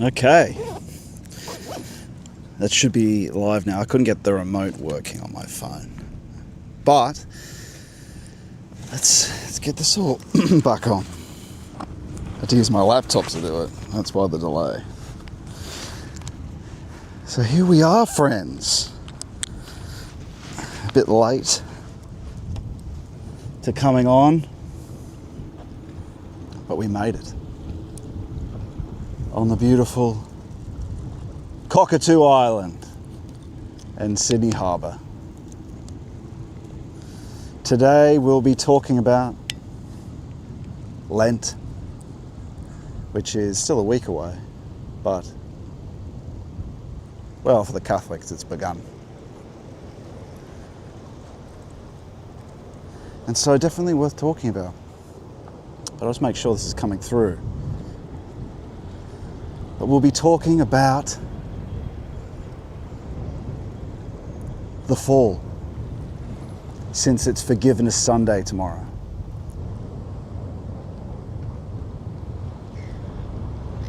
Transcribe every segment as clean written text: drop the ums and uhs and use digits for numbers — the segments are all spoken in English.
Okay. That should be live now. I couldn't get the remote working on my phone. But let's get this all back on. I had to use my laptop to do it. That's why the delay. So here we are, friends. A bit late to coming on, but we made it. On the beautiful Cockatoo Island and Sydney Harbour. Today we'll be talking about Lent, which is still a week away, but, well, for the Catholics it's begun. And so definitely worth talking about. But I'll just make sure this is coming through. But we'll be talking about the fall, since it's Forgiveness Sunday tomorrow.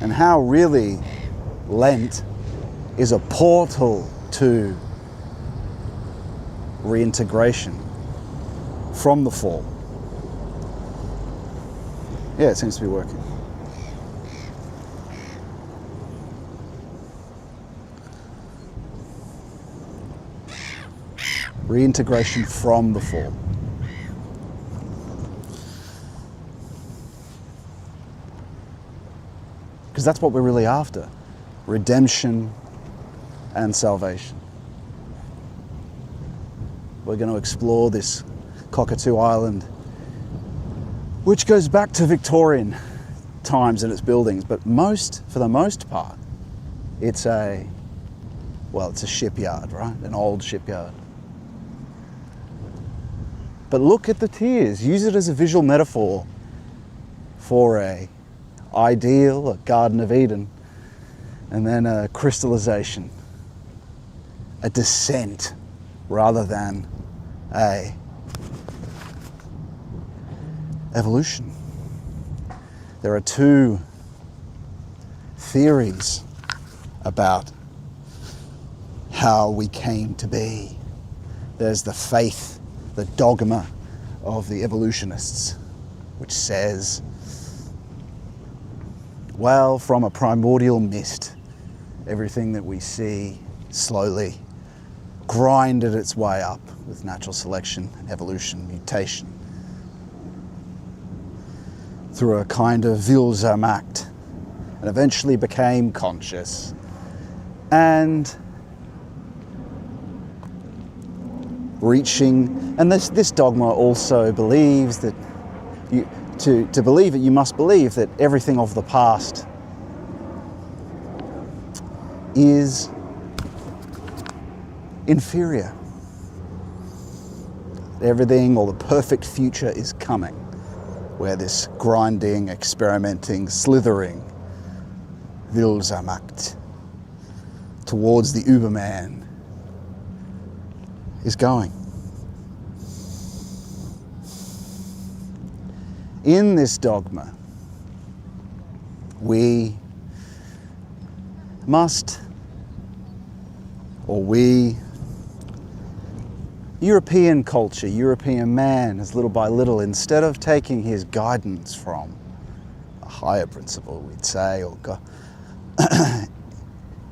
And how really Lent is a portal to reintegration from the fall. Yeah, it seems to be working. Reintegration from the fall. Because that's what we're really after. Redemption and salvation. We're going to explore this Cockatoo Island, which goes back to Victorian times and its buildings, but for the most part, it's a shipyard, right? An old shipyard. But look at the tears. Use it as a visual metaphor for a ideal, a Garden of Eden, and then a crystallization, a descent, rather than a evolution. There are two theories about how we came to be. There's the faith, the dogma of the evolutionists, which says, well, from a primordial mist, everything that we see slowly grinded its way up with natural selection, evolution, mutation, through a kind of Wildsamacht, and eventually became conscious. And reaching, and this dogma also believes that to believe it, you must believe that everything of the past is inferior. Everything, or the perfect future, is coming, where this grinding, experimenting, slithering Wildsamacht towards the Uberman is going. In this dogma, we European culture, European man, has little by little, instead of taking his guidance from a higher principle, we'd say, or God,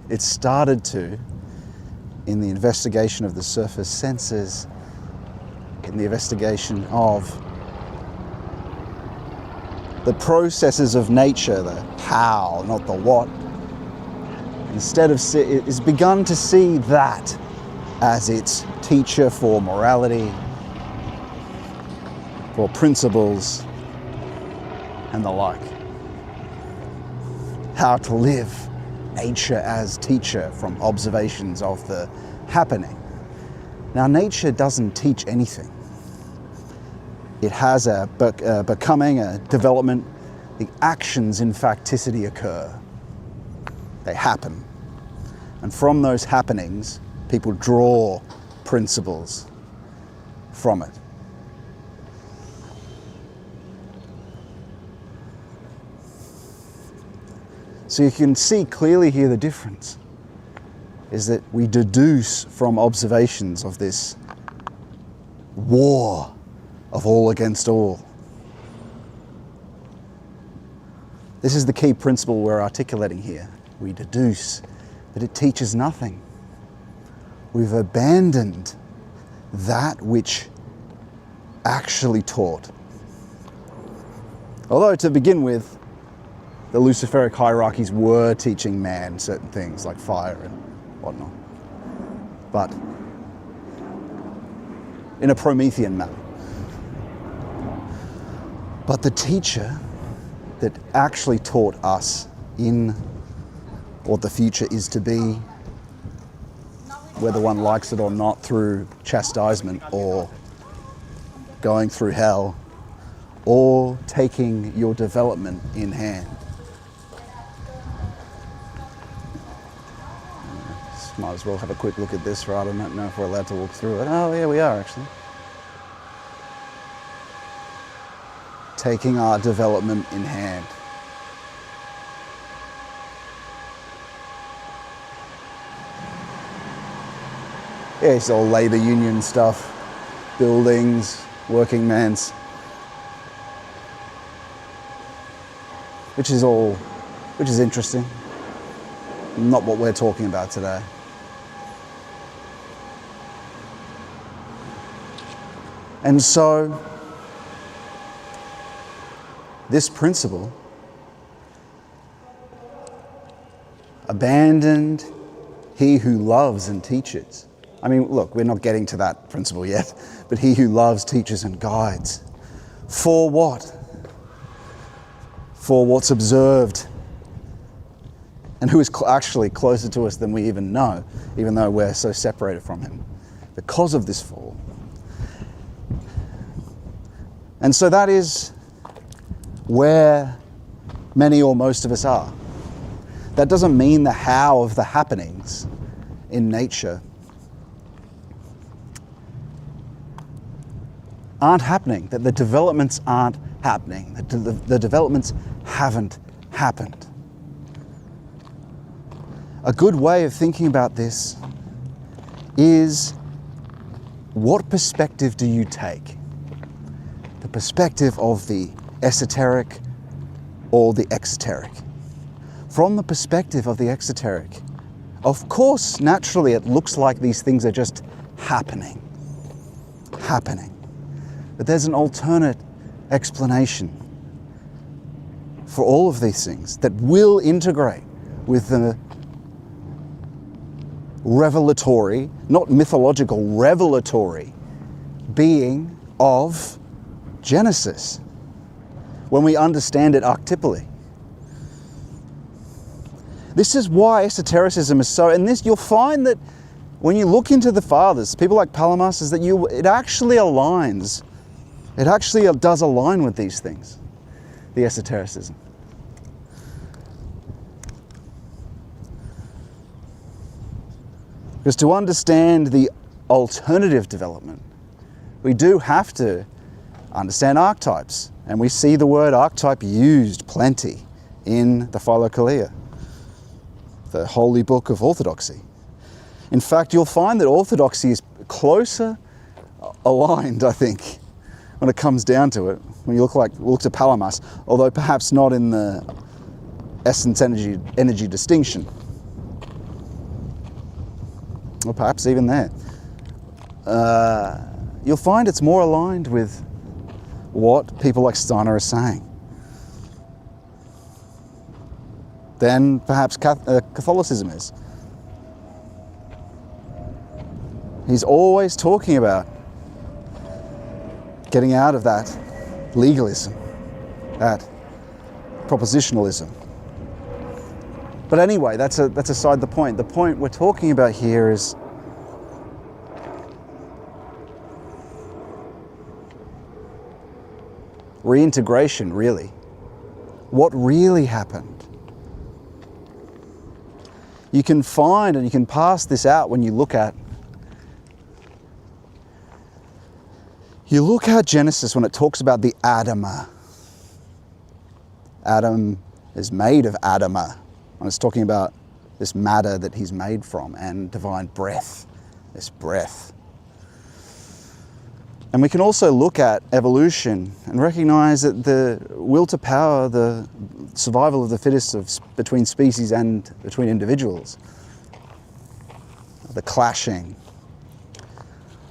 it started to, in the investigation of the surface senses, in the investigation of the processes of nature, the how, not the what, instead of it's begun to see that as its teacher for morality, for principles, and the like. How to live, nature as teacher from observations of the happening. Now, nature doesn't teach anything. It has a becoming, a development. The actions in facticity occur. They happen. And from those happenings, people draw principles from it. So you can see clearly here the difference is that we deduce from observations of this war of all against all. This is the key principle we're articulating here. We deduce, but it teaches nothing. We've abandoned that which actually taught. Although to begin with, the Luciferic hierarchies were teaching man certain things like fire and whatnot, but in a Promethean manner. But the teacher that actually taught us in what the future is to be, whether one likes it or not, through chastisement or going through hell or taking your development in hand. Might as well have a quick look at this, right? I don't know if we're allowed to walk through it. Oh, yeah, we are actually. Taking our development in hand. Yeah, it's all labour union stuff, buildings, working man's, which is interesting. Not what we're talking about today. And so, this principle, abandoned he who loves and teaches. I mean, look, we're not getting to that principle yet, but he who loves, teaches, and guides. For what? For what's observed, and who is actually closer to us than we even know, even though we're so separated from him, because of this fall. And so that is where many or most of us are. That doesn't mean the how of the happenings in nature aren't happening, that the developments aren't happening, that the developments haven't happened. A good way of thinking about this is, what perspective do you take? The perspective of the esoteric or the exoteric? From the perspective of the exoteric, of course, naturally it looks like these things are just happening. But there's an alternate explanation for all of these things that will integrate with the revelatory, not mythological, revelatory being of Genesis, when we understand it archetypally. This is why esotericism is so, and this you'll find that when you look into the fathers, people like Palamas, is that it actually aligns. It actually does align with these things, the esotericism. Because to understand the alternative development, we do have to understand archetypes. And we see the word archetype used plenty in the Philokalia, the holy book of orthodoxy. In fact, you'll find that orthodoxy is closer aligned, I think, when it comes down to it, when you look to Palamas, although perhaps not in the essence energy distinction. Or perhaps even there. You'll find it's more aligned with what people like Steiner are saying than perhaps Catholicism is. He's always talking about getting out of that legalism, that propositionalism. But anyway, that's aside the point. The point we're talking about here is reintegration, really. What really happened? You can find and you can pass this out when you look at Genesis when it talks about the Adama. Adam is made of Adama, And it's talking about this matter that he's made from, and divine breath, this breath. And we can also look at evolution and recognize that the will to power, the survival of the fittest between species and between individuals, the clashing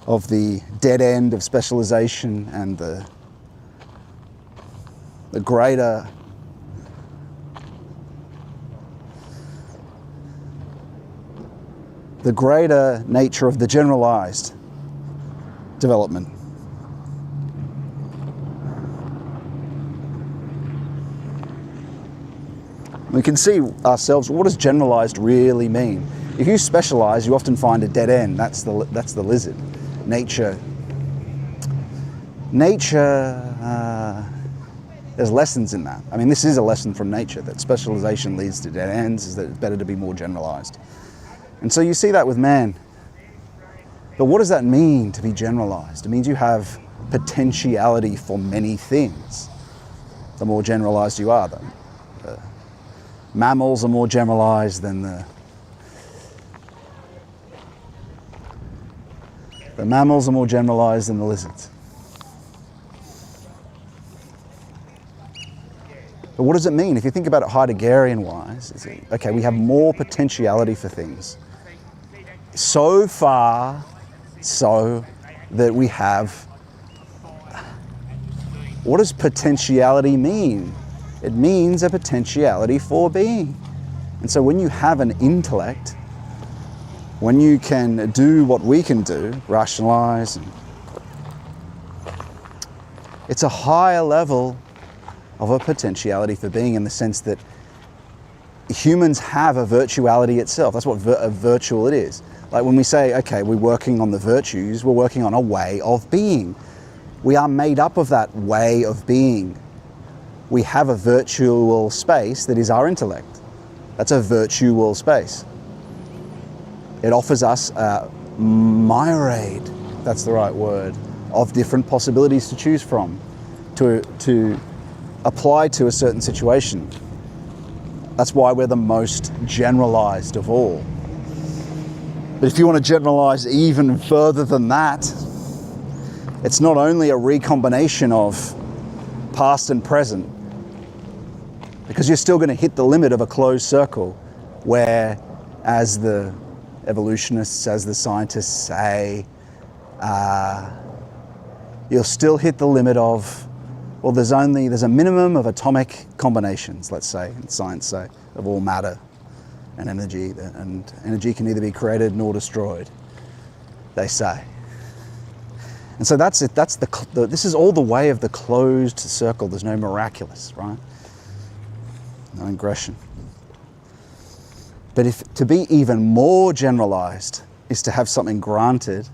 of the dead end of specialization and the greater nature of the generalized development. We can see ourselves, what does generalized really mean? If you specialize, you often find a dead end. That's the lizard. Nature, there's lessons in that. I mean, this is a lesson from nature, that specialization leads to dead ends, is that it's better to be more generalized. And so you see that with man. But what does that mean to be generalized? It means you have potentiality for many things. The more generalized you are, the mammals are more generalized than the mammals are more generalized than the lizards. But what does it mean? If you think about it Heideggerian-wise, okay, we have more potentiality for things. So far, so that we have... What does potentiality mean? It means a potentiality for being. And so when you have an intellect, when you can do what we can do, rationalize, it's a higher level of a potentiality for being, in the sense that humans have a virtuality itself. That's what a virtual it is. Like when we say, okay, we're working on the virtues, we're working on a way of being. We are made up of that way of being. We have a virtual space that is our intellect. That's a virtual space. It offers us a myriad, that's the right word, of different possibilities to choose from, to apply to a certain situation. That's why we're the most generalized of all. But if you want to generalize even further than that, it's not only a recombination of past and present, because you're still going to hit the limit of a closed circle where, as the evolutionists, as the scientists say, you'll still hit the limit of, well, there's a minimum of atomic combinations, let's say, in science say, of all matter and energy can neither be created nor destroyed, they say. And so that's it. This is all the way of the closed circle. There's no miraculous, right? No ingression. But to be even more generalized is to have something granted,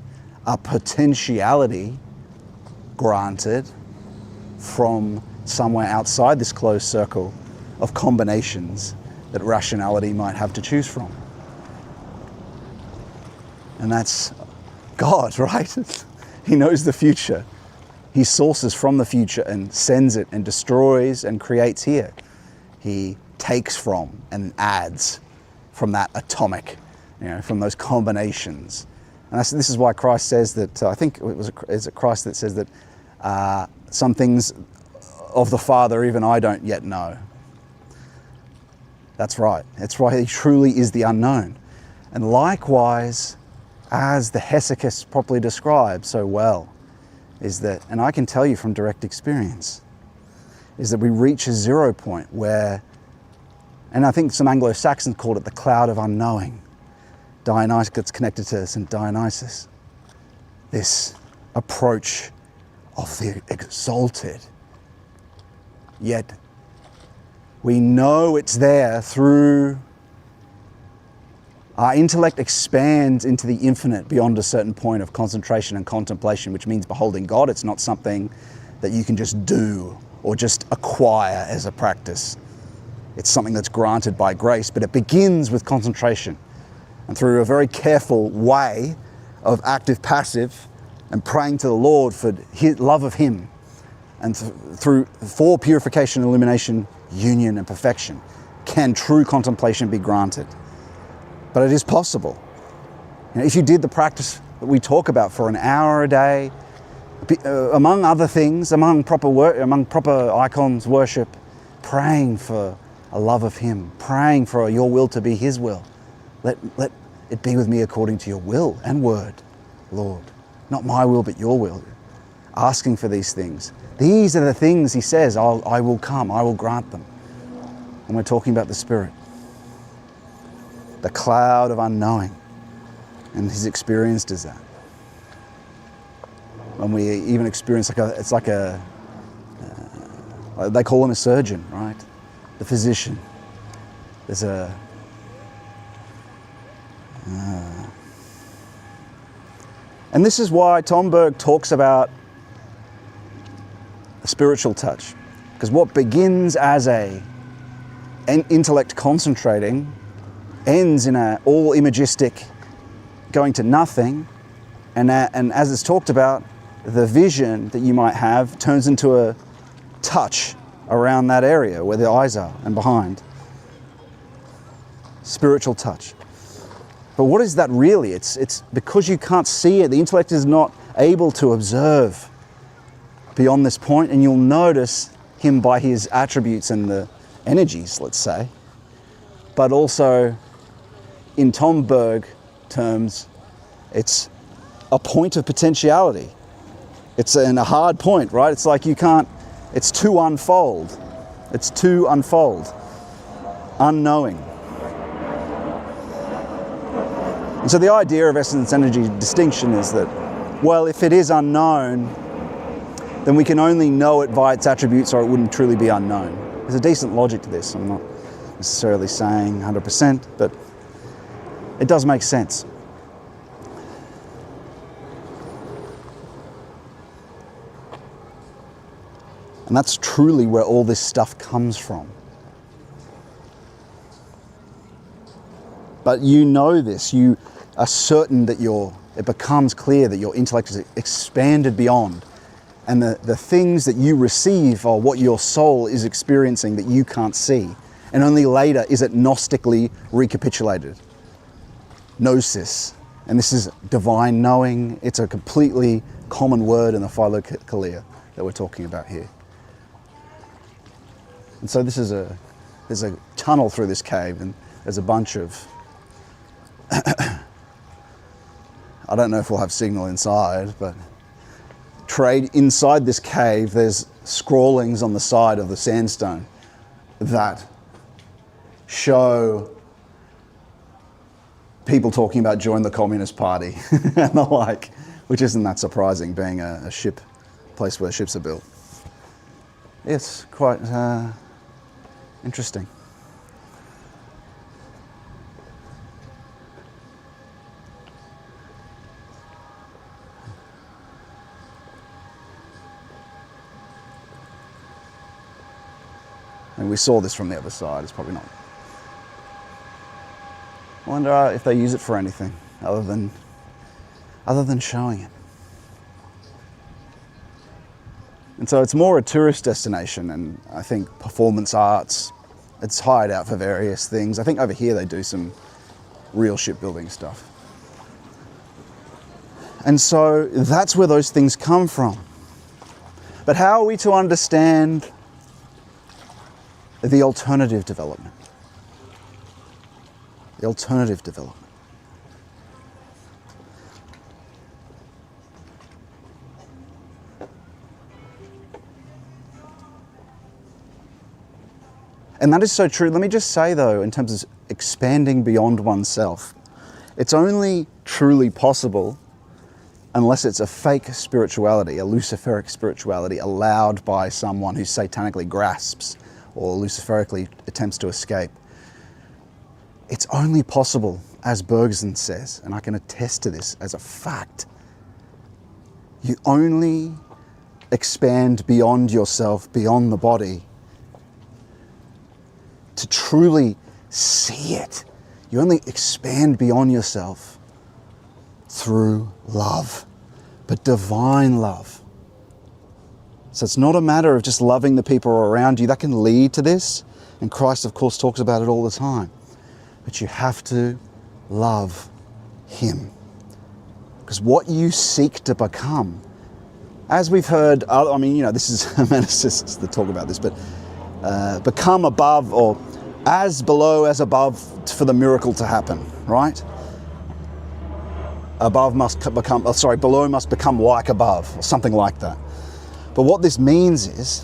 a potentiality granted from somewhere outside this closed circle of combinations that rationality might have to choose from. And that's God, right? He knows the future. He sources from the future and sends it and destroys and creates here. He takes from and adds from that atomic, from those combinations. And this is why Christ says that, I think is it Christ that says that some things of the Father even I don't yet know. That's right. That's why he truly is the unknown. And likewise, as the Hesychus properly describes so well, is that, and I can tell you from direct experience, is that we reach a 0 point where, and I think some Anglo-Saxons called it the cloud of unknowing. Dionysus gets connected to St. Dionysus. This approach of the exalted, yet we know it's there through our intellect expands into the infinite beyond a certain point of concentration and contemplation, which means beholding God. It's not something that you can just do or just acquire as a practice. It's something that's granted by grace, but it begins with concentration. And through a very careful way of active-passive and praying to the Lord for his love of Him, and for purification, illumination, union, and perfection. can true contemplation be granted. But it is possible. If you did the practice that we talk about for an hour a day, among other things, among proper icons worship, praying for a love of Him, praying for your will to be His will. Let it be with me according to your will and word, Lord. Not my will, but your will. Asking for these things. These are the things He says, I will come, I will grant them. And we're talking about the Spirit. The cloud of unknowing. And He's experienced as that. When we even experience they call Him a surgeon, right? The physician. There's and this is why Tom Berg talks about a spiritual touch. Because what begins as an intellect concentrating ends in a all imagistic going to nothing. And as it's talked about, the vision that you might have turns into a touch around that area where the eyes are and behind. Spiritual touch. But what is that really? It's because you can't see it. The intellect is not able to observe beyond this point, and you'll notice Him by His attributes and the energies, let's say. But also, in Tom Berg terms, it's a point of potentiality. It's in a hard point, right? It's like you can't, it's to unfold. It's to unfold. Unknowing. And so the idea of essence energy distinction is that, well, if it is unknown, then we can only know it by its attributes, or it wouldn't truly be unknown. There's a decent logic to this. I'm not necessarily saying 100%, but it does make sense. And that's truly where all this stuff comes from. But you know this, you are certain that it becomes clear that your intellect is expanded beyond. And the things that you receive are what your soul is experiencing that you can't see. And only later is it gnostically recapitulated. Gnosis. And this is divine knowing. It's a completely common word in the Philokalia that we're talking about here. And so there's a tunnel through this cave, and there's a bunch of I don't know if we'll have signal inside, but inside this cave, there's scrawlings on the side of the sandstone that show people talking about join the Communist Party and the like, which isn't that surprising, being a place where ships are built. It's quite interesting. And we saw this from the other side. It's probably not. I wonder if they use it for anything other than showing it. And so it's more a tourist destination, and I think performance arts, it's hired out for various things. I think over here they do some real shipbuilding stuff. And so that's where those things come from. But how are we to understand the alternative development? The alternative development. And that is so true. Let me just say though, in terms of expanding beyond oneself, it's only truly possible unless it's a fake spirituality, a luciferic spirituality allowed by someone who satanically grasps or luciferically attempts to escape. It's only possible, as Bergson says, and I can attest to this as a fact, you only expand beyond yourself, beyond the body, to truly see it. You only expand beyond yourself through love, but divine love. So it's not a matter of just loving the people around you. That can lead to this, And Christ, of course, talks about it all the time. But you have to love him. Because what you seek to become, as we've heard, I mean, this is menicists that talk about this, but become above or as below as above for the miracle to happen, right? Below must become like above, or something like that. But what this means is,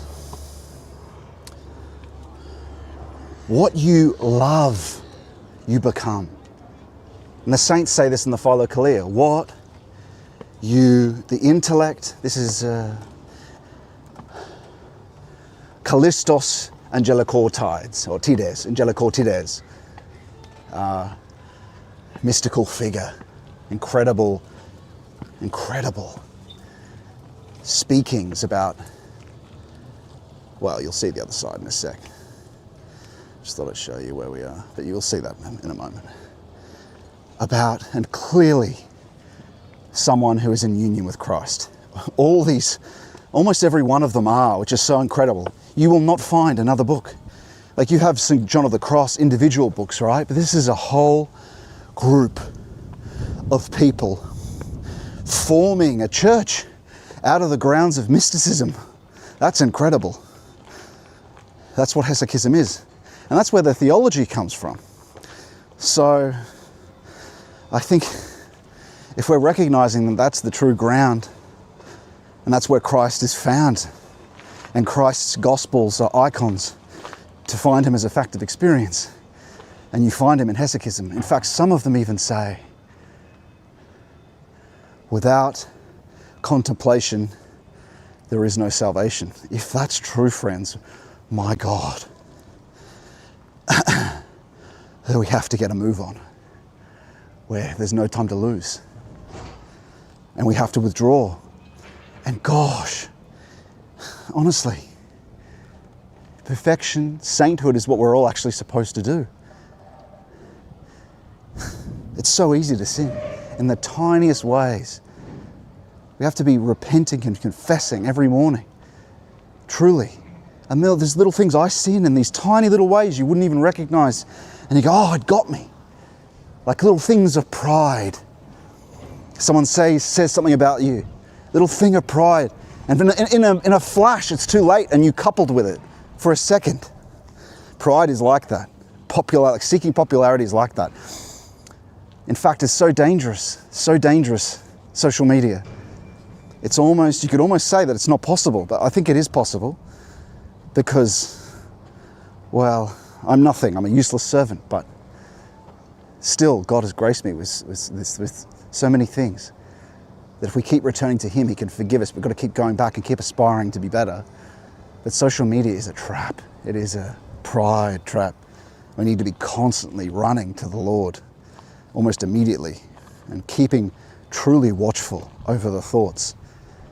what you love, you become. And the saints say this in the Philokalia. The intellect, this is Kallistos Angelicortides, or Tides, Angelicortides, mystical figure, incredible speakings about, well, you'll see the other side in a sec. Just thought I'd show you where we are, but you'll see that in a moment. About, and clearly, someone who is in union with Christ. All these, almost every one of them are, which is so incredible. You will not find another book. Like you have St. John of the Cross individual books, right? But this is a whole group of people forming a church out of the grounds of mysticism. That's incredible. That's what Hesychism is. And that's where the theology comes from. So I think if we're recognizing that that's the true ground, and that's where Christ is found, and Christ's Gospels are icons to find him as a fact of experience, and you find him in Hesychism. In fact, some of them even say, without contemplation, there is no salvation. If that's true, friends, my God, then we have to get a move on, where there's no time to lose. And we have to withdraw. And gosh, honestly, perfection, sainthood is what we're all actually supposed to do. It's so easy to sin in the tiniest ways. We have to be repenting and confessing every morning, truly. And there's little things I sin in these tiny little ways you wouldn't even recognize. And you go, oh, it got me. Like little things of pride. Someone says something about you, little thing of pride, and in a flash it's too late and you coupled with it for a second. Pride is like that. Seeking popularity is like that. In fact, it's so dangerous, social media. It's almost, you could almost say that it's not possible, but I think it is possible because, well, I'm nothing, I'm a useless servant, but still God has graced me with so many things that if we keep returning to him, he can forgive us. We've got to keep going back and keep aspiring to be better. But social media is a trap. It is a pride trap. We need to be constantly running to the Lord almost immediately and keeping truly watchful over the thoughts.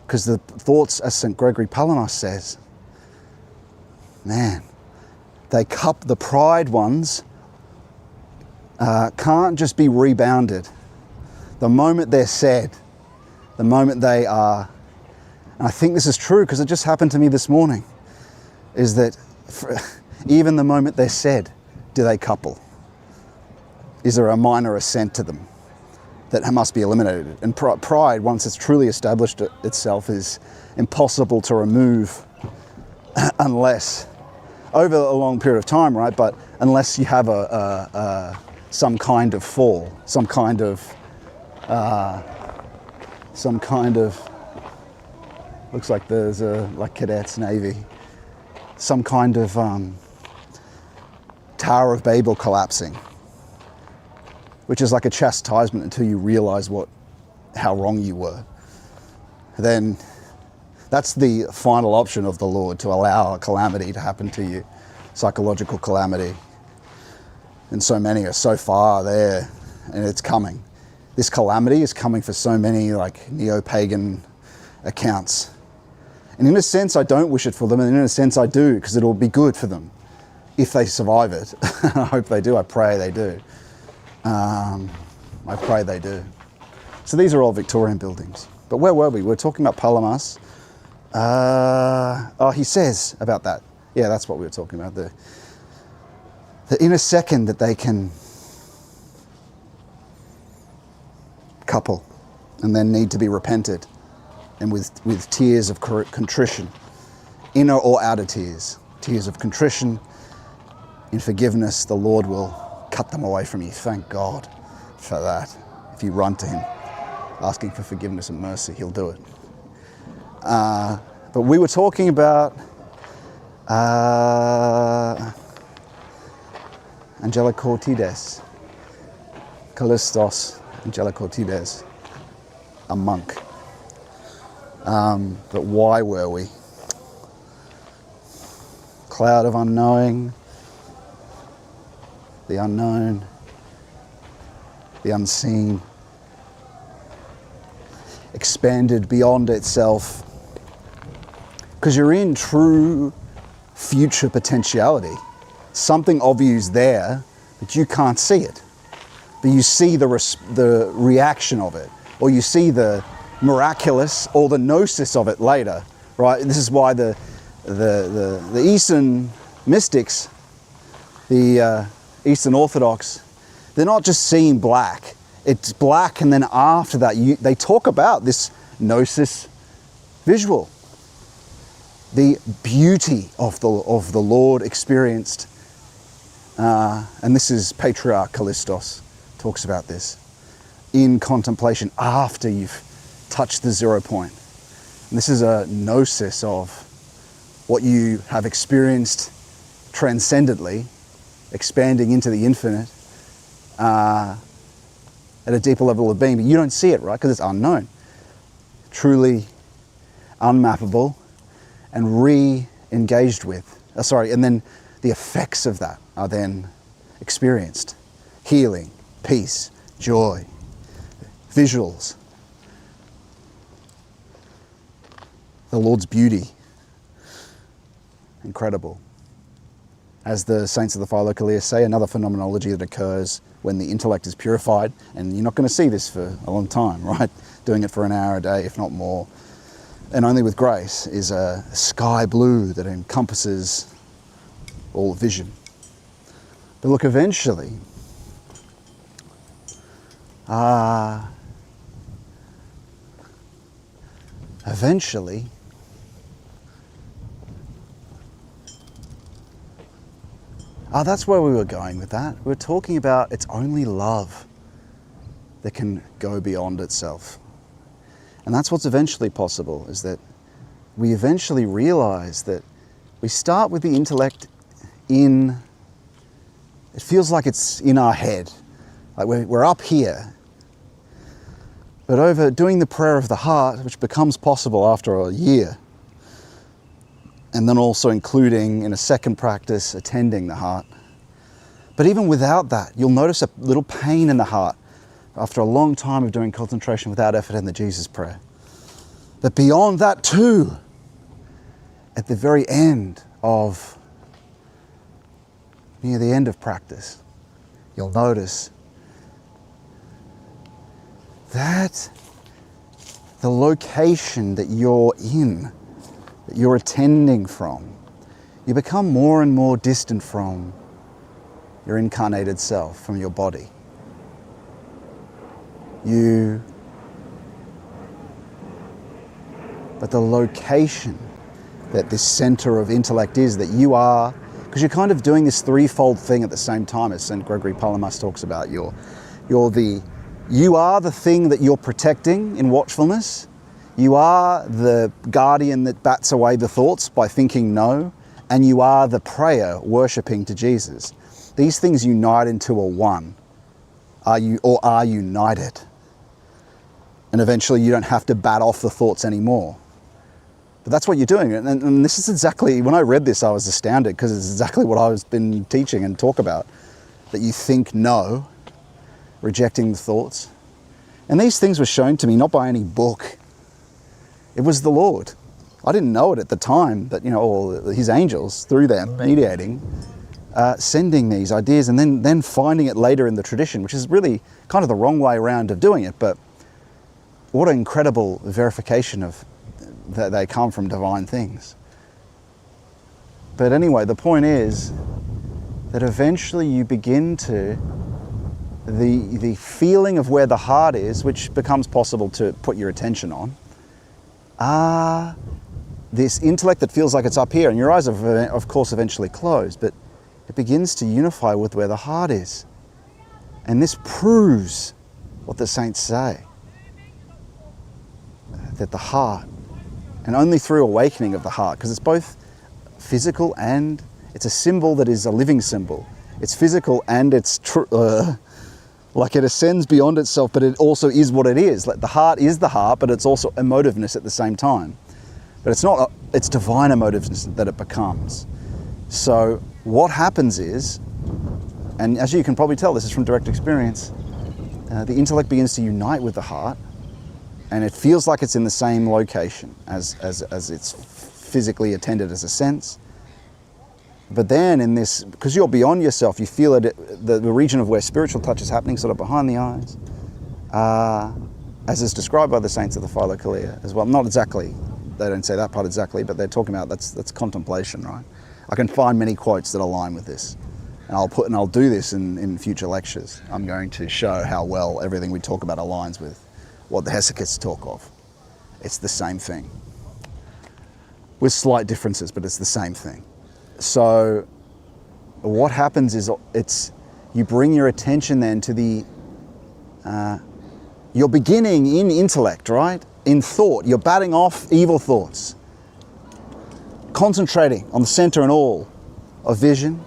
Because the thoughts, as St. Gregory Palamas says, man, the pride ones can't just be rebounded. The moment they're said, the moment they are, and I think this is true because it just happened to me this morning, is that even the moment they're said, do they couple? Is there a minor assent to them that must be eliminated? And pride, once it's truly established itself, is impossible to remove unless, over a long period of time, right? But unless you have some kind of fall, some kind of, looks like there's like cadets, Navy, some kind of Tower of Babel collapsing, which is like a chastisement until you realize how wrong you were. Then that's the final option of the Lord, to allow a calamity to happen to you, psychological calamity. And so many are so far there, and it's coming. This calamity is coming for so many like neo-pagan accounts. And in a sense, I don't wish it for them, and in a sense I do, because it'll be good for them if they survive it. I hope they do. I pray they do. I pray they do. So these are all Victorian buildings. But where were we? We're talking about Palamas. He says about that. Yeah, that's what we were talking about there. that in a second that they can couple and then need to be repented, and with tears of contrition, inner or outer tears of contrition, in forgiveness, the Lord will cut them away from you. Thank God for that. If you run to him asking for forgiveness and mercy, he'll do it. But we were talking about Angelicortides, Callistos Angelicortides, a monk. But why were we? Cloud of unknowing, the unknown, the unseen, expanded beyond itself. Because you're in true future potentiality. Something of you's there, but you can't see it. But you see the reaction of it, or you see the miraculous or the gnosis of it later, right? This is why the Eastern mystics, the Eastern Orthodox, they're not just seeing black. It's black, and then after that, they talk about this gnosis visual. The beauty of the Lord experienced, and this is Patriarch Callistos talks about this, in contemplation after you've touched the 0 point. And this is a gnosis of what you have experienced transcendently, expanding into the infinite at a deeper level of being, but you don't see it, right? Because it's unknown, truly unmappable, and re-engaged with. And then the effects of that are then experienced. Healing, peace, joy, visuals, the Lord's beauty. Incredible. As the saints of the Philokalia say, another phenomenology that occurs when the intellect is purified, and you're not going to see this for a long time, right? Doing it for an hour a day, if not more, and only with grace, is a sky blue that encompasses all vision. But look, eventually, that's where we were going with that. We were talking about it's only love that can go beyond itself. And that's what's eventually possible, is that we eventually realize that we start with the intellect it feels like it's in our head. Like we're up here. But over doing the prayer of the heart, which becomes possible after a year, and then also including in a second practice, attending the heart. But even without that, you'll notice a little pain in the heart after a long time of doing concentration without effort in the Jesus prayer. But beyond that too, at the very end of, near the end of practice, you'll notice that the location that you're in, that you're attending from, you become more and more distant from your incarnated self, from your body. But the location that this center of intellect is, that you are, because you're kind of doing this threefold thing at the same time, as St. Gregory Palamas talks about. You are the thing that you're protecting in watchfulness. You are the guardian that bats away the thoughts by thinking no, and you are the prayer worshipping to Jesus. These things unite into a one. Are united. And eventually you don't have to bat off the thoughts anymore. But that's what you're doing. And this is exactly, when I read this, I was astounded, because it's exactly what I've been teaching and talk about. That you think no, rejecting the thoughts. And these things were shown to me not by any book. It was the Lord. I didn't know it at the time, but all his angels, through them, mediating, sending these ideas, and then finding it later in the tradition, which is really kind of the wrong way around of doing it. But what an incredible verification of that they come from divine things. But anyway, the point is that eventually you begin to, the feeling of where the heart is, which becomes possible to put your attention on, this intellect that feels like it's up here, and your eyes are of course eventually closed, but it begins to unify with where the heart is. And this proves what the saints say, that the heart, and only through awakening of the heart, because it's both physical and it's a symbol that is a living symbol. It's physical and it's like it ascends beyond itself, but it also is what it is. Like the heart is the heart, but it's also emotiveness at the same time. But it's not, it's divine emotiveness that it becomes. So what happens is, and as you can probably tell, this is from direct experience, the intellect begins to unite with the heart, and it feels like it's in the same location as it's physically attended as a sense. But then in this, because you're beyond yourself, you feel it, the region of where spiritual touch is happening, sort of behind the eyes, as is described by the saints of the Philokalia as well. Not exactly, they don't say that part exactly, but they're talking about that's contemplation, right? I can find many quotes that align with this. And I'll do this in future lectures. I'm going to show how well everything we talk about aligns with what the Hesychists talk of. It's the same thing, with slight differences, but it's the same thing. So what happens is you bring your attention then to the, you're beginning in intellect, right? In thought, you're batting off evil thoughts, concentrating on the center and all of vision,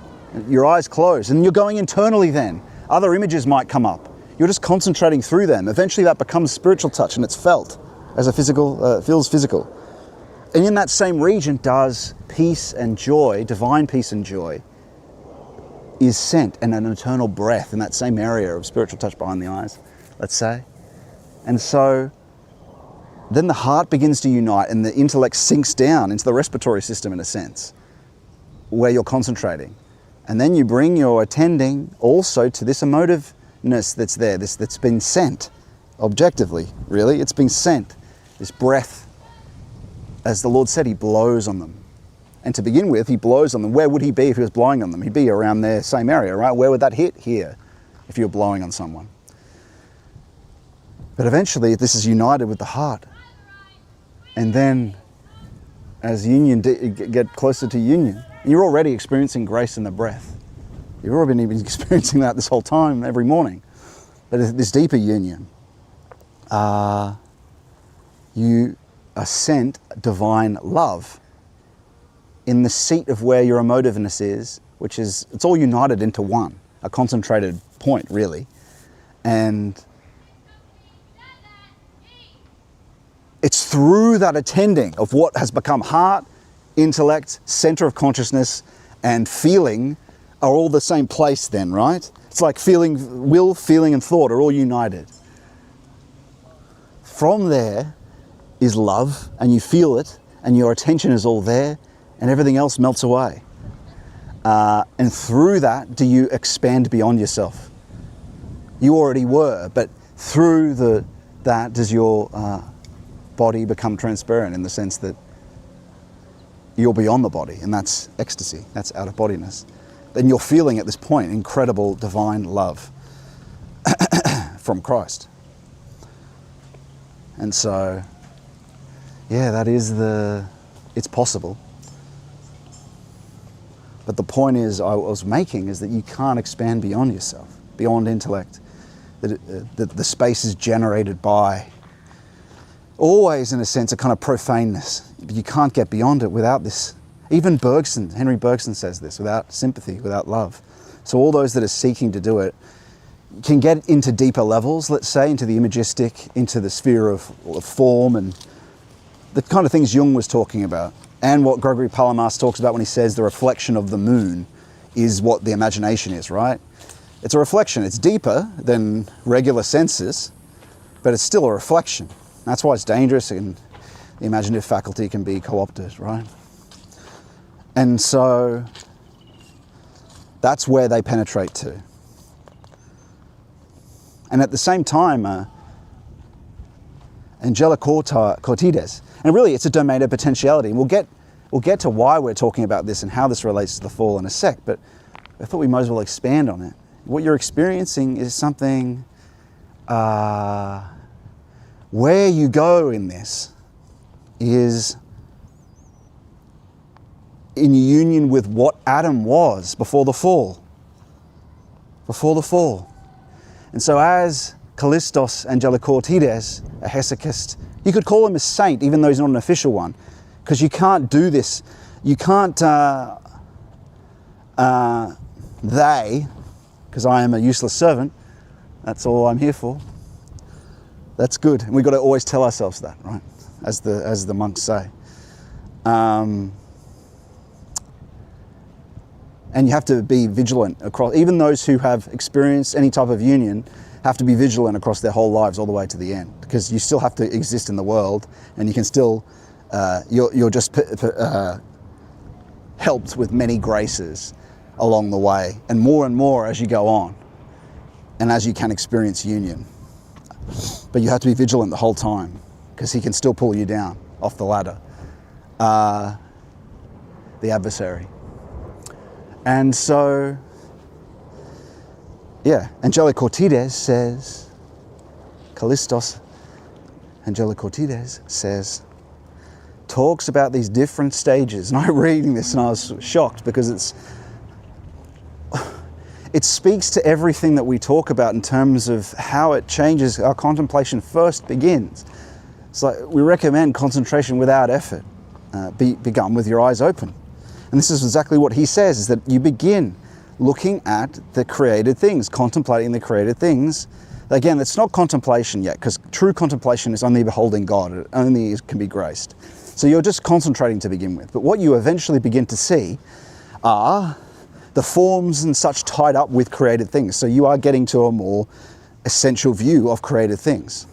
your eyes closed, and you're going internally then. Other images might come up. You're just concentrating through them. Eventually that becomes spiritual touch and it's felt as a physical, feels physical. And in that same region does peace and joy, divine peace and joy, is sent, and an eternal breath in that same area of spiritual touch behind the eyes, let's say. And so then the heart begins to unite and the intellect sinks down into the respiratory system in a sense, where you're concentrating. And then you bring your attending also to this emotiveness that's there, that's been sent, objectively, really, it's been sent, this breath. As the Lord said, he blows on them. And to begin with, he blows on them. Where would he be if he was blowing on them? He'd be around their same area, right? Where would that hit? Here, if you were blowing on someone. But eventually, this is united with the heart. And then, as union get closer to union, you're already experiencing grace in the breath. You've already been experiencing that this whole time, every morning. But this deeper union, you are sent divine love in the seat of where your emotiveness is, which is, it's all united into one, a concentrated point, really. And it's through that attending of what has become heart, intellect, center of consciousness, and feeling are all the same place then, right? It's like feeling, will, feeling, and thought are all united. From there is love, and you feel it, and your attention is all there, and everything else melts away. And through that, do you expand beyond yourself? You already were, but through that does your body become transparent, in the sense that you're beyond the body, and that's ecstasy, that's out-of-bodiness. Then you're feeling at this point incredible divine love from Christ. And so, yeah, that is it's possible. But the point I was making is that you can't expand beyond yourself, beyond intellect. That the space is generated by, always in a sense, a kind of profaneness. But you can't get beyond it without this. Even Henry Bergson says this, without sympathy, without love. So all those that are seeking to do it can get into deeper levels, let's say, into the imagistic, into the sphere of form, and the kind of things Jung was talking about. And what Gregory Palamas talks about when he says the reflection of the moon is what the imagination is, right? It's a reflection. It's deeper than regular senses, but it's still a reflection. That's why it's dangerous, and the imaginative faculty can be co-opted, right? And so that's where they penetrate to. And at the same time, Angela Cortides, and really it's a domain of potentiality. And we'll get to why we're talking about this and how this relates to the fall in a sec, but I thought we might as well expand on it. What you're experiencing is something where you go in this is in union with what Adam was before the fall. Before the fall. And so as Callistos Angelicortides, a hesychist, you could call him a saint even though he's not an official one, because you can't do this. You can't, because I am a useless servant, that's all I'm here for. That's good. And we've got to always tell ourselves that, right? As the monks say. And you have to be vigilant across, even those who have experienced any type of union have to be vigilant across their whole lives all the way to the end, because you still have to exist in the world, and you can still, you're just helped with many graces along the way, and more as you go on, and as you can experience union. But you have to be vigilant the whole time, because he can still pull you down off the ladder, the adversary. And so, yeah, Angelicortides says, Callistos Angelicortides says, talks about these different stages. And I'm reading this and I was shocked, because it speaks to everything that we talk about in terms of how it changes. Our contemplation first begins. It's like we recommend concentration without effort, begun with your eyes open. And this is exactly what he says, is that you begin looking at the created things, contemplating the created things. Again, it's not contemplation yet, because true contemplation is only beholding God. It only can be graced. So you're just concentrating to begin with. But what you eventually begin to see are the forms and such tied up with created things. So you are getting to a more essential view of created things.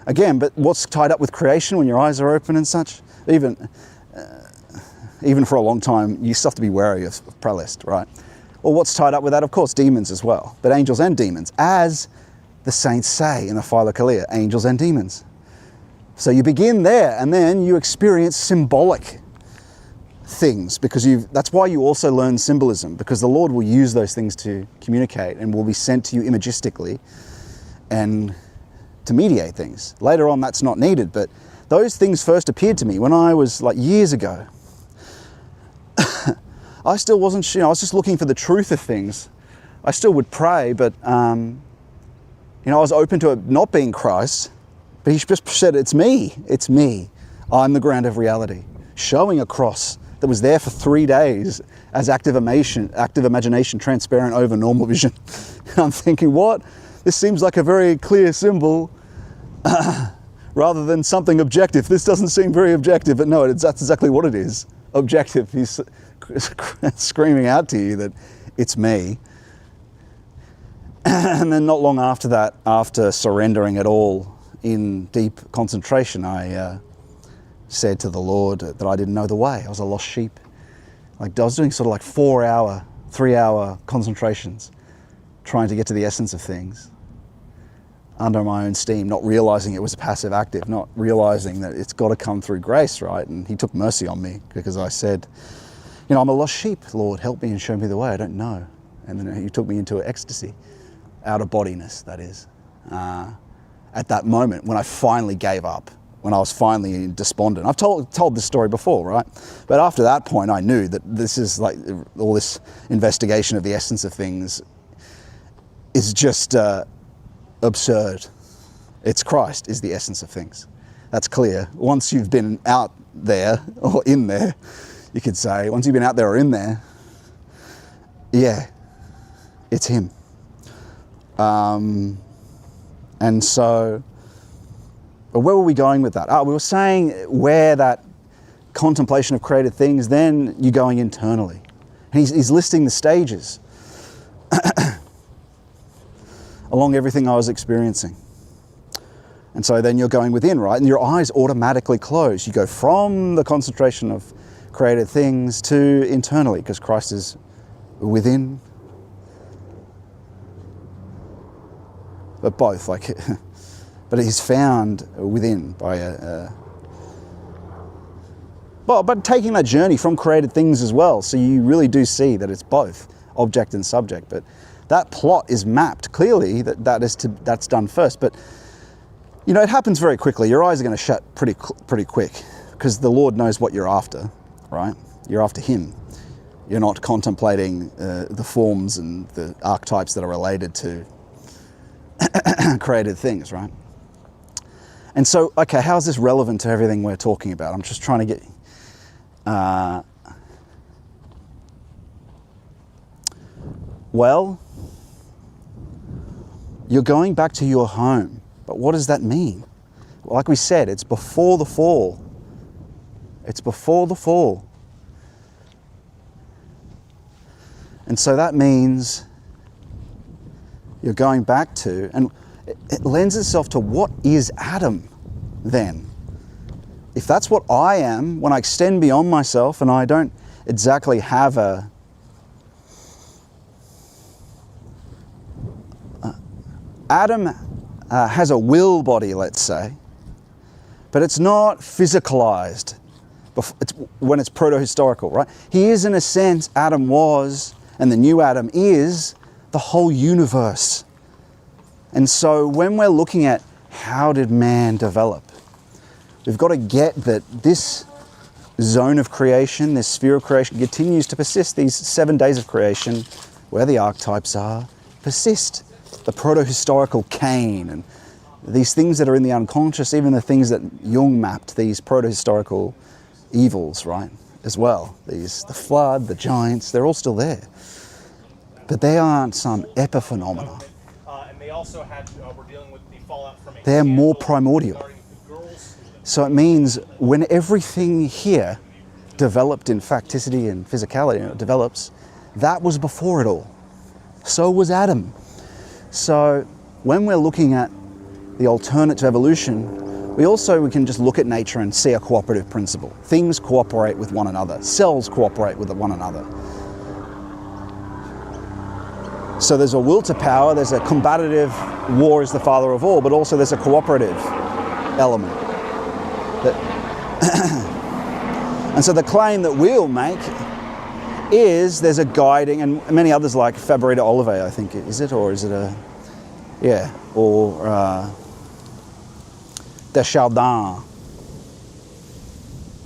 Again, but what's tied up with creation when your eyes are open and such? Even for a long time, you still have to be wary of prelest, right? Well, what's tied up with that? Of course, demons as well, but angels and demons, as the saints say in the Philokalia, angels and demons. So you begin there, and then you experience symbolic things, because that's why you also learn symbolism, because the Lord will use those things to communicate and will be sent to you imagistically and to mediate things. Later on, that's not needed, but those things first appeared to me when I was like years ago. I still wasn't sure. I was just looking for the truth of things. I still would pray, but I was open to it not being Christ. But he just said, "It's me. It's me. I'm the ground of reality." Showing a cross that was there for 3 days as active imagination, transparent over normal vision. And I'm thinking, what? This seems like a very clear symbol, rather than something objective. This doesn't seem very objective, but no, that's exactly what it is. Objective. He's screaming out to you that it's me. And then not long after that, after surrendering it all in deep concentration, I said to the Lord that I didn't know the way. I was a lost sheep. Like I was doing sort of like 4-hour, 3-hour concentrations, trying to get to the essence of things under my own steam, not realizing it was a passive active, not realizing that it's got to come through grace, right? And he took mercy on me, because I said, I'm a lost sheep. Lord, help me and show me the way. I don't know. And then he took me into ecstasy, out of bodiness, that is. At that moment, when I finally gave up, when I was finally despondent. I've told this story before, right? But after that point, I knew that this is like all this investigation of the essence of things is just absurd. It's Christ is the essence of things. That's clear. Once you've been out there, or in there, you could say, once you've been out there or in there, yeah, it's him. And so, where were we going with that? We were saying where that contemplation of created things, then you're going internally. And he's listing the stages along everything I was experiencing. And so then you're going within, right? And your eyes automatically close. You go from the concentration of created things to internally, because Christ is within. But both, like, but he's found within by but taking that journey from created things as well. So you really do see that it's both. object and subject. But that plot is mapped clearly, that's done first. But you know, it happens very quickly. Your eyes are going to shut pretty quick, because the Lord knows what you're after, right? You're after him. You're not contemplating the forms and the archetypes that are related to created things, right? And so, okay, how is this relevant to everything we're talking about? I'm just trying to get... well, you're going back to your home. But what does that mean? Well, like we said, it's before the fall. It's before the fall. And so that means you're going back to, and it lends itself to, what is Adam then? If that's what I am, when I extend beyond myself and I don't exactly have Adam has a will body, let's say, but it's not physicalized when it's proto-historical, right? He is, in a sense, Adam was, and the new Adam is, the whole universe. And so when we're looking at how did man develop, we've got to get that this zone of creation, this sphere of creation, continues to persist. These 7 days of creation, where the archetypes are, persist. The proto-historical Cain, and these things that are in the unconscious, even the things that Jung mapped, these proto-historical evils, right, as well. The flood, the giants, they're all still there. But they aren't some epiphenomenon. And they also were dealing with the fallout from they're more primordial. So it means when everything here developed in facticity and physicality, it develops, that was before it all. So was Adam. So when we're looking at the alternate to evolution, we can just look at nature and see a cooperative principle. Things cooperate with one another. Cells cooperate with one another. So there's a will to power, there's a combative, war is the father of all, but also there's a cooperative element. And so the claim that we'll make is there's a guiding, and many others like Favorita Olive, I think, is it? Or is it Deschardins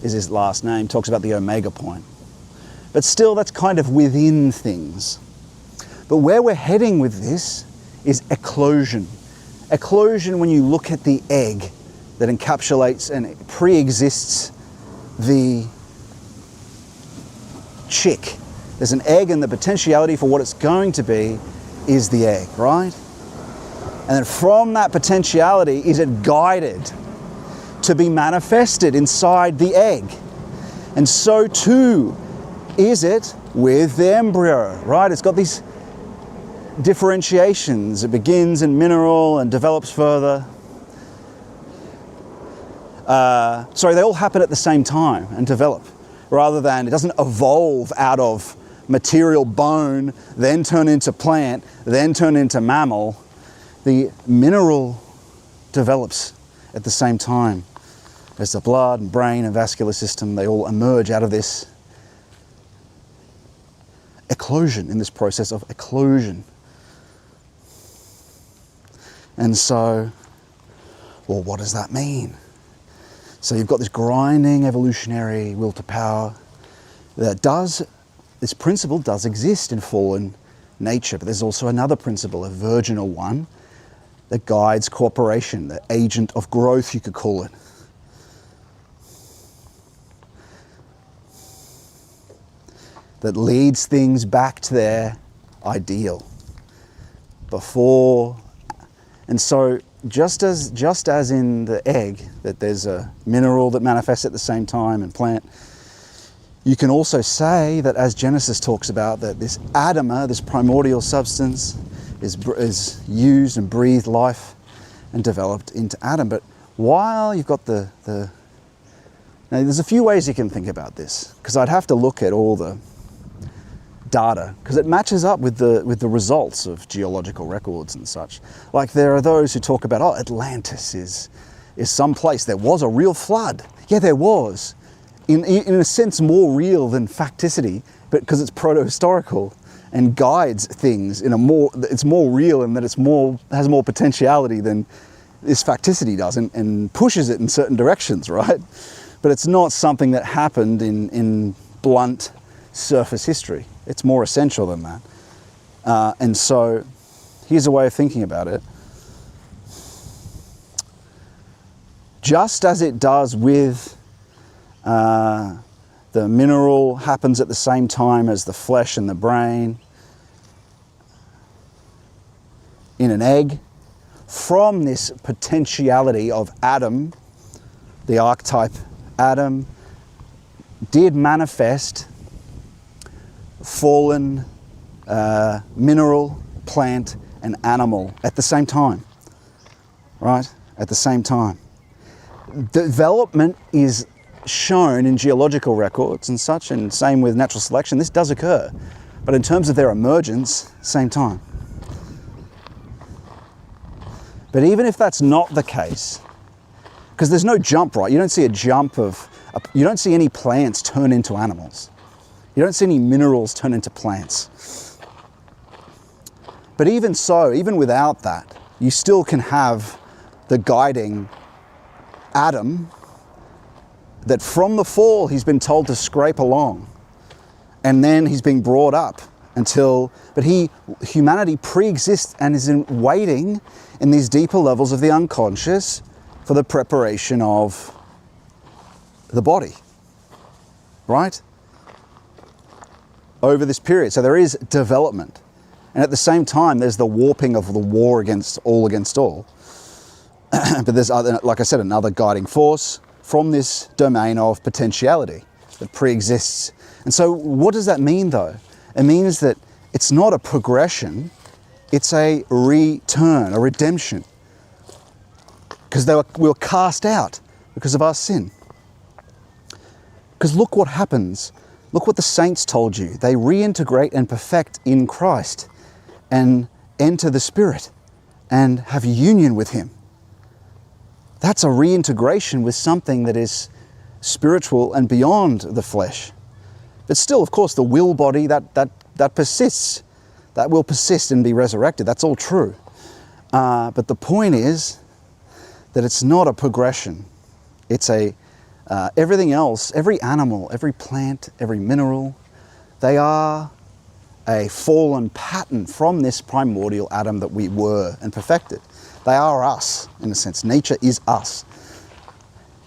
is his last name, talks about the omega point. But still, that's kind of within things. But where we're heading with this is eclosion. Eclosion, when you look at the egg that encapsulates and pre-exists the chick. There's an egg, and the potentiality for what it's going to be is the egg, right? And then from that potentiality, is it guided to be manifested inside the egg? And so too is it with the embryo, right? It's got these differentiations. It begins in mineral and develops further. They all happen at the same time and develop, rather than, it doesn't evolve out of material bone, then turn into plant, then turn into mammal. The mineral develops at the same time as the blood and brain and vascular system. They all emerge out of this eclosion, in this process of eclosion. And so, well, what does that mean? So you've got this grinding evolutionary will to power this principle does exist in fallen nature, but there's also another principle, a virginal one, that guides cooperation, the agent of growth, you could call it. That leads things back to their ideal before. And so just as in the egg, that there's a mineral that manifests at the same time and plant, you can also say that, as Genesis talks about, that this Adama, this primordial substance, is used and breathed life and developed into Adam. But while you've got now there's a few ways you can think about this, because I'd have to look at all the data, because it matches up with the results of geological records and such. Like, there are those who talk about, Atlantis is some place. There was a real flood. Yeah, there was. In a sense more real than facticity, but because it's proto-historical and guides things it's more real in that has more potentiality than this facticity does, and pushes it in certain directions, right? But it's not something that happened in blunt surface history. It's more essential than that. And so here's a way of thinking about it. Just as it does with the mineral happens at the same time as the flesh and the brain in an egg, from this potentiality of Adam, the archetype Adam, did manifest fallen mineral, plant, and animal at the same time, right? At the same time. Development is shown in geological records and such, and same with natural selection. This does occur, but in terms of their emergence, same time. But even if that's not the case, because there's no jump, right? You don't see a jump you don't see any plants turn into animals. You don't see any minerals turn into plants. But even so, even without that, you still can have the guiding Adam that from the fall he's been told to scrape along, and then he's being brought up but humanity pre-exists and is waiting in these deeper levels of the unconscious for the preparation of the body, right? Over this period. So there is development. And at the same time, there's the warping of the war against all. But there's, like I said, another guiding force from this domain of potentiality that pre-exists. And so what does that mean, though? It means that it's not a progression, it's a return, a redemption. Because we were cast out because of our sin. Because look what happens. Look what the saints told you. They reintegrate and perfect in Christ and enter the Spirit and have union with Him. That's a reintegration with something that is spiritual and beyond the flesh. But still, of course, the will body, that persists. That will persist and be resurrected. That's all true. But the point is that it's not a progression. It's everything else, every animal, every plant, every mineral, they are a fallen pattern from this primordial Adam that we were and perfected. They are us, in a sense. Nature is us.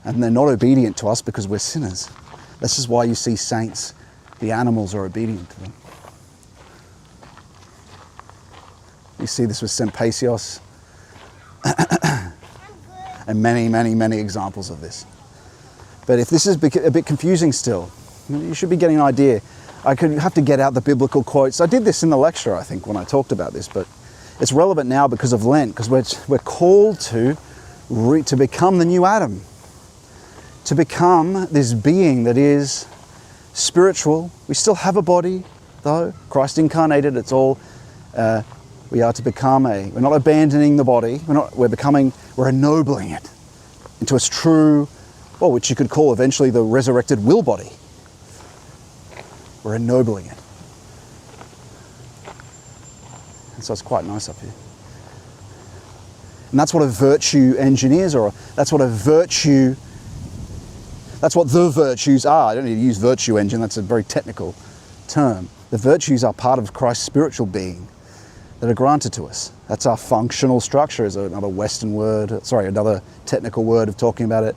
And they're not obedient to us because we're sinners. This is why you see saints, the animals are obedient to them. You see this with St. Paisios and many, many, many examples of this. But if this is a bit confusing still, you should be getting an idea. I could have to get out the biblical quotes. I did this in the lecture, I think, when I talked about this, but it's relevant now because of Lent, because we're called to become the new Adam, to become this being that is spiritual. We still have a body, though. Christ incarnated, it's all, we are to become we're not abandoning the body, we're ennobling it into its true, which you could call eventually the resurrected will body. We're ennobling it. And so it's quite nice up here. And that's what a virtue engine is, or that's what the virtues are. I don't need to use virtue engine, that's a very technical term. The virtues are part of Christ's spiritual being that are granted to us. That's our functional structure, is another another technical word of talking about it.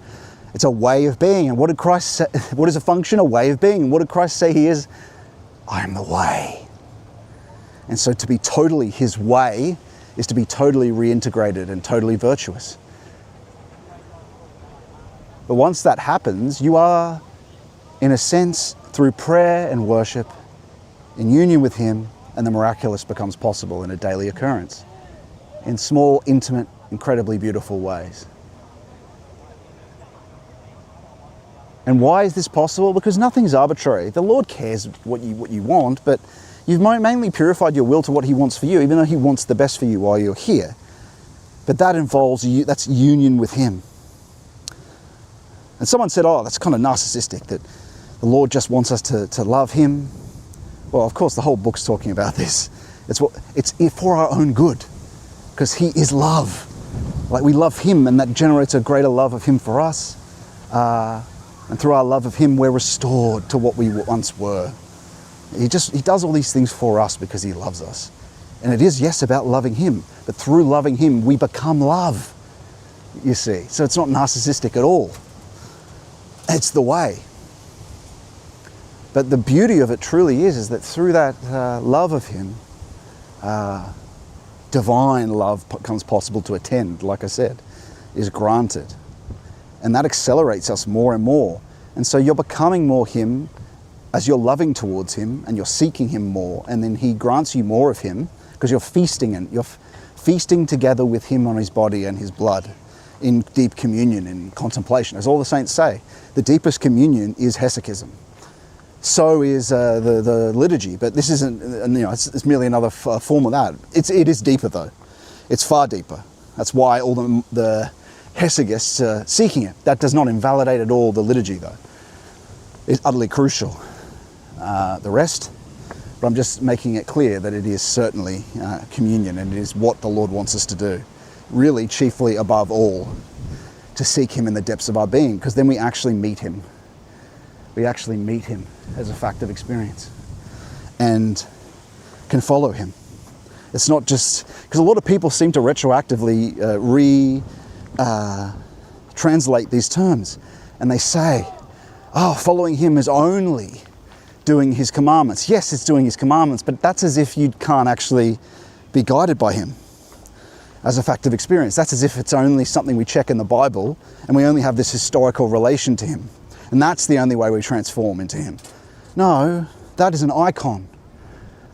It's a way of being. And what did Christ say? What is a function? A way of being. And what did Christ say He is? I am the way. And so to be totally His way is to be totally reintegrated and totally virtuous. But once that happens, you are, in a sense, through prayer and worship, in union with Him, and the miraculous becomes possible in a daily occurrence, in small, intimate, incredibly beautiful ways. And why is this possible? Because nothing's arbitrary. The Lord cares what you want, but you've mainly purified your will to what He wants for you, even though He wants the best for you while you're here. But that involves that's union with Him. And someone said, that's kind of narcissistic, that the Lord just wants us to love Him Well, of course, the whole book's talking about this. It's for our own good, because he is love. Like, we love him, and that generates a greater love of him for us. And through our love of him, we're restored to what we once were. He does all these things for us because he loves us. And it is, yes, about loving him, but through loving him, we become love, you see. So it's not narcissistic at all. It's the way. But the beauty of it truly is that through that love of him, divine love becomes possible to attend, like I said, is granted. And that accelerates us more and more. And so you're becoming more him as you're loving towards him and you're seeking him more. And then he grants you more of him because you're feasting together with him on his body and his blood in deep communion, in contemplation. As all the saints say, the deepest communion is hesychism. So is the liturgy, but this isn't, it's merely another form of that. It is deeper though. It's far deeper. That's why all the hesychists are seeking it. That does not invalidate at all the liturgy though. It's utterly crucial. The rest, but I'm just making it clear that it is certainly communion, and it is what the Lord wants us to do. Really, chiefly above all, to seek him in the depths of our being, because then we actually meet him. We actually meet him as a fact of experience and can follow him. It's not just, because a lot of people seem to retroactively translate these terms, and they say, oh, following him is only doing his commandments. Yes, it's doing his commandments, but that's as if you can't actually be guided by him as a fact of experience. That's as if it's only something we check in the Bible and we only have this historical relation to him. And that's the only way we transform into him. No, that is an icon.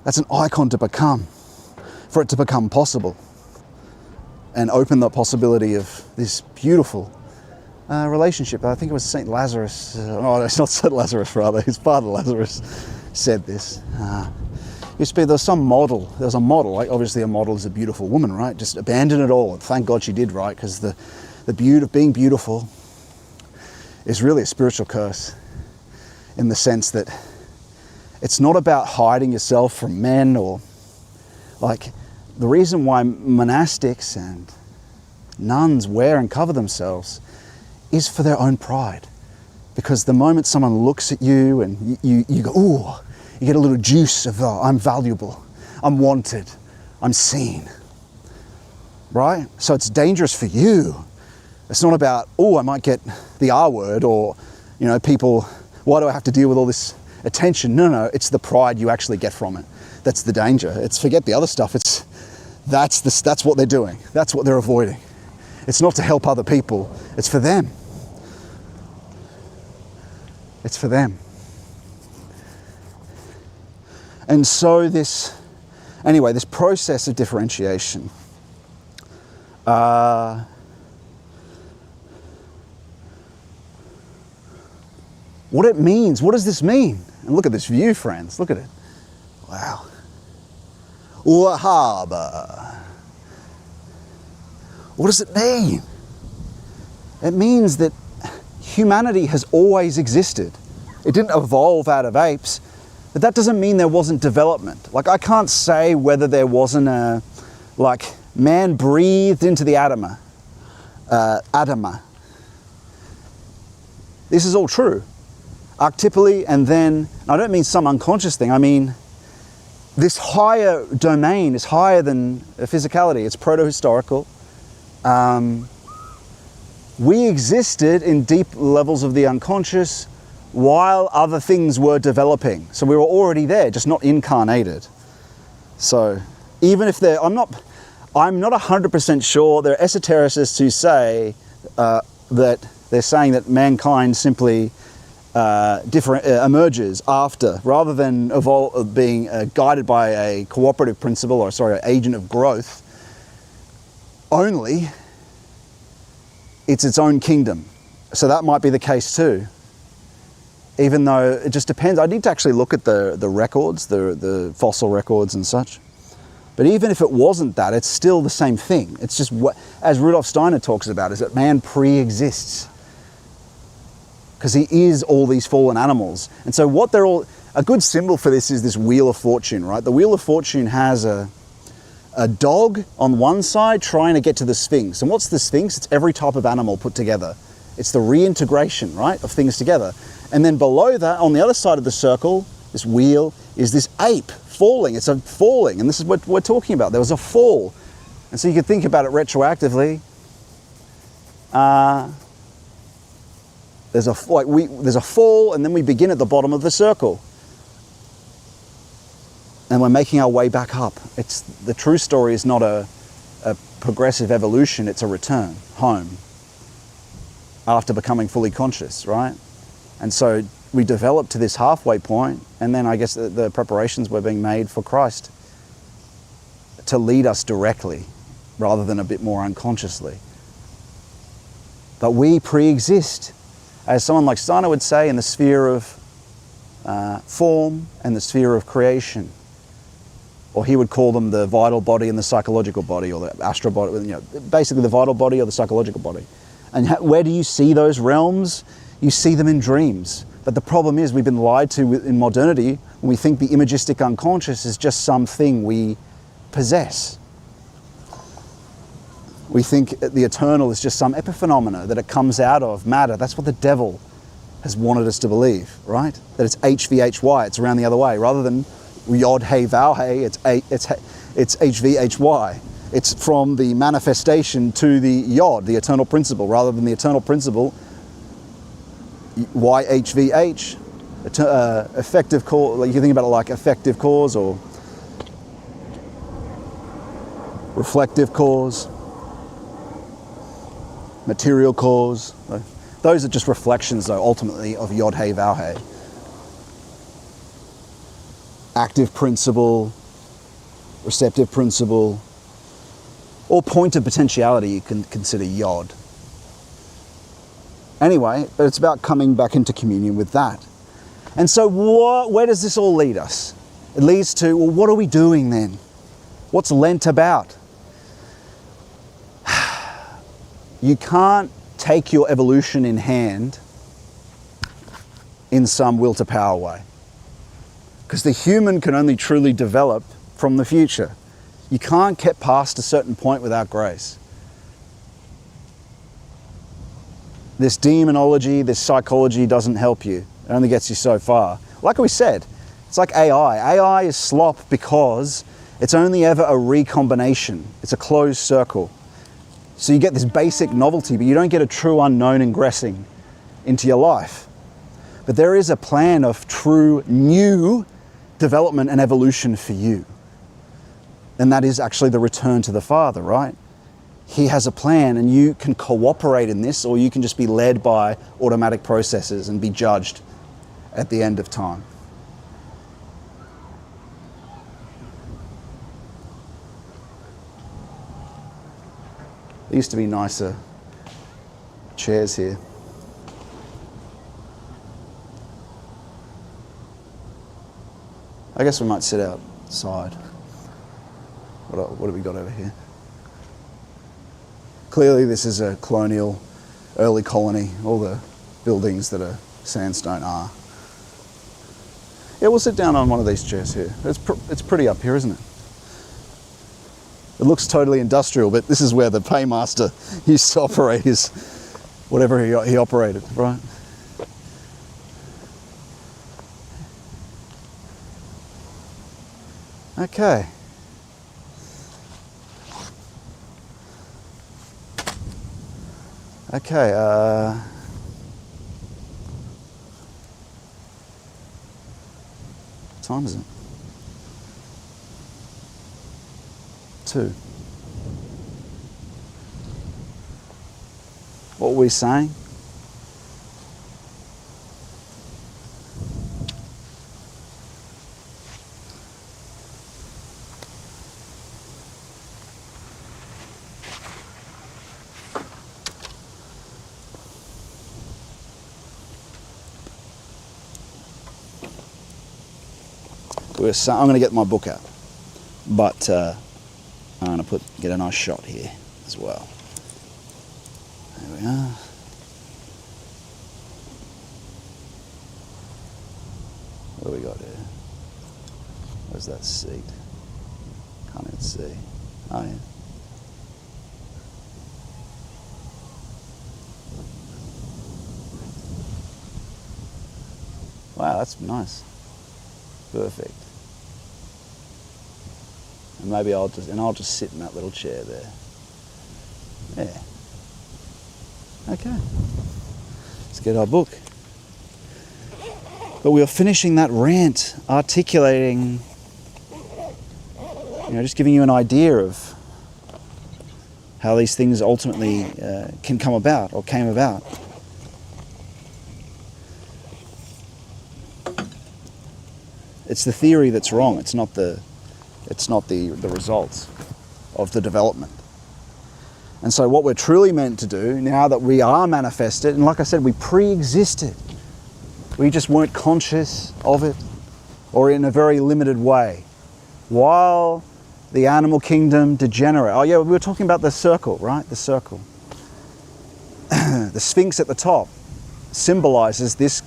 That's an icon to become, for it to become possible and open the possibility of this beautiful relationship. I think it was St. Lazarus, it's not St. Lazarus rather, his father Lazarus said this. There was some model, there was a model, like obviously a model is a beautiful woman, right? Just abandon it all. Thank God she did, right? Because the beauty of being beautiful is really a spiritual curse, in the sense that it's not about hiding yourself from men, or like the reason why monastics and nuns wear and cover themselves is for their own pride. Because the moment someone looks at you and you go, ooh, you get a little juice of, oh, I'm valuable, I'm wanted, I'm seen, right? So it's dangerous for you. It's not about, oh, I might get the R word, or, people, why do I have to deal with all this attention? No, it's the pride you actually get from it. That's the danger. It's forget the other stuff. That's what they're doing. That's what they're avoiding. It's not to help other people. It's for them. It's for them. And so this process of differentiation, what it means, what does this mean? And look at this view, friends, look at it. Wow. Wahaba. What does it mean? It means that humanity has always existed. It didn't evolve out of apes, but that doesn't mean there wasn't development. Like, I can't say whether there wasn't man breathed into the Adama. This is all true. Archetypally, and then, I don't mean some unconscious thing, I mean this higher domain is higher than physicality. It's proto-historical. We existed in deep levels of the unconscious while other things were developing. So we were already there, just not incarnated. So even if I'm not 100% sure. There are esotericists who say that they're saying that mankind simply emerges after, rather than being guided by a cooperative principle, an agent of growth. Only it's its own kingdom. So that might be the case too. Even though it just depends. I need to actually look at the records, the fossil records and such. But even if it wasn't that, it's still the same thing. It's just what, as Rudolf Steiner talks about, is that man pre-exists. Because he is all these fallen animals. And so what they're all, A good symbol for this is this Wheel of Fortune, right? The Wheel of Fortune has a dog on one side trying to get to the Sphinx. And what's the Sphinx? It's every type of animal put together. It's the reintegration, right, of things together. And then below that, on the other side of the circle, this wheel, is this ape falling. It's a falling, and this is what we're talking about. There was a fall. And so you could think about it retroactively. There's a fall, and then we begin at the bottom of the circle. And we're making our way back up. The true story is not a progressive evolution, it's a return home after becoming fully conscious, right? And so we develop to this halfway point, and then I guess the preparations were being made for Christ to lead us directly rather than a bit more unconsciously. But we pre-exist, as someone like Steiner would say, in the sphere of form and the sphere of creation. Or he would call them the vital body and the psychological body, or the astral body, basically the vital body or the psychological body. And where do you see those realms? You see them in dreams. But the problem is we've been lied to in modernity when we think the imagistic unconscious is just something we possess. We think the eternal is just some epiphenomena, that it comes out of matter. That's what the devil has wanted us to believe, right? That it's HVHY, it's around the other way. Rather than Yod, Hey, Vau, Hey, it's HVHY. It's from the manifestation to the Yod, the eternal principle, rather than the eternal principle, YHVH, effective cause. Like you can think about it like effective cause or reflective cause, material cause. Those are just reflections, though, ultimately, of Yod, Hey, Vau, Hey. Active principle, receptive principle, or point of potentiality you can consider Yod. Anyway, but it's about coming back into communion with that. And so where does this all lead us? It leads to, well, what are we doing then? What's Lent about? You can't take your evolution in hand in some will to power way. Because the human can only truly develop from the future. You can't get past a certain point without grace. This demonology, this psychology doesn't help you. It only gets you so far. Like we said, it's like AI. AI is slop because it's only ever a recombination. It's a closed circle. So you get this basic novelty, but you don't get a true unknown ingressing into your life. But there is a plan of true new development and evolution for you. And that is actually the return to the Father, right? He has a plan, and you can cooperate in this, or you can just be led by automatic processes and be judged at the end of time. There used to be nicer chairs here. I guess we might sit outside. What have we got over here? Clearly this is a colonial, early colony. All the buildings that are sandstone are. Yeah, we'll sit down on one of these chairs here. It's pretty up here, isn't it? It looks totally industrial, but this is where the paymaster used to operate his, whatever he operated, right? Okay. Okay, what time is it? 2. What were we saying? I'm going to get my book out, but I'm going to get a nice shot here as well. There we are. What do we got here? Where's that seat? Can't even see. Oh, yeah. Wow, that's nice. Perfect. And maybe I'll just sit in that little chair there. Yeah. Okay. Let's get our book. But we were finishing that rant, articulating, just giving you an idea of how these things ultimately can come about or came about. It's the theory that's wrong. It's not the results of the development. And so what we're truly meant to do, now that we are manifested, and like I said, we pre-existed. We just weren't conscious of it, or in a very limited way. While the animal kingdom degenerate. Oh yeah, we were talking about the circle, right? The circle. The Sphinx at the top symbolizes this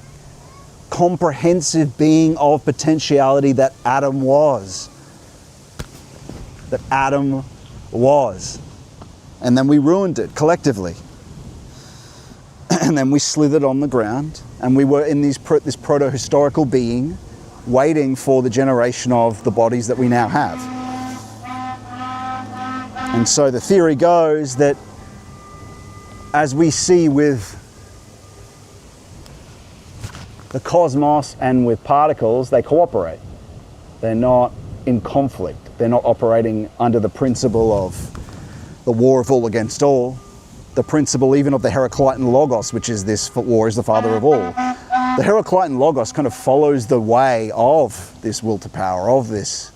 comprehensive being of potentiality that Adam was. That Adam was. And then we ruined it collectively. And then we slithered on the ground, and we were in this proto-historical being waiting for the generation of the bodies that we now have. And so the theory goes that as we see with the cosmos and with particles, they cooperate. They're not in conflict. They're not operating under the principle of the war of all against all. The principle even of the Heraclitean Logos, which is this war is the father of all. The Heraclitean Logos kind of follows the way of this will to power, of this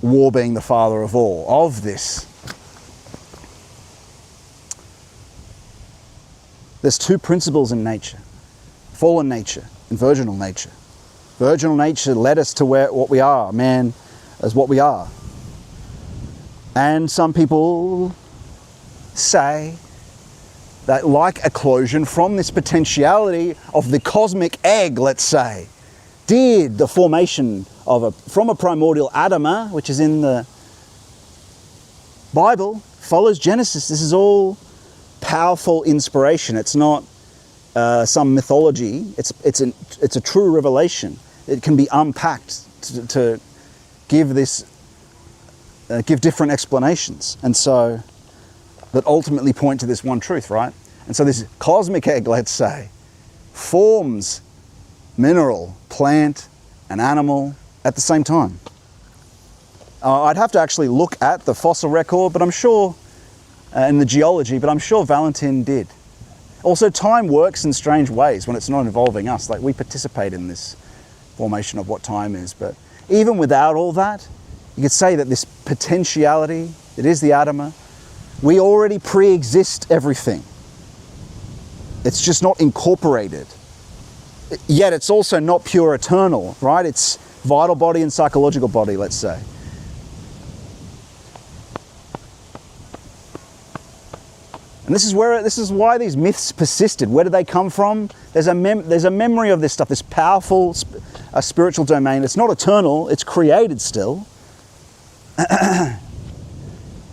war being the father of all, of this. There's two principles in nature, fallen nature and virginal nature. Virginal nature led us to what we are, man, as what we are. And some people say that like eclosion from this potentiality of the cosmic egg, let's say, did the formation of from a primordial Adama, which is in the Bible, follows Genesis. This is all powerful inspiration. It's not some mythology. It's a true revelation. It can be unpacked to give different explanations, and so that ultimately point to this one truth, right? And so this cosmic egg, let's say, forms mineral, plant, and animal at the same time. I'd have to actually look at the fossil record, but I'm sure, in the geology, but I'm sure Valentin did. Also, time works in strange ways when it's not involving us. Like, we participate in this formation of what time is, but even without all that, you could say that this potentiality, it is the Adama, we already pre-exist everything. It's just not incorporated. Yet it's also not pure eternal, right? It's vital body and psychological body, let's say. And this is why these myths persisted. Where do they come from? There's a memory of this stuff, this powerful spiritual domain. It's not eternal, it's created still.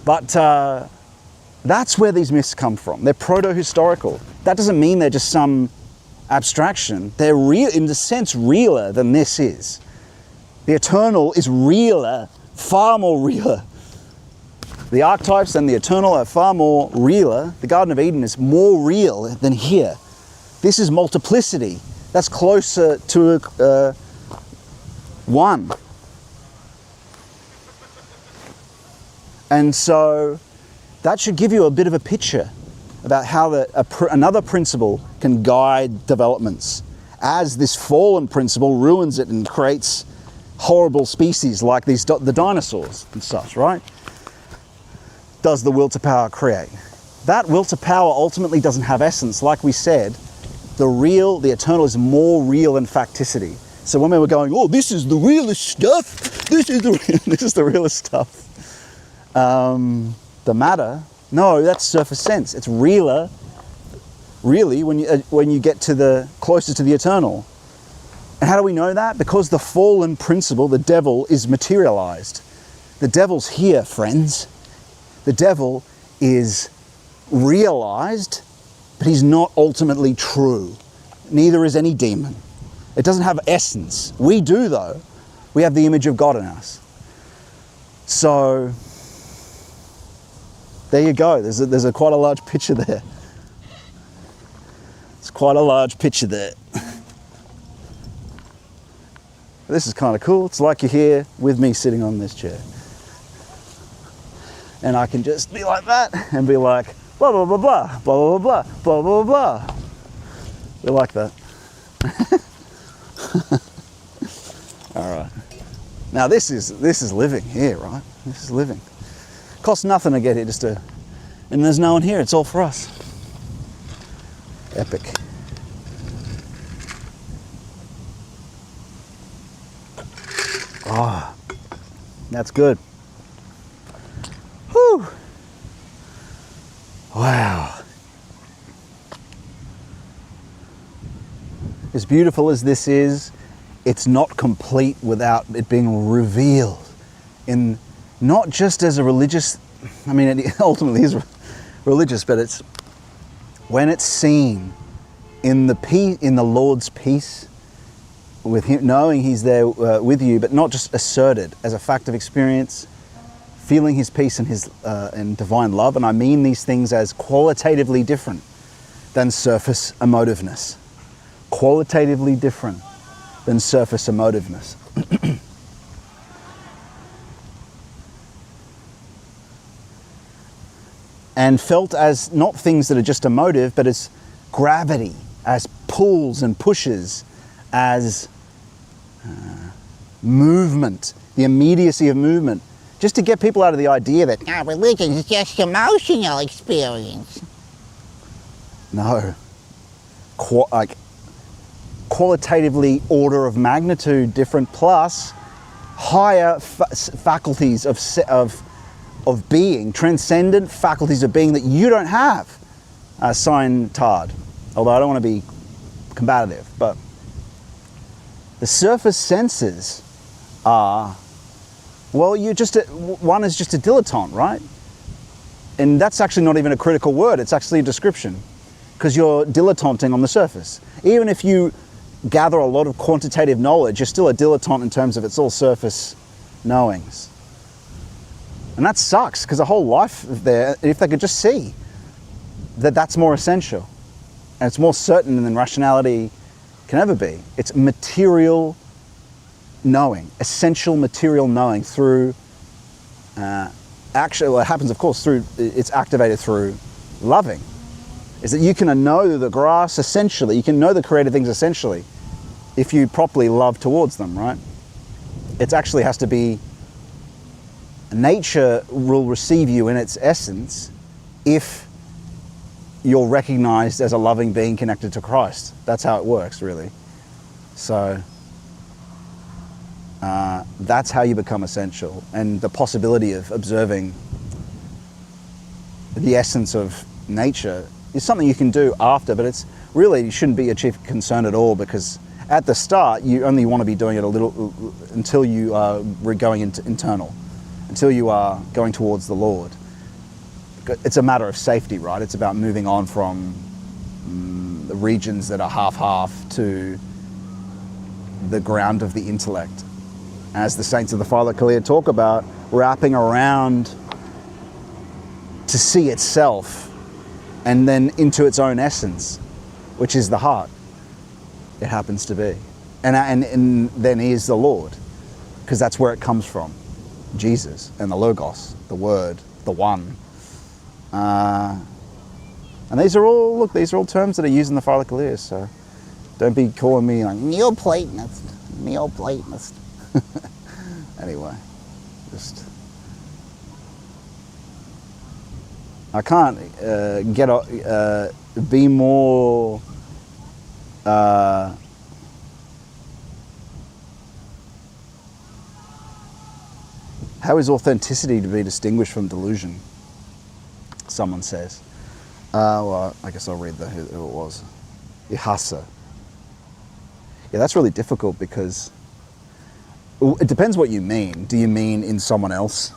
But that's where these myths come from. They're proto-historical. That doesn't mean they're just some abstraction. They're real, in the sense, realer than this is. The eternal is realer, far more realer. The archetypes and the eternal are far more realer. The Garden of Eden is more real than here. This is multiplicity. That's closer to one. And so that should give you a bit of a picture about how another principle can guide developments, as this fallen principle ruins it and creates horrible species like the dinosaurs and such, right? Does the will to power create? That will to power ultimately doesn't have essence. Like we said, the eternal is more real than facticity. So when we were going, oh, this is the realest stuff, this is the realest stuff. The matter, no, that's surface sense. It's realer, really, when you get to closer to the eternal. And how do we know that? Because the fallen principle, the devil, is materialized. The devil's here, friends. The devil is realized, but he's not ultimately true. Neither is any demon. It doesn't have essence. We do, though. We have the image of God in us. So, there you go. There's quite a large picture there. It's quite a large picture there. This is kind of cool. It's like you're here with me sitting on this chair. And I can just be like that and be like, blah, blah, blah, blah, blah, blah, blah, blah, blah, blah. We like that. All right. Now this is living here, right? This is living. Costs nothing to get here, and there's no one here. It's all for us. Epic. Ah, oh, that's good. Whew. Wow. As beautiful as this is, it's not complete without it being revealed in not just as a religious, I mean, it ultimately is religious, but it's when it's seen in the Lord's peace, with him, knowing he's there with you, but not just asserted as a fact of experience, feeling his peace and his and divine love. And I mean these things as qualitatively different than surface emotiveness. Qualitatively different than surface emotiveness. And felt as not things that are just emotive, but as gravity, as pulls and pushes, as movement, the immediacy of movement, just to get people out of the idea that religion is just emotional experience. No, qualitatively order of magnitude different, plus higher faculties of being, transcendent faculties of being that you don't have. Sign-tard, although I don't want to be combative, but the surface senses are, well, one is just a dilettante, right? And that's actually not even a critical word, it's actually a description, because you're dilettanting on the surface. Even if you gather a lot of quantitative knowledge, you're still a dilettante in terms of it's all surface knowings. And that sucks, because the whole life there, if they could just see that that's more essential, and it's more certain than rationality can ever be. It's material knowing, essential material knowing through, actually, well, it happens, of course, it's activated through loving. Is that you can know the grass essentially, you can know the created things essentially, if you properly love towards them, right? It actually has to be, nature will receive you in its essence if you're recognized as a loving being connected to Christ. That's how it works, really. So that's how you become essential. And the possibility of observing the essence of nature is something you can do after, but it's really, you shouldn't be a chief concern at all, because at the start, you only want to be doing it a little until you are going into internal, until you are going towards the Lord. It's a matter of safety, right? It's about moving on from the regions that are half-half to the ground of the intellect. As the saints of the Philokalia talk about, wrapping around to see itself and then into its own essence, which is the heart. It happens to be. And then he is the Lord, because that's where it comes from. Jesus and the Logos, the Word, the One. And these are all terms that are used in the Philokalia, so don't be calling me like Neoplatonist. Anyway, just I can't be more how is authenticity to be distinguished from delusion? Someone says. Well, I guess I'll read who it was. Ihasa. Yeah, that's really difficult because it depends what you mean. Do you mean in someone else?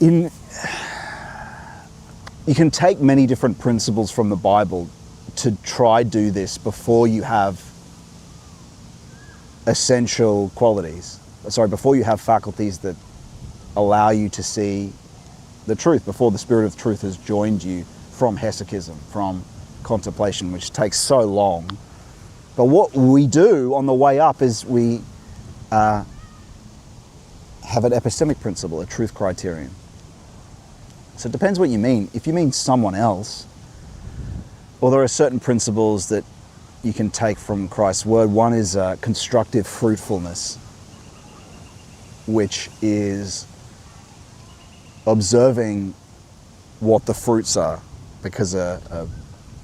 You can take many different principles from the Bible to try do this before you have essential qualities. Before you have faculties that allow you to see the truth, before the Spirit of truth has joined you from hesychism, from contemplation, which takes so long. But what we do on the way up is we have an epistemic principle, a truth criterion. So it depends what you mean. If you mean someone else, well, there are certain principles that you can take from Christ's word. One is constructive fruitfulness, which is observing what the fruits are, because a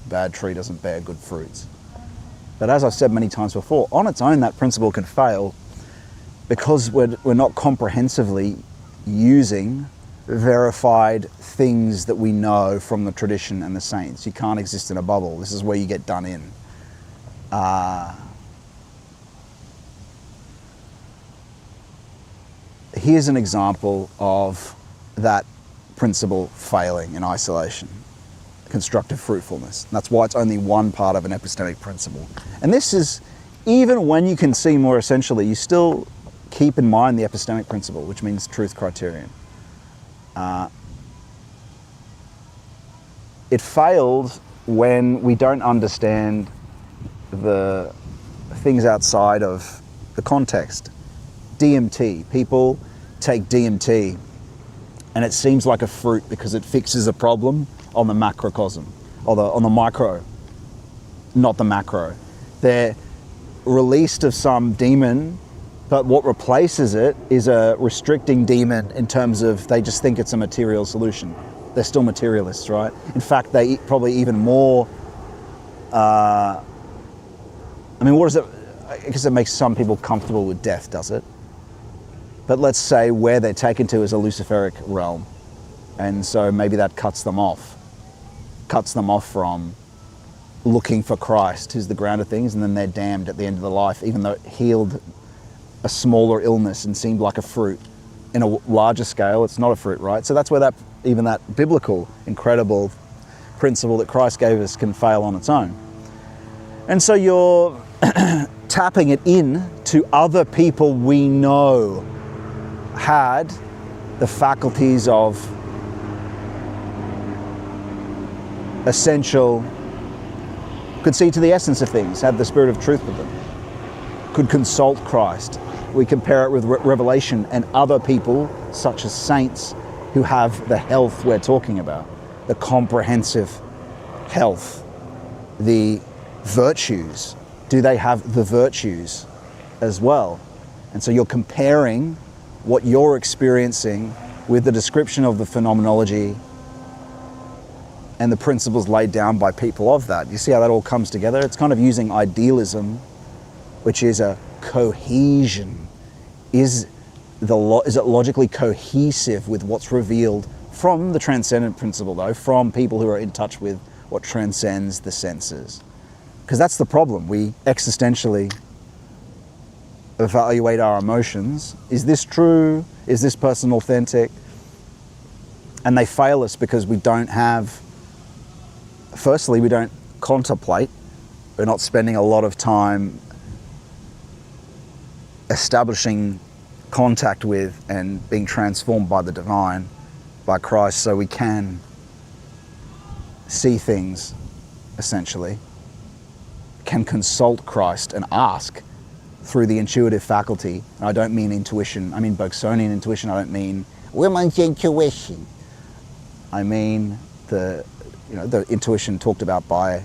bad tree doesn't bear good fruits. But as I've said many times before, on its own that principle can fail because we're not comprehensively using verified things that we know from the tradition and the saints. You can't exist in a bubble. This is where you get done in. Here's an example of that principle failing in isolation. Constructive fruitfulness. That's why it's only one part of an epistemic principle. And this is, even when you can see more essentially, you still keep in mind the epistemic principle, which means truth criterion. It failed when we don't understand the things outside of the context. DMT. People take DMT and it seems like a fruit because it fixes a problem on the macrocosm, or on the micro, not the macro. They're released of some demon, but what replaces it is a restricting demon in terms of they just think it's a material solution. They're still materialists, right? In fact, they probably even more, what is it? I guess it makes some people comfortable with death, does it? But let's say where they're taken to is a Luciferic realm. And so maybe that cuts them off from looking for Christ, who's the ground of things, and then they're damned at the end of the life, even though it healed a smaller illness and seemed like a fruit. In a larger scale, it's not a fruit, right? So that's where even that biblical, incredible principle that Christ gave us can fail on its own. And so you're tapping it in to other people we know had the faculties of essential, could see to the essence of things, had the Spirit of truth with them, could consult Christ. We compare it with Revelation and other people, such as saints, who have the health we're talking about, the comprehensive health, the virtues. Do they have the virtues as well? And so you're comparing what you're experiencing with the description of the phenomenology and the principles laid down by people of that. You see how that all comes together? It's kind of using idealism, which is a cohesion. Is it logically cohesive with what's revealed from the transcendent principle, though, from people who are in touch with what transcends the senses? Because that's the problem. We existentially evaluate our emotions. Is this true? Is this person authentic? And they fail us because we don't have, firstly, we don't contemplate. We're not spending a lot of time establishing contact with and being transformed by the divine, by Christ, so we can see things, essentially, can consult Christ and ask through the intuitive faculty. And I don't mean intuition, I mean Bergsonian intuition. I don't mean Women's intuition. I mean the intuition talked about by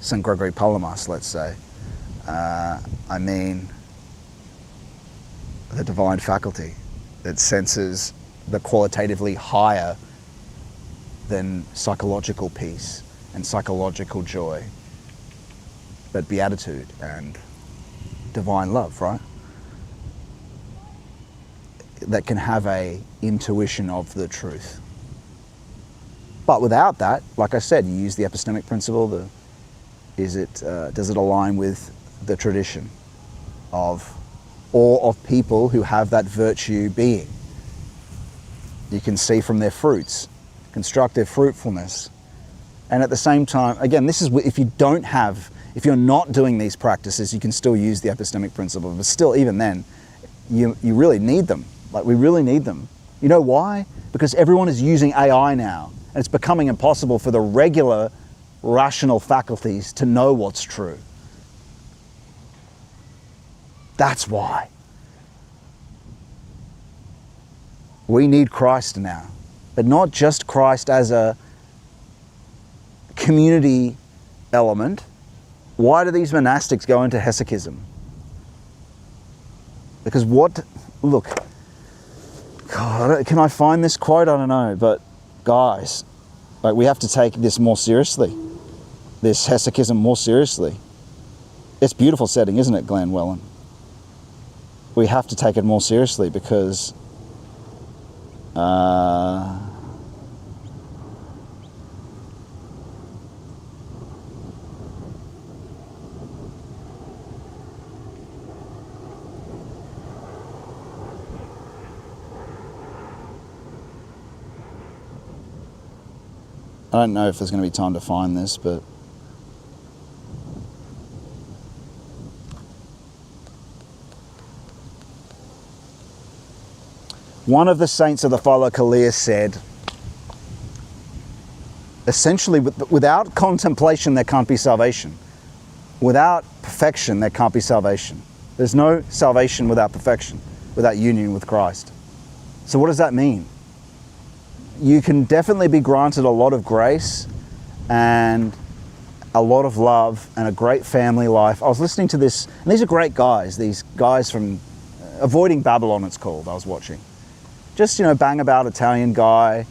St. Gregory Palamas, let's say. I mean the divine faculty that senses the qualitatively higher than psychological peace and psychological joy, but beatitude and divine love, right? that can have a intuition of the truth. But without that, like I said, you use the epistemic principle. Does it align with the tradition of people who have that virtue being? You can see from their fruits, constructive fruitfulness. And at the same time, again, this is if you're not doing these practices, you can still use the epistemic principle. But still, even then, you really need them. Like, we really need them. You know why? Because everyone is using AI now, and it's becoming impossible for the regular rational faculties to know what's true. That's why. We need Christ now, but not just Christ as a community element. Why do these monastics go into hesychism? Because look, God, can I find this quote? I don't know, but guys, like, we have to take this more seriously, this hesychism more seriously. It's a beautiful setting, isn't it, Glenn Wellen? We have to take it more seriously because I don't know if there's going to be time to find this, but one of the saints of the Philokalia said, essentially, without contemplation, there can't be salvation. Without perfection, there can't be salvation. There's no salvation without perfection, without union with Christ. So what does that mean? You can definitely be granted a lot of grace and a lot of love and a great family life. I was listening to this, and these are great guys. These guys from Avoiding Babylon, it's called, I was watching. Just, bang about Italian guy,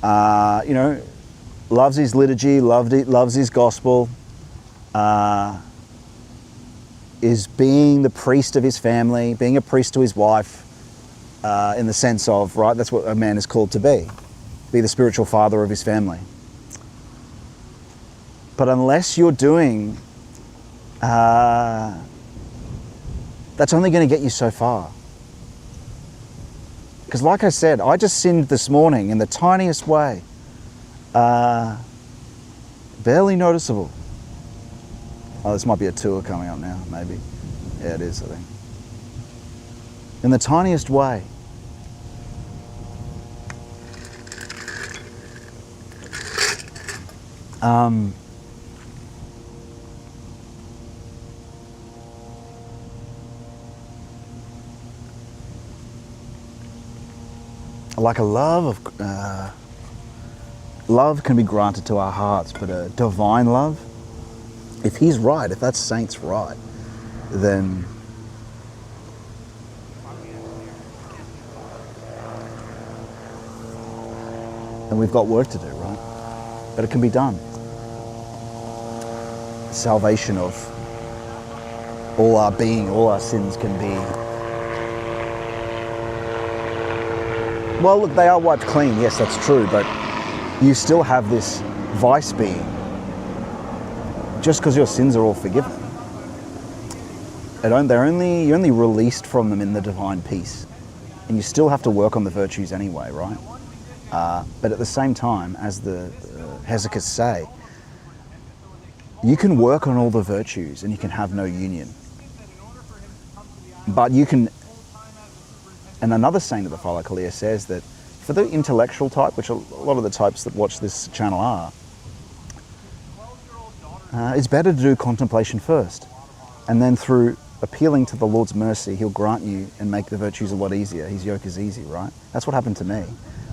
loves his liturgy, loves his gospel, is being the priest of his family, being a priest to his wife, in the sense of, right, that's what a man is called to be the spiritual father of his family. But unless you're doing, that's only going to get you so far. Because like I said, I just sinned this morning in the tiniest way. Barely noticeable. Oh, this might be a tour coming up now, maybe. Yeah, it is, I think. In the tiniest way. Like a love can be granted to our hearts, but a divine love, if he's right, if that saint's right, then we've got work to do, right? But it can be done. Salvation of all our being, all our sins can be. Well, look, they are wiped clean. Yes, that's true, but you still have this vice being. Just because your sins are all forgiven, you're only released from them in the divine peace, and you still have to work on the virtues anyway, right? But at the same time, as the hesychists say, you can work on all the virtues and you can have no union. But you can, and another saint of the Philokalia says that for the intellectual type, which a lot of the types that watch this channel are, it's better to do contemplation first. And then through appealing to the Lord's mercy, he'll grant you and make the virtues a lot easier. His yoke is easy, right? That's what happened to me.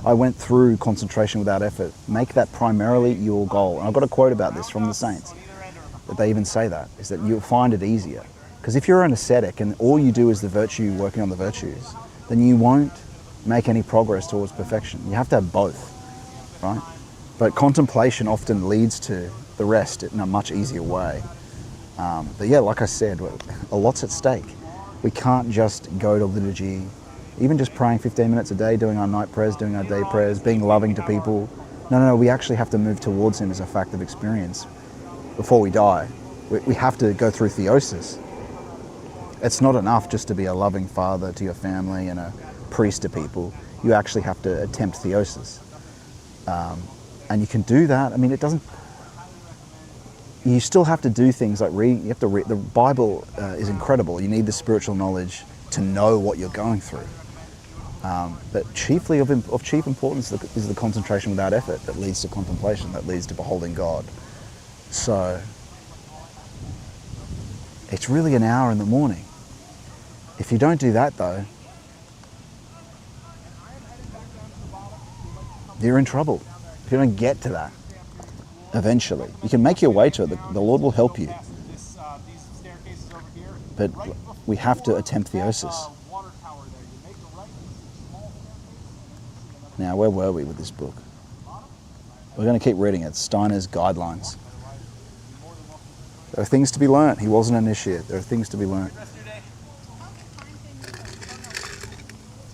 I went through concentration without effort. Make that primarily your goal. And I've got a quote about this from the saints, that they even say that, is that you'll find it easier. Because if you're an ascetic and all you do is the virtue, working on the virtues, then you won't make any progress towards perfection. You have to have both, right? But contemplation often leads to the rest in a much easier way. But yeah, like I said, a lot's at stake. We can't just go to liturgy Even just praying 15 minutes a day, doing our night prayers, doing our day prayers, being loving to people. No, we actually have to move towards him as a fact of experience before we die. We have to go through theosis. It's not enough just to be a loving father to your family and a priest to people. You actually have to attempt theosis. And you can do that. I mean, it doesn't... You still have to do things like read. You have to read. The Bible is incredible. You need the spiritual knowledge to know what you're going through. But chiefly of chief importance is the concentration without effort that leads to contemplation, that leads to beholding God. So it's really an hour in the morning. If you don't do that though, you're in trouble. If you don't get to that, eventually. You can make your way to it. The Lord will help you. But we have to attempt theosis. Now, where were we with this book? We're going to keep reading it. Steiner's Guidelines. There are things to be learnt. He wasn't an initiate. There are things to be learnt.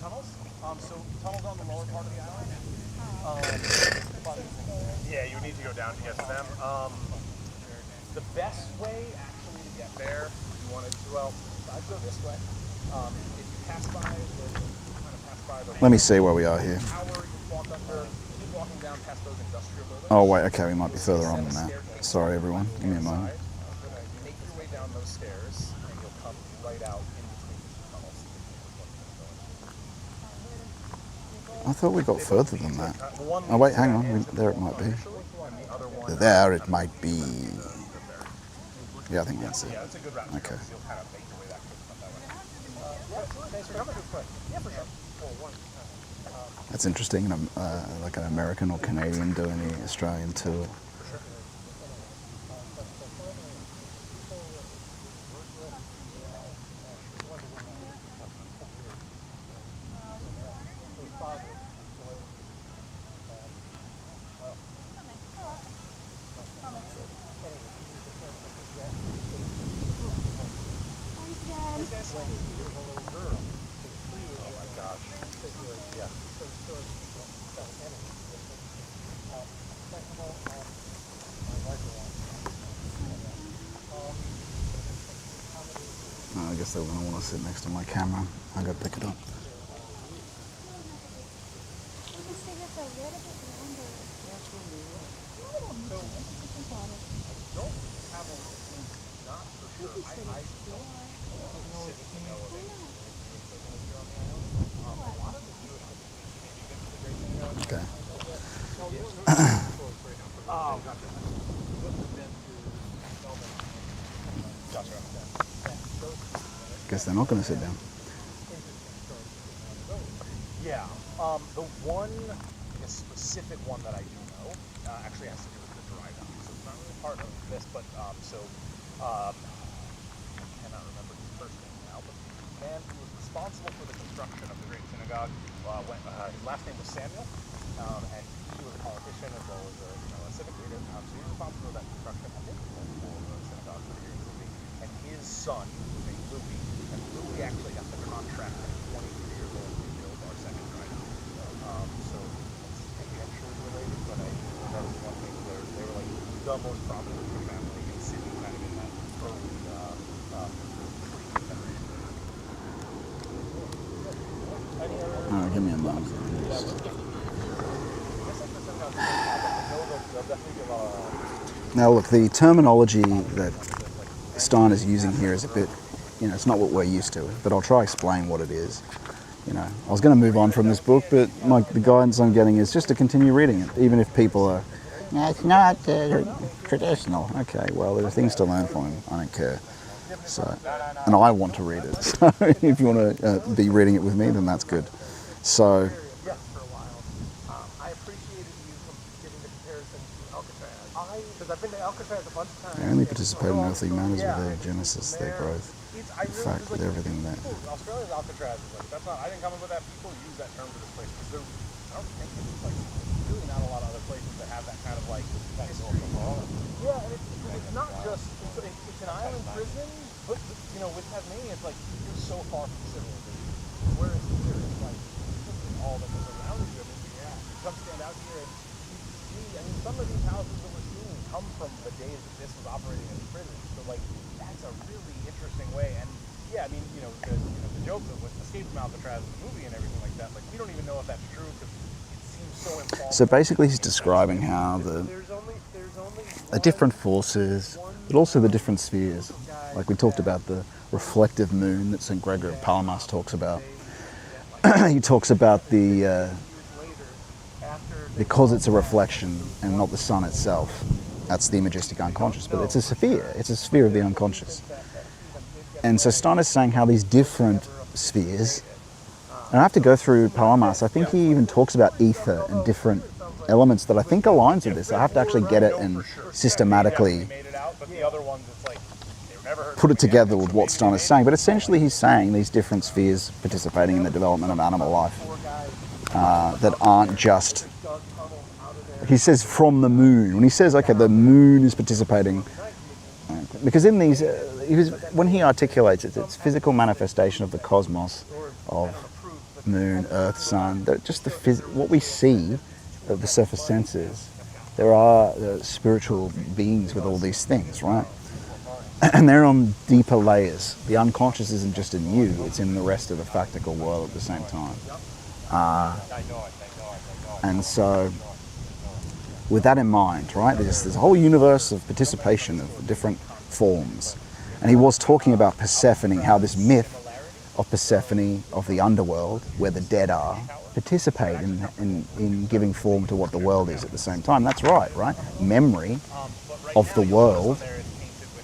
Tunnels? So tunnels on the lower part of the island? Yeah, you need to go down to get to them. The best way actually to get there, if you wanted to, well, I'd go this way. If you pass by the Let me see where we are here. tower, you walk under, keep walking down past those industrial buildings. Oh wait, okay, we might be further on than that. Sorry everyone, give me a moment. Make your way down those stairs, and you'll come right out in between these tunnels. I thought we got further than that. Oh wait, hang on, there it might be. There it might be. Yeah, I think that's it. Yeah, that's a good route. Okay. You'll kind of make your way back to the front that way. Thanks for coming. Yeah, for sure. That's interesting, like an American or Canadian doing the Australian tour. I guess they were going to want to sit next to my camera. I got to pick it up. Okay. Guess they're not going to sit down. Yeah. The one, the specific one that I do know, actually has to do with the dry dock. So it's not really part of this, but I cannot remember his first name now, but the man who was responsible for the construction of the Great Synagogue, his last name was Samuel, and he was a politician as well as a civic leader. So he was responsible for that construction of the synagogue for the Great City. And his son, named Louis, and Louis actually got the contract at 23 years old to build our second dry dock. So it's tangentially related, but I that was one thing where they were like the most prominent family in Sydney, kind of in that early Give me a moment. Now look, the terminology that Stein is using here is a bit, it's not what we're used to, but I'll try to explain what it is. I was going to move on from this book, but the guidance I'm getting is just to continue reading it, even if people are... No, it's not traditional. Okay, well, there are things to learn from him. I don't care. So, and I want to read it. So if you want to be reading it with me, then that's good. So... Yes, for a while. I appreciated you from giving the comparison to Alcatraz. Because I've been to Alcatraz a bunch of times. They only participate in earthly matters with their genesis, their growth. In fact, with everything that... Australia's Alcatraz is like, that's not, I didn't come up with that. People use that term for this place because I don't think it's like, really not a lot of other places that have that kind of like history. Yeah, and it's not just, it's an island prison, but with Tasmania, it's like, you're so far from civilization. Whereas here, some of these houses that we're seeing come from the days that this was operating as a prison. So like that's a really interesting way. And yeah, I mean, the joke that was escape from Alcatraz in the movie and everything like that. Like we don't even know if that's true because it seems so implausible. So basically, he's describing how the different forces, but also the different spheres. Like we talked about the reflective moon that St. Gregory of Palamas talks about. He talks about the because it's a reflection and not the sun itself. That's the imagistic unconscious, but it's a sphere. It's a sphere of the unconscious. And so Steiner's saying how these different spheres, and I have to go through Palamas. I think he even talks about ether and different elements that I think aligns with this. I have to actually get it and systematically put it together with what Steiner's saying. But essentially he's saying these different spheres participating in the development of animal life that aren't just, he says from the moon. When he says, okay, the moon is participating, because in these, when he articulates it, it's physical manifestation of the cosmos, of moon, earth, sun, just what we see of the surface senses. There are spiritual beings with all these things, right? And they're on deeper layers. The unconscious isn't just in you, it's in the rest of the factical world at the same time. And so, with that in mind, right, there's a whole universe of participation of different forms. And he was talking about Persephone, how this myth of Persephone, of the underworld, where the dead are, participate in giving form to what the world is at the same time. That's right? Memory of the world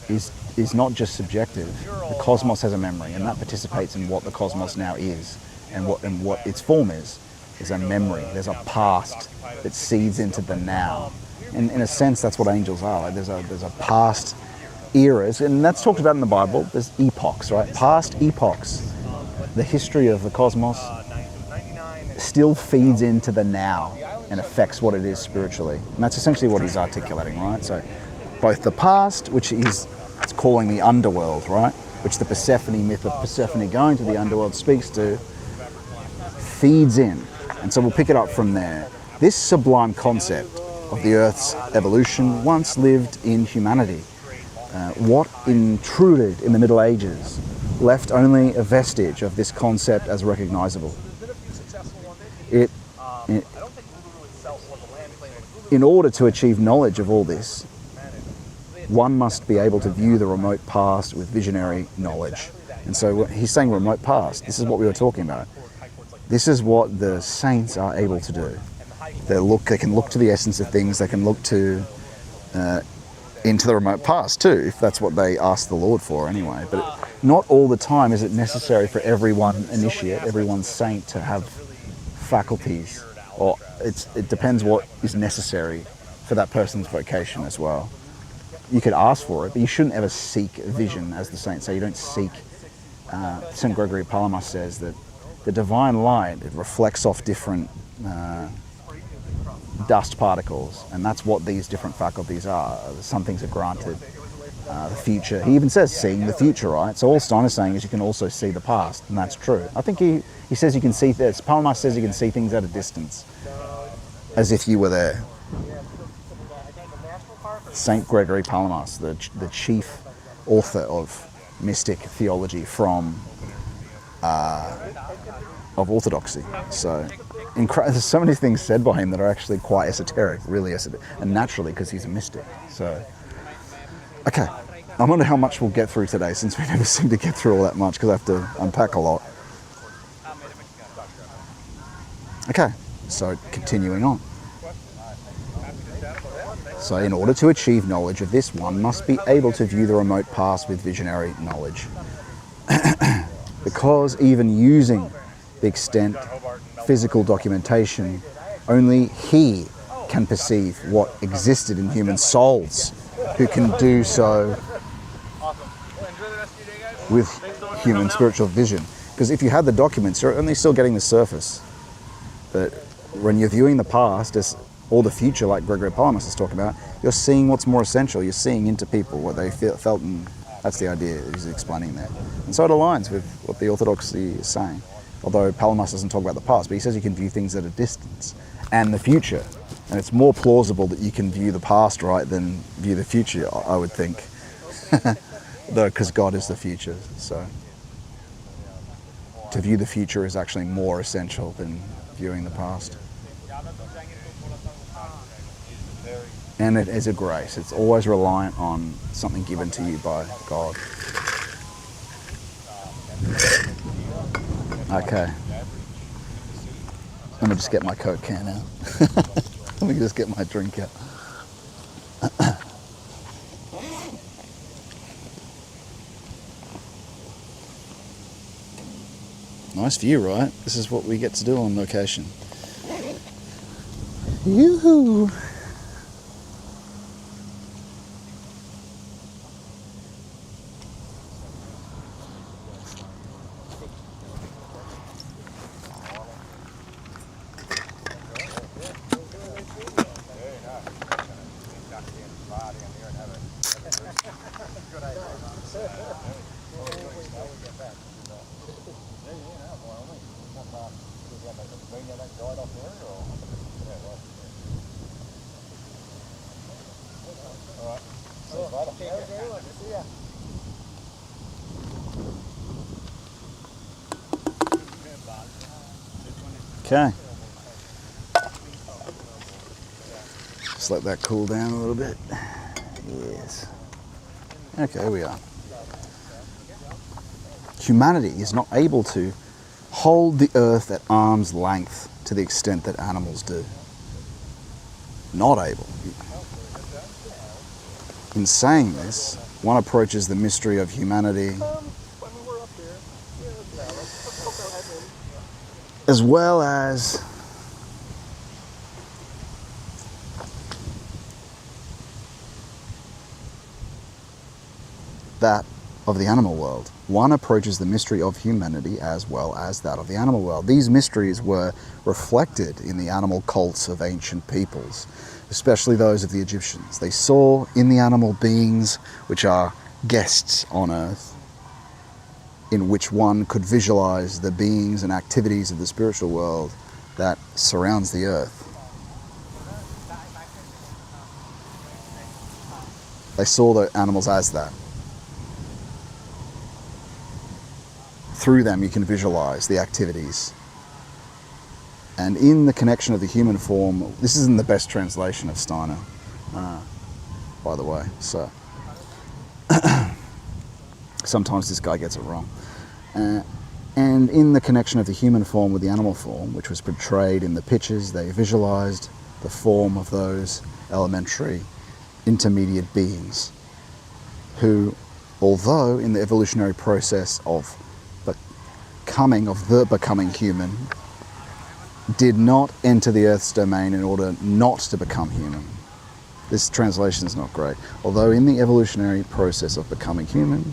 is not just subjective. The cosmos has a memory, and that participates in what the cosmos now is, and what its form is a memory. There's a past that seeds into the now. And in a sense, that's what angels are. Like there's a past eras, and that's talked about in the Bible. There's epochs, right? Past epochs. The history of the cosmos still feeds into the now and affects what it is spiritually. And that's essentially what he's articulating, right? So both the past, which it's calling the underworld, right? Which the Persephone myth of Persephone going to the underworld speaks to, feeds in. And so we'll pick it up from there. This sublime concept of the Earth's evolution once lived in humanity. What intruded in the Middle Ages left only a vestige of this concept as recognizable. In order to achieve knowledge of all this, one must be able to view the remote past with visionary knowledge. And so he's saying remote past. This is what we were talking about. This is what the saints are able to do. They can look to the essence of things. They can look to into the remote past too, if that's what they ask the Lord for anyway. But not all the time is it necessary for everyone initiate, everyone saint to have faculties, or it depends what is necessary for that person's vocation as well. You could ask for it, but you shouldn't ever seek vision, as the saints say. You don't seek. St. Gregory of Palamas says that the divine light, it reflects off different dust particles, and that's what these different faculties are. Some things are granted. The future, he even says seeing the future, right? So all Steiner's saying is you can also see the past, and that's true. I think he says you can see this. Palamas says you can see things at a distance, as if you were there. St. Gregory Palamas, the chief author of mystic theology of orthodoxy. So there's so many things said by him that are actually quite esoteric, really esoteric, and naturally because he's a mystic. So, okay, I wonder how much we'll get through today, since we never seem to get through all that much because I have to unpack a lot. Okay, so continuing on. So in order to achieve knowledge of this, one must be able to view the remote past with visionary knowledge. Because even using the extent physical documentation, only he can perceive what existed in human souls, who can do so with human spiritual vision. Because if you had the documents, you're only still getting the surface. But when you're viewing the past as or the future, like Gregory Palamas is talking about, you're seeing what's more essential. You're seeing into people, what they felt, and that's the idea he's explaining there. And so it aligns with what the orthodoxy is saying. Although Palamas doesn't talk about the past, but he says you can view things at a distance and the future. And it's more plausible that you can view the past, right, than view the future, I would think. Though, because God is the future, so to view the future is actually more essential than viewing the past. And it is a grace. It's always reliant on something given to you by God. Okay. Let me just get my Coke can out. Let me just get my drink out. Nice view, right? This is what we get to do on location. Yoo-hoo! Okay. Just let that cool down a little bit. Yes. Okay, here we are. Humanity is not able to hold the earth at arm's length to the extent that animals do. Not able. In saying this, one approaches the mystery of humanity as well as that of the animal world. One approaches the mystery of humanity as well as that of the animal world. These mysteries were reflected in the animal cults of ancient peoples, especially those of the Egyptians. They saw in the animal beings, which are guests on earth, in which one could visualize the beings and activities of the spiritual world that surrounds the earth. They saw the animals as that. Through them you can visualize the activities. And in the connection of the human form, this isn't the best translation of Steiner, by the way, so sometimes this guy gets it wrong. And in the connection of the human form with the animal form, which was portrayed in the pictures, they visualized the form of those elementary intermediate beings who, although in the evolutionary process of becoming human, did not enter the earth's domain in order not to become human. This translation is not great. Although in the evolutionary process of becoming human,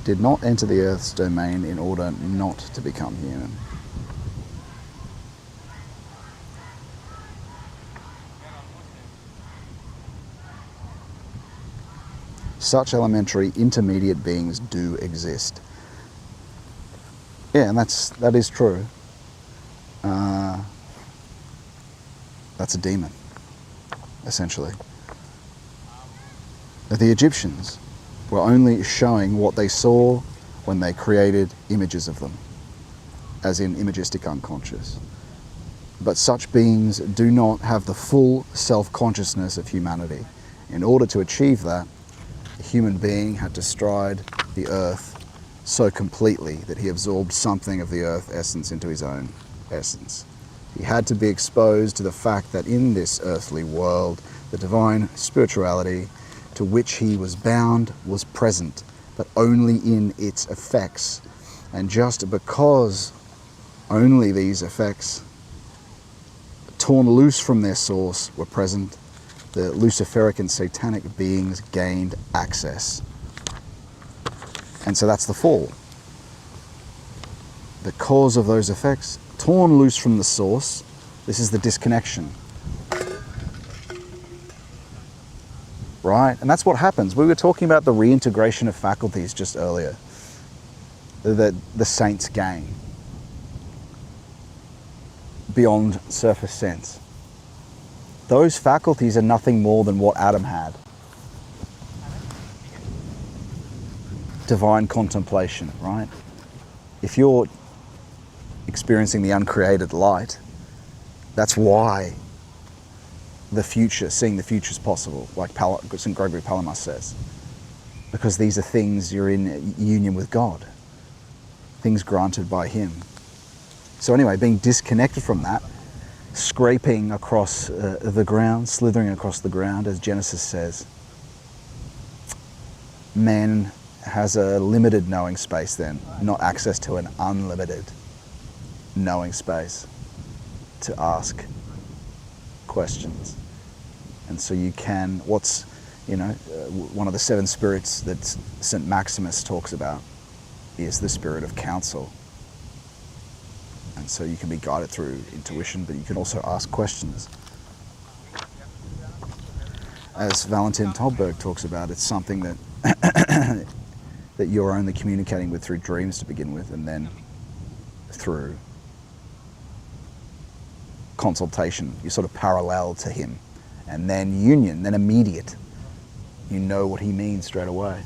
did not enter the earth's domain in order not to become human. Such elementary intermediate beings do exist. Yeah, and that is true. That's a demon, essentially. The Egyptians were only showing what they saw when they created images of them, as in imagistic unconscious. But such beings do not have the full self-consciousness of humanity. In order to achieve that, a human being had to stride the earth so completely that he absorbed something of the earth essence into his own essence. He had to be exposed to the fact that in this earthly world, the divine spirituality to which he was bound was present, but only in its effects. And just because only these effects, torn loose from their source, were present, the Luciferic and Satanic beings gained access. And so that's the fall. The cause of those effects, torn loose from the source, this is the disconnection. Right? And that's what happens. We were talking about the reintegration of faculties just earlier, that the saints gain beyond surface sense. those faculties are nothing more than what Adam had. Divine contemplation, right? If you're experiencing the uncreated light, that's why the future, seeing the future is possible, like St. Gregory Palamas says. Because these are things you're in union with God, things granted by Him. So anyway, being disconnected from that, scraping across the ground, slithering across the ground, as Genesis says, man has a limited knowing space then, not access to an unlimited knowing space to ask questions. And so you can, one of the seven spirits that St. Maximus talks about is the spirit of counsel. And so you can be guided through intuition, but you can also ask questions. As Valentin Tolberg talks about, it's something that that you're only communicating with through dreams to begin with, and then through consultation. You're sort of parallel to him. And then union, then immediate. You know what he means straight away.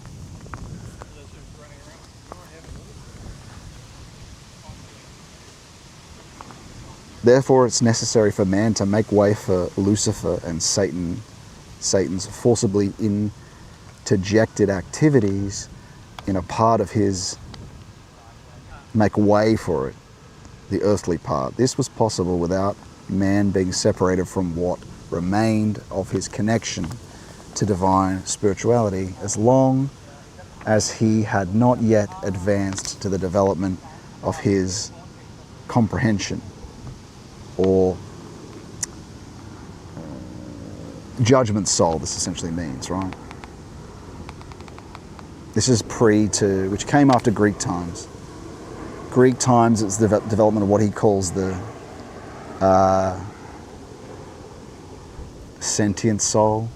Therefore, it's necessary for man to make way for Lucifer and Satan's forcibly interjected activities in a part of his, make way for it, the earthly part. This was possible without man being separated from what remained of his connection to divine spirituality, as long as he had not yet advanced to the development of his comprehension or judgment soul, this essentially means, right? This is which came after Greek times. Greek times, it's the development of what he calls the sentient soul,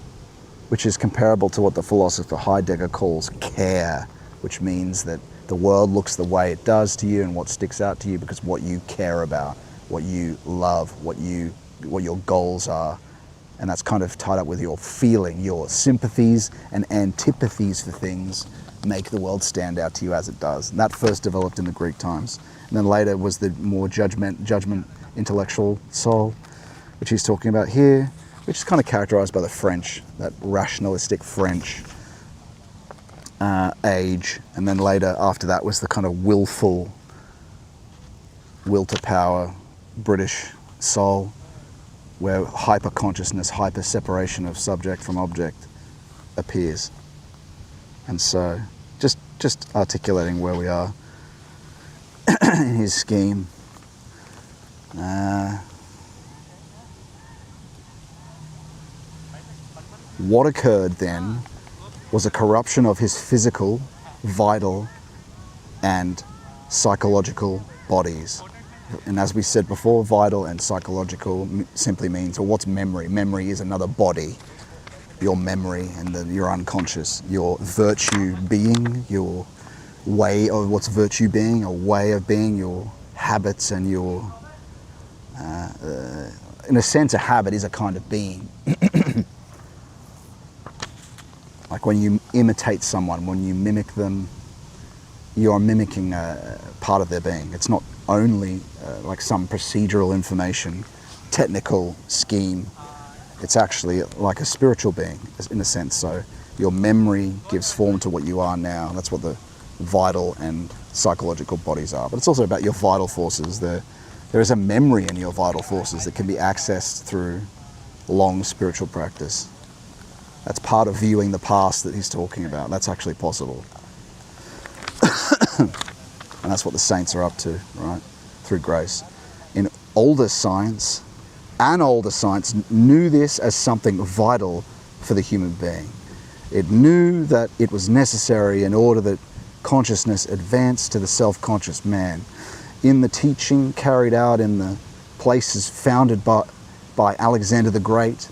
which is comparable to what the philosopher Heidegger calls care, which means that the world looks the way it does to you and what sticks out to you because what you care about, what you love, what your goals are. And that's kind of tied up with your feeling, your sympathies and antipathies for things make the world stand out to you as it does. And that first developed in the Greek times. And then later was the more judgment intellectual soul, which he's talking about here, which is kind of characterized by the French, that rationalistic French age. And then later after that was the kind of will to power British soul, where hyper-consciousness, hyper-separation of subject from object appears. And so, just articulating where we are in his scheme. What occurred then was a corruption of his physical, vital, and psychological bodies. And as we said before, vital and psychological simply means, or what's memory? Memory is another body. Your memory and your unconscious, your virtue being, your way of what's virtue being, a way of being, your habits and your, in a sense, a habit is a kind of being. Like when you imitate someone, when you mimic them, you are mimicking a part of their being. It's not only like some procedural information, technical scheme. It's actually like a spiritual being, in a sense. So your memory gives form to what you are now. That's what the vital and psychological bodies are. But it's also about your vital forces. There is a memory in your vital forces that can be accessed through long spiritual practice. That's part of viewing the past that he's talking about. That's actually possible. And that's what the saints are up to, right? Through grace. In older science knew this as something vital for the human being. It knew that it was necessary in order that consciousness advance to the self-conscious man. In the teaching carried out in the places founded by Alexander the Great,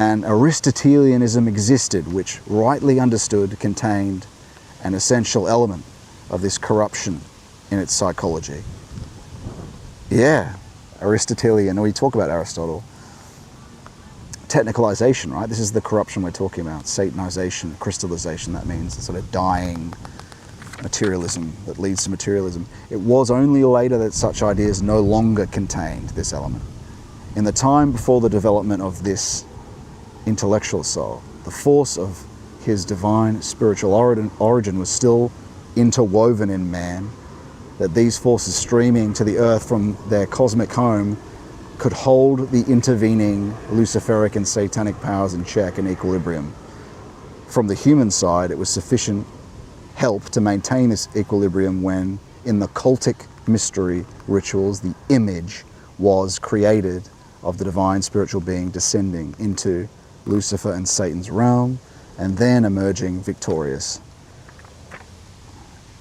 an Aristotelianism existed which, rightly understood, contained an essential element of this corruption in its psychology. Yeah, Aristotelian, we talk about Aristotle. technicalization, right? This is the corruption we're talking about, Satanization, crystallization. That means the sort of dying materialism that leads to materialism. It was only later that such ideas no longer contained this element. In the time before the development of this intellectual soul, the force of his divine spiritual origin was still interwoven in man, that these forces streaming to the earth from their cosmic home could hold the intervening Luciferic and Satanic powers in check and equilibrium. From the human side, it was sufficient help to maintain this equilibrium when, in the cultic mystery rituals, the image was created of the divine spiritual being descending into Lucifer and Satan's realm, and then emerging victorious.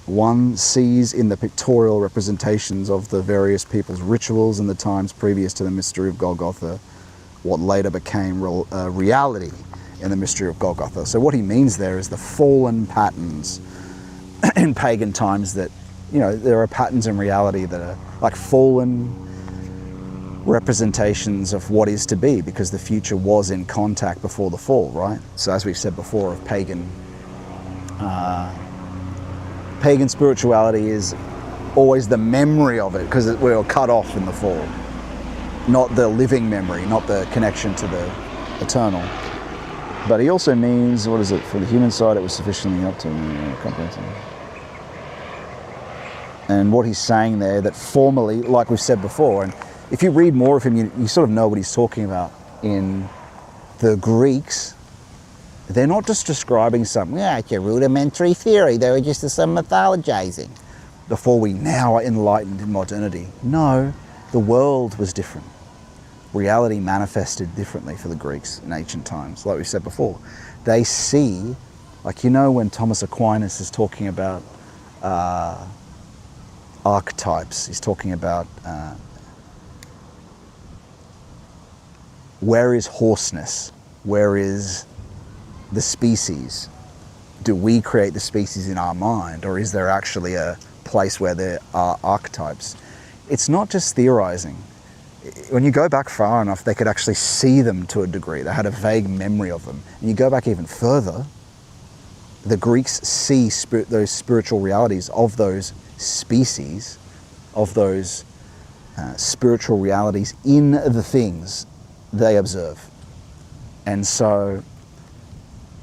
One sees in the pictorial representations of the various people's rituals in the times previous to the mystery of Golgotha what later became reality in the mystery of Golgotha. So what he means there is the fallen patterns in pagan times that, you know, there are patterns in reality that are like fallen representations of what is to be, because the future was in contact before the fall, right? So as we've said before, of pagan spirituality is always the memory of it, because we were cut off in the fall, not the living memory, not the connection to the eternal. But he also means, what is it, for the human side it was sufficiently up to comprehensive. And what he's saying there, that formally, like we've said before, and if you read more of him, you sort of know what he's talking about. In the Greeks, they're not just describing something, yeah, it's a rudimentary theory, they were just some mythologizing. Before we now are enlightened in modernity. No, the world was different. Reality manifested differently for the Greeks in ancient times, like we said before. They see, like, you know, when Thomas Aquinas is talking about archetypes, he's talking about where is horseness? Where is the species? Do we create the species in our mind, or is there actually a place where there are archetypes? It's not just theorizing. When you go back far enough, they could actually see them to a degree. They had a vague memory of them. And you go back even further, the Greeks see those spiritual realities of those species, of those spiritual realities in the things they observe. And so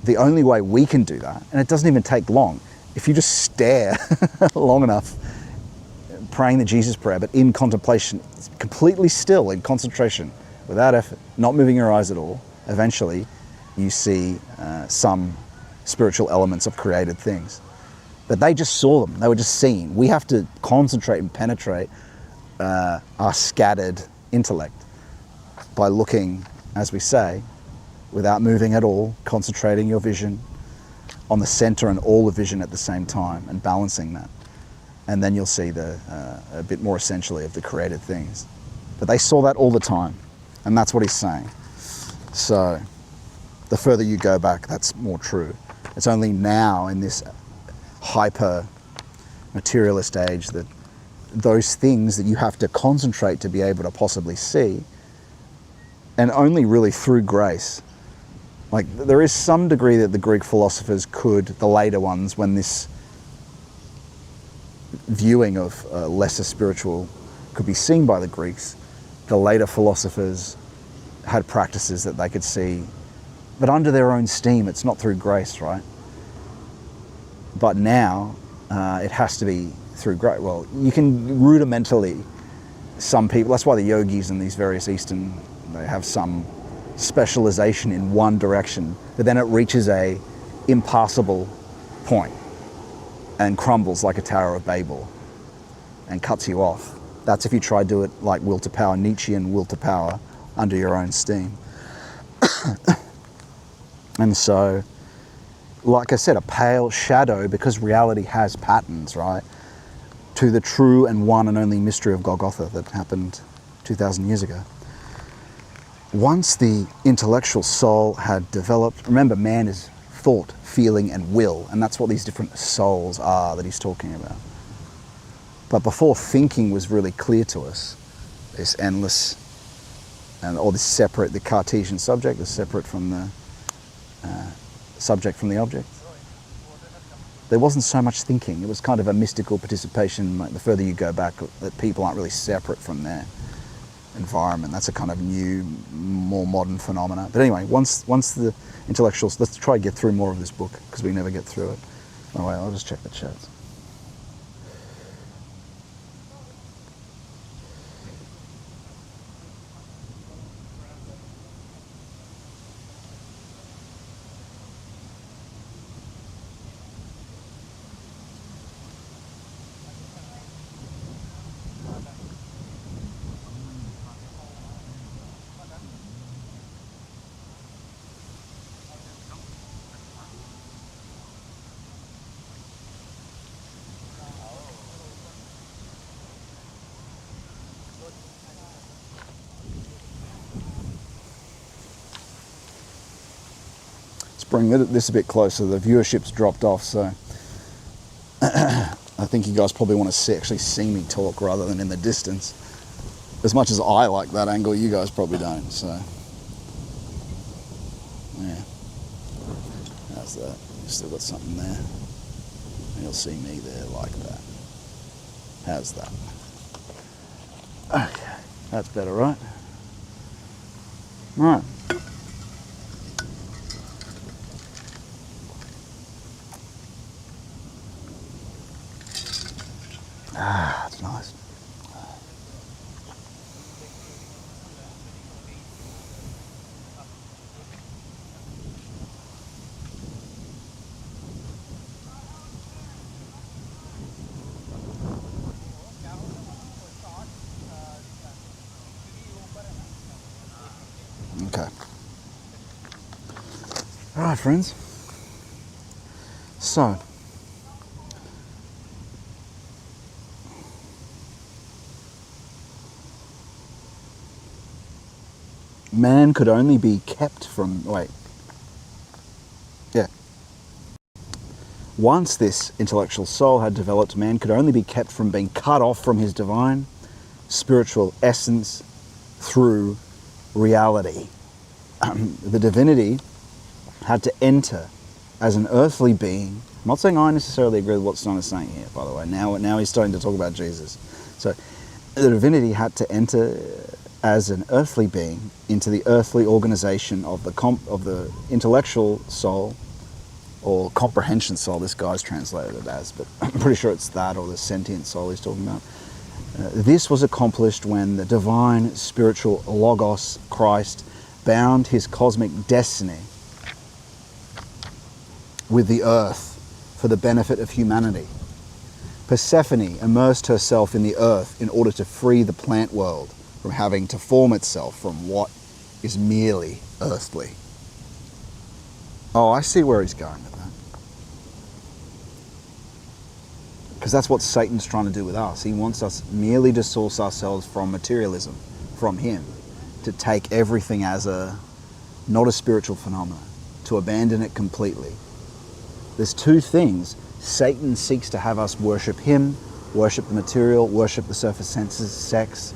the only way we can do that, and it doesn't even take long, if you just stare long enough, praying the Jesus prayer, but in contemplation, completely still, in concentration, without effort, not moving your eyes at all, eventually you see some spiritual elements of created things. But they just saw them, they were just seen. We have to concentrate and penetrate our scattered intellect by looking, as we say, without moving at all, concentrating your vision on the center and all the vision at the same time and balancing that. And then you'll see a bit more essentially of the created things. But they saw that all the time, and that's what he's saying. So the further you go back, that's more true. It's only now in this hyper materialist age that those things that you have to concentrate to be able to possibly see, and only really through grace. Like, there is some degree that the Greek philosophers could, the later ones, when this viewing of lesser spiritual could be seen by the Greeks, the later philosophers had practices that they could see, but under their own steam. It's not through grace, right? But now it has to be through grace. Well, you can rudimentally, some people, that's why the yogis and these various Eastern, they have some specialization in one direction, but then it reaches a impassable point and crumbles like a Tower of Babel and cuts you off. That's if you try to do it like will to power, Nietzschean will to power, under your own steam. And so, like I said, a pale shadow, because reality has patterns, right, to the true and one and only mystery of Golgotha that happened 2,000 years ago. Once the intellectual soul had developed, remember, man is thought, feeling, and will, and that's what these different souls are that he's talking about. But before thinking was really clear to us, this endless and or this separate, the Cartesian subject is separate from the subject from the object. There wasn't so much thinking. It was kind of a mystical participation. Like the further you go back, that people aren't really separate from their environment. That's a kind of new, more modern phenomena. But anyway, once the intellectuals, let's try to get through more of this book because we never get through it. Oh wait, I'll just check the chats. Bring this a bit closer. The viewership's dropped off, so I think you guys probably want to actually see me talk rather than in the distance. As much as I like that angle, you guys probably don't, so yeah. How's that? You've still got something there. You'll see me there like that. How's that? Okay, that's better, right? Right. Ah, that's nice. Okay. All right, friends. So, man could only be kept from, once this intellectual soul had developed, man could only be kept from being cut off from his divine spiritual essence through reality. The divinity had to enter as an earthly being. I'm not saying I necessarily agree with what Stein is saying here, by the way. Now he's starting to talk about Jesus. So the divinity had to enter as an earthly being into the earthly organization of the intellectual soul, or comprehension soul, this guy's translated it as, but I'm pretty sure it's that, or the sentient soul he's talking about. This was accomplished when the divine spiritual Logos, Christ, bound his cosmic destiny with the earth for the benefit of humanity. Persephone immersed herself in the earth in order to free the plant world from having to form itself from what is merely earthly. Oh, I see where he's going with that. Because that's what Satan's trying to do with us. He wants us merely to source ourselves from materialism, from him, to take everything as not a spiritual phenomenon, to abandon it completely. There's two things. Satan seeks to have us worship him, worship the material, worship the surface senses, sex,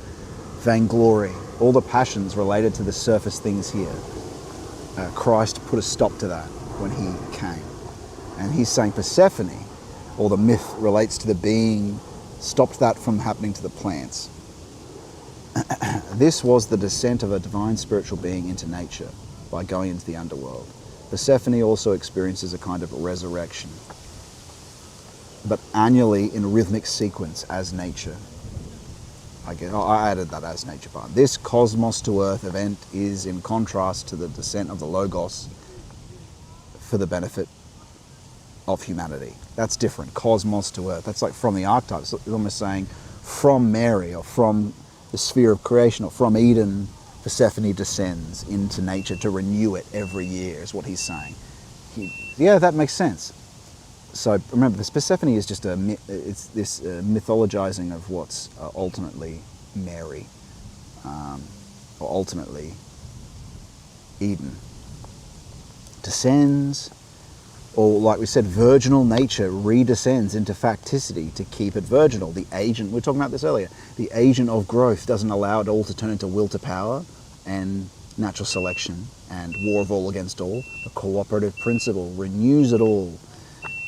vainglory, all the passions related to the surface things here. Christ put a stop to that when he came. And he's saying Persephone, or the myth relates to the being, stopped that from happening to the plants. This was the descent of a divine spiritual being into nature by going into the underworld. Persephone also experiences a kind of resurrection, but annually in rhythmic sequence as nature. I added that as nature part. This cosmos to earth event is in contrast to the descent of the Logos for the benefit of humanity. That's different. Cosmos to earth. That's like from the archetype. It's almost saying from Mary, or from the sphere of creation, or from Eden, Persephone descends into nature to renew it every year, is what he's saying. Yeah, that makes sense. So remember, this Persephone is just it's this mythologizing of what's ultimately Mary, or ultimately Eden. Descends, or like we said, virginal nature redescends into facticity to keep it virginal. The agent, we were talking about this earlier, the agent of growth doesn't allow it all to turn into will to power, and natural selection and war of all against all. The cooperative principle renews it all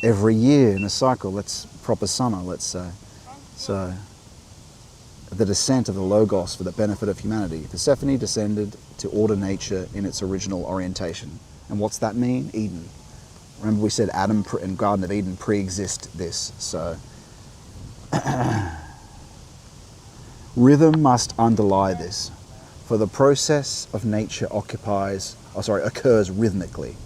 every year in a cycle. That's proper summer, let's say. So the descent of the Logos for the benefit of humanity. Persephone descended to order nature in its original orientation. And what's that mean? Eden. Remember we said Adam and Garden of Eden pre-exist this. So rhythm must underlie this, for the process of nature occurs rhythmically.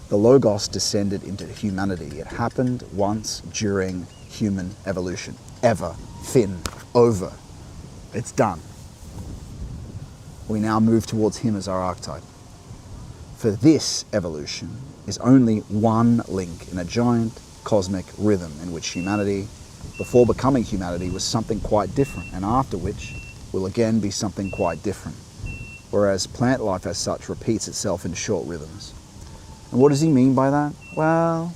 The Logos descended into humanity. It happened once during human evolution. Ever. Fin. Over. It's done. We now move towards him as our archetype. For this evolution is only one link in a giant cosmic rhythm in which humanity, before becoming humanity, was something quite different, and after which will again be something quite different. Whereas plant life as such repeats itself in short rhythms. And what does he mean by that? Well,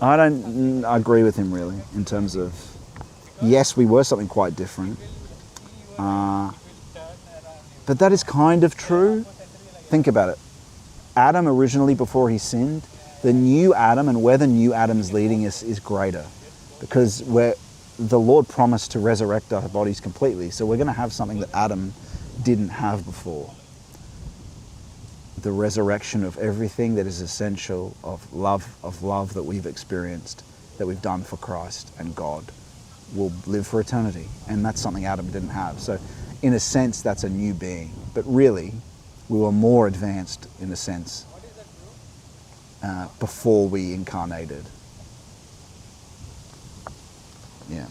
I don't agree with him really, in terms of, yes, we were something quite different, but that is kind of true. Think about it. Adam originally, before he sinned, the new Adam, and where the new Adam's leading us, is greater, because the Lord promised to resurrect our bodies completely, so we're going to have something that Adam didn't have before. The resurrection of everything that is essential of love that we've experienced, that we've done for Christ and God, will live for eternity. And that's something Adam didn't have. So in a sense, that's a new being. But really, we were more advanced, in a sense, before we incarnated. Yeah.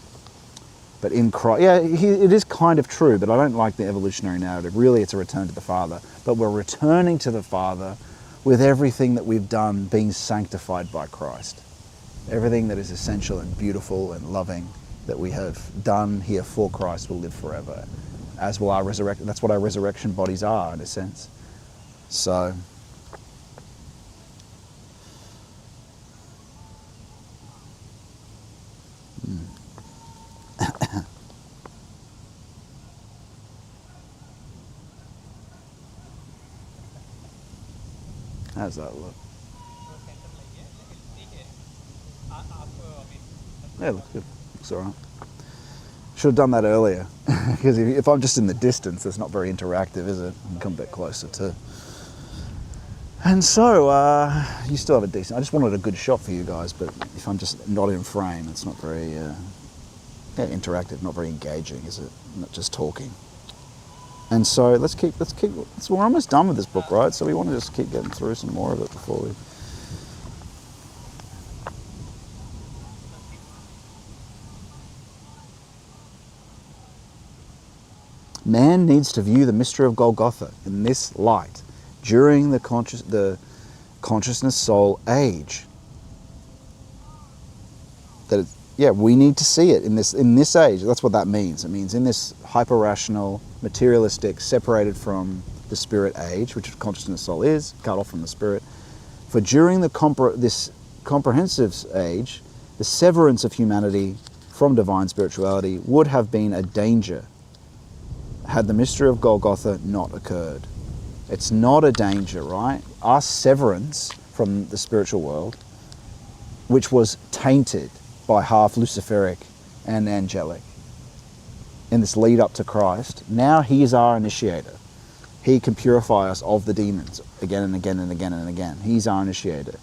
But in Christ, it is kind of true, but I don't like the evolutionary narrative. Really, it's a return to the Father. But we're returning to the Father with everything that we've done being sanctified by Christ. Everything that is essential and beautiful and loving that we have done here for Christ will live forever. As will our resurrection. That's what our resurrection bodies are, in a sense. So, how's that look? Yeah, it looks good. Looks alright. Should have done that earlier, because if I'm just in the distance, it's not very interactive, is it? I can come a bit closer too. And so, you still have a decent... I just wanted a good shot for you guys, but if I'm just not in frame, it's not very interactive, not very engaging, is it? Not just talking. And so we're almost done with this book, right? So we want to just keep getting through some more of it before we... Man needs to view the mystery of Golgotha in this light during the consciousness soul age. We need to see it in this age. That's what that means. It means in this hyper-rational, materialistic, separated from the spirit age, which consciousness soul is, cut off from the spirit. For during this comprehensive age, the severance of humanity from divine spirituality would have been a danger had the mystery of Golgotha not occurred. It's not a danger, right? Our severance from the spiritual world, which was tainted by half Luciferic and angelic in this lead up to Christ, now he is our initiator. He can purify us of the demons again and again and again and again. He's our initiator.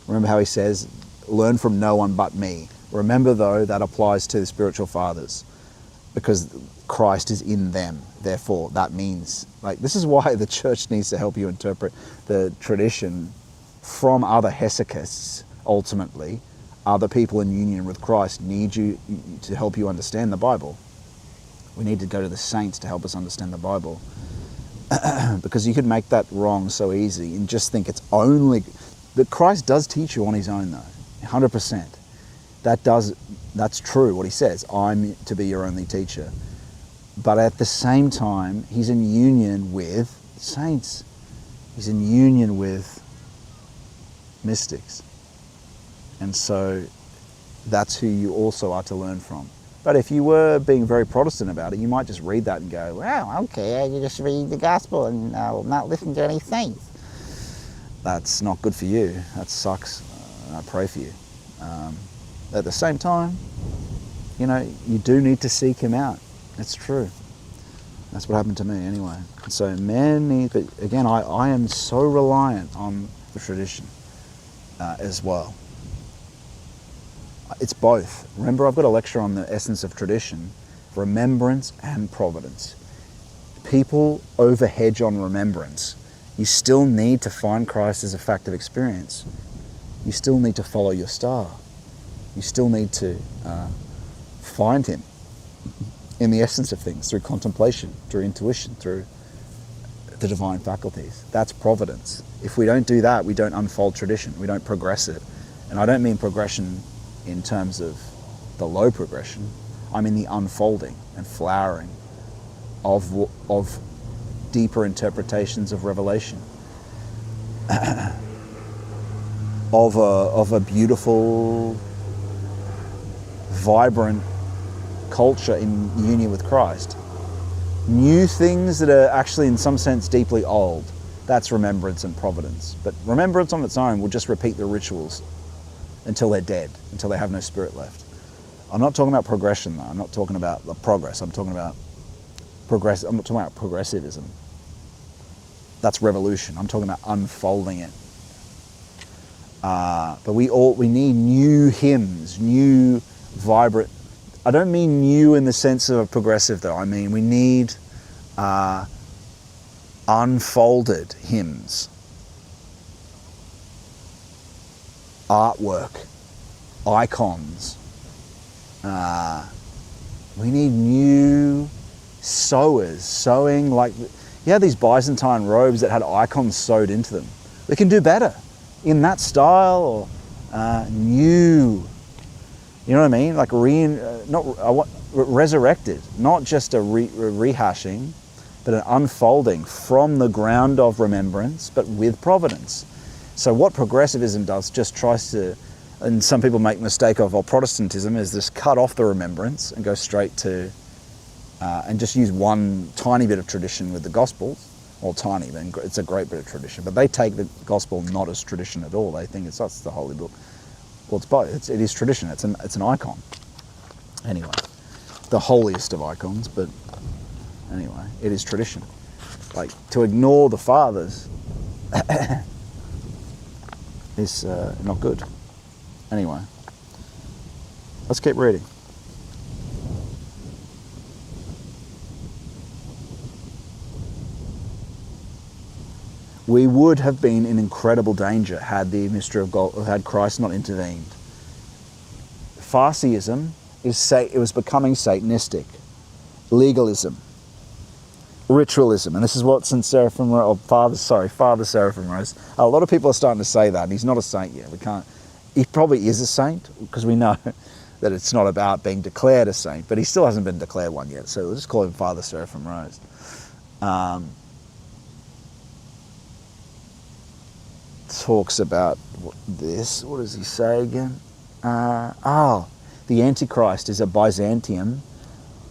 Remember how he says, learn from no one but me. Remember though, that applies to the spiritual fathers, because Christ is in them. Therefore, that means, this is why the church needs to help you interpret the tradition from other hesychists. Ultimately, other people in union with Christ need you to help you understand the Bible. We need to go to the saints to help us understand the Bible. Because you could make that wrong so easy and just think it's only... But Christ does teach you on his own though, 100%. That's true, what he says, I'm to be your only teacher. But at the same time, he's in union with saints. He's in union with mystics. And so that's who you also are to learn from. But if you were being very Protestant about it, you might just read that and go, wow, Okay, you just read the gospel and not listen to any saints. that's not good for you. That sucks. I pray for you. At the same time, you know, you do need to seek him out. It's true. That's what happened to me anyway. So many, but again, I am so reliant on the tradition as well. It's both. Remember, I've got a lecture on the essence of tradition, remembrance and providence. People overhedge on remembrance. You still need to find Christ as a fact of experience. You still need to follow your star. You still need to find him in the essence of things, through contemplation, through intuition, through the divine faculties. That's providence. If we don't do that, we don't unfold tradition, we don't progress it. And I don't mean progression in terms of the low progression. I mean the unfolding and flowering of deeper interpretations of revelation, of a beautiful, vibrant culture in union with Christ. New things that are actually in some sense deeply old, that's remembrance and providence. But remembrance on its own will just repeat the rituals until they're dead, until they have no spirit left. I'm not talking about progression though. I'm not talking about the progress. I'm talking about I'm not talking about progressivism. That's revolution. I'm talking about unfolding it. But we need new hymns, new vibrant. I don't mean new in the sense of a progressive though. I mean we need unfolded hymns, artwork, icons. We need new sewers, sewing like, you had these Byzantine robes that had icons sewed into them. We can do better in that style, or new, you know what I mean? Like resurrected, not just a rehashing, but an unfolding from the ground of remembrance, but with providence. So what progressivism does, just tries to, and some people make the mistake of, well, Protestantism is just cut off the remembrance and go straight to, and just use one tiny bit of tradition with the Gospels. Well, tiny, but it's a great bit of tradition. But they take the Gospel not as tradition at all. They think that's the holy book. Well, it's both. It is tradition. It's an icon. Anyway, the holiest of icons, but anyway, it is tradition. Like, to ignore the fathers is not good. Anyway, let's keep reading. We would have been in incredible danger had the mystery of God, had Christ not intervened. Phariseeism it was becoming Satanistic. Legalism, ritualism, and this is what Father Seraphim Rose. A lot of people are starting to say that, and he's not a saint yet. He probably is a saint, because we know that it's not about being declared a saint, but he still hasn't been declared one yet, so we'll just call him Father Seraphim Rose. Talks about this. What does he say again? The Antichrist is a Byzantium.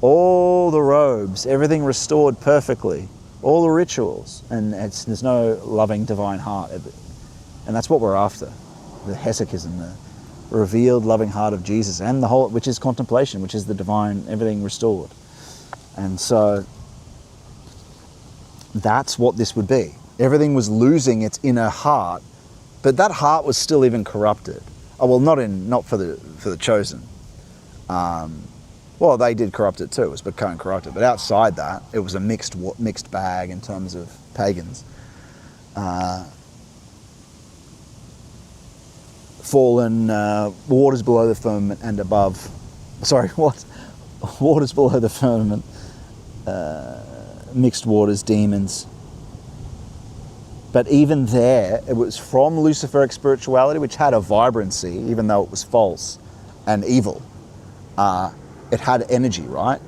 All the robes, everything restored perfectly, all the rituals, and there's no loving divine heart. And that's what we're after. The hesychism, the revealed loving heart of Jesus, and the whole, which is contemplation, which is the divine, everything restored. And so that's what this would be. Everything was losing its inner heart, but that heart was still even corrupted. Oh well, not for the chosen. Well, they did corrupt it too. It was becoming corrupted, but outside that, it was a mixed bag in terms of pagans. Fallen waters below the firmament and above. Sorry, what? Waters below the firmament. Mixed waters, demons. But even there, it was from Luciferic spirituality, which had a vibrancy, even though it was false and evil. It had energy, right?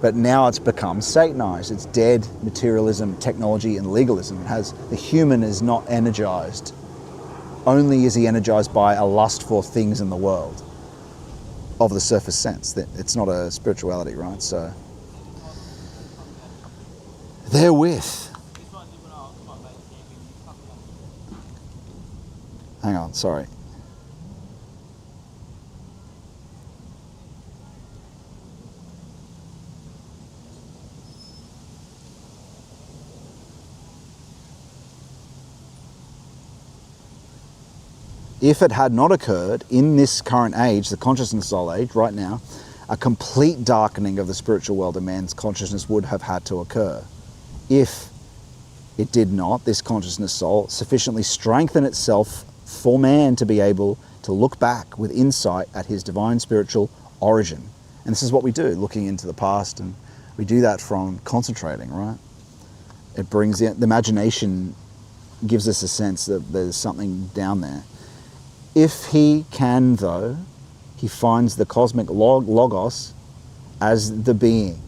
But now it's become Satanized. It's dead materialism, technology, and legalism. The human is not energized. Only is he energized by a lust for things in the world. of the surface sense. That it's not a spirituality, right? So therewith, hang on, sorry. If it had not occurred in this current age, the consciousness soul age, right now, a complete darkening of the spiritual world of man's consciousness would have had to occur. If it did not, this consciousness soul sufficiently strengthen itself for man to be able to look back with insight at his divine spiritual origin. And this is what we do, looking into the past, and we do that from concentrating, right? It brings in, the imagination gives us a sense that there's something down there. If he can, though, he finds the cosmic logos as the being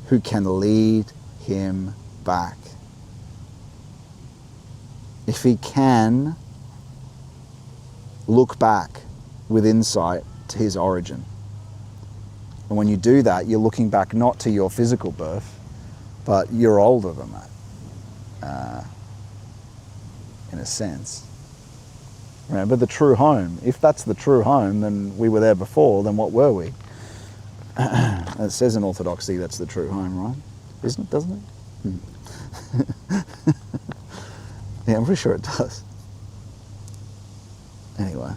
who can lead him back. If he can look back with insight to his origin. And when you do that, you're looking back not to your physical birth, but you're older than that, in a sense. Remember the true home. If that's the true home, then we were there before, then what were we? It says in Orthodoxy that's the true home, right? Isn't it, doesn't it? Yeah, I'm pretty sure it does. Anyway.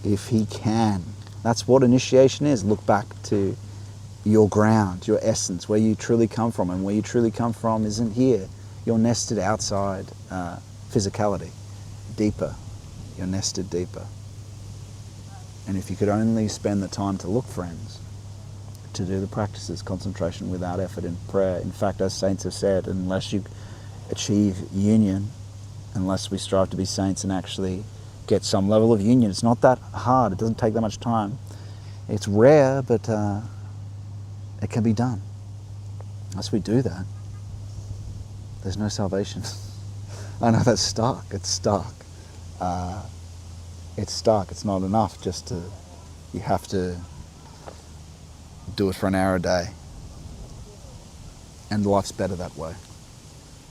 If he can. That's what initiation is. Look back to your ground, your essence, where you truly come from. And where you truly come from isn't here. You're nested outside physicality, deeper. You're nested deeper. And if you could only spend the time to look, friends, to do the practices, concentration without effort in prayer. In fact, as saints have said, unless you achieve union, unless we strive to be saints and actually get some level of union, it's not that hard. It doesn't take that much time. It's rare, but it can be done. Unless we do that, there's no salvation. I know that's stark. It's stark. It's stark. It's not enough just to, you have to do it for an hour a day. And life's better that way.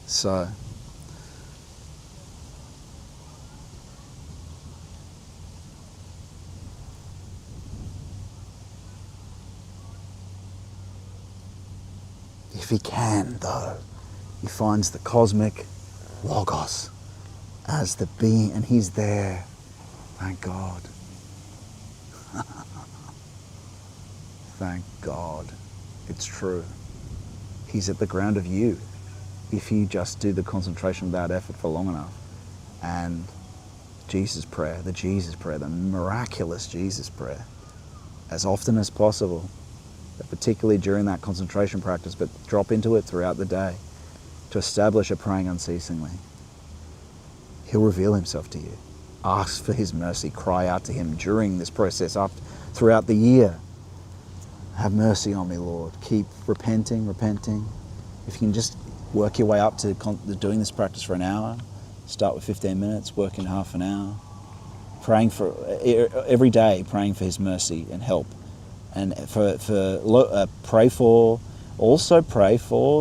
So, if he can, though, he finds the cosmic logos as the being, and he's there. Thank God. Thank God. It's true. He's at the ground of you if you just do the concentration without effort for long enough. And Jesus prayer, the miraculous Jesus prayer, as often as possible, but particularly during that concentration practice, but drop into it throughout the day to establish a praying unceasingly. He'll reveal himself to you. Ask for his mercy, cry out to him during this process up throughout the year. Have mercy on me, Lord. Keep repenting. If you can just work your way up to doing this practice for an hour, start with 15 minutes, work in half an hour, praying for every day, praying for his mercy and help, and pray for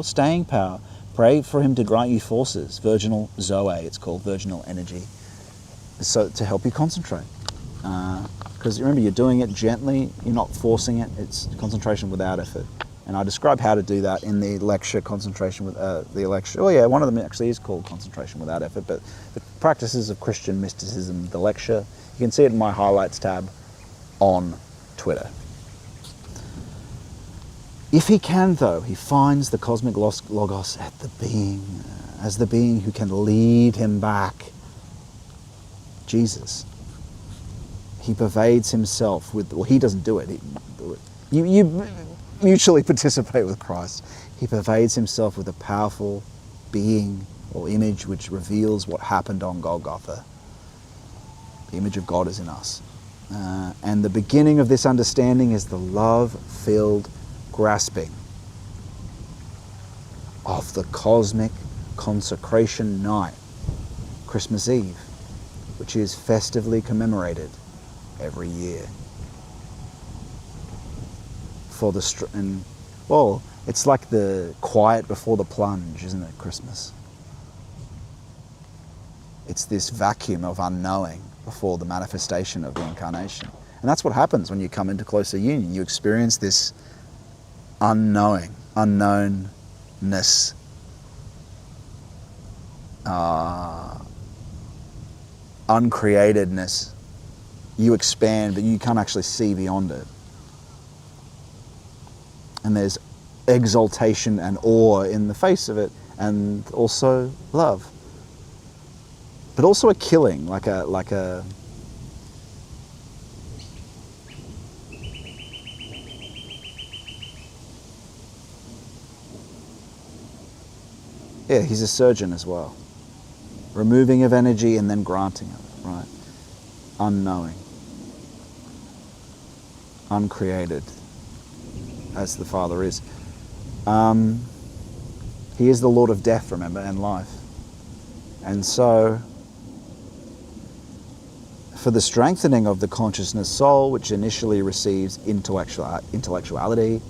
staying power. Pray for him to grant you forces, virginal zoe, it's called, virginal energy, so to help you concentrate. Because remember, you're doing it gently, you're not forcing it, it's concentration without effort. And I describe how to do that in the lecture, concentration with the lecture. Oh yeah, one of them actually is called concentration without effort, but the practices of Christian mysticism, the lecture, you can see it in my highlights tab on Twitter. If he can, though, he finds the cosmic logos at the being, as the being who can lead him back. Jesus. He pervades himself with, well, he doesn't do it. You mutually participate with Christ. He pervades himself with a powerful being or image which reveals what happened on Golgotha. The image of God is in us. And the beginning of this understanding is the love-filled grasping of the cosmic consecration night, Christmas Eve, which is festively commemorated every year. It's like the quiet before the plunge, isn't it, Christmas? It's this vacuum of unknowing before the manifestation of the incarnation. And that's what happens when you come into closer union. You experience this unknownness, uncreatedness. You expand, but you can't actually see beyond it. And there's exaltation and awe in the face of it, and also love. But also a killing, like a yeah, he's a surgeon as well. Removing of energy and then granting it, right? Unknowing. Uncreated, as the Father is. He is the Lord of death, remember, and life. And so, for the strengthening of the consciousness soul, which initially receives intellectuality,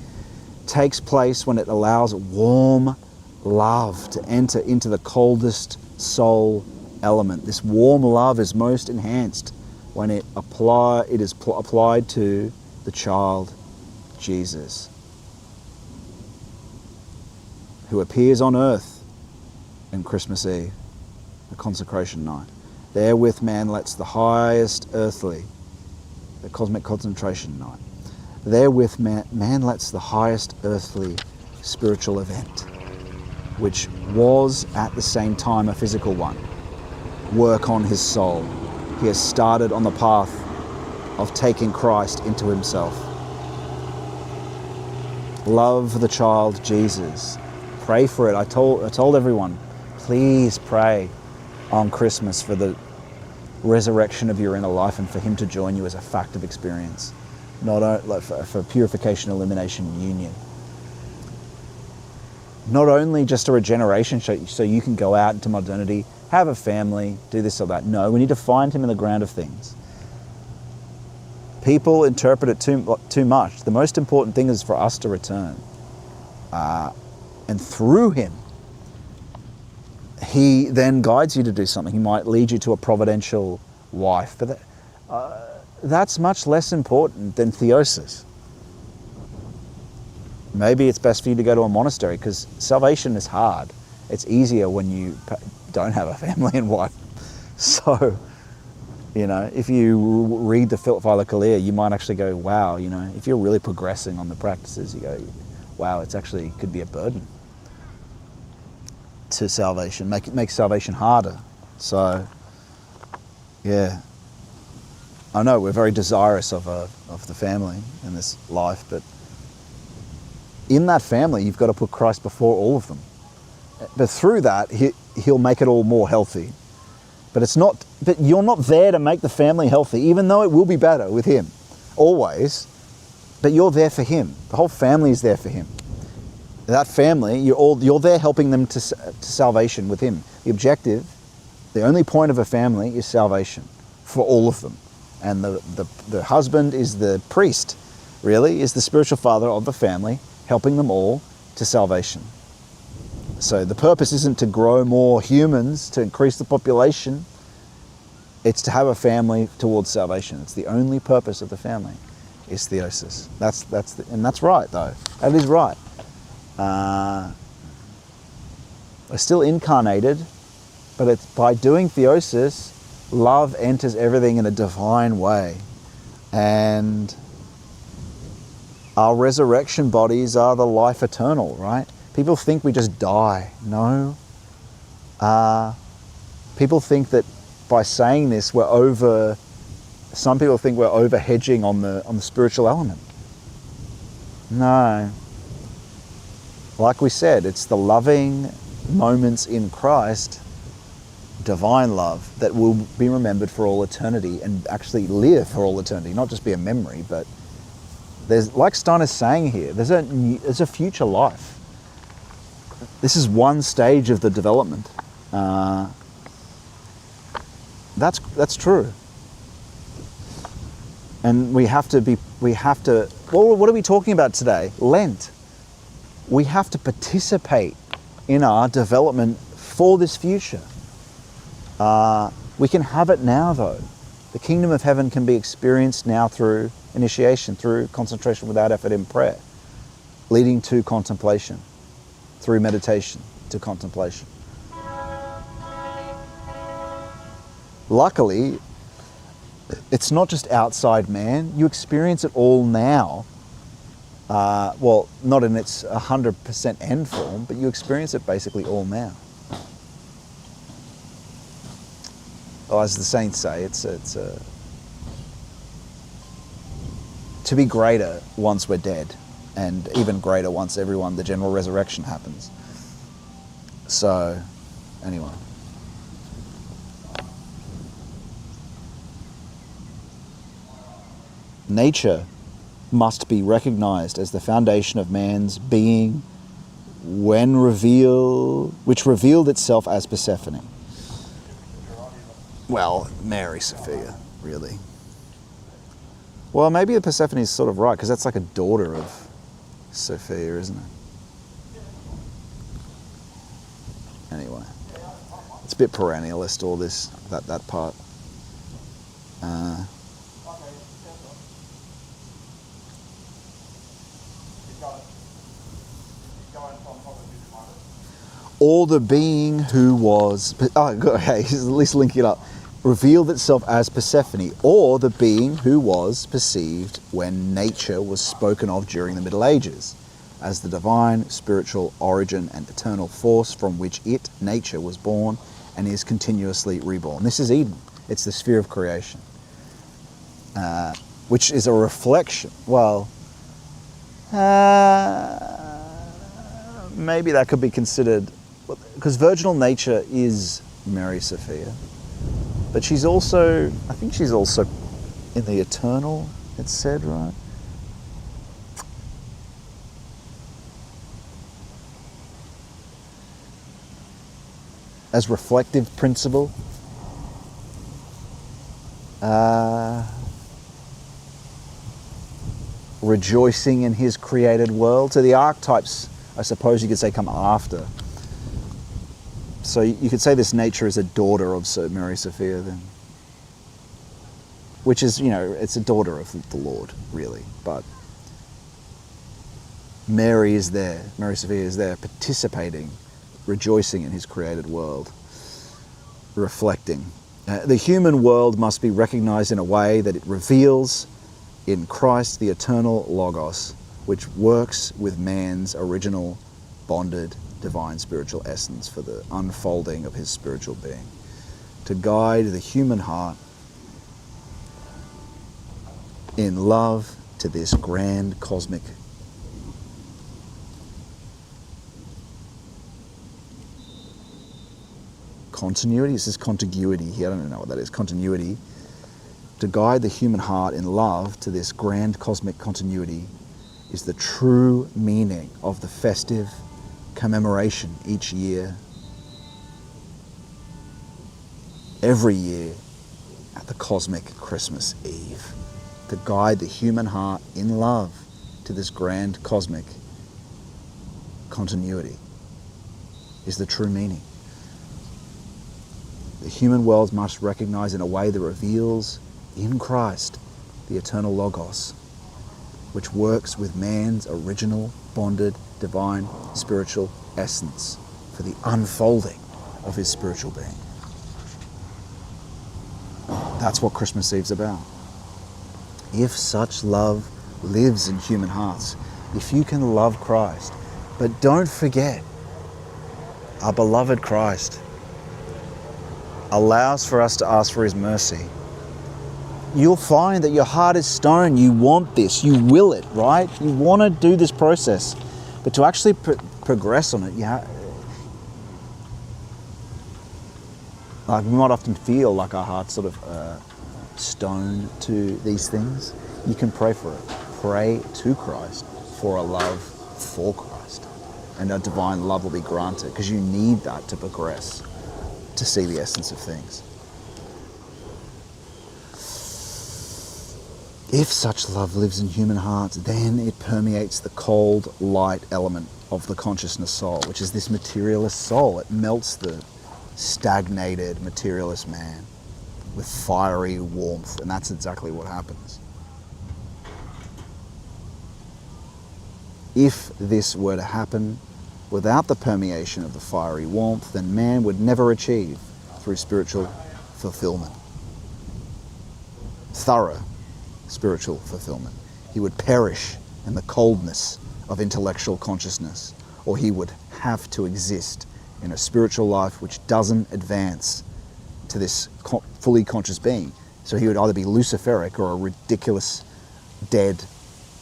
takes place when it allows warm love to enter into the coldest soul element. This warm love is most enhanced when it is applied to the child Jesus, who appears on earth in Christmas Eve, the consecration night. Therewith man lets the highest earthly, the cosmic concentration night, therewith man lets the highest earthly spiritual event, which was at the same time a physical one, work on his soul. He has started on the path of taking Christ into himself. Love the child Jesus. Pray for it. I told everyone, please pray on Christmas for the resurrection of your inner life and for him to join you as a fact of experience, not like for purification, elimination, union. Not only just a regeneration so you can go out into modernity, have a family, do this or that. No, we need to find him in the ground of things. People interpret it too much. The most important thing is for us to return. And through him, he then guides you to do something. He might lead you to a providential wife. But that's much less important than theosis. Maybe it's best for you to go to a monastery, because salvation is hard. It's easier when you don't have a family and wife. So, if you read the Philokalia, you might actually go, wow, if you're really progressing on the practices, you go, wow, it's actually could be a burden to salvation, make salvation harder. So, yeah, I know we're very desirous of the family in this life, but in that family, you've got to put Christ before all of them. But through that, he'll make it all more healthy. But you're not there to make the family healthy, even though it will be better with him, always. But you're there for him. The whole family is there for him. That family, you're there helping them to salvation with him. The objective, the only point of a family is salvation for all of them. And the husband is the priest, really, is the spiritual father of the family, helping them all to salvation. So the purpose isn't to grow more humans, to increase the population. It's to have a family towards salvation. It's the only purpose of the family, is theosis. And that's right, though. That is right. We're still incarnated, but it's by doing theosis, love enters everything in a divine way. And our resurrection bodies are the life eternal, right? People think we just die. No. People think that by saying this, some people think we're over hedging on the spiritual element. No. Like we said, it's the loving moments in Christ, divine love, that will be remembered for all eternity and actually live for all eternity, not just be a memory, but there's, like Steiner's saying here, there's a future life. This is one stage of the development. That's true. And we have to, well, what are we talking about today? Lent. We have to participate in our development for this future. We can have it now though. The kingdom of heaven can be experienced now through initiation, through concentration without effort in prayer, leading to contemplation, through meditation to contemplation. Luckily, it's not just outside man. You experience it all now. Well, not in its 100% end form, but you experience it basically all now. Well, as the saints say, it's to be greater once we're dead, and even greater once the general resurrection happens. So, anyway. Nature must be recognized as the foundation of man's being which revealed itself as Persephone. Well, Mary Sophia, really. Well, maybe the Persephone is sort of right, because that's like a daughter of Sophia, isn't it? Anyway, it's a bit perennialist, all this, that part. Or the being who was, okay, at least link it up, revealed itself as Persephone, or the being who was perceived when nature was spoken of during the Middle Ages, as the divine, spiritual origin and eternal force from which nature, was born and is continuously reborn. This is Eden. It's the sphere of creation, which is a reflection. Well, maybe that could be considered, because virginal nature is Mary Sophia, but she's also, I think she's also in the eternal, it's said, right? As reflective principle. Rejoicing in his created world. So the archetypes, I suppose you could say, come after. So you could say this nature is a daughter of Mary Sophia then. Which is, it's a daughter of the Lord, really. But Mary Sophia is there, participating, rejoicing in his created world, reflecting. The human world must be recognized in a way that it reveals in Christ the eternal Logos, which works with man's original bonded divine spiritual essence for the unfolding of his spiritual being, to guide the human heart in love to this grand cosmic continuity. This is contiguity here. I don't know what that is. Continuity. To guide the human heart in love to this grand cosmic continuity is the true meaning of the festive commemoration each year, every year at the cosmic Christmas Eve. To guide the human heart in love to this grand cosmic continuity is the true meaning. The human world must recognize in a way that reveals in Christ the eternal Logos, which works with man's original bonded divine spiritual essence for the unfolding of his spiritual being. That's what Christmas Eve's about. If such love lives in human hearts, if you can love Christ, but don't forget, our beloved Christ allows for us to ask for his mercy. You'll find that your heart is stone. You want this. You will it, right? You want to do this process. But to actually progress on it, like we might often feel like our heart's sort of stone to these things. You can pray for it. Pray to Christ for a love for Christ. and a divine love will be granted, because you need that to progress, to see the essence of things. If such love lives in human hearts, then it permeates the cold, light element of the consciousness soul, which is this materialist soul. It melts the stagnated materialist man with fiery warmth, and that's exactly what happens. If this were to happen without the permeation of the fiery warmth, then man would never achieve through spiritual fulfillment, thorough spiritual fulfillment. He would perish in the coldness of intellectual consciousness, or he would have to exist in a spiritual life which doesn't advance to this fully conscious being. So he would either be Luciferic or a ridiculous, dead,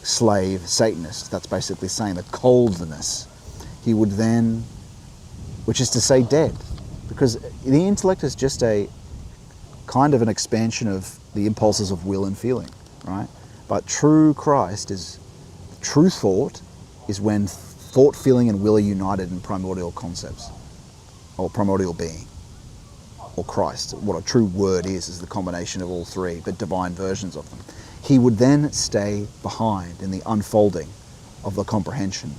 slave Satanist. That's basically saying the coldness. He would then, which is to say dead, because the intellect is just a kind of an expansion of the impulses of will and feeling, right? But true Christ is, true thought is when thought, feeling and will are united in primordial concepts, or primordial being, or Christ. What a true word is the combination of all three, but divine versions of them. He would then stay behind in the unfolding of the comprehension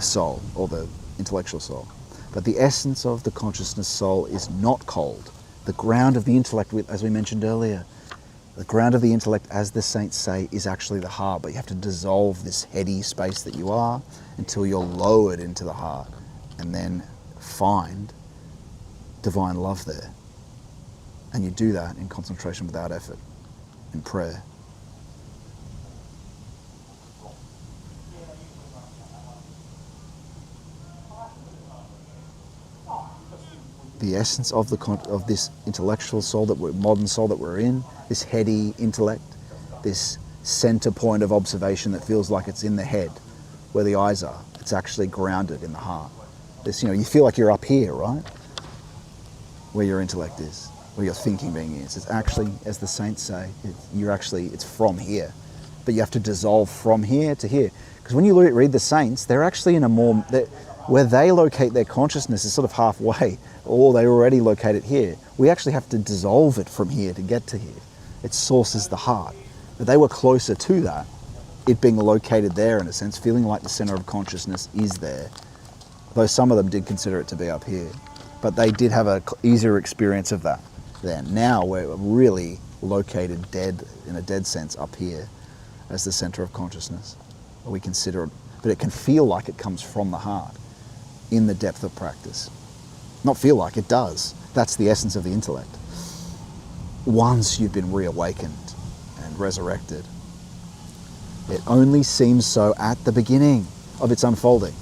soul, or the intellectual soul. But the essence of the consciousness soul is not cold. The ground of the intellect, as we mentioned earlier, the ground of the intellect, as the saints say, is actually the heart, but you have to dissolve this heady space that you are until you're lowered into the heart, and then find divine love there. And you do that in concentration without effort, in prayer. The essence of this intellectual soul, modern soul that we're in, this heady intellect, this center point of observation that feels like it's in the head, where the eyes are. It's actually grounded in the heart. This, you feel like you're up here, right? Where your intellect is, where your thinking being is. It's actually, as the saints say, it's from here. But you have to dissolve from here to here. Because when you read the saints, they're actually in a more, where they locate their consciousness is sort of halfway, or they already locate it here. We actually have to dissolve it from here to get to here. Its source is the heart. But they were closer to that, it being located there in a sense, feeling like the center of consciousness is there. Though some of them did consider it to be up here. But they did have an easier experience of that then. Now we're really located dead, in a dead sense, up here as the center of consciousness. We consider it, but it can feel like it comes from the heart in the depth of practice. Not feel like, it does. That's the essence of the intellect. Once you've been reawakened and resurrected, it only seems so at the beginning of its unfolding,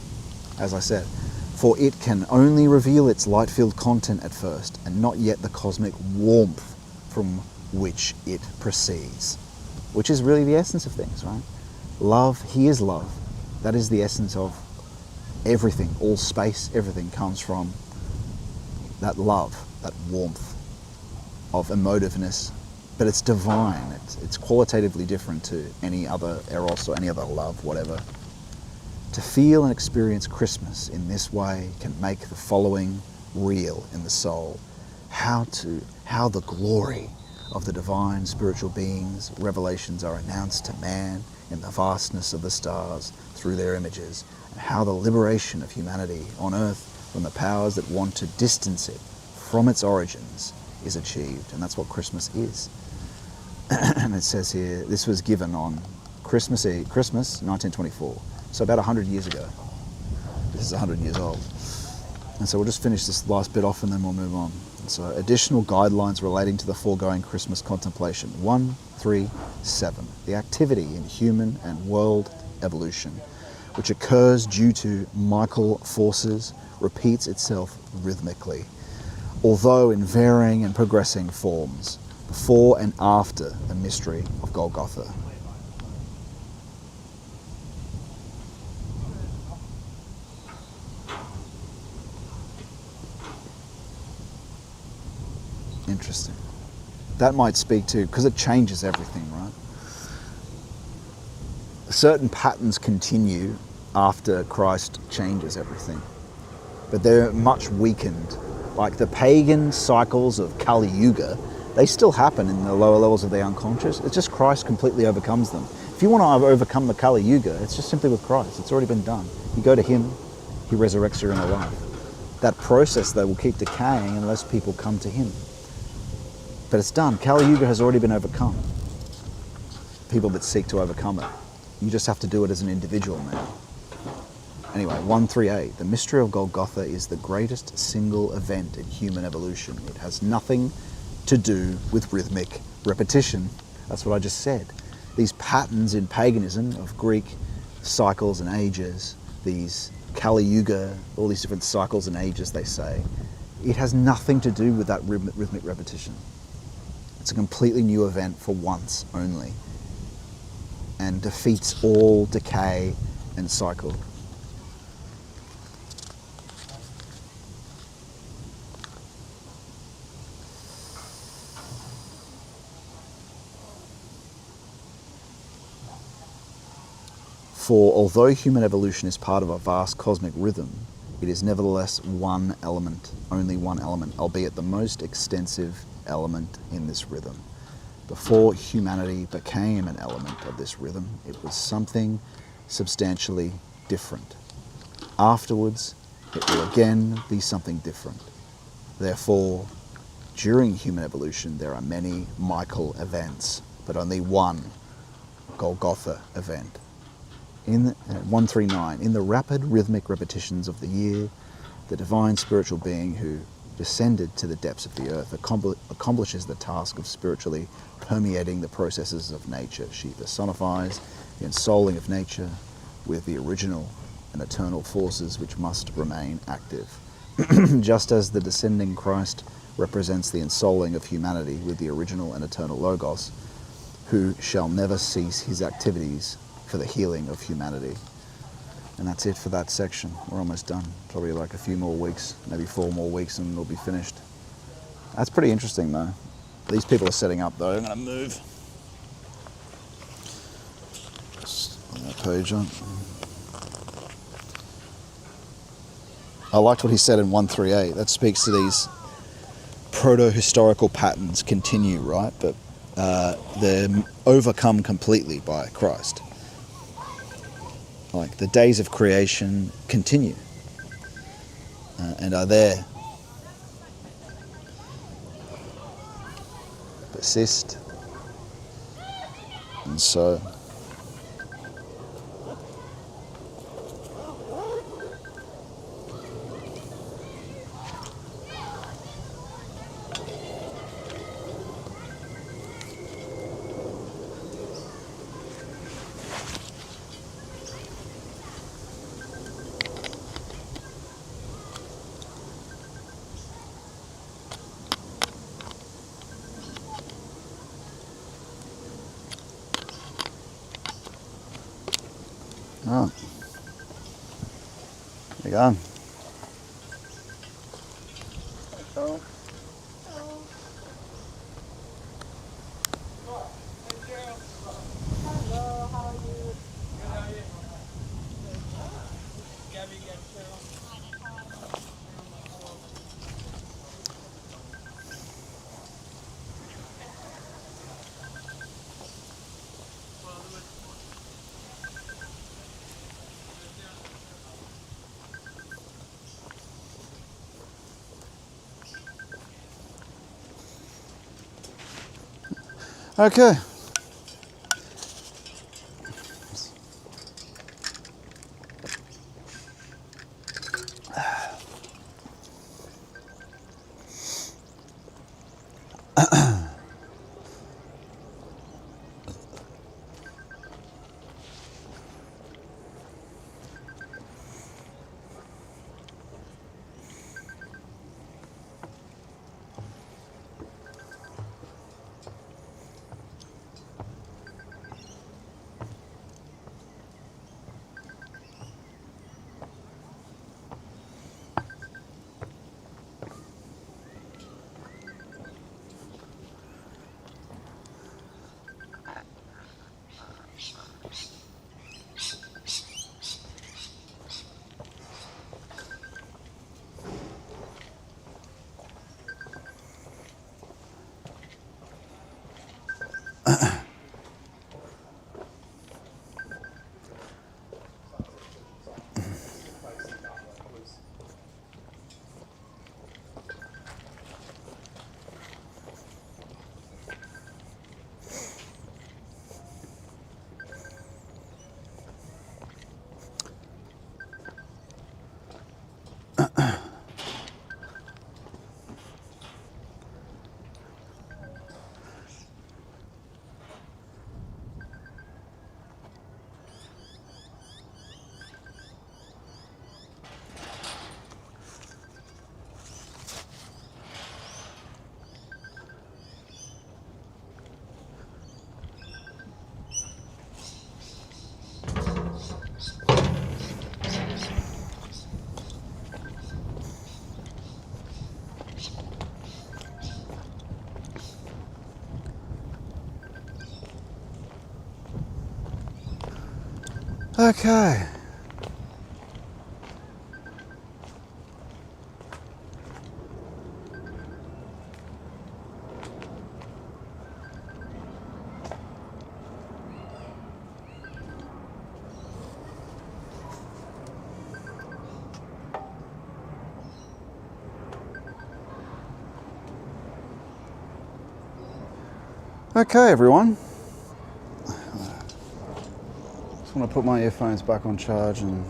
as I said. For it can only reveal its light-filled content at first, and not yet the cosmic warmth from which it proceeds. Which is really the essence of things, right? Love, he is love. That is the essence of everything, all space, everything comes from that love, that warmth of emotiveness, but it's divine. It's qualitatively different to any other eros or any other love, whatever. To feel and experience Christmas in this way can make the following real in the soul. How the glory of the divine spiritual beings' revelations are announced to man in the vastness of the stars through their images, and how the liberation of humanity on earth from the powers that want to distance it from its origins is achieved. And that's what Christmas is. And it says here, this was given on Christmas Eve, Christmas 1924. So about 100 years ago. This is 100 years old. And so we'll just finish this last bit off and then we'll move on. And so additional guidelines relating to the foregoing Christmas contemplation. 1.3.7. The activity in human and world evolution, which occurs due to Michael forces, repeats itself rhythmically, although in varying and progressing forms, before and after the mystery of Golgotha. Interesting. That might speak to, because it changes everything, right? Certain patterns continue after Christ changes everything. But they're much weakened. Like the pagan cycles of Kali Yuga, they still happen in the lower levels of the unconscious. It's just Christ completely overcomes them. If you want to overcome the Kali Yuga, it's just simply with Christ. It's already been done. You go to him, he resurrects your inner life. That process, though, will keep decaying unless people come to him. But it's done. Kali Yuga has already been overcome. People that seek to overcome it. You just have to do it as an individual now. Anyway, 138. The mystery of Golgotha is the greatest single event in human evolution. It has nothing to do with rhythmic repetition. That's what I just said. These patterns in paganism of Greek cycles and ages, these Kali Yuga, all these different cycles and ages, they say, it has nothing to do with that rhythmic repetition. It's a completely new event for once only, and defeats all decay and cycle. For although human evolution is part of a vast cosmic rhythm, it is nevertheless one element, only one element, albeit the most extensive element in this rhythm. Before humanity became an element of this rhythm, it was something substantially different. Afterwards, it will again be something different. Therefore, during human evolution, there are many Michael events, but only one Golgotha event. In 139, in the rapid rhythmic repetitions of the year, the divine spiritual being who descended to the depths of the earth accomplishes the task of spiritually permeating the processes of nature. She personifies the ensouling of nature with the original and eternal forces which must remain active. Just as the descending Christ represents the ensouling of humanity with the original and eternal Logos, who shall never cease his activities for the healing of humanity. And that's it for that section. We're almost done. Probably like a few more weeks, maybe 4 more weeks, and it'll be finished. That's pretty interesting, though. These people are setting up, though. I'm going to move that page on. I liked what he said in 138. That speaks to these proto-historical patterns continue, right? But they're overcome completely by Christ. Like the days of creation continue and are there. Persist. And so oh, there you go. So, Hello, how are you? Good, how are you? Gabby, Okay. Okay. Okay, everyone. Just want to put my earphones back on charge, and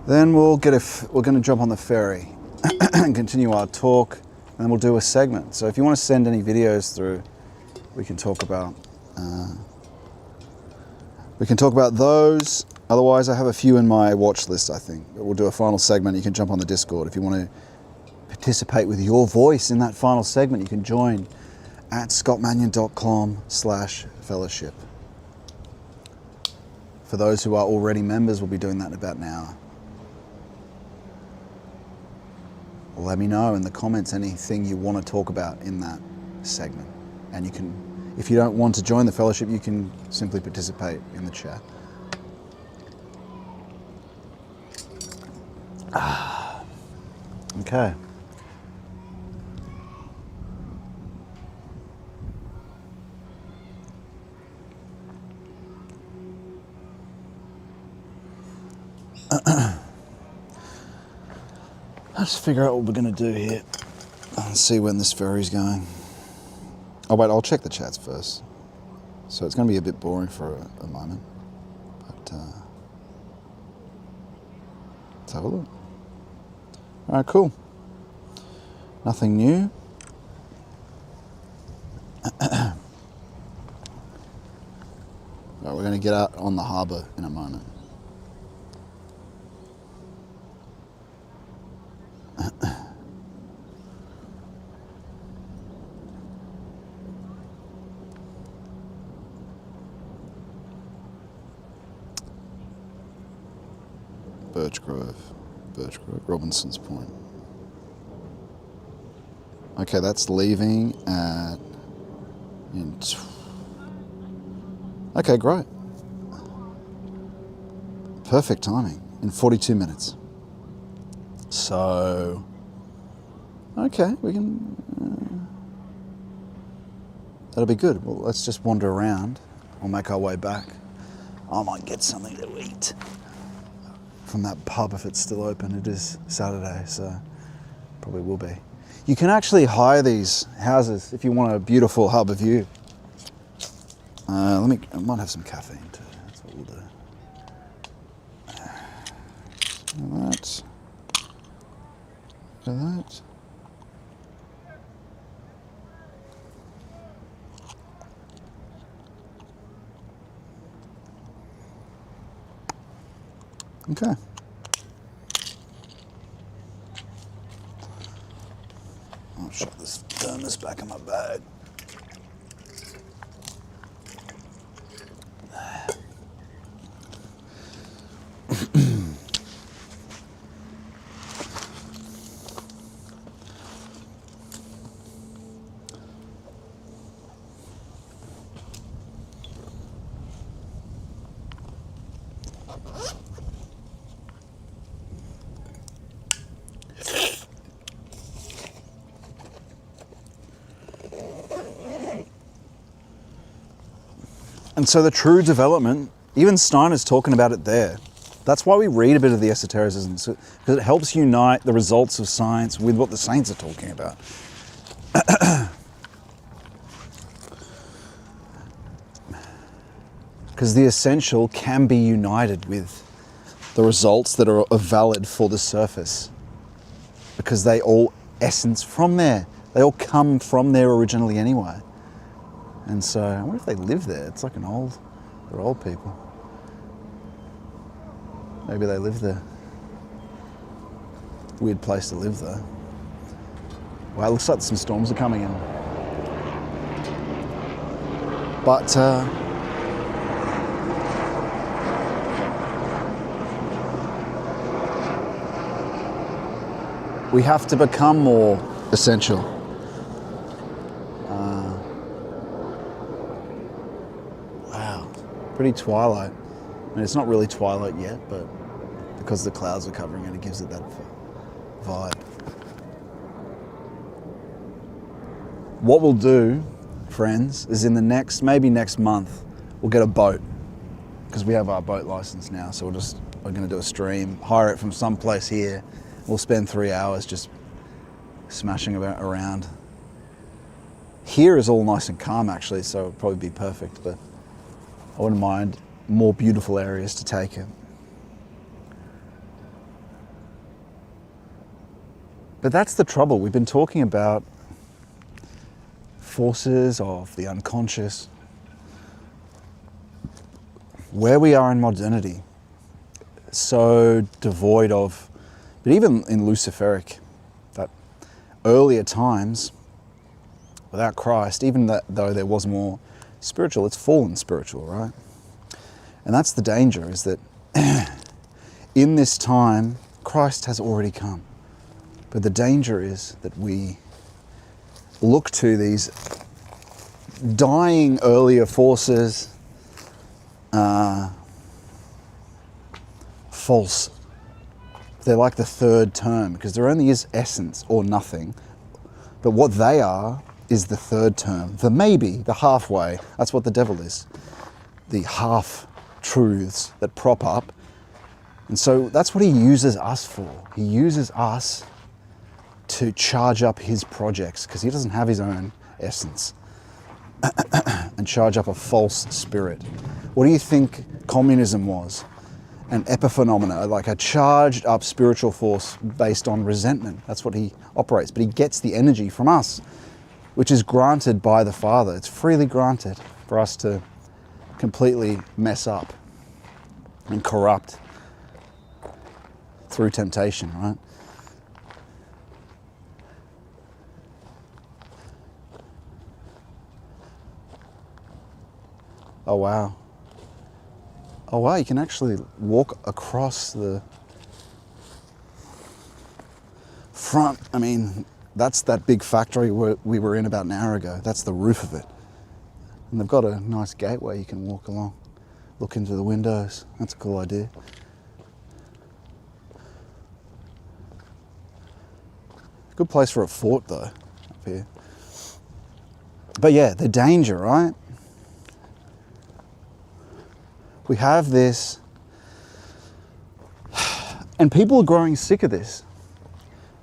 then we're going to jump on the ferry and continue our talk, and then we'll do a segment. So if you want to send any videos through, we can talk about those. Otherwise, I have a few in my watch list, I think. We'll do a final segment. You can jump on the Discord. If you want to participate with your voice in that final segment, you can join at scottmanion.com/fellowship. For those who are already members, we'll be doing that in about an hour. Let me know in the comments anything you want to talk about in that segment. And you can, if you don't want to join the fellowship, you can simply participate in the chat. Okay. Let's figure out what we're going to do here and see when this ferry's going. Oh wait, I'll check the chats first. So it's going to be a bit boring for a moment, but let's have a look. All right, cool. Nothing new. Right, we're going to get out on the harbour in a moment. Birch Grove, Robinson's Point. Okay, that's leaving at... Okay, great. Perfect timing, in 42 minutes. So, okay, we can... that'll be good. Well, let's just wander around. We'll make our way back. I might get something to eat from that pub if it's still open. It is Saturday, so probably will be. You can actually hire these houses if you want a beautiful harbour view. I might have some caffeine too. That's what we'll do. That. That. Okay. I'll shove this thermos back in my bag. And so the true development, even Steiner's talking about it there. That's why we read a bit of the esotericism, because it helps unite the results of science with what the saints are talking about. Because the essential can be united with the results that are valid for the surface. Because they all essence from there. They all come from there originally anyway. And so, I wonder if they live there. It's like they're old people. Maybe they live there. Weird place to live though. Wow, it looks like some storms are coming in. But, we have to become more essential. Wow, pretty twilight. I mean, it's not really twilight yet, but because the clouds are covering it, it gives it that vibe. What we'll do, friends, is maybe next month, we'll get a boat, because we have our boat license now, so we're going to do a stream, hire it from someplace here. We'll spend 3 hours just smashing around. Here is all nice and calm actually, so it'll probably be perfect, but I wouldn't mind more beautiful areas to take it. But that's the trouble. We've been talking about forces of the unconscious, where we are in modernity, so devoid of, but even in Luciferic, that earlier times, without Christ, even though there was more spiritual, it's fallen spiritual, right? And that's the danger, is that in this time, Christ has already come. But the danger is that we look to these dying earlier forces, false. They're like the third term, because there only is essence or nothing. But what they are is the third term, the maybe, the halfway. That's what the devil is. The half truths that prop up. And so that's what he uses us for. He uses us to charge up his projects, because he doesn't have his own essence, and charge up a false spirit. What do you think communism was? An epiphenomena, like a charged up spiritual force based on resentment. That's what he operates. But he gets the energy from us, which is granted by the Father. It's freely granted for us to completely mess up and corrupt through temptation, right? Oh wow. Oh wow, you can actually walk across the front. I mean, that's that big factory we were in about an hour ago. That's the roof of it. And they've got a nice gateway you can walk along, look into the windows. That's a cool idea. Good place for a fort though, up here. But yeah, the danger, right? We have this, and people are growing sick of this.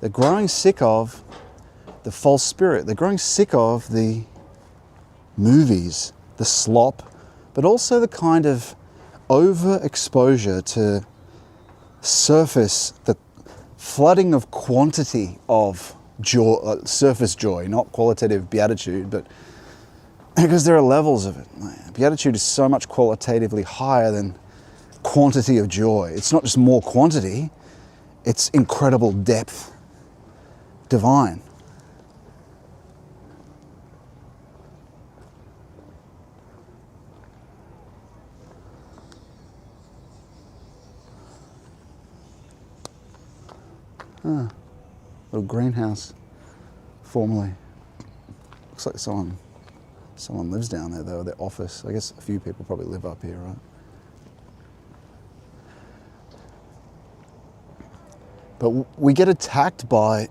They're growing sick of the false spirit. They're growing sick of the movies, the slop, but also the kind of overexposure to surface, the flooding of quantity of joy, surface joy, not qualitative beatitude, but because there are levels of it. Beatitude is so much qualitatively higher than quantity of joy. It's not just more quantity, it's incredible depth, divine. Little greenhouse, formerly. Looks like someone lives down there though, their office. I guess a few people probably live up here, right? But we get attacked by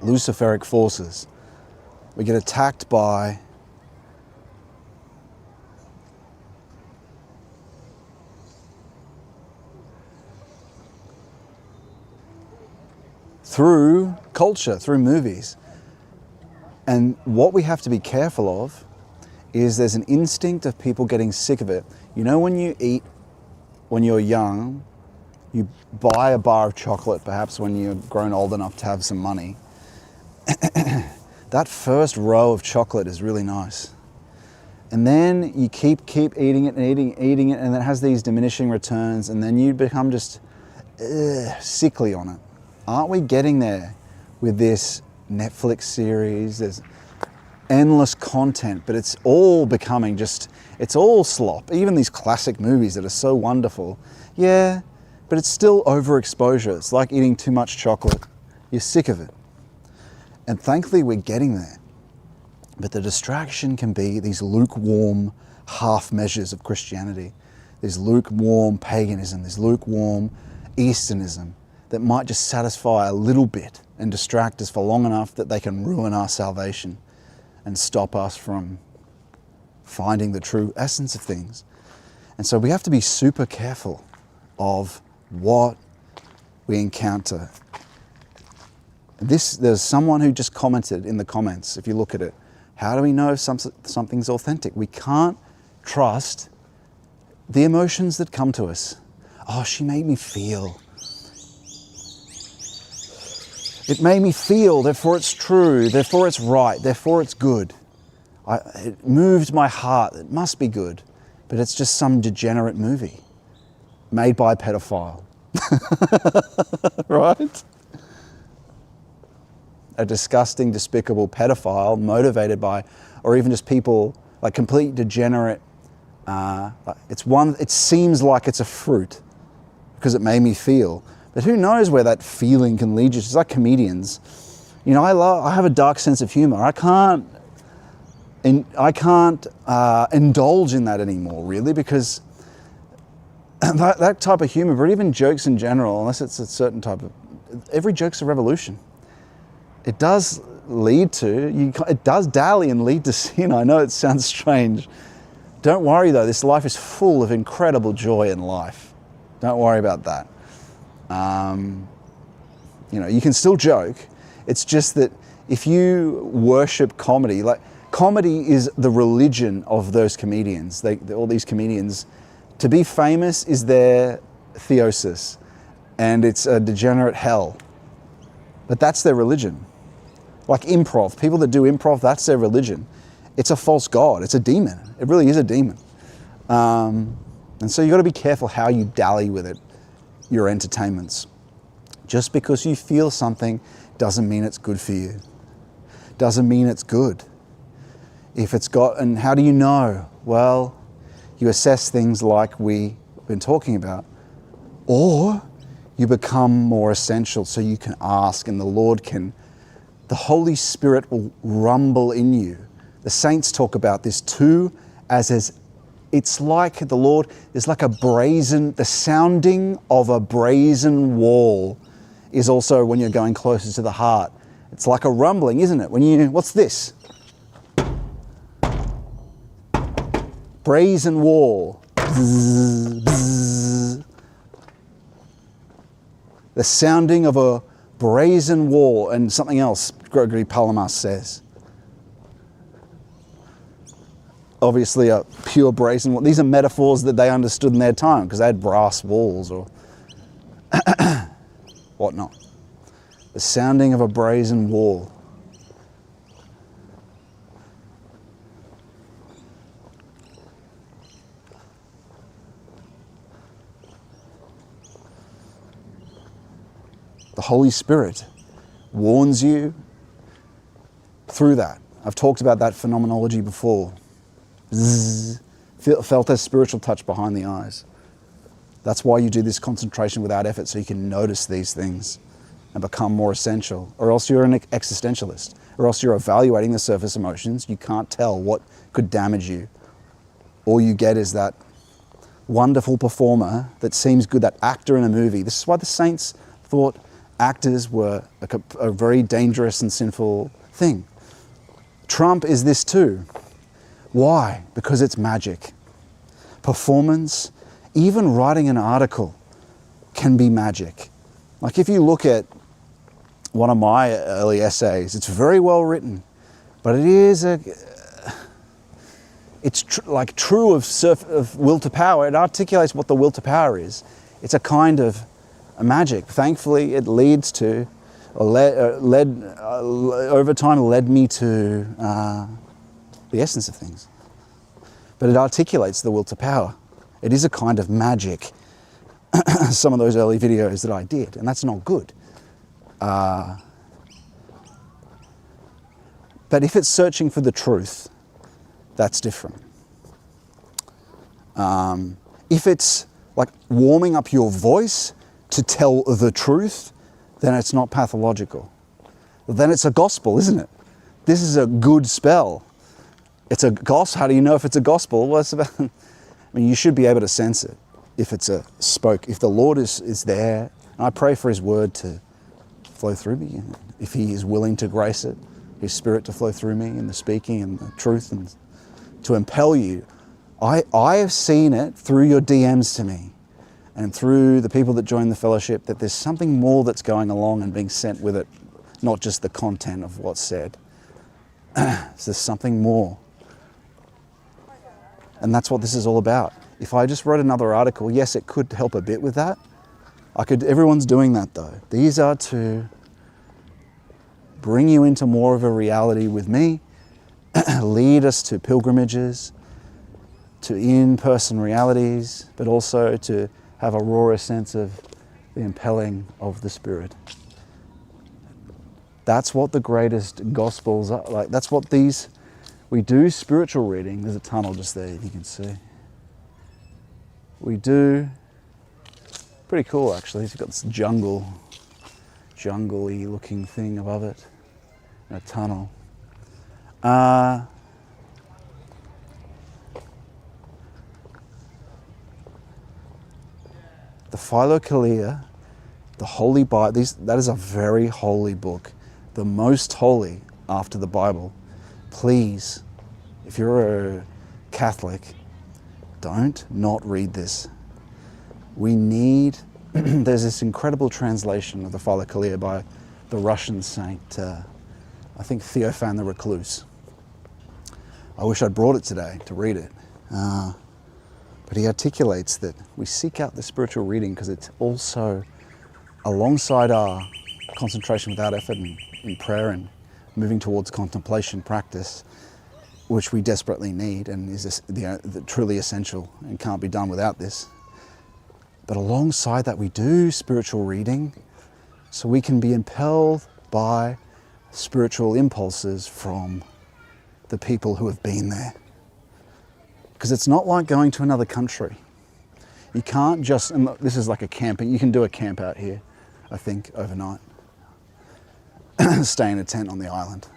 Luciferic forces. We get attacked by through culture, through movies. And what we have to be careful of is there's an instinct of people getting sick of it. You know, when you eat, when you're young, you buy a bar of chocolate, perhaps when you're grown old enough to have some money. That first row of chocolate is really nice. And then you keep eating it and eating it, and it has these diminishing returns, and then you become just sickly on it. Aren't we getting there with this Netflix series? There's endless content, but it's all becoming just, it's all slop. Even these classic movies that are so wonderful, yeah, but it's still overexposure. It's like eating too much chocolate. You're sick of it. And thankfully we're getting there. But the distraction can be these lukewarm half measures of Christianity, this lukewarm paganism, this lukewarm Easternism that might just satisfy a little bit and distract us for long enough that they can ruin our salvation and stop us from finding the true essence of things. And so we have to be super careful of what we encounter. There's someone who just commented in the comments, if you look at it, how do we know if something's authentic? We can't trust the emotions that come to us. Oh, she made me feel. It made me feel, therefore it's true, therefore it's right, therefore it's good. It moved my heart, it must be good. But it's just some degenerate movie made by a pedophile. Right? A disgusting, despicable pedophile motivated by, or even just people, like complete degenerate. It seems like it's a fruit because it made me feel. But who knows where that feeling can lead you? It's like comedians. You know, I have a dark sense of humor. I can't indulge in that anymore, really, because that type of humor, but even jokes in general, unless it's a certain type of, every joke's a revolution. It does lead to, it does dally and lead to sin. I know it sounds strange. Don't worry though, this life is full of incredible joy in life. Don't worry about that. You know, you can still joke. It's just that if you worship comedy, like comedy is the religion of those comedians. All these comedians, to be famous is their theosis, and it's a degenerate hell. But that's their religion. Like improv, people that do improv, that's their religion. It's a false god, it's a demon. It really is a demon. And so you've got to be careful how you dally with it, your entertainments. Just because you feel something doesn't mean it's good for you. Doesn't mean it's good. If it's got, and how do you know? Well, you assess things like we've been talking about, or you become more essential so you can ask and the Holy Spirit will rumble in you. The saints talk about this too, it's like the Lord is like the sounding of a brazen wall is also when you're going closer to the heart. It's like a rumbling, isn't it? What's this? Brazen wall. Bzz, bzz. The sounding of a brazen wall, and something else Gregory Palamas says. Obviously a pure brazen wall. These are metaphors that they understood in their time because they had brass walls or whatnot. The sounding of a brazen wall. The Holy Spirit warns you through that. I've talked about that phenomenology before. Zzz, felt a spiritual touch behind the eyes. That's why you do this concentration without effort, so you can notice these things and become more essential. Or else you're an existentialist. Or else you're evaluating the surface emotions. You can't tell what could damage you. All you get is that wonderful performer that seems good, that actor in a movie. This is why the saints thought actors were a very dangerous and sinful thing. Trump is this too. Why? Because it's magic. Performance, even writing an article, can be magic. Like if you look at one of my early essays. It's very well written, but it is like true of will to power. It articulates what the will to power is. It's a kind of a magic. Thankfully, it leads to, or over time, led me to the essence of things. But it articulates the will to power. It is a kind of magic. Some of those early videos that I did, and that's not good. But if it's searching for the truth, that's different. If it's like warming up your voice to tell the truth, then it's not pathological. Then it's a gospel, isn't it? This is a good spell. It's a gospel. How do you know if it's a gospel? Well, it's about, I mean, you should be able to sense it if it's a spoke. If the Lord is there, and I pray for His word to flow through me, and if He is willing to grace it, His Spirit to flow through me in the speaking and the truth and to impel you. I have seen it through your DMs to me and through the people that join the fellowship that there's something more that's going along and being sent with it, not just the content of what's said. So there's something more. And that's what this is all about. If I just wrote another article, yes, it could help a bit with that. Everyone's doing that though. These are to bring you into more of a reality with me, lead us to pilgrimages, to in-person realities, but also to have a rawer sense of the impelling of the Spirit. That's what the greatest gospels are like. That's what we do spiritual reading. There's a tunnel just there, you can see. We do, pretty cool actually. It's got this jungle-y looking thing above it, and a tunnel. The Philokalia, the Holy Bible, that is a very holy book, the most holy after the Bible. Please, if you're a Catholic, don't not read this. We need, there's this incredible translation of the Philokalia by the Russian saint, I think Theophan the Recluse. I wish I'd brought it today to read it. But he articulates that we seek out the spiritual reading because it's also alongside our concentration without effort in prayer and moving towards contemplation practice, which we desperately need and is truly essential and can't be done without this. But alongside that, we do spiritual reading so we can be impelled by spiritual impulses from the people who have been there. Because it's not like going to another country. You can't just, and this is like a camping, you can do a camp out here, I think, overnight. Stay in a tent on the island.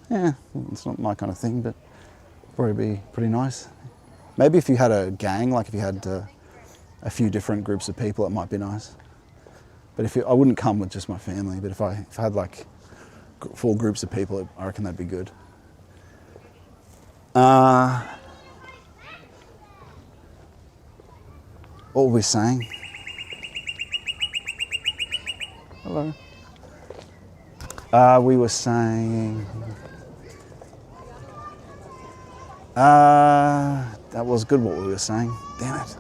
Yeah, it's not my kind of thing, but probably be pretty nice. Maybe if you had a gang, like if you had a few different groups of people, it might be nice. But I wouldn't come with just my family, but if I had like 4 groups of people, I reckon that'd be good. What were we saying? Hello. We were saying... that was good what we were saying. Damn it.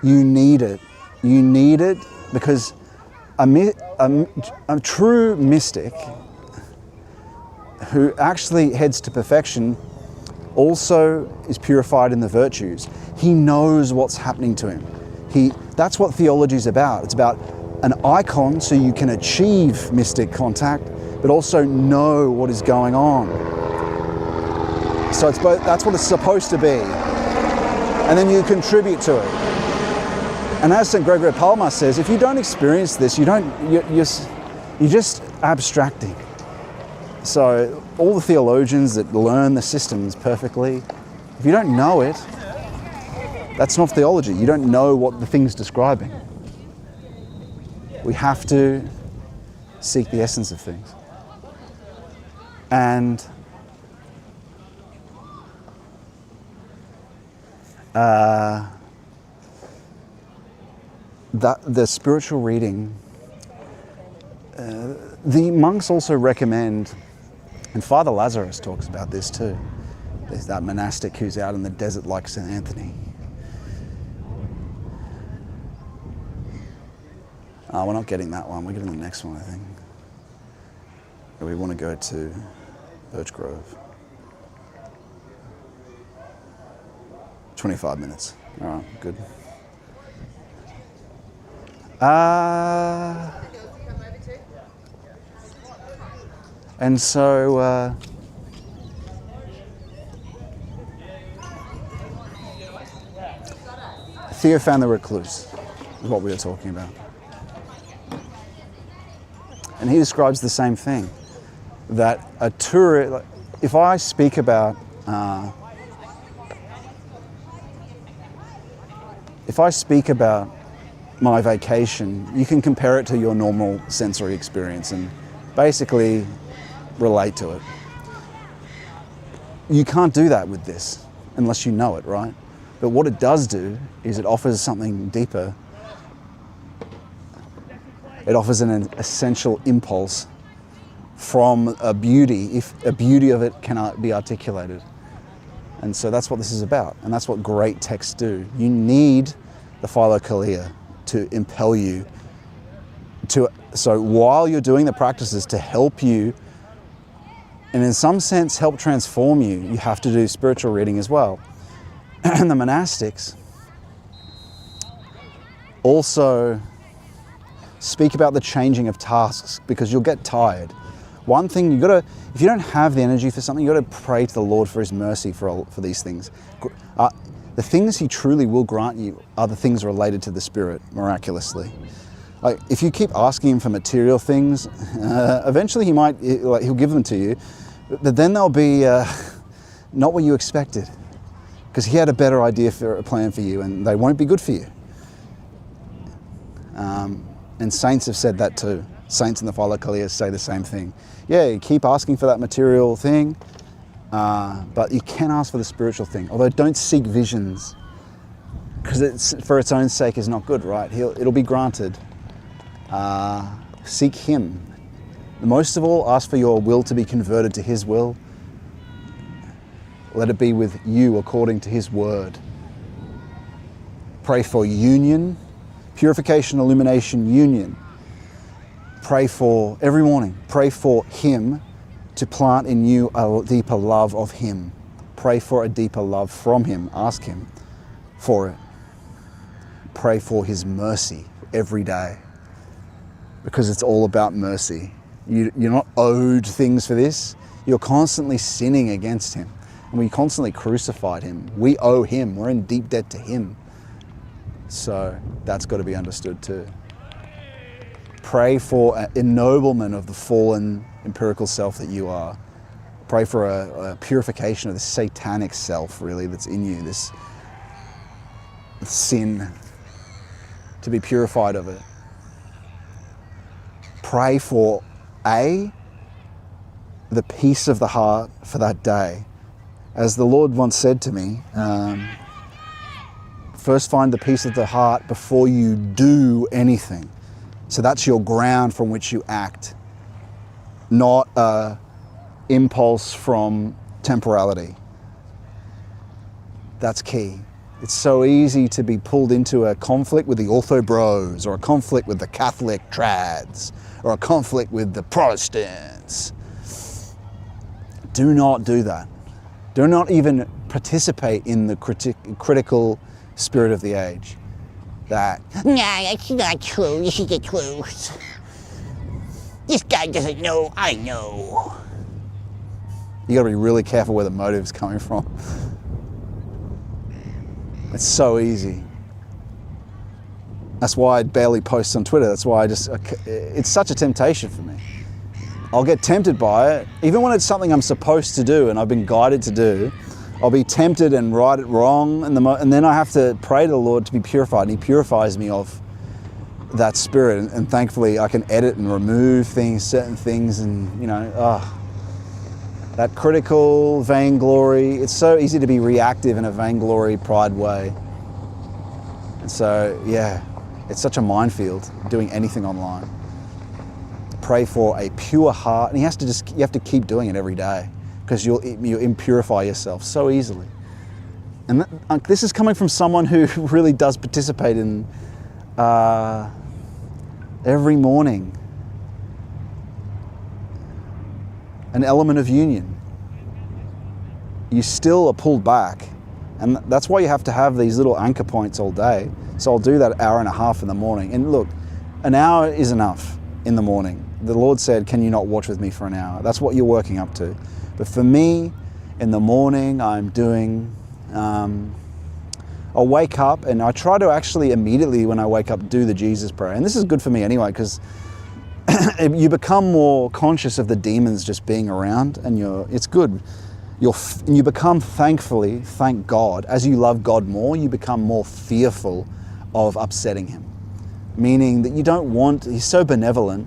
You need it. You need it because a true mystic who actually heads to perfection also is purified in the virtues. He knows what's happening to him. That's what theology is about. It's about an icon so you can achieve mystic contact, but also know what is going on. So it's both, that's what it's supposed to be. And then you contribute to it. And as St. Gregory of Palma says, if you don't experience this, you're just abstracting. So all the theologians that learn the systems perfectly, if you don't know it, that's not theology. You don't know what the thing's describing. We have to seek the essence of things. And the spiritual reading, the monks also recommend, and Father Lazarus talks about this too. There's that monastic who's out in the desert like St. Anthony. We're not getting that one, we're getting the next one, I think. We want to go to Birch Grove. 25 minutes. All right, good. And so, Theophan the Recluse is what we were talking about. And he describes the same thing, that a tourist, if I speak about my vacation, you can compare it to your normal sensory experience and basically relate to it. You can't do that with this unless you know it, right? But what it does do is it offers something deeper. It offers an essential impulse from a beauty, if a beauty of it cannot be articulated. And so that's what this is about, and that's what great texts do. You need the philokalia to impel you to, so while you're doing the practices to help you, and in some sense help transform you, you have to do spiritual reading as well. And the monastics also speak about the changing of tasks, because you'll get tired. One thing you gotta, if you don't have the energy for something, you gotta pray to the Lord for His mercy for these things. The things He truly will grant you are the things related to the Spirit, miraculously. Like if you keep asking Him for material things, eventually He'll give them to you, but then they'll be not what you expected, because He had a better idea for a plan for you, and they won't be good for you. And saints have said that too. Saints in the philokalia say the same thing. Yeah, you keep asking for that material thing, but you can ask for the spiritual thing. Although don't seek visions, because it's for its own sake is not good, right? It'll be granted. Seek Him. Most of all, ask for your will to be converted to His will. Let it be with you according to His word. Pray for union, purification, illumination, union. Pray for, every morning, pray for Him to plant in you a deeper love of Him. Pray for a deeper love from Him. Ask Him for it. Pray for His mercy every day, because it's all about mercy. You're not owed things for this. You're constantly sinning against Him. And we constantly crucified Him. We owe Him. We're in deep debt to Him. So that's got to be understood too. Pray for an ennoblement of the fallen empirical self that you are. Pray for a purification of the satanic self, really, that's in you, this sin, to be purified of it. Pray for the peace of the heart for that day. As the Lord once said to me, first find the peace of the heart before you do anything. So that's your ground from which you act, not an impulse from temporality. That's key. It's so easy to be pulled into a conflict with the Ortho Bros, or a conflict with the Catholic trads, or a conflict with the Protestants. Do not do that. Do not even participate in the critical spirit of the age. Nah, that's not true. This is the truth. This guy doesn't know, I know. You gotta be really careful where the motive's coming from. It's so easy. That's why I barely post on Twitter. That's why it's such a temptation for me. I'll get tempted by it, even when it's something I'm supposed to do and I've been guided to do. I'll be tempted and write it wrong, and then I have to pray to the Lord to be purified, and He purifies me of that spirit. And thankfully, I can edit and remove things, certain things, and That critical vainglory, it's so easy to be reactive in a vainglory, pride way. And so, yeah, it's such a minefield doing anything online. Pray for a pure heart, and you have to keep doing it every day, because you'll impurify yourself so easily. And this is coming from someone who really does participate in every morning an element of union. You still are pulled back, and that's why you have to have these little anchor points all day. So I'll do that hour and a half in the morning. And look, an hour is enough in the morning. The Lord said, can you not watch with me for an hour? That's what you're working up to. But for me, in the morning, I'm doing, I'll wake up, and I try to actually immediately when I wake up do the Jesus prayer. And this is good for me anyway, because you become more conscious of the demons just being around, and it's good. You become, thank God, as you love God more, you become more fearful of upsetting him. Meaning that you don't want, he's so benevolent,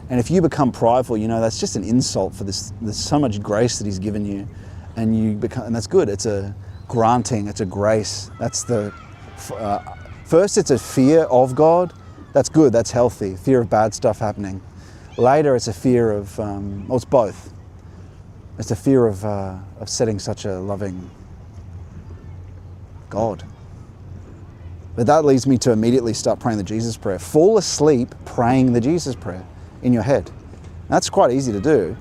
and if you become prideful, that's just an insult for this. There's so much grace that he's given you, and that's good. It's a granting, it's a grace. That's first it's a fear of God. That's good, that's healthy. Fear of bad stuff happening. Later it's a fear of, it's both. It's a fear of setting such a loving God. But that leads me to immediately start praying the Jesus prayer. Fall asleep praying the Jesus prayer in your head. That's quite easy to do.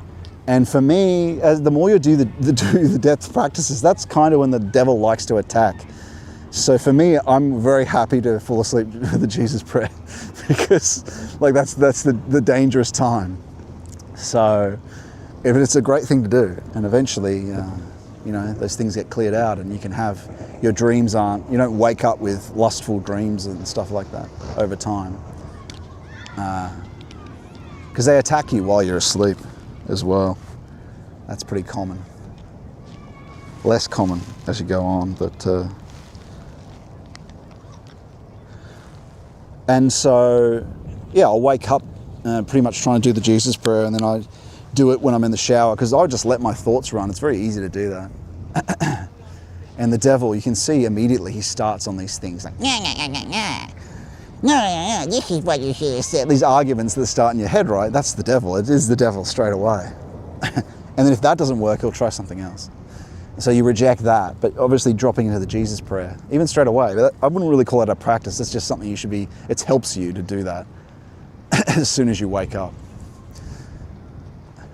And for me, the more you do the depth practices, that's kind of when the devil likes to attack. So for me, I'm very happy to fall asleep with the Jesus prayer, because that's the dangerous time. So it's a great thing to do, and eventually, those things get cleared out, and you can have your dreams you don't wake up with lustful dreams and stuff like that over time, because they attack you while you're asleep as well. That's pretty common. Less common as you go on, but. And so, I'll wake up pretty much trying to do the Jesus prayer, and then I do it when I'm in the shower, because I just let my thoughts run. It's very easy to do that. And the devil, you can see immediately he starts on these things like, No, this is what you should have said. these arguments that start in your head, right? That's the devil. It is the devil straight away. And then if that doesn't work, he'll try something else. So you reject that, but obviously dropping into the Jesus prayer, even straight away. But I wouldn't really call it a practice. It's just something it helps you to do that as soon as you wake up.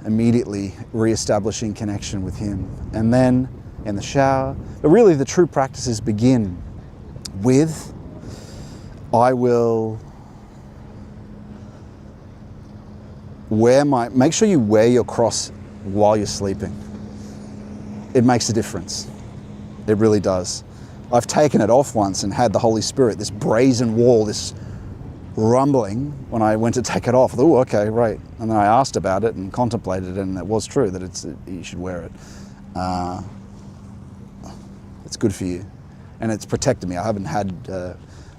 Immediately re-establishing connection with him. And then in the shower. But really the true practices begin with, make sure you wear your cross while you're sleeping. It makes a difference. It really does. I've taken it off once and had the Holy Spirit, this brazen wall, this rumbling when I went to take it off. Oh, okay, right. And then I asked about it and contemplated it, and it was true that you should wear it. It's good for you. And it's protected me. I haven't had,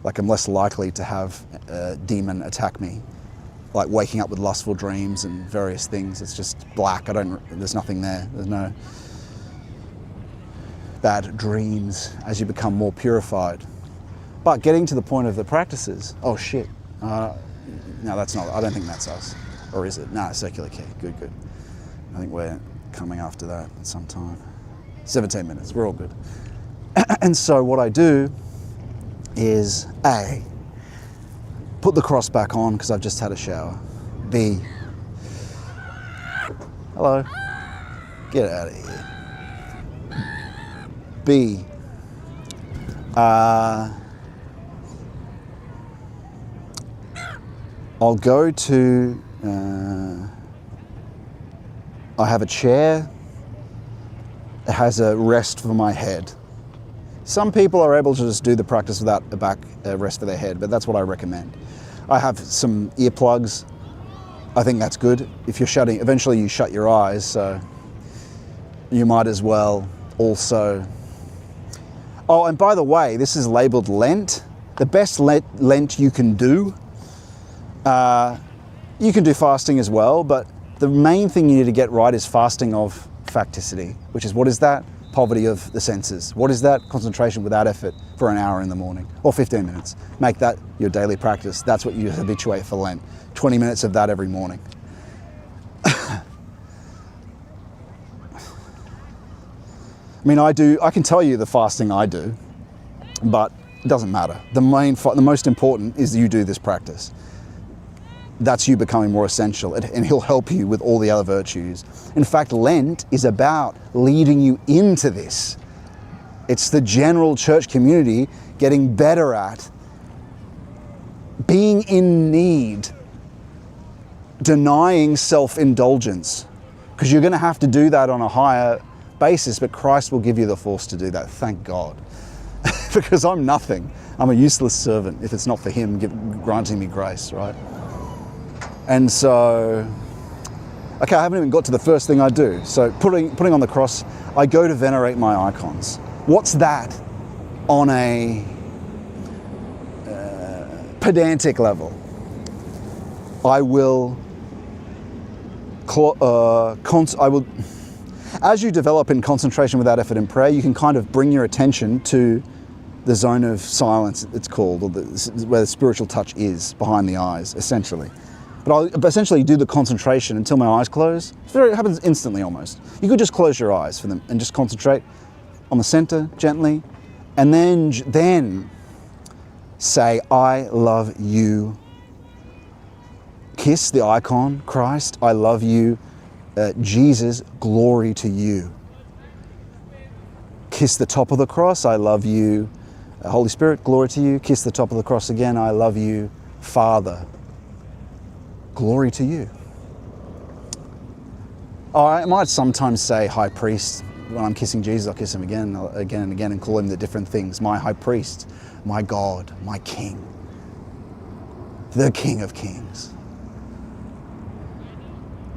I'm less likely to have a demon attack me, like waking up with lustful dreams and various things. It's just black. There's nothing there. There's no bad dreams as you become more purified. But getting to the point of the practices, oh shit, no, that's not, I don't think that's us. Or is it? No, circular key, good. I think we're coming after that at some time. 17 minutes, we're all good. And so what I do is A, put the cross back on because I've just had a shower. B, hello, get out of here. B, I'll go to, I have a chair that has a rest for my head. Some people are able to just do the practice without a back rest for their head, but that's what I recommend. I have some earplugs. I think that's good. If you're eventually you shut your eyes, so you might as well also. Oh, and by the way, this is labeled Lent. The best Lent you can do. You can do fasting as well, but the main thing you need to get right is fasting of ekphaticity, which is, what is that? Poverty of the senses. What is that? Concentration without effort for an hour in the morning or 15 minutes. Make that your daily practice. That's what you habituate for Lent. 20 minutes of that every morning. I mean, I can tell you the fasting I do, but it doesn't matter. The most important is you do this practice. That's you becoming more essential, and he'll help you with all the other virtues. In fact, Lent is about leading you into this. It's the general church community getting better at being in need, denying self-indulgence, because you're going to have to do that on a higher basis, but Christ will give you the force to do that. Thank God. Because I'm nothing. I'm a useless servant if it's not for him granting me grace, right? And so, okay, I haven't even got to the first thing I do. So putting on the cross, I go to venerate my icons. What's that on a pedantic level? I will, as you develop in concentration without effort in prayer, you can kind of bring your attention to the zone of silence, it's called, or where the spiritual touch is, behind the eyes, essentially. But I'll essentially do the concentration until my eyes close. It happens instantly almost. You could just close your eyes for them and just concentrate on the center gently, and then say, I love you. Kiss the icon, Christ, I love you. Jesus, glory to you. Kiss the top of the cross, I love you. Holy Spirit, glory to you. Kiss the top of the cross again, I love you. Father, glory to you. I might sometimes say high priest. When I'm kissing Jesus, I'll kiss him again and again and call him the different things. My high priest, my God, my king, the King of Kings.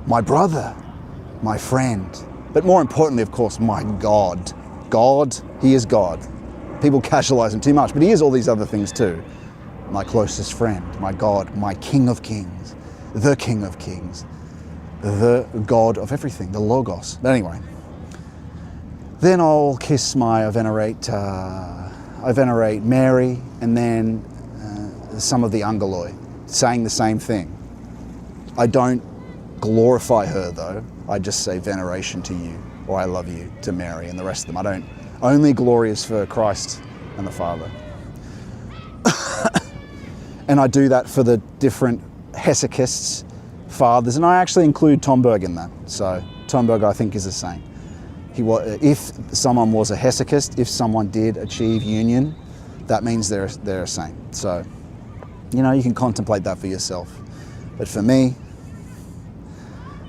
My brother, my friend, but more importantly, of course, my God. God, he is God. People casualize him too much, but he is all these other things too. My closest friend, my God, my King of Kings, the King of Kings, the God of everything, the Logos. But anyway, then I'll kiss I venerate Mary, and then some of the angeloi, saying the same thing. I don't glorify her though, I just say veneration to you, or I love you to Mary and the rest of them. I don't, only glory is for Christ and the Father. And I do that for the different hesychists, fathers, and I actually include Tomberg in that. So Tomberg, I think, is the same. If someone was a hesychist, if someone did achieve union, that means they're a saint. So, you know, you can contemplate that for yourself. But for me,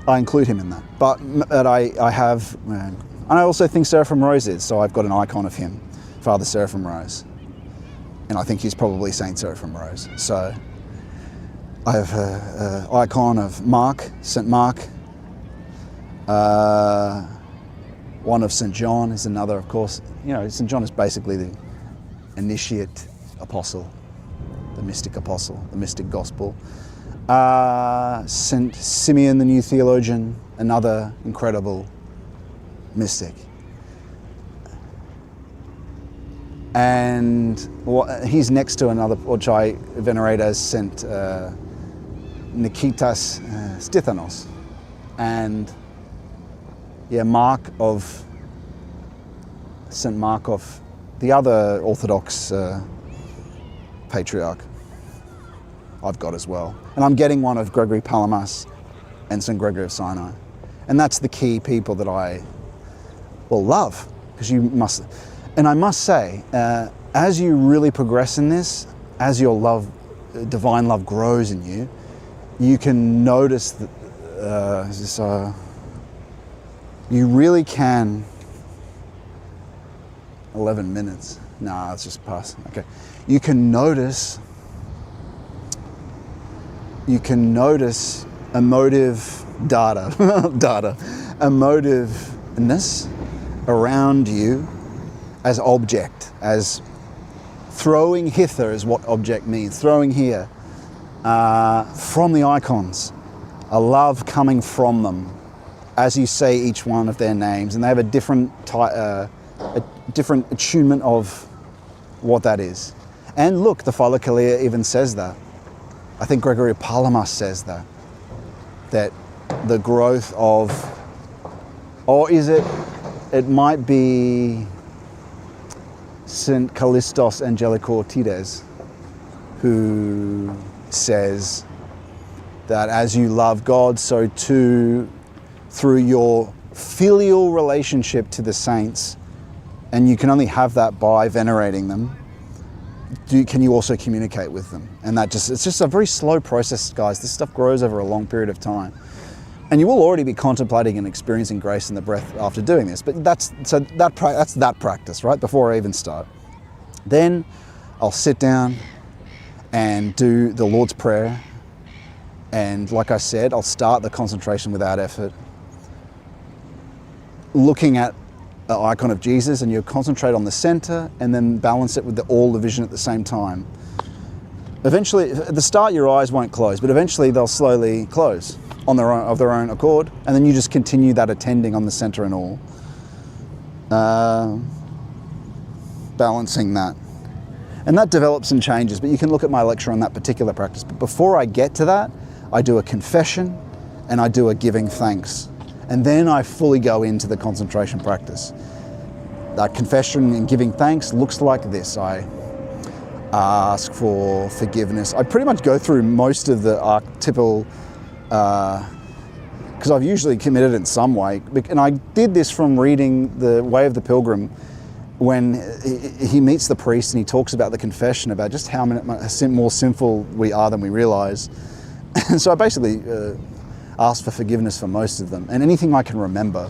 I include him in that. But I have, and I also think Seraphim Rose is, so I've got an icon of him, Father Seraphim Rose. And I think he's probably Saint Seraphim Rose. So I have an icon of Mark, St. Mark. One of St. John is another, of course. You know, St. John is basically the initiate apostle, the mystic gospel. St. Simeon, the new theologian, another incredible mystic. And he's next to another, which I venerate as St. Nikitas Stithanos. And yeah, St. Mark of the other Orthodox patriarch I've got as well. And I'm getting one of Gregory Palamas and St. Gregory of Sinai. And that's the key people that I will love, because you must. And I must say, as you really progress in this, as your love, divine love grows in you, you can notice that you really can. 11 minutes. Nah, let's just pass. Okay. You can notice emotive emotiveness around you as object, as throwing hither is what object means, throwing here, from the icons, a love coming from them, as you say each one of their names, and they have a different attunement of what that is. And look, the Philokalia even says that. I think Gregory of Palamas says that the growth of, or is it might be St. Callistos Angelico-Ortides, who says that as you love God, so too through your filial relationship to the saints, and you can only have that by venerating them, can you also communicate with them? And it's just a very slow process, guys. This stuff grows over a long period of time. And you will already be contemplating and experiencing grace in the breath after doing this. But that's that practice, right? Before I even start. Then I'll sit down and do the Lord's Prayer. And like I said, I'll start the concentration without effort, looking at the icon of Jesus, and you concentrate on the center and then balance it with all the vision at the same time. Eventually, at the start, your eyes won't close, but eventually they'll slowly close of their own accord, and then you just continue that attending on the center and all, balancing that. And that develops and changes, but you can look at my lecture on that particular practice. But before I get to that, I do a confession and I do a giving thanks. And then I fully go into the concentration practice. That confession and giving thanks looks like this. I ask for forgiveness. I pretty much go through most of the archetypal, because I've usually committed in some way. And I did this from reading The Way of the Pilgrim, when he meets the priest and he talks about the confession, about just how more sinful we are than we realize. And so I basically asked for forgiveness for most of them, and anything I can remember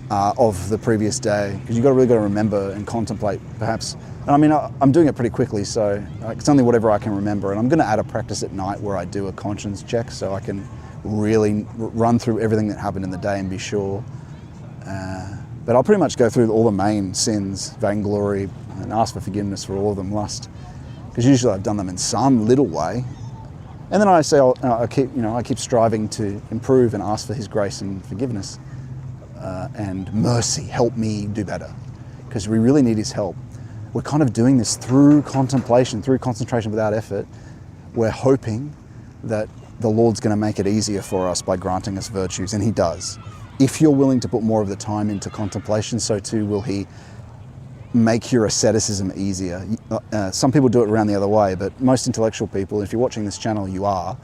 of the previous day, because you've really got to remember and contemplate, perhaps. And I mean, I'm doing it pretty quickly, so it's only whatever I can remember. And I'm going to add a practice at night where I do a conscience check, so I can really run through everything that happened in the day and be sure. But I'll pretty much go through all the main sins, vainglory, and ask for forgiveness for all of them, lust, because usually I've done them in some little way. And then I say I keep striving to improve and ask for His grace and forgiveness and mercy. Help me do better, because we really need His help. We're kind of doing this through contemplation, through concentration without effort. We're hoping that the Lord's going to make it easier for us by granting us virtues, and He does. If you're willing to put more of the time into contemplation, so too will He make your asceticism easier. Some people do it around the other way, but most intellectual people, if you're watching this channel, you are.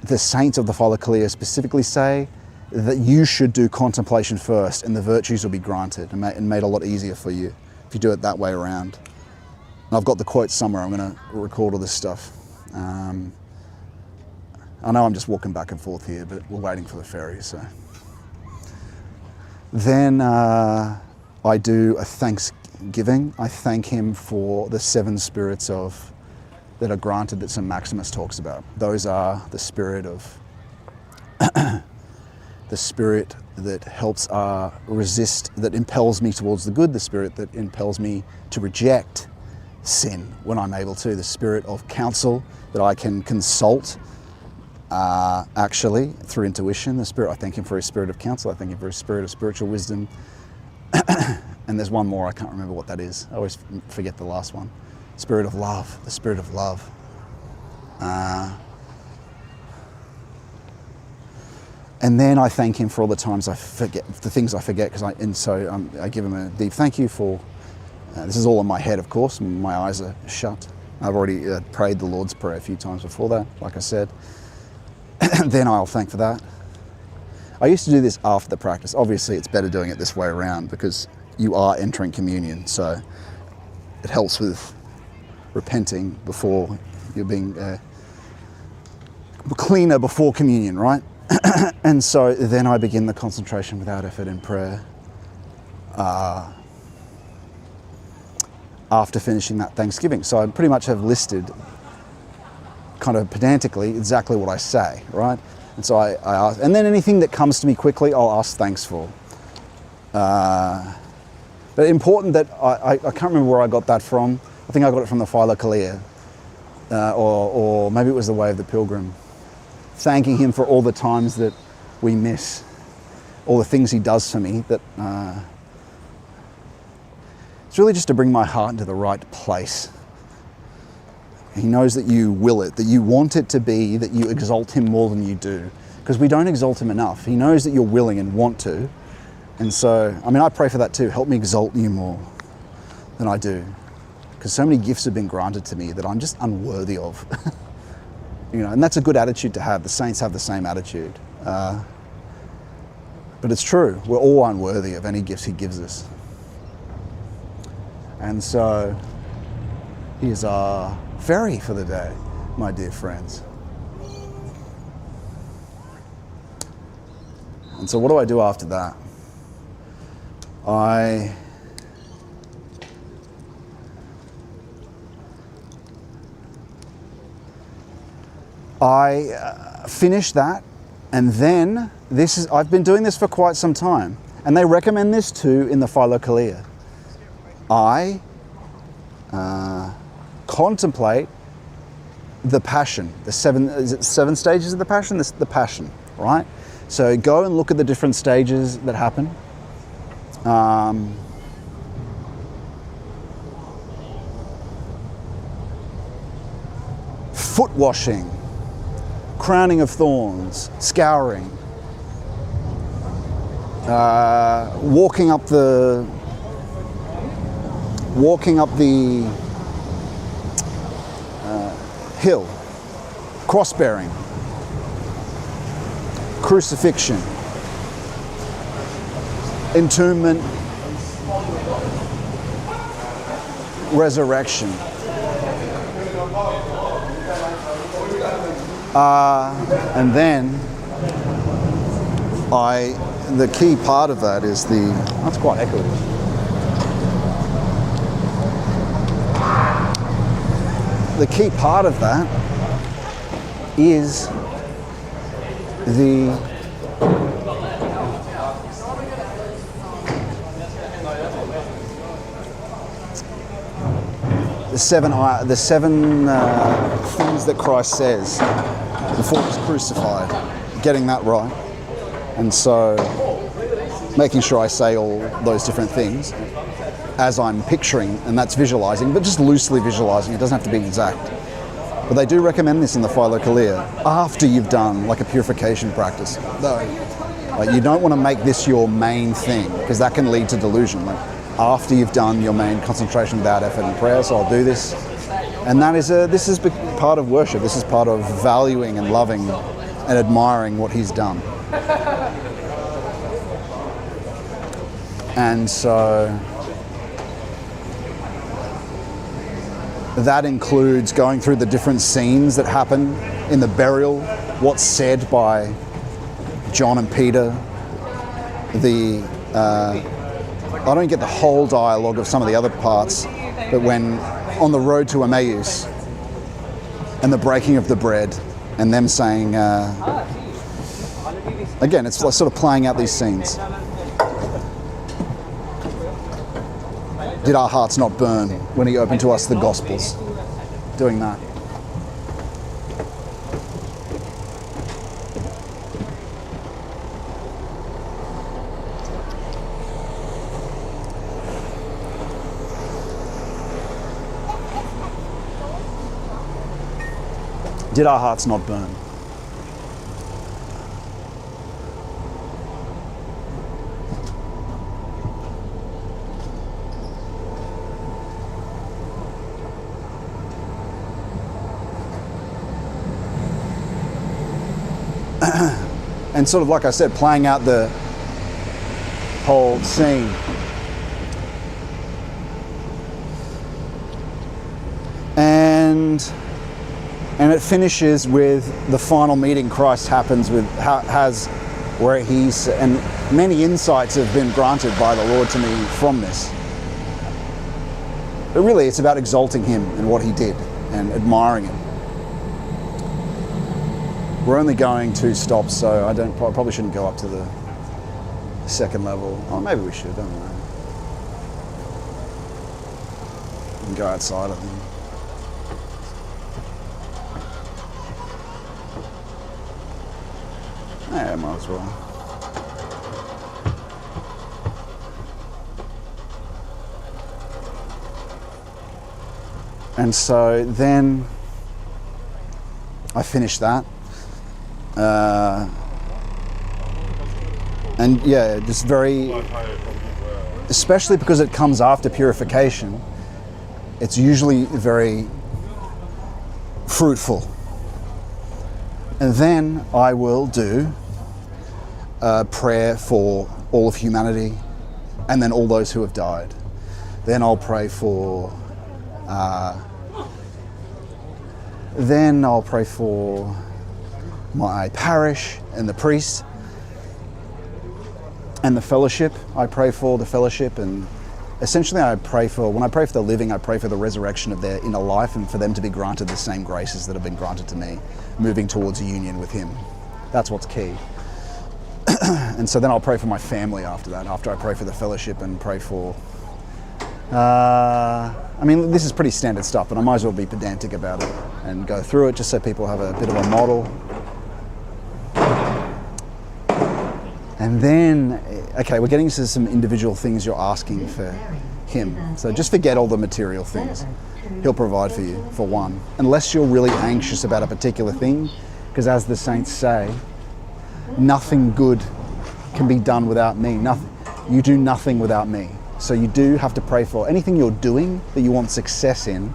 The saints of the Philokalia specifically say that you should do contemplation first, and the virtues will be granted and made a lot easier for you if you do it that way around. And I've got the quotes somewhere. I'm going to record all this stuff. I know I'm just walking back and forth here, but we're waiting for the ferry, so. Then I do a thanksgiving. I thank Him for the 7 spirits that are granted that St. Maximus talks about. Those are the spirit of the spirit that helps resist, that impels me towards the good, the spirit that impels me to reject sin when I'm able to, the spirit of counsel that I can consult actually through intuition. The spirit, I thank Him for His spirit of counsel. I thank Him for His spirit of spiritual wisdom. And there's one more, I can't remember what that is. I always forget the last one. Spirit of love, the spirit of love. And then I thank Him for all the times I forget, the things I forget, so I give Him a deep thank you for, this is all in my head, of course, my eyes are shut. I've already prayed the Lord's Prayer a few times before that, like I said. Then I'll thank for that. I used to do this after the practice. Obviously, it's better doing it this way around because you are entering communion, so it helps with repenting before you're being cleaner before communion, right? And so then I begin the concentration without effort in prayer. After finishing that Thanksgiving. So I pretty much have listed, kind of pedantically, exactly what I say, right? And so I ask, and then anything that comes to me quickly, I'll ask thanks for. But important that I can't remember where I got that from. I think I got it from the Philokalia, or maybe it was The Way of the Pilgrim. Thanking Him for all the times that we miss. all the things he does for me, that it's really just to bring my heart into the right place. He knows that you will it, that you want it to be, that you exalt him more than you do, because we don't exalt him enough. He knows that you're willing and want to. And so, I mean, I pray for that too. Help me exalt you more than I do, because so many gifts have been granted to me that I'm just unworthy of. You know, and that's a good attitude to have. The saints have the same attitude. But it's true. We're all unworthy of any gifts he gives us. And so, here's our ferry for the day, my dear friends. And so what do I do after that? I finish that, and then I've been doing this for quite some time, and they recommend this too in the Philokalia. I contemplate the Passion, is it 7 stages of the Passion? The Passion, right? So go and look at the different stages that happen. Foot washing, crowning of thorns, scouring, walking up the hill, cross-bearing, crucifixion, entombment, resurrection. And then the key part of that is that's quite echoey. The key part of that is the seven things that Christ says before he's crucified, getting that right. And so making sure I say all those different things as I'm picturing, and that's visualizing, but just loosely visualizing. It doesn't have to be exact. But they do recommend this in the Philokalia after you've done like a purification practice. Though, like, you don't want to make this your main thing, because that can lead to delusion. Like, after you've done your main concentration without effort and prayer, so I'll do this. And this is part of worship. This is part of valuing and loving and admiring what he's done. And so that includes going through the different scenes that happen in the burial, what's said by John and Peter, I don't get the whole dialogue of some of the other parts, but when on the road to Emmaus and the breaking of the bread and them saying, again, it's like sort of playing out these scenes. Did our hearts not burn when he opened to us the Gospels? Doing that. Did our hearts not burn? And sort of like I said, playing out the whole scene. And it finishes with the final meeting Christ happens with, where he's, and many insights have been granted by the Lord to me from this. But really it's about exalting him and what he did and admiring him. We're only going 2 stops, so I probably shouldn't go up to the second level. Oh, maybe we should, I don't know. We can go outside, I think. Yeah, might as well. And so then I finish that. And yeah, just very, especially because it comes after purification, it's usually very fruitful. And then I will do a prayer for all of humanity and then all those who have died. Then I'll pray for my parish and the priests and the fellowship. I pray for the fellowship, and essentially when I pray for the living, I pray for the resurrection of their inner life and for them to be granted the same graces that have been granted to me, moving towards a union with Him. That's what's key. And so then I'll pray for my family after that, after I pray for the fellowship and pray for... I mean, this is pretty standard stuff, but I might as well be pedantic about it and go through it just so people have a bit of a model. And then, okay, we're getting to some individual things you're asking for Him. So just forget all the material things. He'll provide for you, for one. Unless you're really anxious about a particular thing, because as the saints say, nothing good can be done without me. You do nothing without me. So you do have to pray for anything you're doing that you want success in,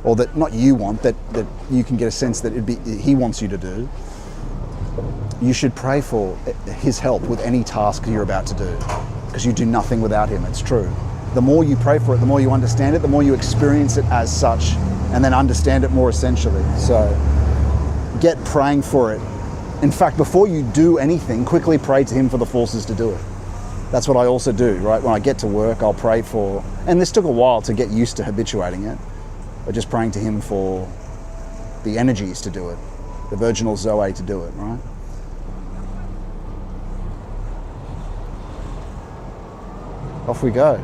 or that not you want, that you can get a sense that He wants you to do. You should pray for His help with any task you're about to do, because you do nothing without Him. It's true. The more you pray for it, the more you understand it, the more you experience it as such, and then understand it more essentially. So get praying for it. In fact, before you do anything, quickly pray to Him for the forces to do it. That's what I also do, right? When I get to work, I'll pray for, and this took a while to get used to habituating it, but just praying to Him for the energies to do it, the virginal Zoe to do it, right? Off we go.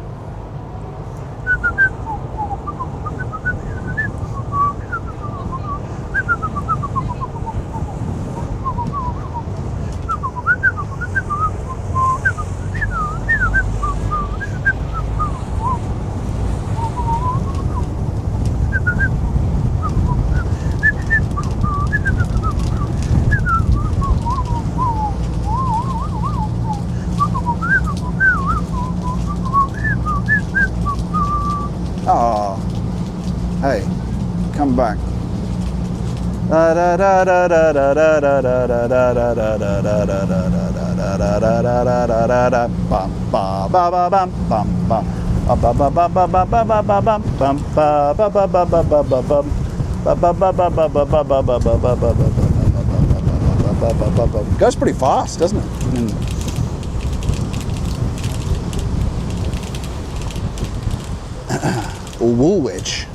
Oh, hey, come back. Goes pretty fast, doesn't it? Or Woolwich.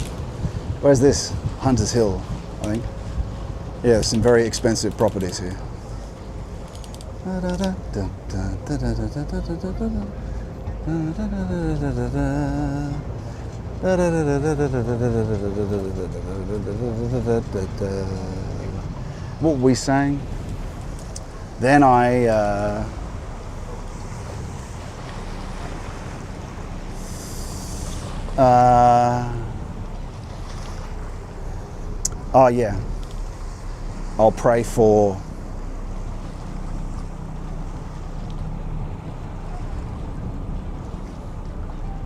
Where's this? Hunter's Hill, I think. Yeah, there's some very expensive properties here. What were we saying? Then oh yeah, I'll pray for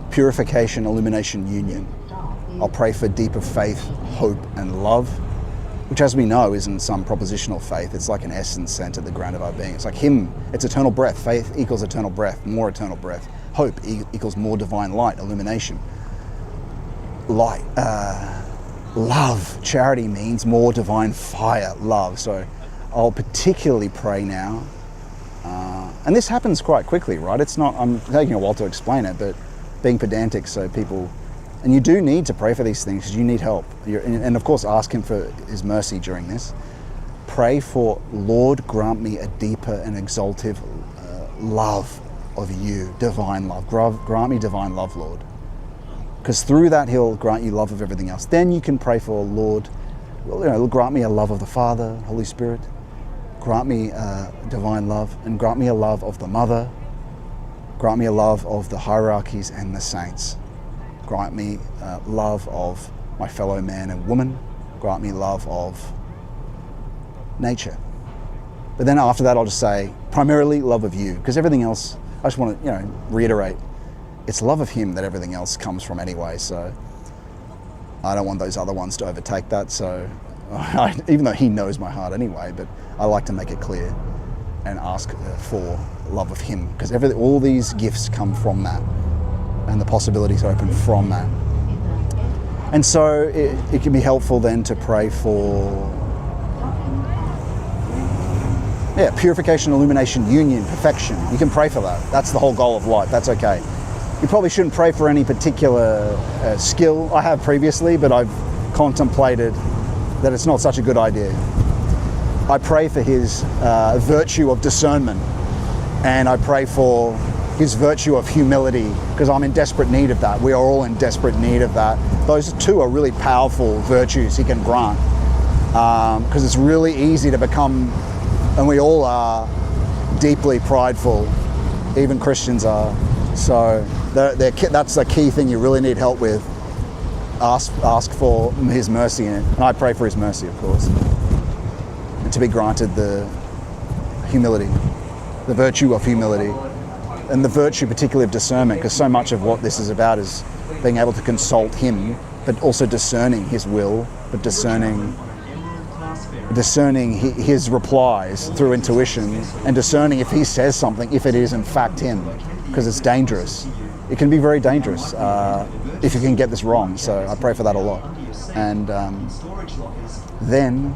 purification, illumination, union. I'll pray for deeper faith, hope, and love, which, as we know, isn't some propositional faith. It's like an essence sent at the ground of our being. It's like Him. It's eternal breath. Faith equals eternal breath, more eternal breath. Hope equals more divine light, illumination. Light, love, charity means more divine fire, love. So I'll particularly pray now, and this happens quite quickly, right? It's not, I'm taking a while to explain it, but being pedantic so people, and you do need to pray for these things because you need help. And of course ask Him for His mercy during this. Pray for, Lord, grant me a deeper and exaltive love of you, divine love. Grant me divine love, Lord. Because through that He'll grant you love of everything else. Then you can pray for, Lord, grant me a love of the Father, Holy Spirit. Grant me divine love, and grant me a love of the Mother. Grant me a love of the hierarchies and the saints. Grant me love of my fellow man and woman. Grant me love of nature. But then after that, I'll just say, primarily love of you, because everything else, I just want to, reiterate, it's love of him that everything else comes from anyway. So I don't want those other ones to overtake that. So even though he knows my heart anyway, but I like to make it clear and ask for love of him, because all these gifts come from that, and the possibilities open from that. And so it can be helpful then to pray for purification, illumination, union, perfection. You can pray for that. That's the whole goal of life. That's okay. You probably shouldn't pray for any particular skill. I have previously, but I've contemplated that it's not such a good idea. I pray for his virtue of discernment, and I pray for his virtue of humility, because I'm in desperate need of that. We are all in desperate need of that. Those two are really powerful virtues he can grant, because it's really easy to become, and we all are, deeply prideful. Even Christians are. So that's the key thing you really need help with. Ask for his mercy in it. And I pray for his mercy, of course. And to be granted the humility, the virtue of humility, and the virtue particularly of discernment, because so much of what this is about is being able to consult him, but also discerning his will, but discerning his replies through intuition, and discerning if he says something, if it is in fact him, because it's dangerous. It can be very dangerous if you can get this wrong. So I pray for that a lot. And then,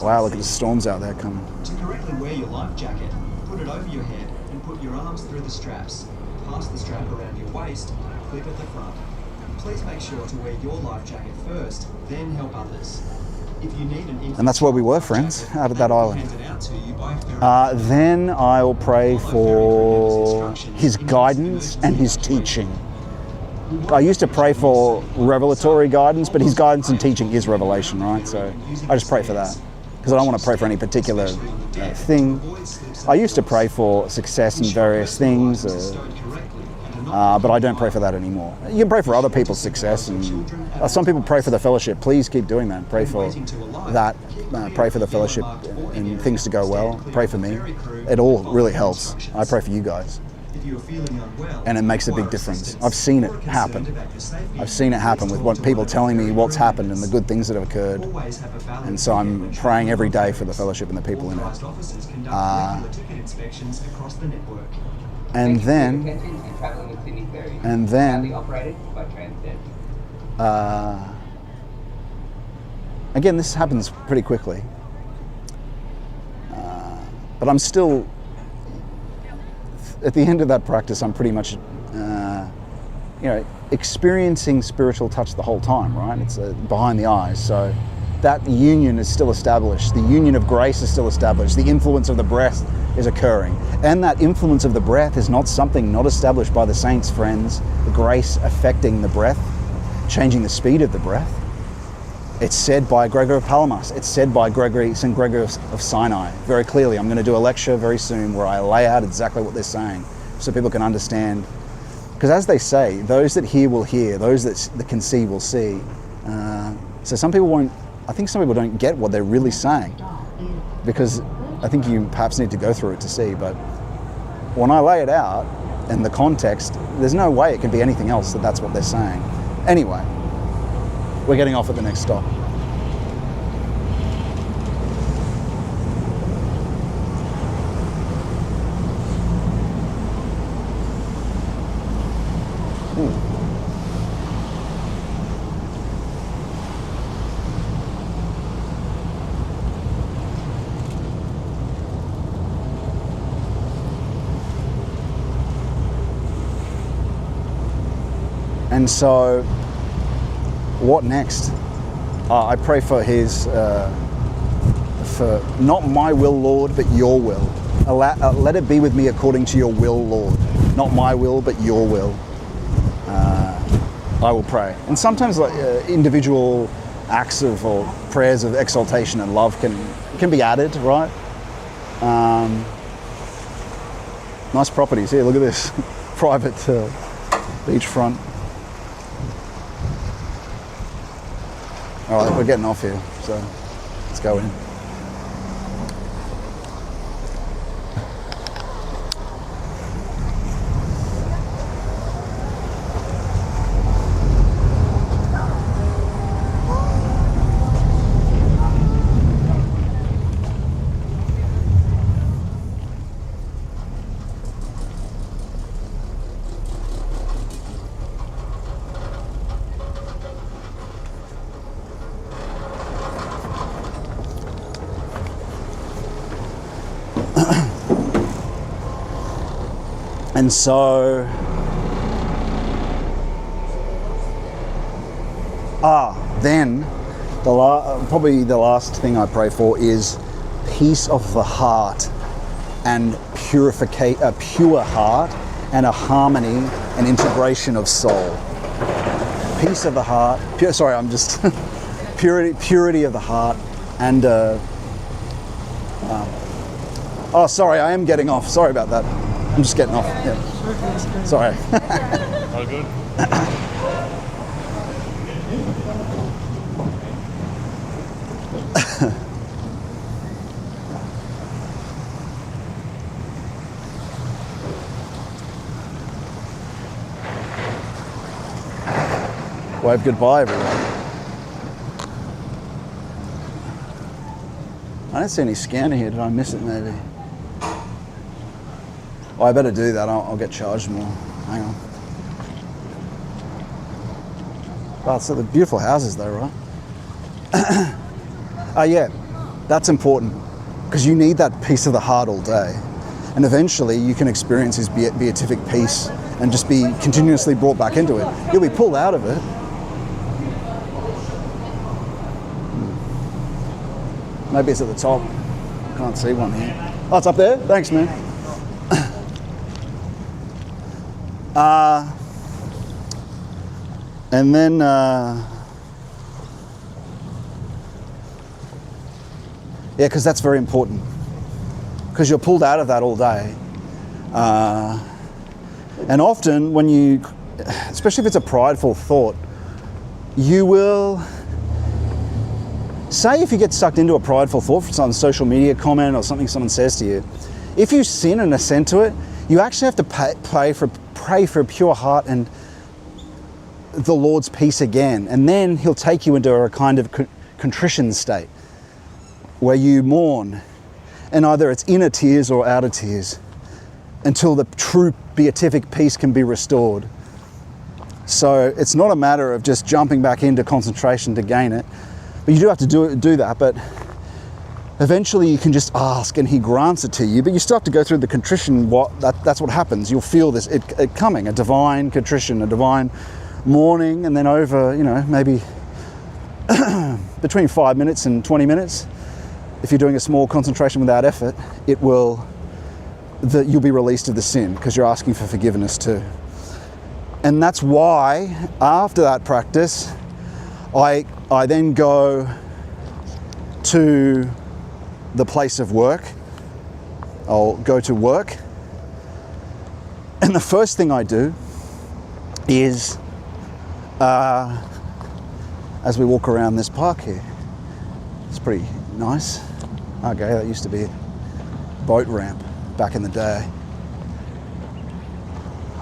wow, look at the storms out there coming. To correctly wear your life jacket, put it over your head and put your arms through the straps. Pass the strap around your waist, clip at the front. Please make sure to wear your life jacket first, then help others. If you need an and that's where we were, friends, out at that island. Then I'll pray for his guidance and his teaching. I used to pray for revelatory guidance, but his guidance and teaching is revelation, right? So I just pray for that, because I don't want to pray for any particular thing. I used to pray for success in various things, but I don't pray for that anymore. You can pray for other people's success, and some people pray for the fellowship. Please keep doing that. Pray for that. Pray for the fellowship and things to go well. Pray for me. It all really helps. I pray for you guys. And it makes a big difference. I've seen it happen. I've seen it happen with what people telling me what's happened and the good things that have occurred. And so I'm praying every day for the fellowship and the people in it. And then again, this happens pretty quickly, but I'm still, at the end of that practice, I'm pretty much experiencing spiritual touch the whole time, right? It's behind the eyes. So that union is still established. The union of grace is still established. The influence of the breath is occurring. And that influence of the breath is not something not established by the saints, friends. The grace affecting the breath, changing the speed of the breath. It's said by Gregory of Palamas. It's said by St. Gregory of Sinai very clearly. I'm going to do a lecture very soon where I lay out exactly what they're saying so people can understand. Because as they say, those that hear will hear, those that can see will see. So some people won't, I think some people don't get what they're really saying, because I think you perhaps need to go through it to see. But when I lay it out in the context, there's no way it can be anything else that's what they're saying. Anyway, we're getting off at the next stop. And so, what next? I pray for his, for not my will, Lord, but your will. Let it be with me according to your will, Lord. Not my will, but your will. I will pray. And sometimes individual acts of or prayers of exaltation and love can be added, right? Nice properties here. Look at this private beachfront. All right, we're getting off here, so let's go in. And so, then probably the last thing I pray for is peace of the heart and a pure heart and a harmony and integration of soul. Peace of the heart, purity of the heart, and sorry, I am getting off. Sorry about that. I'm just getting off. Yeah. Sorry. All good. Wave goodbye, everyone. I don't see any scanner here. Did I miss it, maybe? Oh, I better do that. I'll get charged more. Hang on. Oh, so the beautiful houses, though, right? Yeah, that's important because you need that peace of the heart all day, and eventually you can experience His beatific peace and just be continuously brought back into it. You'll be pulled out of it. Maybe it's at the top. Can't see one here. Oh, it's up there? Thanks, man. And then because that's very important. Because you're pulled out of that all day. And often when you, especially if it's a prideful thought, you will, say if you get sucked into a prideful thought from some social media comment or something someone says to you, if you sin and assent to it, you actually have to pray for a pure heart and the Lord's peace again. And then He'll take you into a kind of contrition state where you mourn, and either it's inner tears or outer tears until the true beatific peace can be restored. So it's not a matter of just jumping back into concentration to gain it, but you do have to do that. But eventually you can just ask and He grants it to you, but you still have to go through the contrition. That's what happens. You'll feel this it coming, a divine contrition, a divine mourning, and then over, maybe between 5 minutes and 20 minutes, if you're doing a small concentration without effort, you'll be released of the sin because you're asking for forgiveness too. And that's why after that practice, I then go to the place of work. I'll go to work, and the first thing I do is, as we walk around this park here, it's pretty nice. Okay, that used to be a boat ramp back in the day.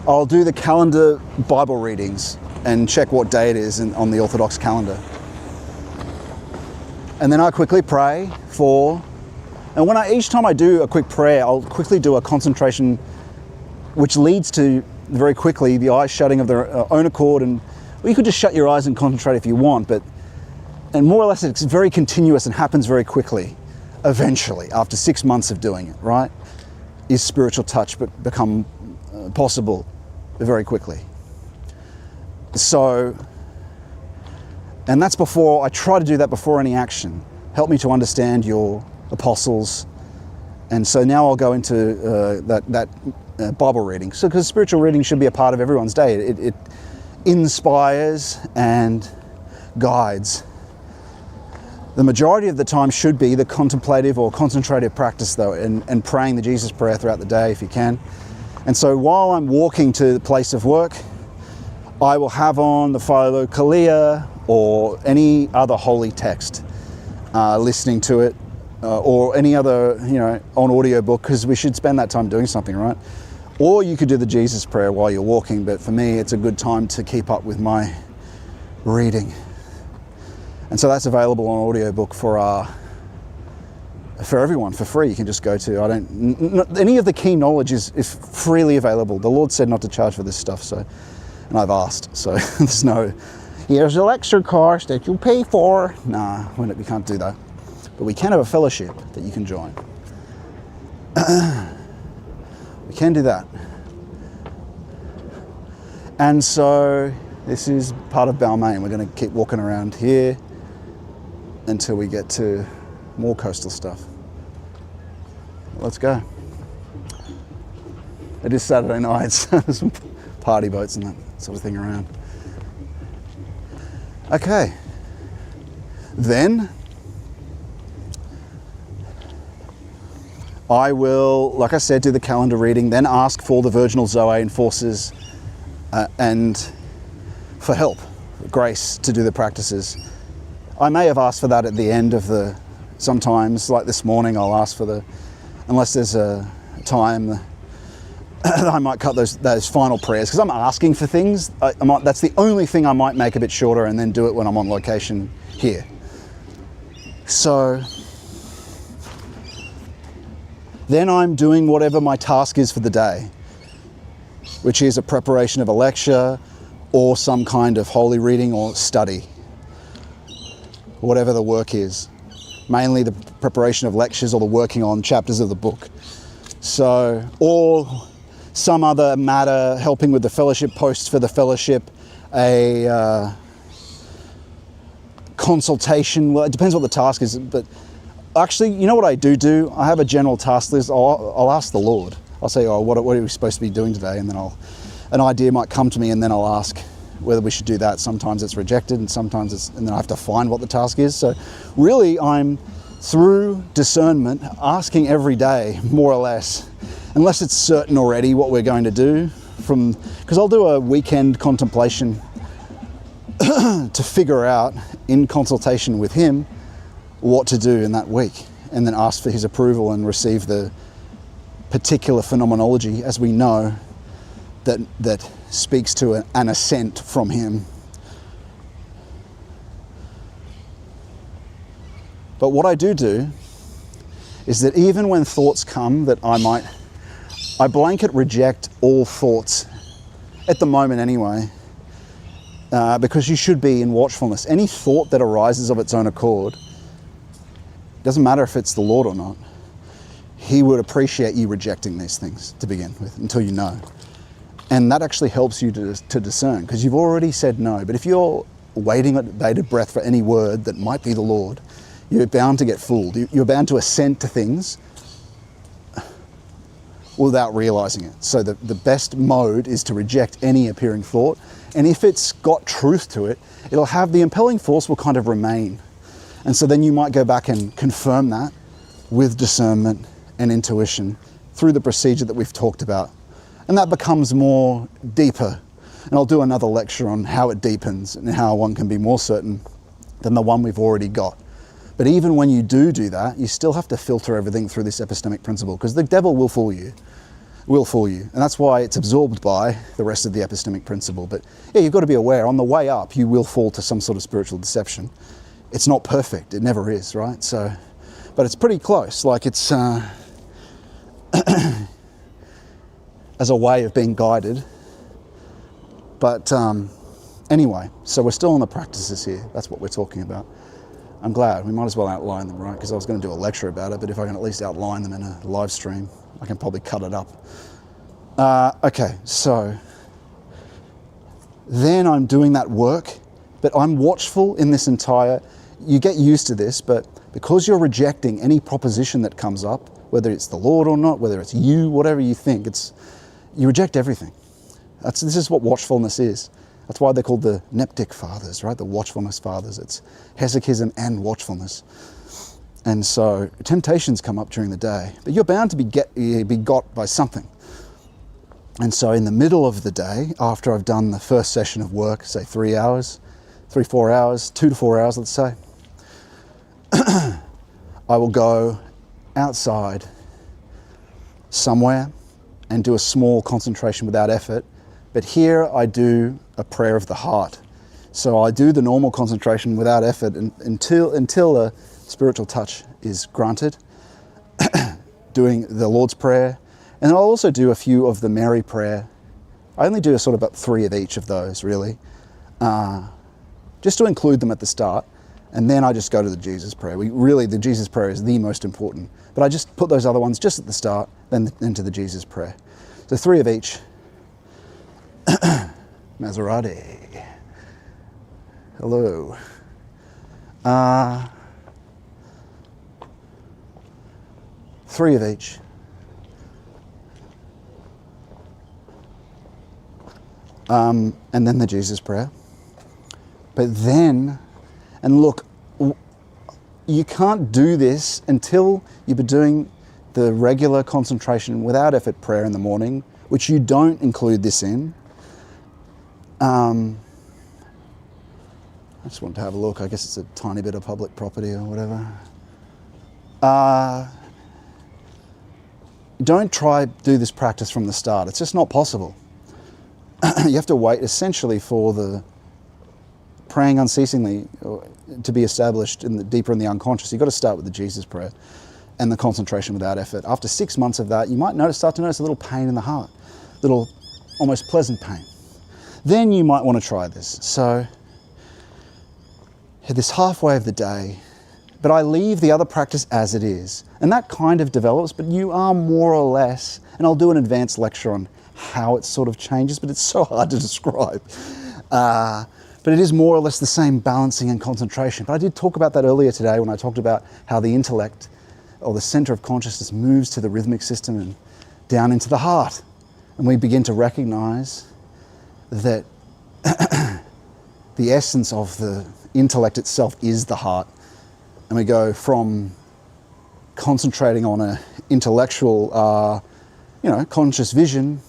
I'll do the calendar Bible readings and check what day it is on the Orthodox calendar. And then I quickly pray and each time I do a quick prayer, I'll quickly do a concentration which leads to very quickly the eyes shutting of their own accord. And you could just shut your eyes and concentrate if you want, and more or less it's very continuous and happens very quickly. Eventually, after 6 months of doing it, right, is spiritual touch become possible very quickly. So, and that's before, I try to do that before any action. Help me to understand your apostles. And so now I'll go into that Bible reading. So, because spiritual reading should be a part of everyone's day. It inspires and guides. The majority of the time should be the contemplative or concentrative practice though, and praying the Jesus prayer throughout the day if you can. And so while I'm walking to the place of work, I will have on the Philokalia or any other holy text, listening to it, or any other, on audiobook, because we should spend that time doing something, right? Or you could do the Jesus prayer while you're walking, but for me, it's a good time to keep up with my reading. And so that's available on audiobook for everyone, for free. You can just go to, any of the key knowledge is freely available. The Lord said not to charge for this stuff, and I've asked, so there's no, here's a lecture course that you'll pay for. Nah, we can't do that. But we can have a fellowship that you can join. We can do that. And so this is part of Balmain. We're going to keep walking around here until we get to more coastal stuff. Let's go. It is Saturday night, so there's some party boats and that sort of thing around. Okay. Then I will, like I said, do the calendar reading, then ask for the virginal Zoe and forces and for help, grace to do the practices. I may have asked for that at the end of sometimes, like this morning, I'll ask for unless there's a time, I might cut those final prayers, because I'm asking for things. That's the only thing I might make a bit shorter and then do it when I'm on location here. So then I'm doing whatever my task is for the day, which is a preparation of a lecture or some kind of holy reading or study, whatever the work is. Mainly the preparation of lectures or the working on chapters of the book. So, or some other matter, helping with the fellowship, posts for the fellowship, a consultation. Well, it depends what the task is, but actually, you know what I do? I have a general task list. I'll ask the Lord. I'll say, what are we supposed to be doing today? And then an idea might come to me, and then I'll ask whether we should do that. Sometimes it's rejected, and sometimes and then I have to find what the task is. So really, I'm through discernment asking every day, more or less, unless it's certain already what we're going to do, because I'll do a weekend contemplation to figure out, in consultation with him, what to do in that week, and then ask for his approval and receive the particular phenomenology, as we know, that speaks to an assent from him. But what I do is that even when thoughts come that I blanket reject all thoughts, at the moment anyway, because you should be in watchfulness. Any thought that arises of its own accord, doesn't matter if it's the Lord or not, he would appreciate you rejecting these things to begin with, until you know. And that actually helps you to discern, because you've already said no. But if you're waiting at bated breath for any word that might be the Lord, you're bound to get fooled. You're bound to assent to things without realizing it. So the best mode is to reject any appearing thought. And if it's got truth to it, the impelling force will kind of remain. And so then you might go back and confirm that with discernment and intuition through the procedure that we've talked about. And that becomes more deeper. And I'll do another lecture on how it deepens and how one can be more certain than the one we've already got. But even when you do that, you still have to filter everything through this epistemic principle, because the devil will fool you. And that's why it's absorbed by the rest of the epistemic principle. But yeah, you've got to be aware, on the way up, you will fall to some sort of spiritual deception. It's not perfect, it never is, right? So, but it's pretty close, like it's as a way of being guided. But anyway, so we're still on the practices here. That's what we're talking about. I'm glad. We might as well outline them, right? Because I was going to do a lecture about it, but if I can at least outline them in a live stream, I can probably cut it up. Okay, so then I'm doing that work, but I'm watchful in this entire... You get used to this, but because you're rejecting any proposition that comes up, whether it's the Lord or not, whether it's you, whatever you think, you reject everything. This is what watchfulness is. That's why they're called the neptic fathers, right? The watchfulness fathers. It's hesychism and watchfulness. And so temptations come up during the day, but you're bound to be got by something. And so in the middle of the day, after I've done the first session of work, say 3 hours, 3-4 hours, 2 to 4 hours, let's say, I will go outside somewhere and do a small concentration without effort. But here I do a prayer of the heart. So I do the normal concentration without effort until a spiritual touch is granted, doing the Lord's Prayer. And I'll also do a few of the Mary Prayer. I only do sort of about 3 of each of those, really, just to include them at the start. And then I just go to the Jesus Prayer. The Jesus Prayer is the most important. But I just put those other ones just at the start, then into the Jesus Prayer. So 3 of each. Maserati. Hello. 3 of each. And then the Jesus Prayer. But then, and look, you can't do this until you've been doing the regular concentration without effort prayer in the morning, which you don't include this in. I just want to have a look. I guess it's a tiny bit of public property or whatever. Don't try do this practice from the start. It's just not possible. You have to wait essentially for the praying unceasingly to be established deeper in the unconscious. You've got to start with the Jesus Prayer and the concentration without effort. After 6 months of that, you might start to notice a little pain in the heart, little almost pleasant pain. Then you might want to try this. So this halfway of the day, but I leave the other practice as it is. And that kind of develops, but you are more or less, and I'll do an advanced lecture on how it sort of changes, but it's so hard to describe. But it is more or less the same balancing and concentration. But I did talk about that earlier today when I talked about how the intellect or the center of consciousness moves to the rhythmic system and down into the heart. And we begin to recognize that the essence of the intellect itself is the heart. And we go from concentrating on an intellectual, conscious vision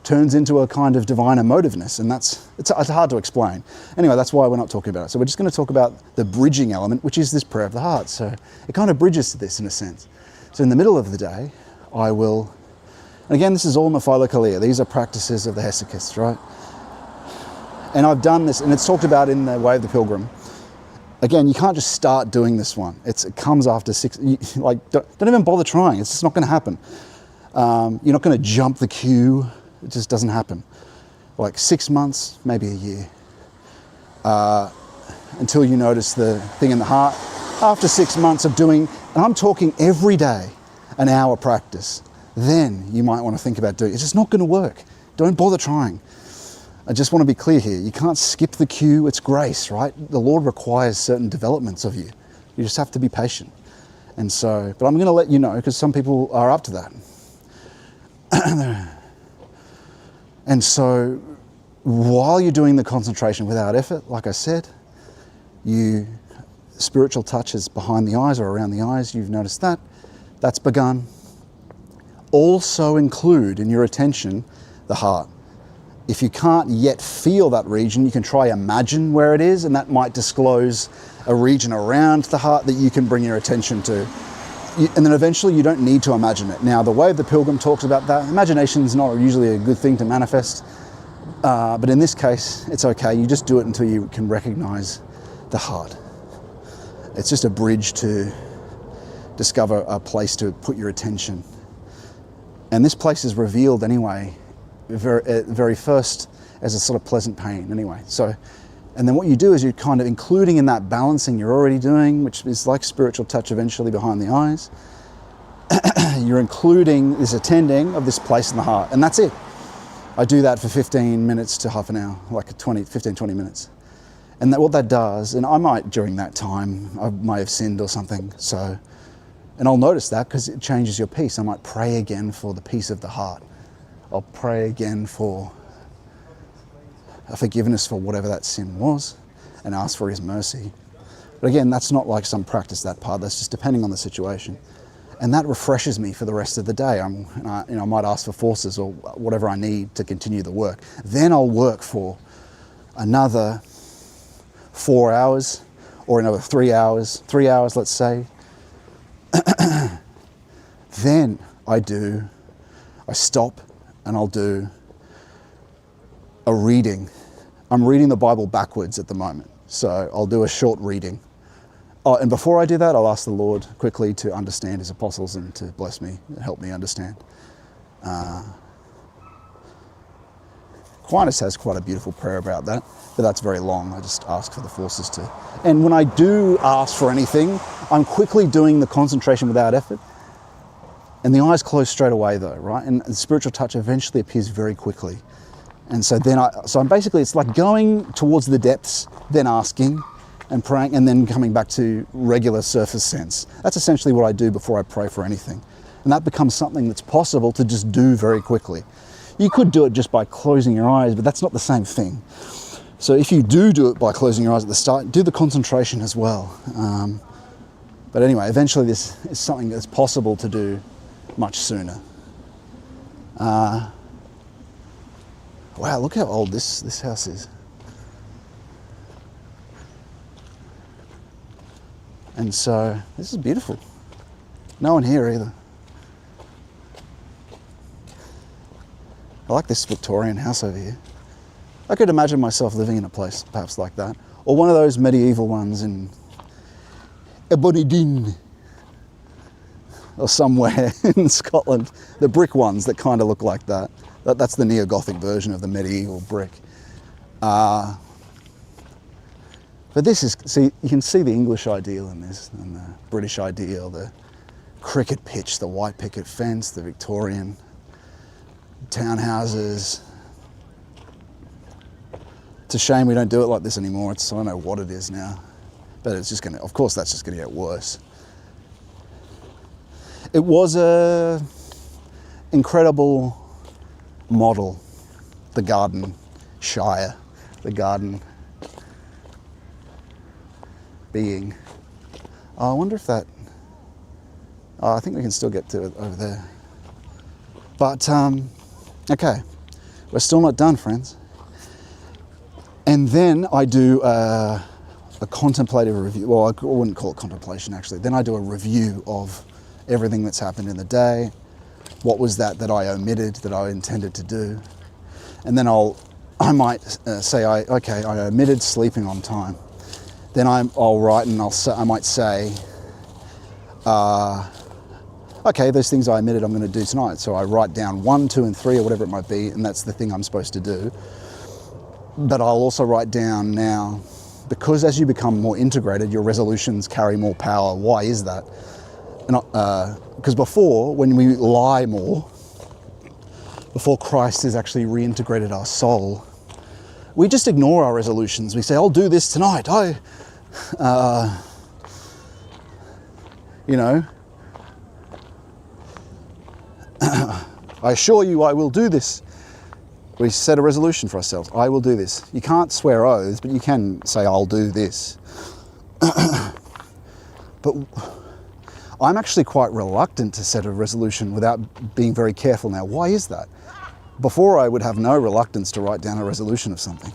turns into a kind of divine emotiveness, and it's hard to explain. Anyway, that's why we're not talking about it. So we're just going to talk about the bridging element, which is this prayer of the heart. So it kind of bridges to this in a sense. So in the middle of the day, I will, and again, this is all Nephilokalia. These are practices of the hesychists, right? And I've done this, and it's talked about in the Way of the Pilgrim. Again, you can't just start doing this one. It comes after 6. Don't even bother trying. It's just not going to happen. You're not going to jump the queue. It just doesn't happen. 6 months, maybe a year, until you notice the thing in the heart. After 6 months of doing, and I'm talking every day, an hour practice, then you might want to think about doing it. It's just not going to work. Don't bother trying. I just want to be clear here. You can't skip the queue. It's grace, right? The Lord requires certain developments of you. You just have to be patient. And so, but I'm going to let you know, because some people are up to that. And so while you're doing the concentration without effort, like I said, spiritual touches behind the eyes or around the eyes, you've noticed that. That's begun. Also include in your attention the heart. If you can't yet feel that region, you can try imagine where it is, and that might disclose a region around the heart that you can bring your attention to. And then eventually you don't need to imagine it. Now, the Way of the Pilgrim talks about that. Imagination is not usually a good thing to manifest, but in this case, it's okay. You just do it until you can recognize the heart. It's just a bridge to discover a place to put your attention. And this place is revealed anyway, very first, as a sort of pleasant pain anyway. So, and then what you do is you're kind of including in that balancing you're already doing, which is like spiritual touch eventually behind the eyes. You're including this attending of this place in the heart, and that's it. I do that for 15 minutes to half an hour, like 15, 20 minutes. And what that does, and I might during that time, I might have sinned or something, so, and I'll notice that because it changes your peace. I might pray again for the peace of the heart. I'll pray again for a forgiveness for whatever that sin was and ask for his mercy. But again, that's not like some practice, that part. That's just depending on the situation. And that refreshes me for the rest of the day. I might ask for forces or whatever I need to continue the work. Then I'll work for another 4 hours, or another 3 hours, let's say. Then I stop and I'll do a reading. I'm reading the Bible backwards at the moment, so I'll do a short reading. Oh, and before I do that, I'll ask the Lord quickly to understand his apostles and to bless me and help me understand. Aquinas has quite a beautiful prayer about that, but that's very long. I just ask for the forces to. And when I do ask for anything, I'm quickly doing the concentration without effort. And the eyes close straight away though, right? And the spiritual touch eventually appears very quickly. And so then I'm basically, it's like going towards the depths, then asking and praying, and then coming back to regular surface sense. That's essentially what I do before I pray for anything. And that becomes something that's possible to just do very quickly. You could do it just by closing your eyes, but that's not the same thing. So if you do it by closing your eyes at the start, do the concentration as well. But anyway, eventually this is something that's possible to do much sooner. Wow, look how old this house is. And so, this is beautiful. No one here either. I like this Victorian house over here. I could imagine myself living in a place perhaps like that. Or one of those medieval ones in Aberdeen or somewhere in Scotland. The brick ones that kind of look like that. That's the neo-Gothic version of the medieval brick. But this is, see, you can see the English ideal in this, and the British ideal, the cricket pitch, the white picket fence, the Victorian townhouses. It's a shame we don't do it like this anymore. I don't know what it is now. But it's just of course that's just gonna get worse. It was a incredible model, the garden shire, the garden being. Oh, I wonder if that, I think we can still get to it over there. But, okay, we're still not done, friends. And then I do a contemplative review. Well, I wouldn't call it contemplation, actually. Then I do a review of everything that's happened in the day. What was that I omitted, that I intended to do? And then I might say, I omitted sleeping on time. Then I'll write and I might say, okay, those things I omitted I'm going to do tonight. So I write down 1, 2, and 3 or whatever it might be, and that's the thing I'm supposed to do. But I'll also write down now, because as you become more integrated, your resolutions carry more power. Why is that? Because before, when we lie more, before Christ has actually reintegrated our soul, we just ignore our resolutions. We say, I'll do this tonight. You know, I assure you I will do this. We set a resolution for ourselves. I will do this. You can't swear oaths, but you can say, I'll do this. But I'm actually quite reluctant to set a resolution without being very careful now. Why is that? Before I would have no reluctance to write down a resolution of something.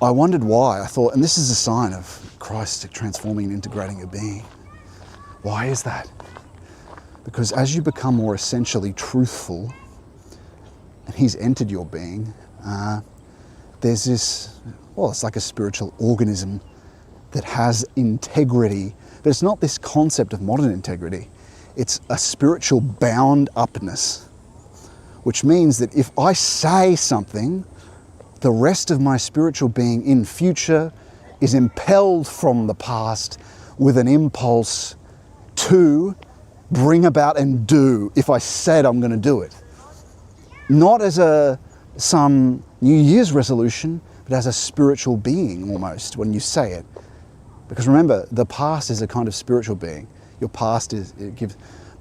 I wondered why. I thought, and this is a sign of Christ transforming and integrating your being. Why is that? Because as you become more essentially truthful, and he's entered your being, there's this, well, it's like a spiritual organism that has integrity. But it's not this concept of modern integrity. It's a spiritual bound-upness, which means that if I say something, the rest of my spiritual being in future is impelled from the past with an impulse to bring about and do if I said I'm going to do it. Not as some New Year's resolution, but as a spiritual being almost when you say it. Because remember, the past is a kind of spiritual being. Your past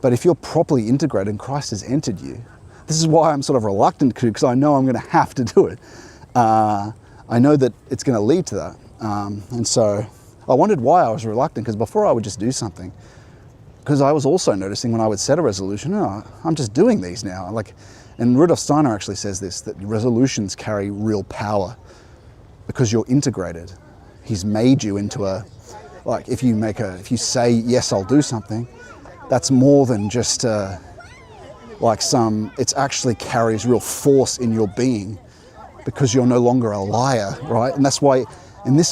but if you're properly integrated and Christ has entered you, this is why I'm sort of reluctant to, because I know I'm going to have to do it. I know that it's going to lead to that. And so I wondered why I was reluctant, because before I would just do something. Because I was also noticing when I would set a resolution, I'm just doing these now. And Rudolf Steiner actually says this, that resolutions carry real power because you're integrated. He's made you into a, like if you say, yes, I'll do something, that's more than just it actually carries real force in your being because you're no longer a liar, right? And this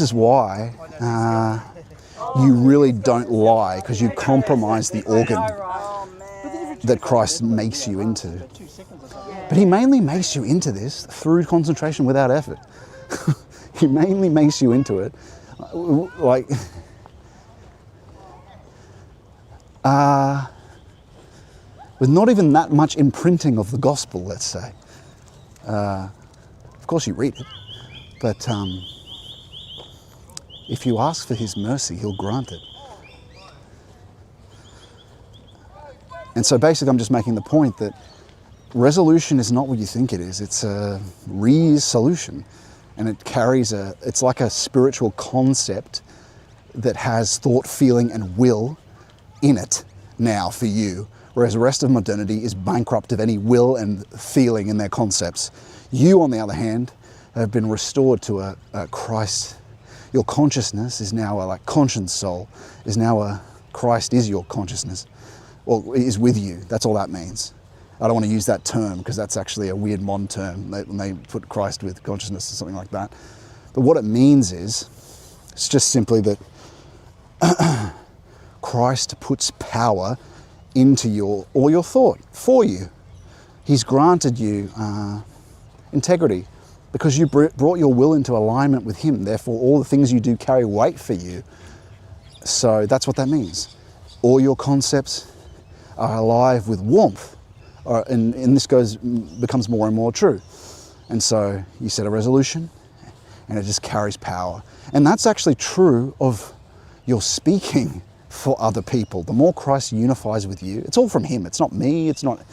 is why you really don't lie, because you compromise the organ that Christ makes you into. But he mainly makes you into this through concentration without effort. He mainly makes you into it, like, with not even that much imprinting of the gospel, let's say. Of course you read it, but if you ask for his mercy, he'll grant it. And so basically I'm just making the point that resolution is not what you think it is. It's a resolution, and it carries it's like a spiritual concept that has thought, feeling and will in it now for you, whereas the rest of modernity is bankrupt of any will and feeling in their concepts. You, on the other hand, have been restored to a Christ. Your consciousness is now a conscience soul, is now a Christ is your consciousness, or is with you. That's all that means. I don't want to use that term because that's actually a weird modern term when they put Christ with consciousness or something like that. But what it means is, it's just simply that Christ puts power into all your thought for you. He's granted you integrity because you brought your will into alignment with him. Therefore, all the things you do carry weight for you. So that's what that means. All your concepts are alive with warmth. And this becomes more and more true. And so you set a resolution and it just carries power. And that's actually true of your speaking for other people. The more Christ unifies with you, it's all from him. It's not me. It's like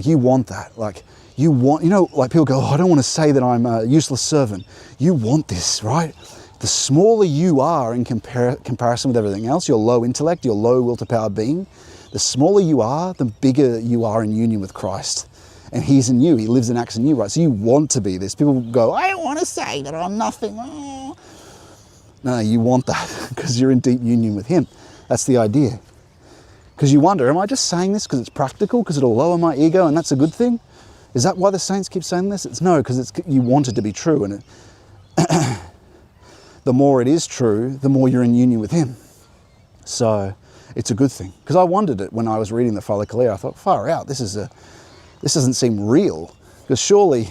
you want that. Like you want, like people go, oh, I don't want to say that I'm a useless servant. You want this, right? The smaller you are in comparison with everything else, your low intellect, your low will to power being, the smaller you are, the bigger you are in union with Christ. And he's in you. He lives and acts in you, right? So you want to be this. People go, I don't want to say that I'm nothing. Oh. No, you want that because you're in deep union with him. That's the idea. Because you wonder, am I just saying this because it's practical, because it'll lower my ego and that's a good thing? Is that why the saints keep saying this? It's no, because you want it to be true. And the more it is true, the more you're in union with him. So it's a good thing. Because I wondered it when I was reading the Father Kalia. I thought, far out, this doesn't seem real. Because surely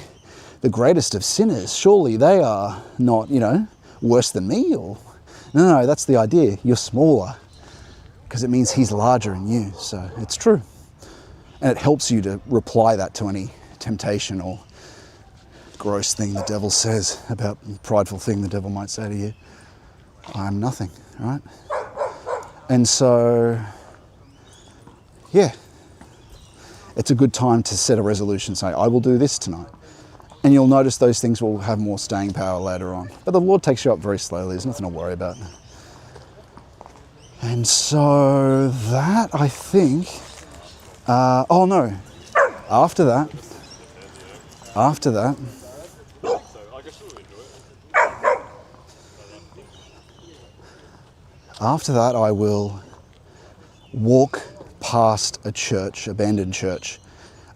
the greatest of sinners, surely they are not, worse than me. Or no, that's the idea. You're smaller because it means he's larger in you. So it's true. And it helps you to reply that to any temptation or gross thing the devil says, about prideful thing the devil might say to you. I'm nothing, right? And so, yeah, it's a good time to set a resolution, say, I will do this tonight. And you'll notice those things will have more staying power later on. But the Lord takes you up very slowly. There's nothing to worry about. And so that, I think, after that, I will walk past a church, abandoned church,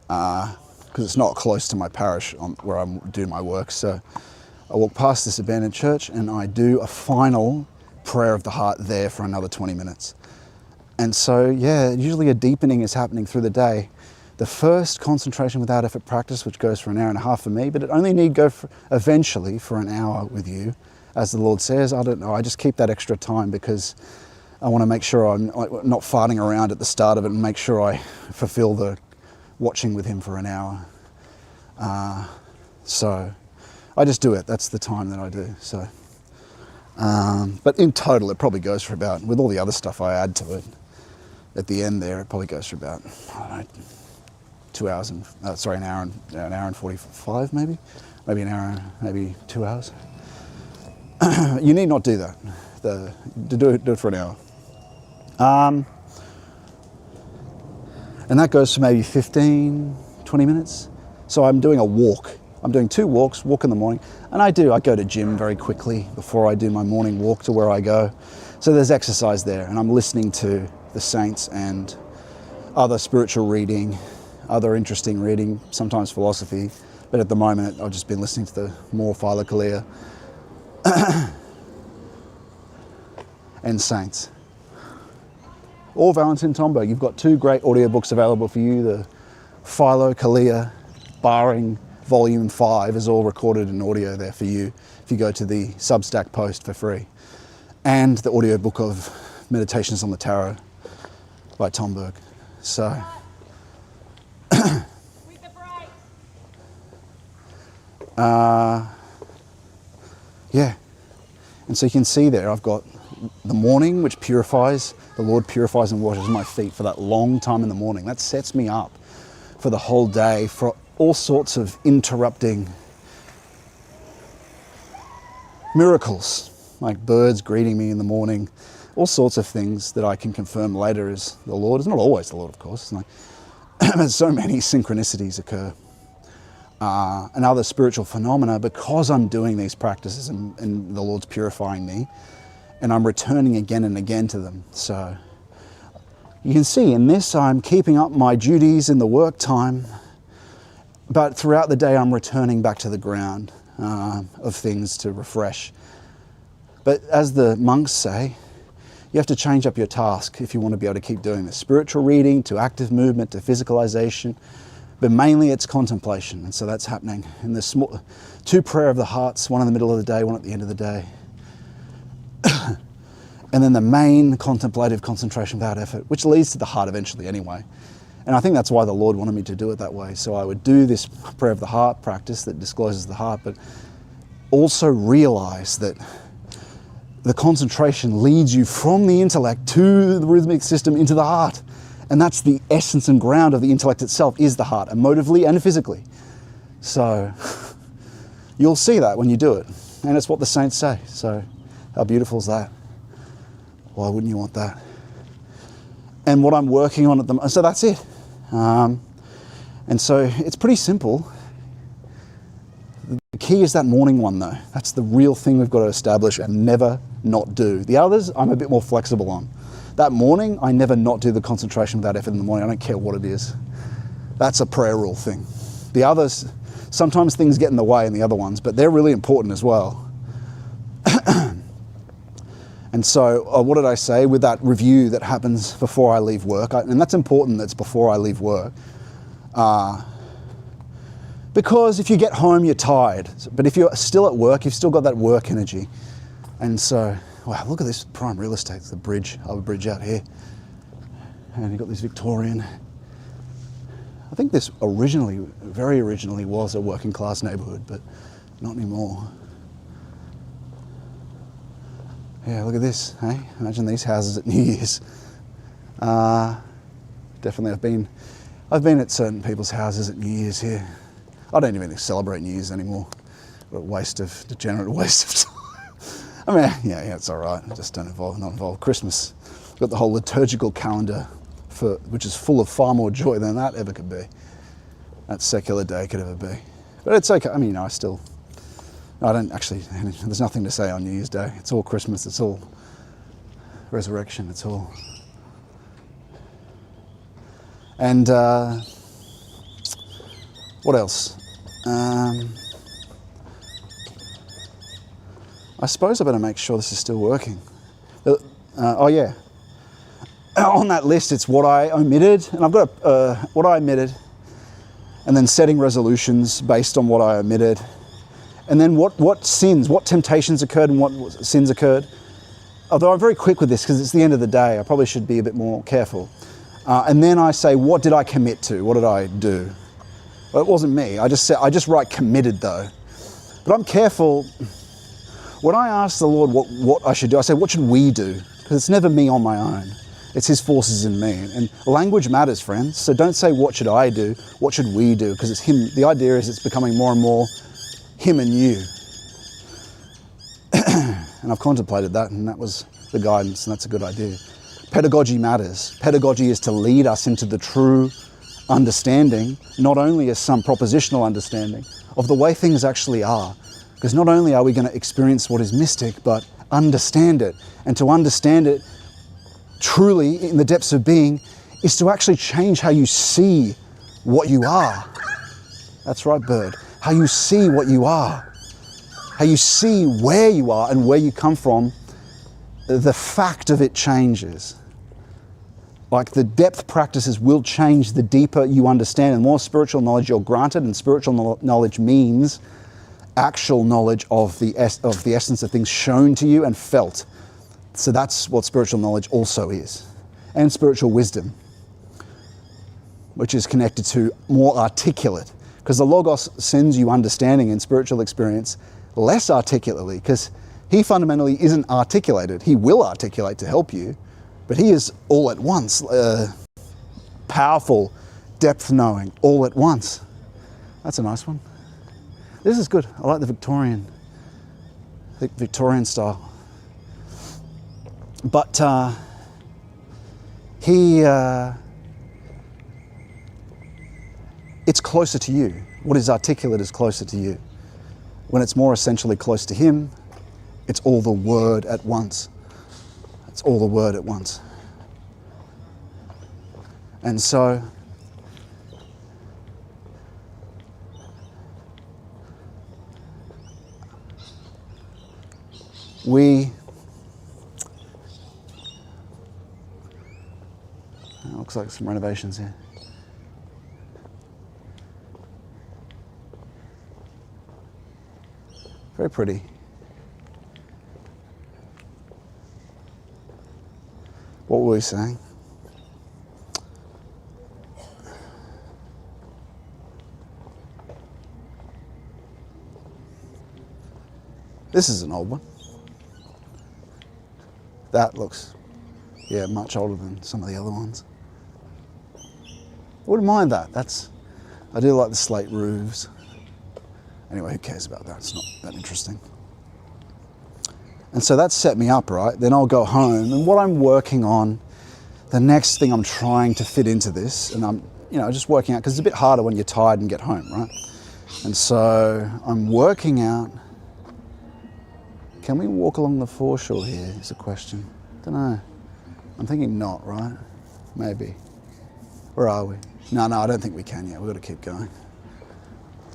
because it's not close to my parish where I'm doing my work. So I walk past this abandoned church and I do a final prayer of the heart there for another 20 minutes. And so, yeah, usually a deepening is happening through the day. The first concentration without effort practice, which goes for an hour and a half for me, but it only need go eventually for an hour with you, as the Lord says. I don't know, I just keep that extra time because I want to make sure I'm not farting around at the start of it and make sure I fulfill the watching with him for an hour. So I just do it. That's the time that I do. So, but in total, it probably goes for about, with all the other stuff I add to it, at the end there, it probably goes for about, I don't know, 2 hours and, an hour and 45 maybe an hour, maybe 2 hours. You need not do that. Do it for an hour. And that goes for maybe 15, 20 minutes. So I'm doing a walk I'm doing 2 walks, walk in the morning, and I go to gym very quickly before I do my morning walk to where I go. So there's exercise there, and I'm listening to the saints and other spiritual reading, other interesting reading, sometimes philosophy, but at the moment I've just been listening to the more Philokalia and saints. Or Valentin Tomberg. You've got 2 great audiobooks available for you. The Philokalia, barring volume 5, is all recorded in audio there for you if you go to the Substack post for free. And the audiobook of Meditations on the Tarot by Tomberg. So, yeah. And so you can see there, I've got the morning, which purifies. The Lord purifies and washes my feet for that long time in the morning. That sets me up for the whole day, for all sorts of interrupting miracles, like birds greeting me in the morning, all sorts of things that I can confirm later is the Lord. It's not always the Lord, of course. There's so many synchronicities occur. And other spiritual phenomena, because I'm doing these practices and the Lord's purifying me, and I'm returning again and again to them. So you can see in this, I'm keeping up my duties in the work time, but throughout the day, I'm returning back to the ground of things to refresh. But as the monks say, you have to change up your task if you want to be able to keep doing this. Spiritual reading, to active movement, to physicalization, but mainly it's contemplation. And so that's happening in the 2 prayer of the hearts, one in the middle of the day, one at the end of the day. And then the main contemplative concentration without effort, which leads to the heart eventually anyway. And I think that's why the Lord wanted me to do it that way. So I would do this prayer of the heart practice that discloses the heart, but also realize that the concentration leads you from the intellect to the rhythmic system into the heart. And that's the essence and ground of the intellect itself, is the heart, emotively and physically. So you'll see that when you do it. And it's what the saints say. So how beautiful is that? Why wouldn't you want that? And what I'm working on at the moment, so that's it. And so it's pretty simple. The key is that morning one though. That's the real thing we've got to establish and never not do. The others, I'm a bit more flexible on. That morning, I never not do the concentration without effort in the morning. I don't care what it is. That's a prayer rule thing. The others, sometimes things get in the way in the other ones, but they're really important as well. And so what did I say with that review that happens before I leave work? And that's important, that's before I leave work. Because if you get home, you're tired. But if you're still at work, you've still got that work energy. And so, wow, look at this prime real estate. It's the bridge, Harbour Bridge out here. And you've got this Victorian. I think this very originally was a working class neighbourhood, but not anymore. Yeah, look at this, hey? Imagine these houses at New Year's. Definitely, I've been at certain people's houses at New Year's here. I don't even celebrate New Year's anymore. What a degenerate waste of time. I mean, yeah, it's all right. I just not involve Christmas. Got the whole liturgical calendar which is full of far more joy than that ever could be. That secular day could ever be. But it's okay. I mean, there's nothing to say on New Year's Day. It's all Christmas, it's all resurrection, it's all. And what else? I suppose I better make sure this is still working. Oh yeah. On that list, it's what I omitted, and I've got what I omitted, and then setting resolutions based on what I omitted. And then what sins, what temptations occurred and what sins occurred. Although I'm very quick with this because it's the end of the day, I probably should be a bit more careful. And then I say, what did I commit to? What did I do? Well, it wasn't me. I just write committed though. But I'm careful. When I ask the Lord what I should do, I say, what should we do? Because it's never me on my own. It's His forces in me. And language matters, friends. So don't say, what should I do? What should we do? Because it's Him. The idea is it's becoming more and more Him and you. And I've contemplated that, and that was the guidance, and that's a good idea. Pedagogy matters. Pedagogy is to lead us into the true understanding, not only as some propositional understanding of the way things actually are. Because not only are we going to experience what is mystic, but understand it. And to understand it truly in the depths of being is to actually change how you see what you are. That's right, bird. How you see what you are. How you see where you are and where you come from. The fact of it changes. Like the depth practices will change the deeper you understand, and the more spiritual knowledge you're granted, and spiritual knowledge means actual knowledge of the essence of things shown to you and felt. So that's what spiritual knowledge also is. And spiritual wisdom, which is connected to more articulate. Because the Logos sends you understanding and spiritual experience less articulately, because he fundamentally isn't articulated. He will articulate to help you, but he is all at once, powerful depth knowing, all at once. That's a nice one. This is good. I like the Victorian style. But it's closer to you. What is articulate is closer to you. When it's more essentially close to him, it's all the word at once. It's all the word at once. And so, it looks like some renovations here. Very pretty. What were we saying? This is an old one. That looks, yeah, much older than some of the other ones. I wouldn't mind that. I do like the slate roofs. Anyway, who cares about that? It's not that interesting. And so that set me up, right? Then I'll go home, and what I'm working on, the next thing I'm trying to fit into this, and I'm, just working out, because it's a bit harder when you're tired and get home, right? And so I'm working out, can we walk along the foreshore here, is a question. Don't know. I'm thinking not, right? Maybe. Where are we? No, I don't think we can yet. We've got to keep going.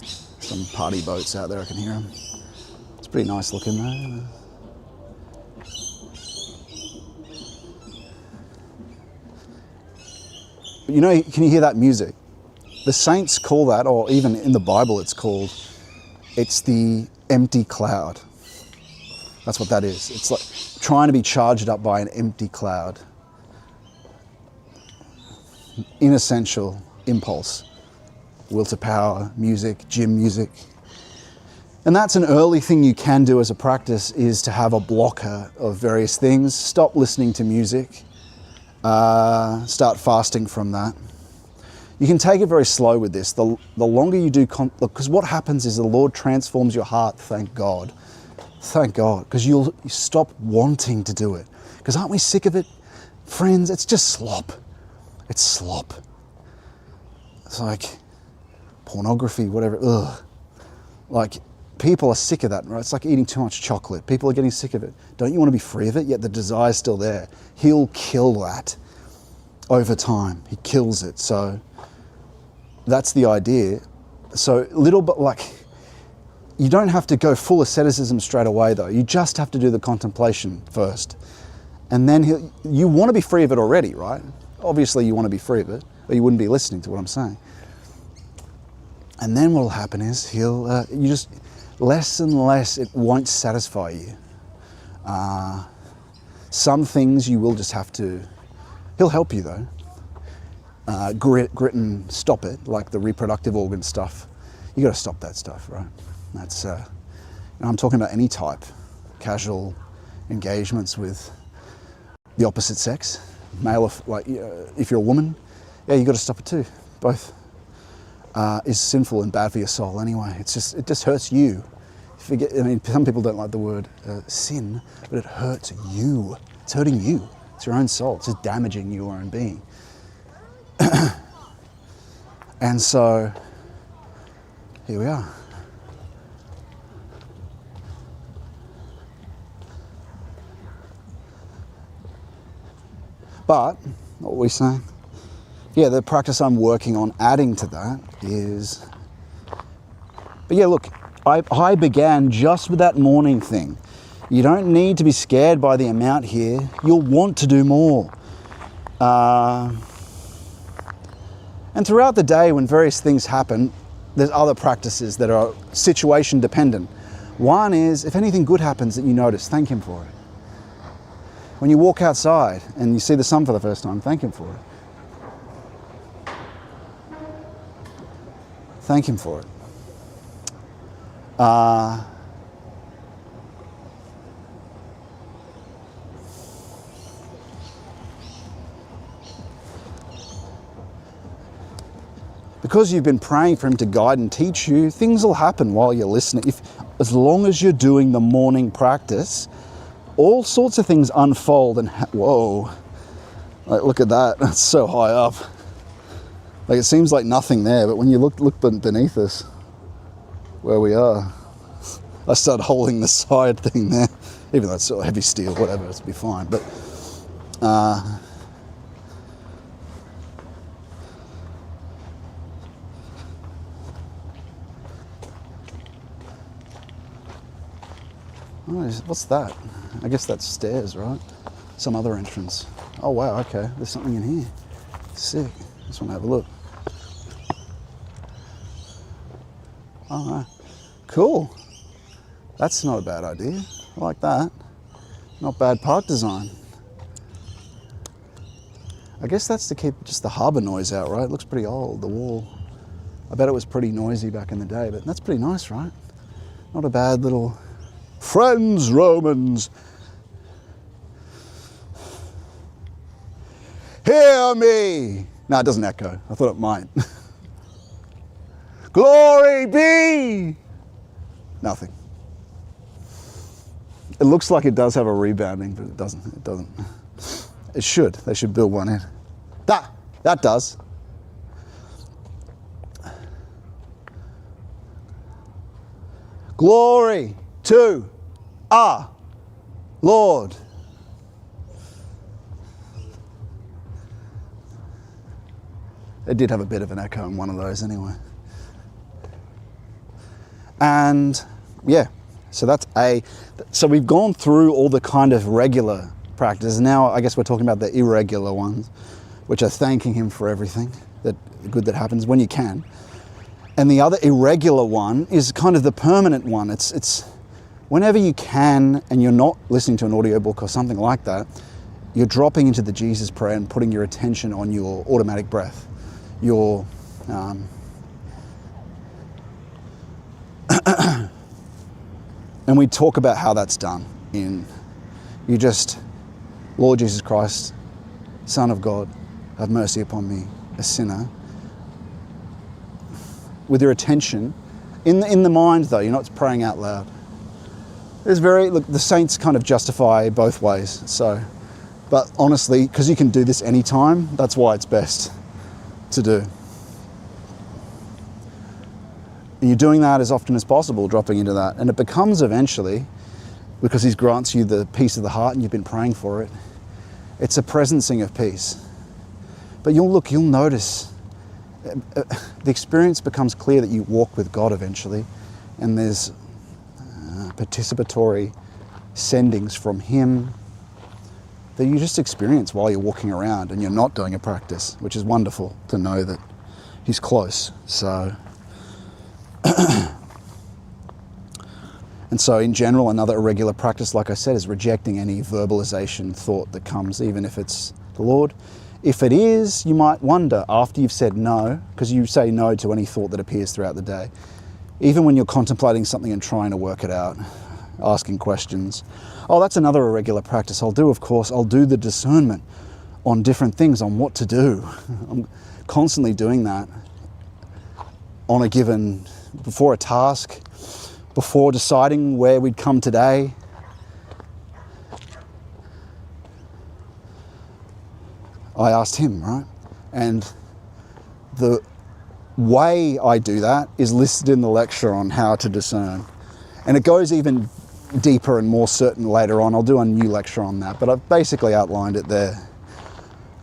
Some party boats out there, I can hear them. It's pretty nice looking though. Can you hear that music? The saints call that, or even in the Bible it's the empty cloud. That's what that is. It's like trying to be charged up by an empty cloud. Inessential impulse. Will to power, music, gym music. And that's an early thing you can do as a practice, is to have a blocker of various things. Stop listening to music. Start fasting from that. You can take it very slow with this. The longer you do, because what happens is the Lord transforms your heart, thank God. Thank God, because you'll stop wanting to do it. Because aren't we sick of it? Friends, it's just slop. It's slop. It's like pornography, whatever, ugh. Like, people are sick of that, right? It's like eating too much chocolate. People are getting sick of it. Don't you want to be free of it? Yet the desire's still there. He'll kill that over time. He kills it. So that's the idea. So little bit like, you don't have to go full asceticism straight away though. You just have to do the contemplation first. And then you want to be free of it already, right? Obviously you want to be free of it, or you wouldn't be listening to what I'm saying. And then what'll happen is you just, less and less it won't satisfy you. Some things you will just have to, he'll help you though. Grit and stop it, like the reproductive organ stuff. You got to stop that stuff, right? That's, I'm talking about any type, casual engagements with the opposite sex, male, if you're a woman, yeah, you got to stop it too. Both is sinful and bad for your soul anyway. It just hurts you. Some people don't like the word sin, but it hurts you. It's hurting you. It's your own soul. It's just damaging your own being. And so, here we are. But, what were we saying? Yeah, the practice I'm working on adding to that is... But yeah, look, I began just with that morning thing. You don't need to be scared by the amount here. You'll want to do more. And throughout the day, when various things happen, there's other practices that are situation dependent. One is, if anything good happens that you notice, thank him for it. When you walk outside and you see the sun for the first time, thank him for it. Thank him for it. Because you've been praying for him to guide and teach you, things will happen while you're listening. As long as you're doing the morning practice, all sorts of things unfold and whoa, like look at that, that's so high up. Like it seems like nothing there, but when you look beneath us, where we are, I started holding the side thing there, even though it's sort of heavy steel, whatever, it'll be fine. But what's that? I guess that's stairs, right? Some other entrance. Oh wow, okay, there's something in here. Sick. Just want to have a look. Oh, no. Cool. That's not a bad idea. I like that. Not bad park design. I guess that's to keep just the harbour noise out, right? It looks pretty old, the wall. I bet it was pretty noisy back in the day, but that's pretty nice, right? Not a bad little... Friends, Romans, hear me. No, it doesn't echo. I thought it might. Glory be. Nothing. It looks like it does have a rebounding, but it doesn't. It doesn't. It should. They should build one in. That does. Glory to our Lord. It did have a bit of an echo in one of those anyway. And yeah, so that's so we've gone through all the kind of regular practices. Now I guess we're talking about the irregular ones, which are thanking him for everything good that happens when you can. And the other irregular one is kind of the permanent one. It's whenever you can and you're not listening to an audiobook or something like that, you're dropping into the Jesus prayer and putting your attention on your automatic breath. Your and we talk about how that's done you just, Lord Jesus Christ, Son of God, have mercy upon me, a sinner. With your attention in the mind, though, you're not praying out loud. Look, the saints kind of justify both ways. So, but honestly, because you can do this anytime, that's why it's best to do. And you're doing that as often as possible, dropping into that, and it becomes eventually, because he grants you the peace of the heart, and you've been praying for it. It's a presencing of peace. But you'll notice. The experience becomes clear that you walk with God eventually, and there's participatory sendings from him that you just experience while you're walking around and you're not doing a practice, which is wonderful to know that he's close. So, and so in general, another irregular practice, like I said, is rejecting any verbalization thought that comes, even if it's the Lord. If it is, you might wonder after you've said no, because you say no to any thought that appears throughout the day. Even when you're contemplating something and trying to work it out, asking questions. Oh, that's another irregular practice I'll do, of course. I'll do the discernment on different things, on what to do. I'm constantly doing that on a given, before a task, before deciding where we'd come today. I asked him, right? And the way I do that is listed in the lecture on how to discern. And it goes even deeper and more certain later on. I'll do a new lecture on that, but I've basically outlined it there.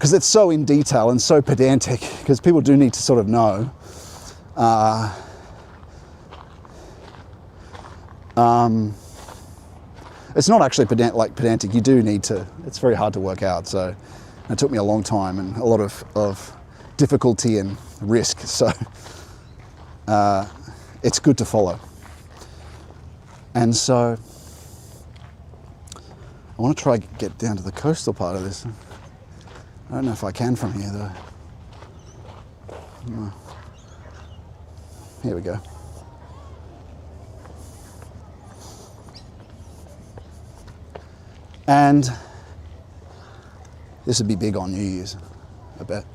because it's so in detail and so pedantic, because people do need to sort of know. It's not actually pedantic. You do need to, it's very hard to work out. So it took me a long time and a lot of difficulty and risk. So it's good to follow. And so I want to try to get down to the coastal part of this. I don't know if I can from here though. No. Here we go. And this would be big on New Year's, I bet.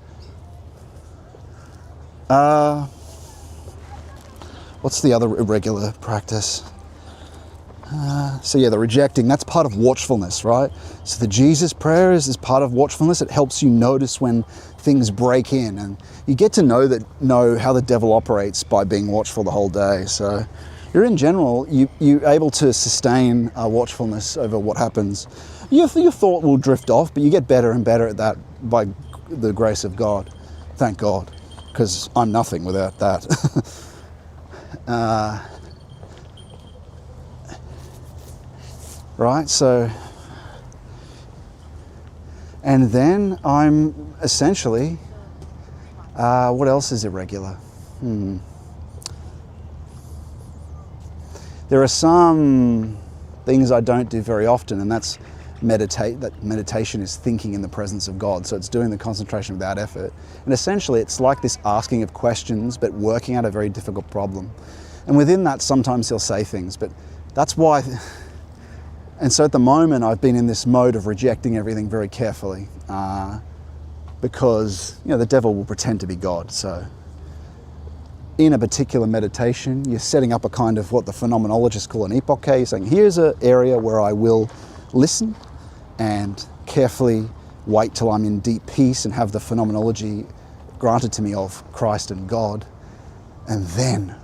What's the other irregular practice? So yeah, the rejecting, that's part of watchfulness, right? So the Jesus prayer is part of watchfulness. It helps you notice when things break in, and you get to know how the devil operates by being watchful the whole day. So you're in general, you're able to sustain watchfulness over what happens. Your thought will drift off, but you get better and better at that by the grace of God. Thank God, because I'm nothing without that. Right, so, and then I'm essentially, what else is irregular? There are some things I don't do very often, and that's meditate. That meditation is thinking in the presence of God. So it's doing the concentration without effort. And essentially it's like this asking of questions, but working out a very difficult problem. And within that, sometimes he'll say things, but that's why. And so at the moment, I've been in this mode of rejecting everything very carefully, because the devil will pretend to be God. So in a particular meditation, you're setting up a kind of what the phenomenologists call an epoche. You're saying, here's an area where I will listen and carefully wait till I'm in deep peace and have the phenomenology granted to me of Christ and God, and then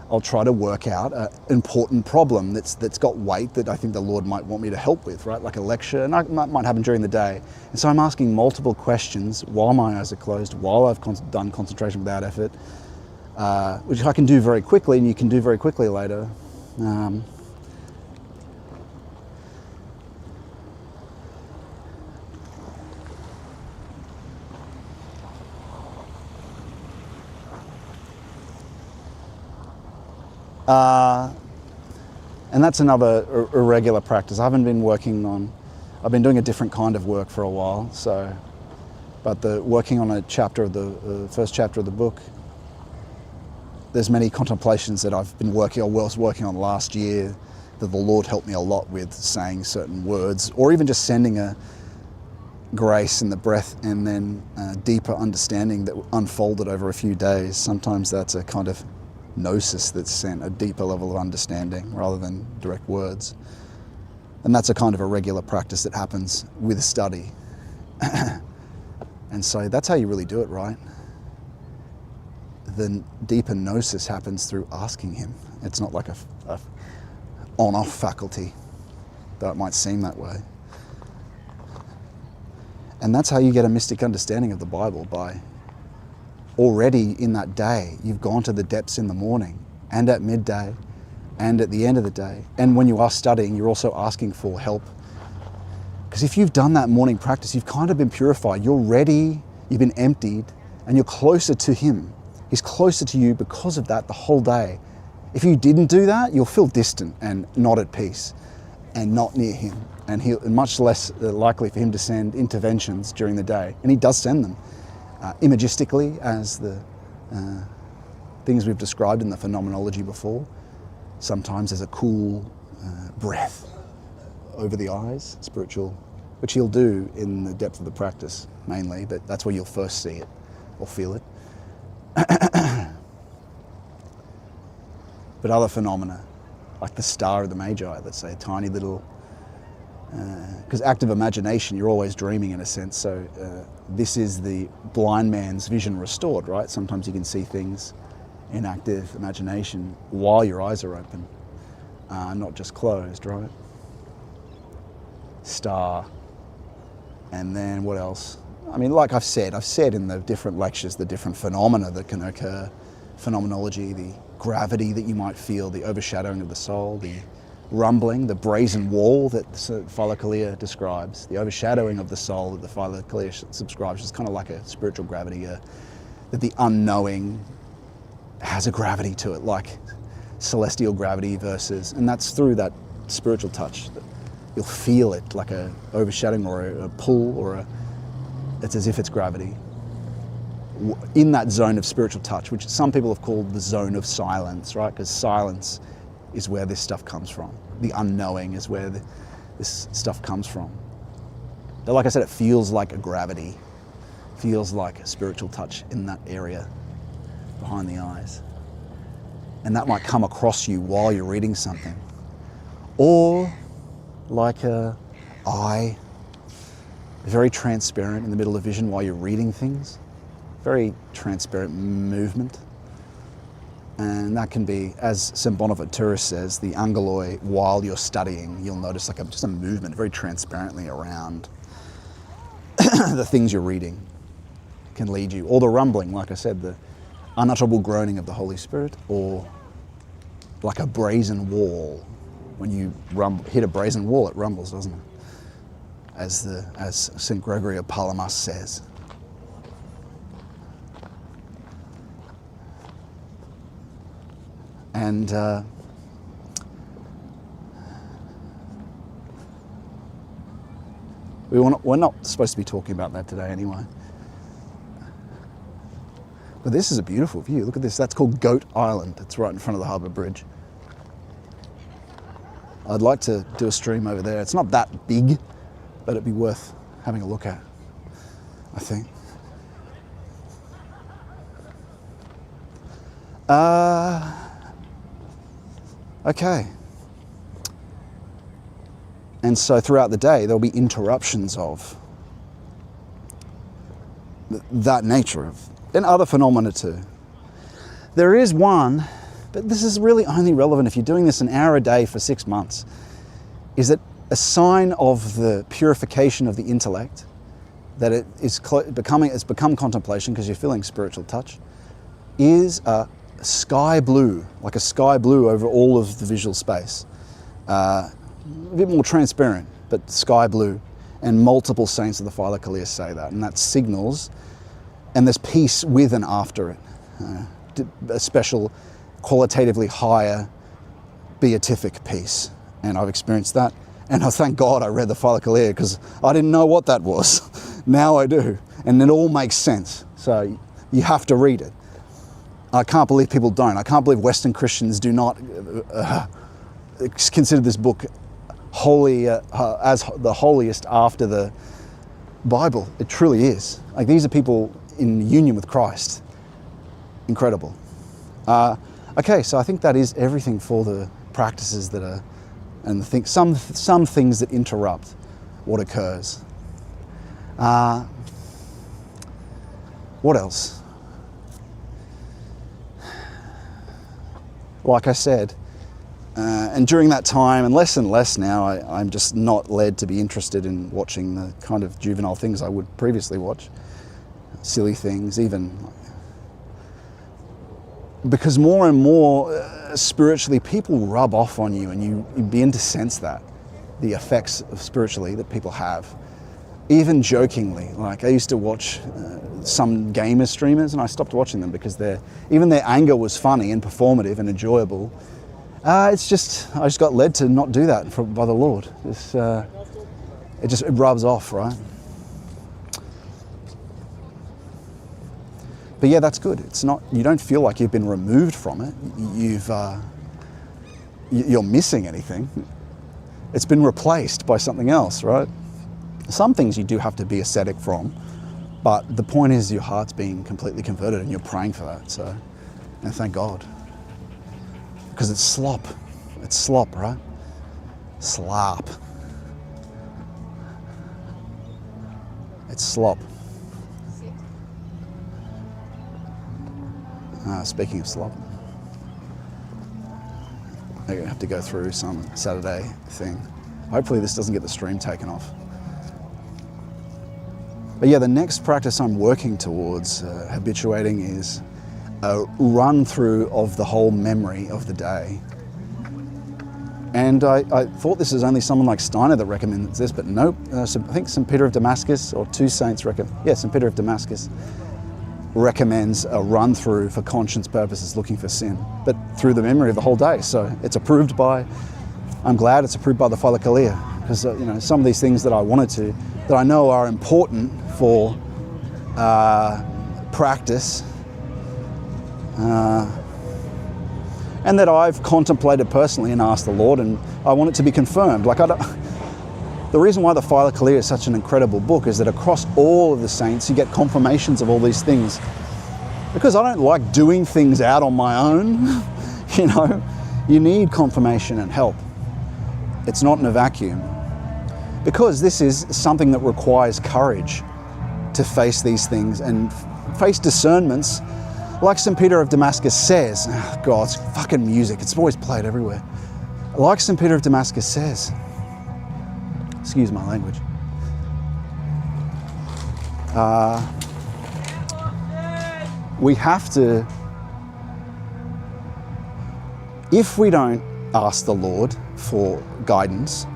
I'll try to work out an important problem that's got weight that I think the Lord might want me to help with, right? Like a lecture, and that might happen during the day. And so I'm asking multiple questions while my eyes are closed, while I've done concentration without effort, which I can do very quickly, and you can do very quickly later. And that's another irregular practice. I've been doing a different kind of work for a while, but working on a chapter of the first chapter of the book, there's many contemplations that I was working on last year that the Lord helped me a lot with, saying certain words, or even just sending a grace in the breath, and then a deeper understanding that unfolded over a few days. Sometimes that's a kind of gnosis that's sent, a deeper level of understanding rather than direct words. And that's a kind of a regular practice that happens with study. And so that's how you really do it, right? The deeper gnosis happens through asking him. It's not like a on-off faculty, though it might seem that way. And that's how you get a mystic understanding of the Bible, by already in that day, you've gone to the depths in the morning and at midday and at the end of the day. And when you are studying, you're also asking for help. Because if you've done that morning practice, you've kind of been purified. You're ready, you've been emptied, and you're closer to him. He's closer to you because of that the whole day. If you didn't do that, you'll feel distant and not at peace and not near him. And much less likely for him to send interventions during the day. And he does send them. Imagistically, as the things we've described in the phenomenology before. Sometimes there's a cool breath over the eyes, spiritual, which he'll do in the depth of the practice mainly, but that's where you'll first see it or feel it. But other phenomena, like the star of the Magi, let's say, a tiny little, because active imagination, you're always dreaming in a sense, so this is the blind man's vision restored, right? Sometimes you can see things in active imagination while your eyes are open, not just closed, right? Star, and then what else? I mean, like I've said in the different lectures, the different phenomena that can occur, phenomenology, the gravity that you might feel, the overshadowing of the soul, the rumbling, the brazen wall that Philokalia describes, the overshadowing of the soul that the Philokalia subscribes, is kind of like a spiritual gravity, that the unknowing has a gravity to it, like celestial gravity versus, and that's through that spiritual touch. You'll feel it like a overshadowing or a pull, or it's as if it's gravity. In that zone of spiritual touch, which some people have called the zone of silence, right? Because silence is where this stuff comes from. The unknowing is where this stuff comes from. But like I said, it feels like a gravity, feels like a spiritual touch in that area behind the eyes. And that might come across you while you're reading something. Or like a eye, very transparent in the middle of vision while you're reading things. Very transparent movement. And that can be, as St. Bonaventure says, the angeloi, while you're studying, you'll notice like just a movement very transparently around the things you're reading can lead you. Or the rumbling, like I said, the unutterable groaning of the Holy Spirit, or like a brazen wall. When you hit a brazen wall, it rumbles, doesn't it? As St. Gregory of Palamas says. And we're not supposed to be talking about that today anyway. But this is a beautiful view. Look at this. That's called Goat Island. It's right in front of the harbour bridge. I'd like to do a stream over there. It's not that big, but it'd be worth having a look at, I think. Okay. And so throughout the day, there'll be interruptions of that nature, and other phenomena too. There is one, but this is really only relevant if you're doing this an hour a day for 6 months, is that a sign of the purification of the intellect, that it's become contemplation because you're feeling spiritual touch, is a sky blue, like a sky blue over all of the visual space. A bit more transparent, but sky blue. And multiple saints of the Philokalia say that, and that signals, and there's peace with and after it. A special, qualitatively higher beatific peace. And I've experienced that. And I thank God I read the Philokalia, because I didn't know what that was. Now I do. And it all makes sense. So you have to read it. I can't believe people don't. I can't believe Western Christians do not consider this book holy as the holiest after the Bible. It truly is. Like, these are people in union with Christ. Incredible. Okay, so I think that is everything for the practices that are, and some things that interrupt what occurs. What else? Like I said, and during that time, and less now, I'm just not led to be interested in watching the kind of juvenile things I would previously watch. Silly things, even. Because more and more, spiritually, people rub off on you, and you begin to sense that, the effects of spiritually that people have. Even jokingly, like I used to watch some gamer streamers, and I stopped watching them because even their anger was funny and performative and enjoyable. I just got led to not do that by the Lord. It rubs off, right? But yeah, that's good. It's not, you don't feel like you've been removed from it. You're missing anything. It's been replaced by something else, right? Some things you do have to be ascetic from, but the point is your heart's being completely converted and you're praying for that. So, and thank God. Because it's slop. It's slop, right? Slop. It's slop. Speaking of slop, I'm going to have to go through some Saturday thing. Hopefully this doesn't get the stream taken off. But yeah, the next practice I'm working towards habituating is a run through of the whole memory of the day. And I thought this is only someone like Steiner that recommends this, but nope. I think St. Peter of Damascus, or two saints St. Peter of Damascus recommends a run through for conscience purposes, looking for sin, but through the memory of the whole day. So it's approved by, I'm glad it's approved by the Philokalia, because you know, some of these things that I wanted to, that I know are important for practice, and that I've contemplated personally and asked the Lord, and I want it to be confirmed. Like the reason why the Philokalia is such an incredible book is that across all of the saints you get confirmations of all these things. Because I don't like doing things out on my own, you know, you need confirmation and help. It's not in a vacuum. Because this is something that requires courage to face these things and face discernments. Like St. Peter of Damascus says, oh God, it's fucking music, it's always played everywhere. Like St. Peter of Damascus says, excuse my language, we have to, if we don't ask the Lord for guidance,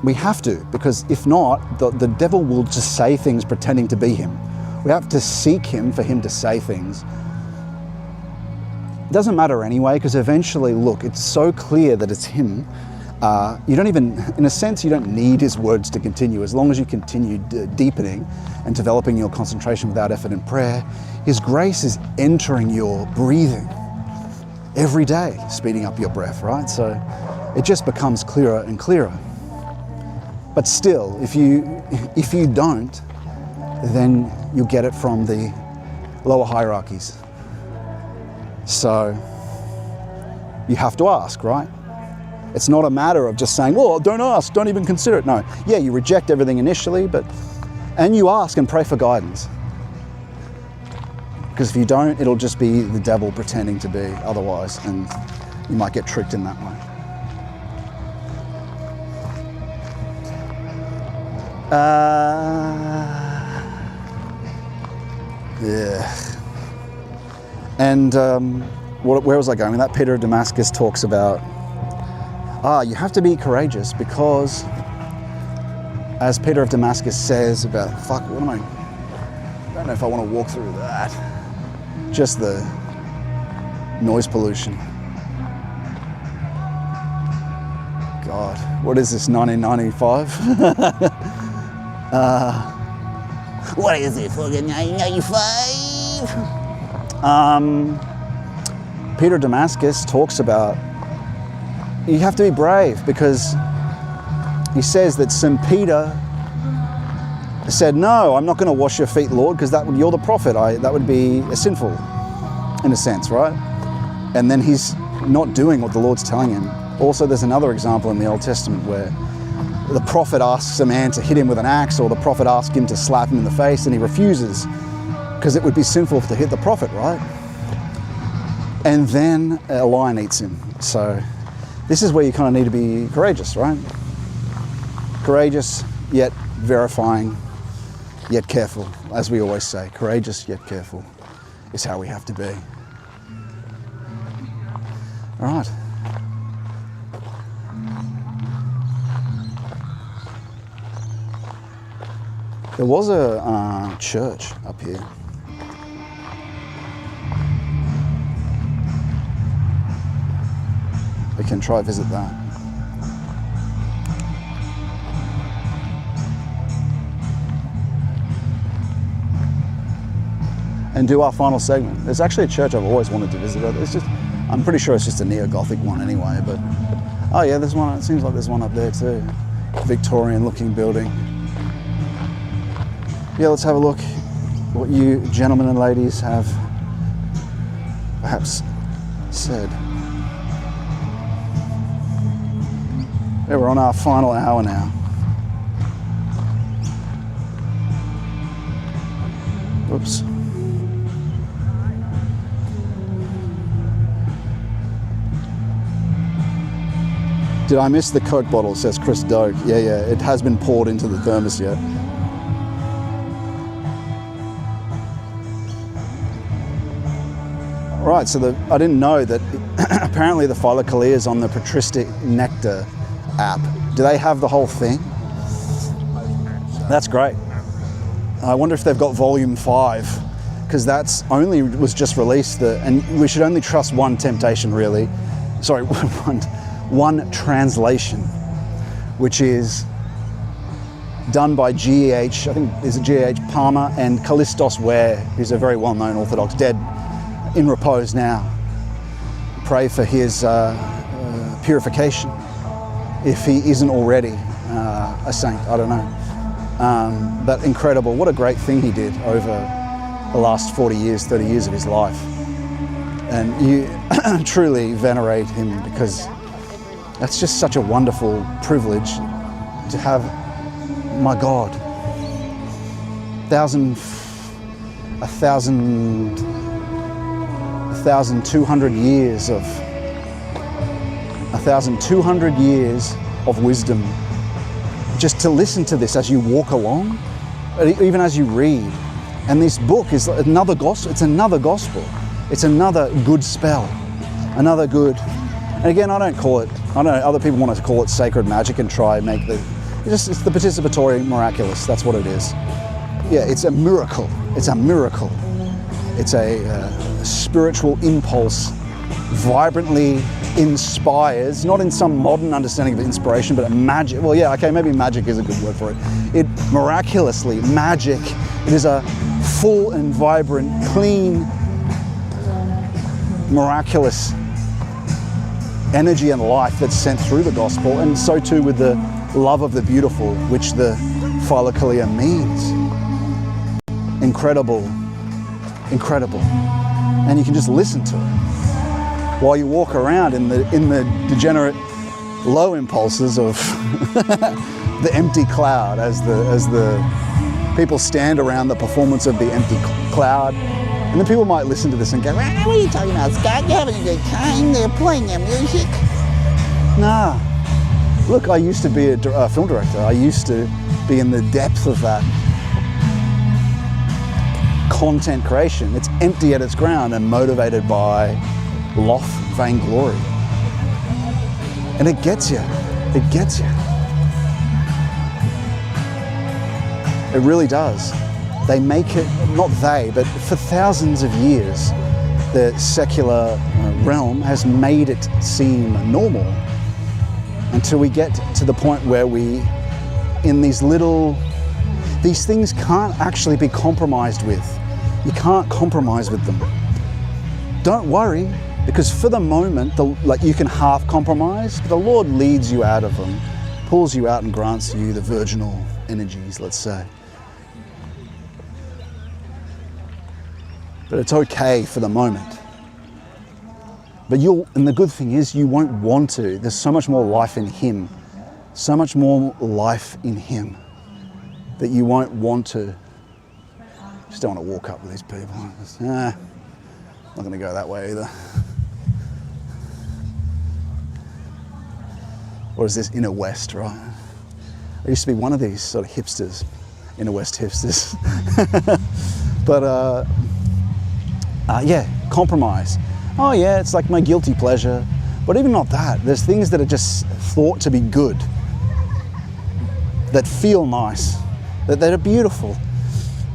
we have to, because if not, the devil will just say things pretending to be him. We have to seek him for him to say things. It doesn't matter anyway, because eventually, look, it's so clear that it's him. You don't even, in a sense, you don't need his words to continue. As long as you continue deepening and developing your concentration without effort in prayer, his grace is entering your breathing every day, speeding up your breath, right? So it just becomes clearer and clearer. But still, if you don't, then you'll get it from the lower hierarchies. So you have to ask, right? It's not a matter of just saying, well, don't ask, don't even consider it. No, yeah, you reject everything initially, and you ask and pray for guidance. Because if you don't, it'll just be the devil pretending to be otherwise, and you might get tricked in that way. Yeah. And where was I going? That Peter of Damascus talks about, you have to be courageous because, as Peter of Damascus says about, I don't know if I want to walk through that. Just the noise pollution. God, what is this, 1995? What is it, fucking 1995? Peter Damascus talks about you have to be brave, because he says that St. Peter said, no, I'm not going to wash your feet, Lord, because you're the prophet. That would be sinful, in a sense, right? And then he's not doing what the Lord's telling him. Also, there's another example in the Old Testament where the prophet asks a man to hit him with an axe, or the prophet asks him to slap him in the face, and he refuses because it would be sinful to hit the prophet, right? And then a lion eats him. So this is where you kind of need to be courageous, right? Courageous, yet verifying, yet careful. As we always say, courageous yet careful is how we have to be. All right. There was a church up here. We can try visit that. And do our final segment. There's actually a church I've always wanted to visit. I'm pretty sure it's just a neo-Gothic one anyway, but oh yeah, there's one. It seems like there's one up there too. Victorian-looking building. Yeah, let's have a look what you gentlemen and ladies have perhaps said. Yeah, we're on our final hour now. Whoops. Did I miss the Coke bottle, says Chris Doak. Yeah, it has been poured into the thermos yet. Right, so I didn't know that apparently the Phylokalia is on the Patristic Nectar app. Do they have the whole thing? That's great. I wonder if they've got volume 5, because that's only was just released, and we should only trust one temptation really. Sorry, one translation, which is done by G.H., I think is it G.H. Palmer and Callistos Ware, who's a very well-known Orthodox, dead in repose now. Pray for his purification, if he isn't already a saint, I don't know. But incredible, what a great thing he did over the last 40 years, 30 years of his life. And you truly venerate him, because that's just such a wonderful privilege to have, my God, 1,200 years of 1,200 years of wisdom, just to listen to this as you walk along, even as you read. And this book is another gospel. It's another gospel. It's another good spell, another good. And again, I don't know, other people want to call it sacred magic and try and make it's the participatory miraculous. That's what it is. Yeah, it's a miracle. It's a miracle. It's a spiritual impulse, vibrantly inspires, not in some modern understanding of inspiration, but a magic. Well, yeah, okay, maybe magic is a good word for it. It miraculously, magic. It is a full and vibrant, clean, miraculous energy and life that's sent through the gospel, and so too with the love of the beautiful, which the Phylokalia means. Incredible, incredible. And you can just listen to it while you walk around in the degenerate low impulses of the empty cloud, as the people stand around the performance of the empty cloud. And then people might listen to this and go, What are you talking about, Scott? You're having a good time. They're playing their music. nah. Look, I used to be a film director. I used to be in the depth of that content creation. It's empty at its ground and motivated by loth, vainglory. And it gets you. It gets you. It really does. They make it, not they, but for thousands of years, the secular realm has made it seem normal, until we get to the point where these things can't actually be compromised with. You can't compromise with them. Don't worry, because for the moment, you can half compromise, but the Lord leads you out of them, pulls you out and grants you the virginal energies, let's say. But it's okay for the moment. But and the good thing is, you won't want to. There's so much more life in Him, so much more life in Him, that you won't want to. Just don't want to walk up with these people. Not going to go that way either. Or is this Inner West, right? I used to be one of these sort of hipsters, Inner West hipsters. But yeah, compromise. Oh yeah, it's like my guilty pleasure. But even not that, there's things that are just thought to be good, that feel nice, that are beautiful,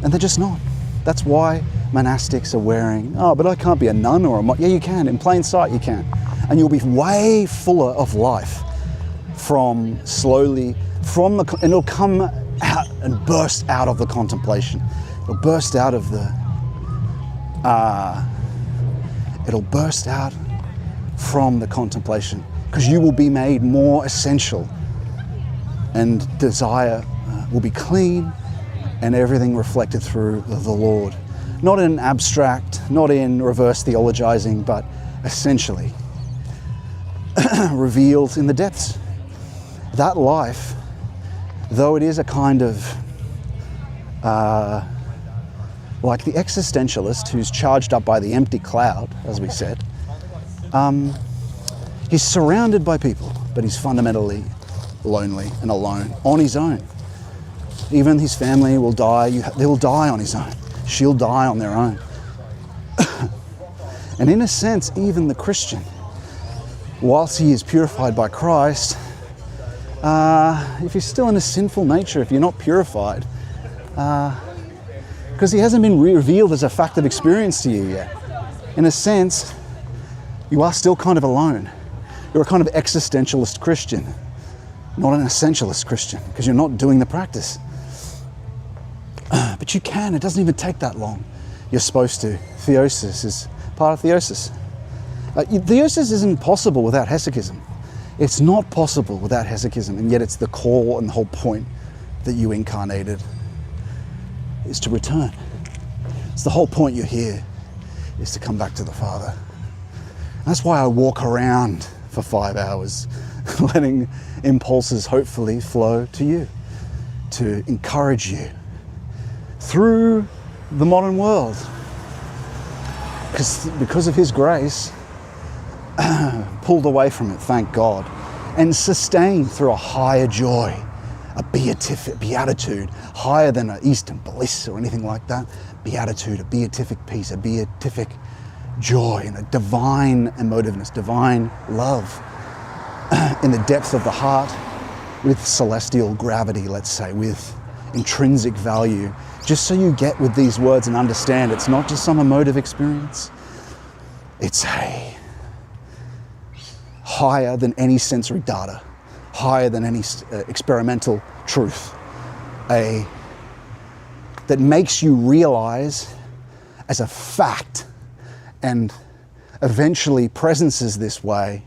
and they're just not. That's why monastics are wearing, oh, but I can't be a nun or a monk. Yeah, you can, in plain sight you can. And you'll be way fuller of life and it'll come out and burst out of the contemplation. It'll burst out of it'll burst out from the contemplation, because you will be made more essential, and desire will be clean, and everything reflected through the Lord. Not in abstract, not in reverse theologizing, but essentially revealed in the depths. That life, though it is a kind of like the existentialist who's charged up by the empty cloud, as we said, he's surrounded by people, but he's fundamentally lonely and alone on his own. Even his family will die. They will die on his own. She'll die on their own. And in a sense, even the Christian, whilst he is purified by Christ, if you're still in a sinful nature, if you're not purified, because he hasn't been revealed as a fact of experience to you yet, in a sense, you are still kind of alone. You're a kind of existentialist Christian, not an essentialist Christian, because you're not doing the practice. But you can, it doesn't even take that long. You're supposed to. Theosis is part of theosis. Theosis isn't possible without hesychism. It's not possible without hesychism, and yet it's the core and the whole point that you incarnated, is to return. It's the whole point you're here, is to come back to the Father. That's why I walk around for 5 hours, letting impulses hopefully flow to you, to encourage you through the modern world. Because of his grace, pulled away from it, thank God, and sustained through a higher joy, a beatitude, higher than an Eastern bliss or anything like that. Beatitude, a beatific peace, a beatific joy, and a divine emotiveness, divine love in the depth of the heart, with celestial gravity, let's say, with intrinsic value. Just so you get with these words and understand, it's not just some emotive experience. It's a higher than any sensory data, higher than any experimental truth, that makes you realize as a fact, and eventually presences this way,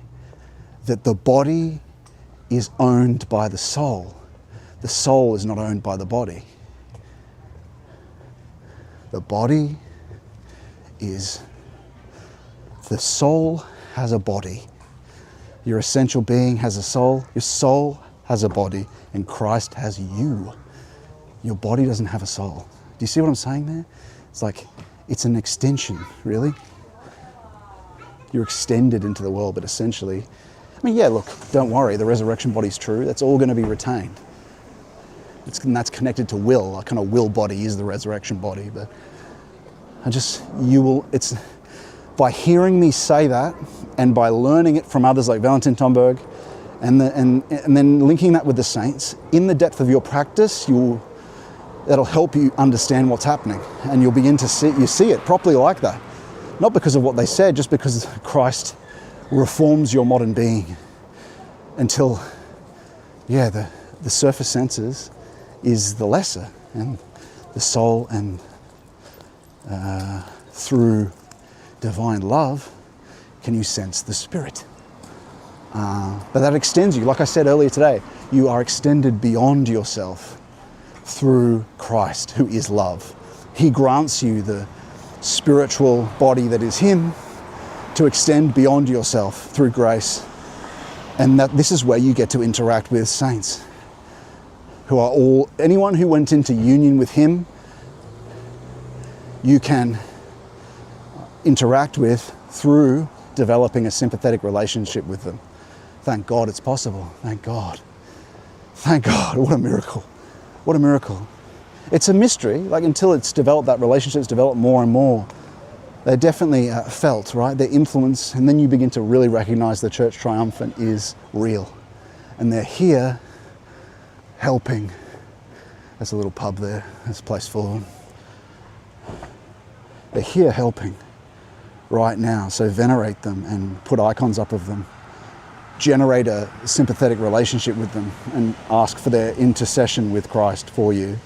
that the body is owned by the soul. The soul is not owned by the body. The body is, the soul has a body. Your essential being has a soul, your soul has a body, and Christ has you. Your body doesn't have a soul. Do you see what I'm saying there? It's like, it's an extension, really. You're extended into the world, but essentially, I mean, yeah, look, don't worry, the resurrection body's true. That's all going to be retained. And that's connected to will. A kind of will body is the resurrection body, but it's by hearing me say that, and by learning it from others like Valentin Tomberg, and then linking that with the saints, in the depth of your practice, that'll help you understand what's happening, and you'll begin to see it properly like that. Not because of what they said, just because Christ reforms your modern being until, the surface senses is the lesser, and the soul, and through divine love can you sense the Spirit. But that extends you. Like I said earlier today, you are extended beyond yourself through Christ, who is love. He grants you the spiritual body that is Him to extend beyond yourself through grace. And that this is where you get to interact with saints, who are anyone who went into union with Him, you can interact with through developing a sympathetic relationship with them. Thank God it's possible. Thank God. Thank God. What a miracle. What a miracle. It's a mystery, like until it's developed, that relationship's developed more and more. They're definitely felt, right? Their influence, and then you begin to really recognize the Church Triumphant is real. And they're here helping. There's a little pub there, there's a place full of them. They're here helping right now, so venerate them and put icons up of them. Generate a sympathetic relationship with them and ask for their intercession with Christ for you.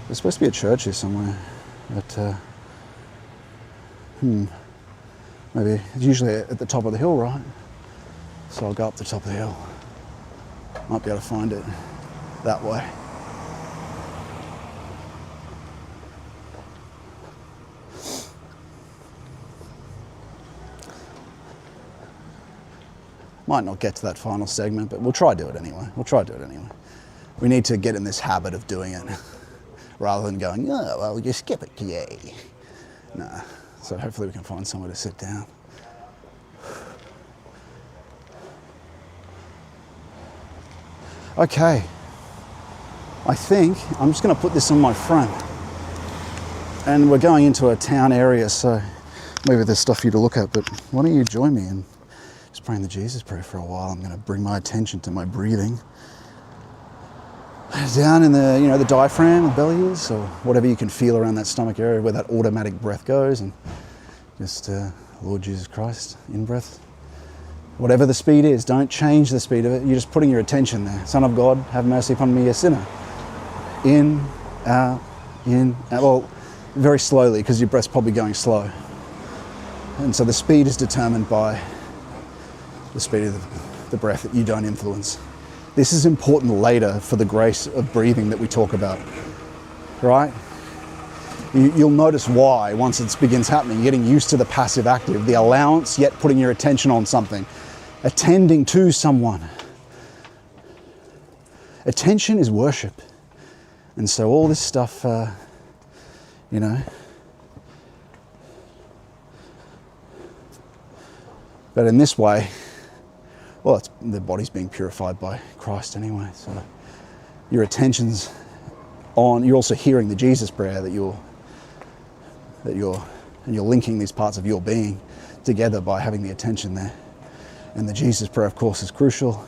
There's supposed to be a church here somewhere, but maybe it's usually at the top of the hill, right? So I'll go up the top of the hill. Might be able to find it that way. Might not get to that final segment, but we'll try to do it anyway. We need to get in this habit of doing it rather than going, oh, well, you skip it, yay. Nah, so hopefully we can find somewhere to sit down. Okay, I think I'm just going to put this on my front. And we're going into a town area, so maybe there's stuff for you to look at, but why don't you join me in just praying the Jesus prayer for a while. I'm going to bring my attention to my breathing. Down in the, the diaphragm, the belly is, or whatever you can feel around that stomach area where that automatic breath goes, and just Lord Jesus Christ, in breath. Whatever the speed is, don't change the speed of it. You're just putting your attention there. Son of God, have mercy upon me, a sinner. In, out, well, very slowly, because your breath's probably going slow. And so the speed is determined by the speed of the breath that you don't influence. This is important later for the grace of breathing that we talk about, right? You'll notice why once it begins happening. You're getting used to the passive active, the allowance, yet putting your attention on something, attending to someone. Attention is worship. And so all this stuff, but in this way, well, the body's being purified by Christ anyway. So your attention's on. You're also hearing the Jesus prayer that you're linking these parts of your being together by having the attention there. And the Jesus prayer, of course, is crucial.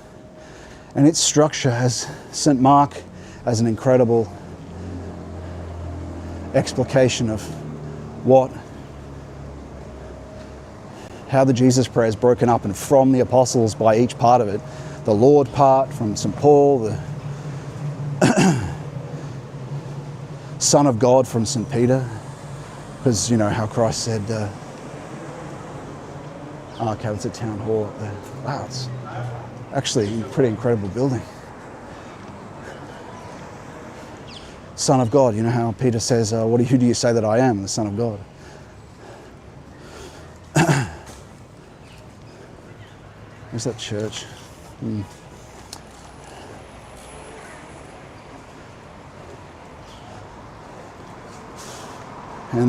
And its structure has St. Mark as an incredible explication of how the Jesus prayer is broken up and from the apostles by each part of it. The Lord part from St. Paul, the Son of God from St. Peter, because how Christ said, okay, it's a town hall up there. Wow, it's actually a pretty incredible building. Son of God, how Peter says, who do you say that I am? The Son of God. Where's that church? And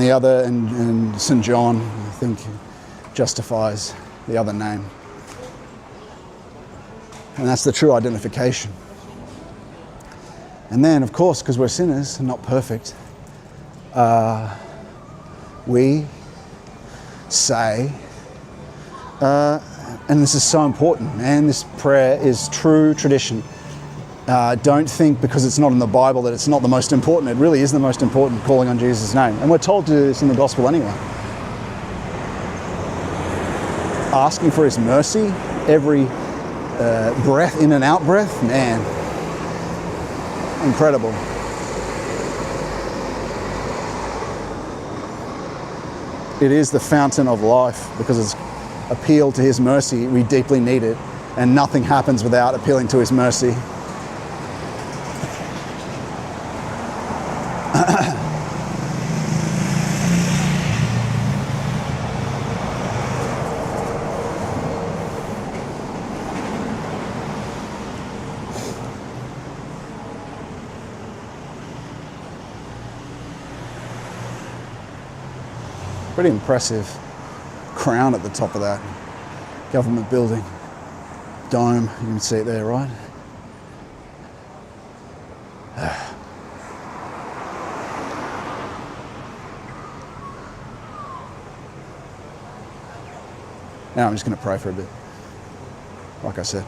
the other, and St. John, I think, justifies the other name. And that's the true identification. And then, of course, because we're sinners and not perfect, we say, and this is so important, man, this prayer is true tradition. Don't think because it's not in the Bible that it's not the most important. It really is the most important, calling on Jesus' name. And we're told to do this in the gospel anyway. Asking for his mercy, every breath, in and out breath, man, incredible. It is the fountain of life because it's appeal to his mercy. We deeply need it, and nothing happens without appealing to his mercy. Pretty impressive crown at the top of that government building. Dome, you can see it there, right? Now I'm just going to pray for a bit, like I said.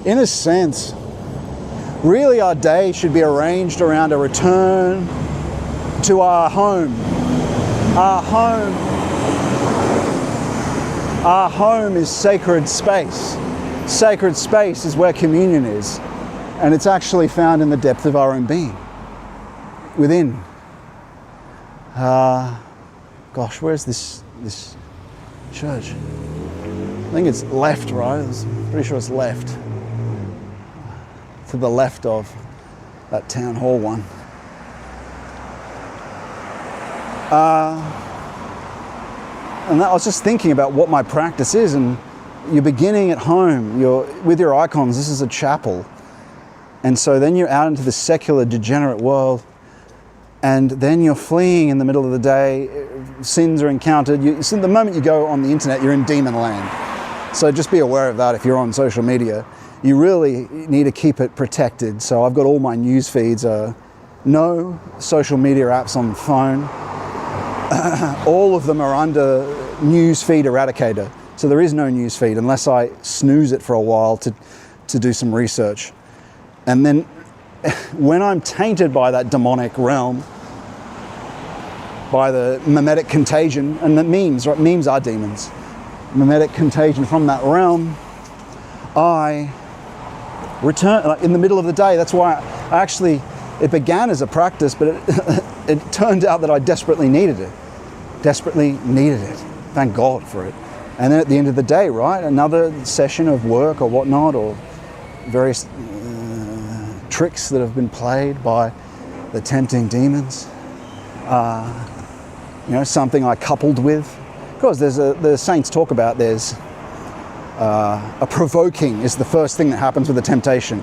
in a sense, really our day should be arranged around a return to our home. Our home. Our home is sacred space. Sacred space is where communion is. And it's actually found in the depth of our own being. Within. Gosh, where's this church? I think it's left, right? I'm pretty sure it's left. To the left of that town hall one. And I was just thinking about what my practice is, and you're beginning at home. You're with your icons. This is a chapel, and so then you're out into the secular, degenerate world, and then you're fleeing in the middle of the day. Sins are encountered. So the moment you go on the internet, you're in demon land. So just be aware of that if you're on social media. You really need to keep it protected. So I've got all my news feeds. No social media apps on the phone. All of them are under newsfeed eradicator. So there is no newsfeed unless I snooze it for a while to do some research. And then when I'm tainted by that demonic realm, by the mimetic contagion, and the memes, right? Memes are demons. Mimetic contagion from that realm, I return like, in the middle of the day. That's why it began as a practice, but it turned out that I desperately needed it. Desperately needed it. Thank God for it. And then at the end of the day, right, another session of work or whatnot, or various tricks that have been played by the tempting demons. Something I coupled with. Because the saints talk about there's a provoking is the first thing that happens with a temptation.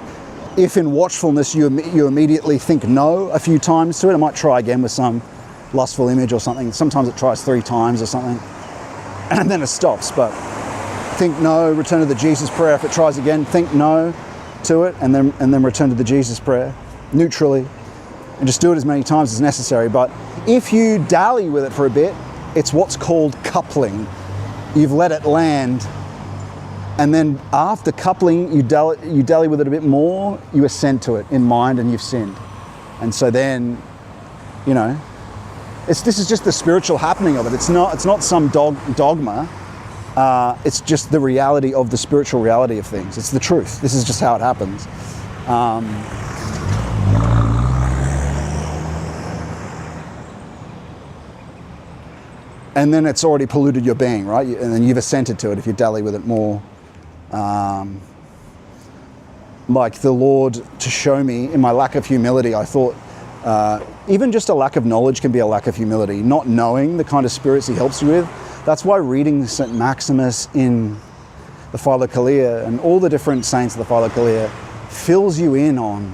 If in watchfulness you immediately think no a few times to it, I might try again with some lustful image or something. Sometimes it tries 3 times or something, and then it stops. But think no, return to the Jesus prayer. If it tries again, think no to it, and then return to the Jesus prayer neutrally, and just do it as many times as necessary. But if you dally with it for a bit, it's what's called coupling. You've let it land. And then after coupling, you dally with it a bit more, you assent to it in mind, and you've sinned. And so then, this is just the spiritual happening of it. It's not some dogma. It's just the reality of the spiritual reality of things. It's the truth. This is just how it happens. And then it's already polluted your being, right? And then you've assented to it if you dally with it more. Like the Lord to show me in my lack of humility, I thought even just a lack of knowledge can be a lack of humility. Not knowing the kind of spirits he helps you with. That's why reading St. Maximus in the Philokalia and all the different saints of the Philokalia fills you in on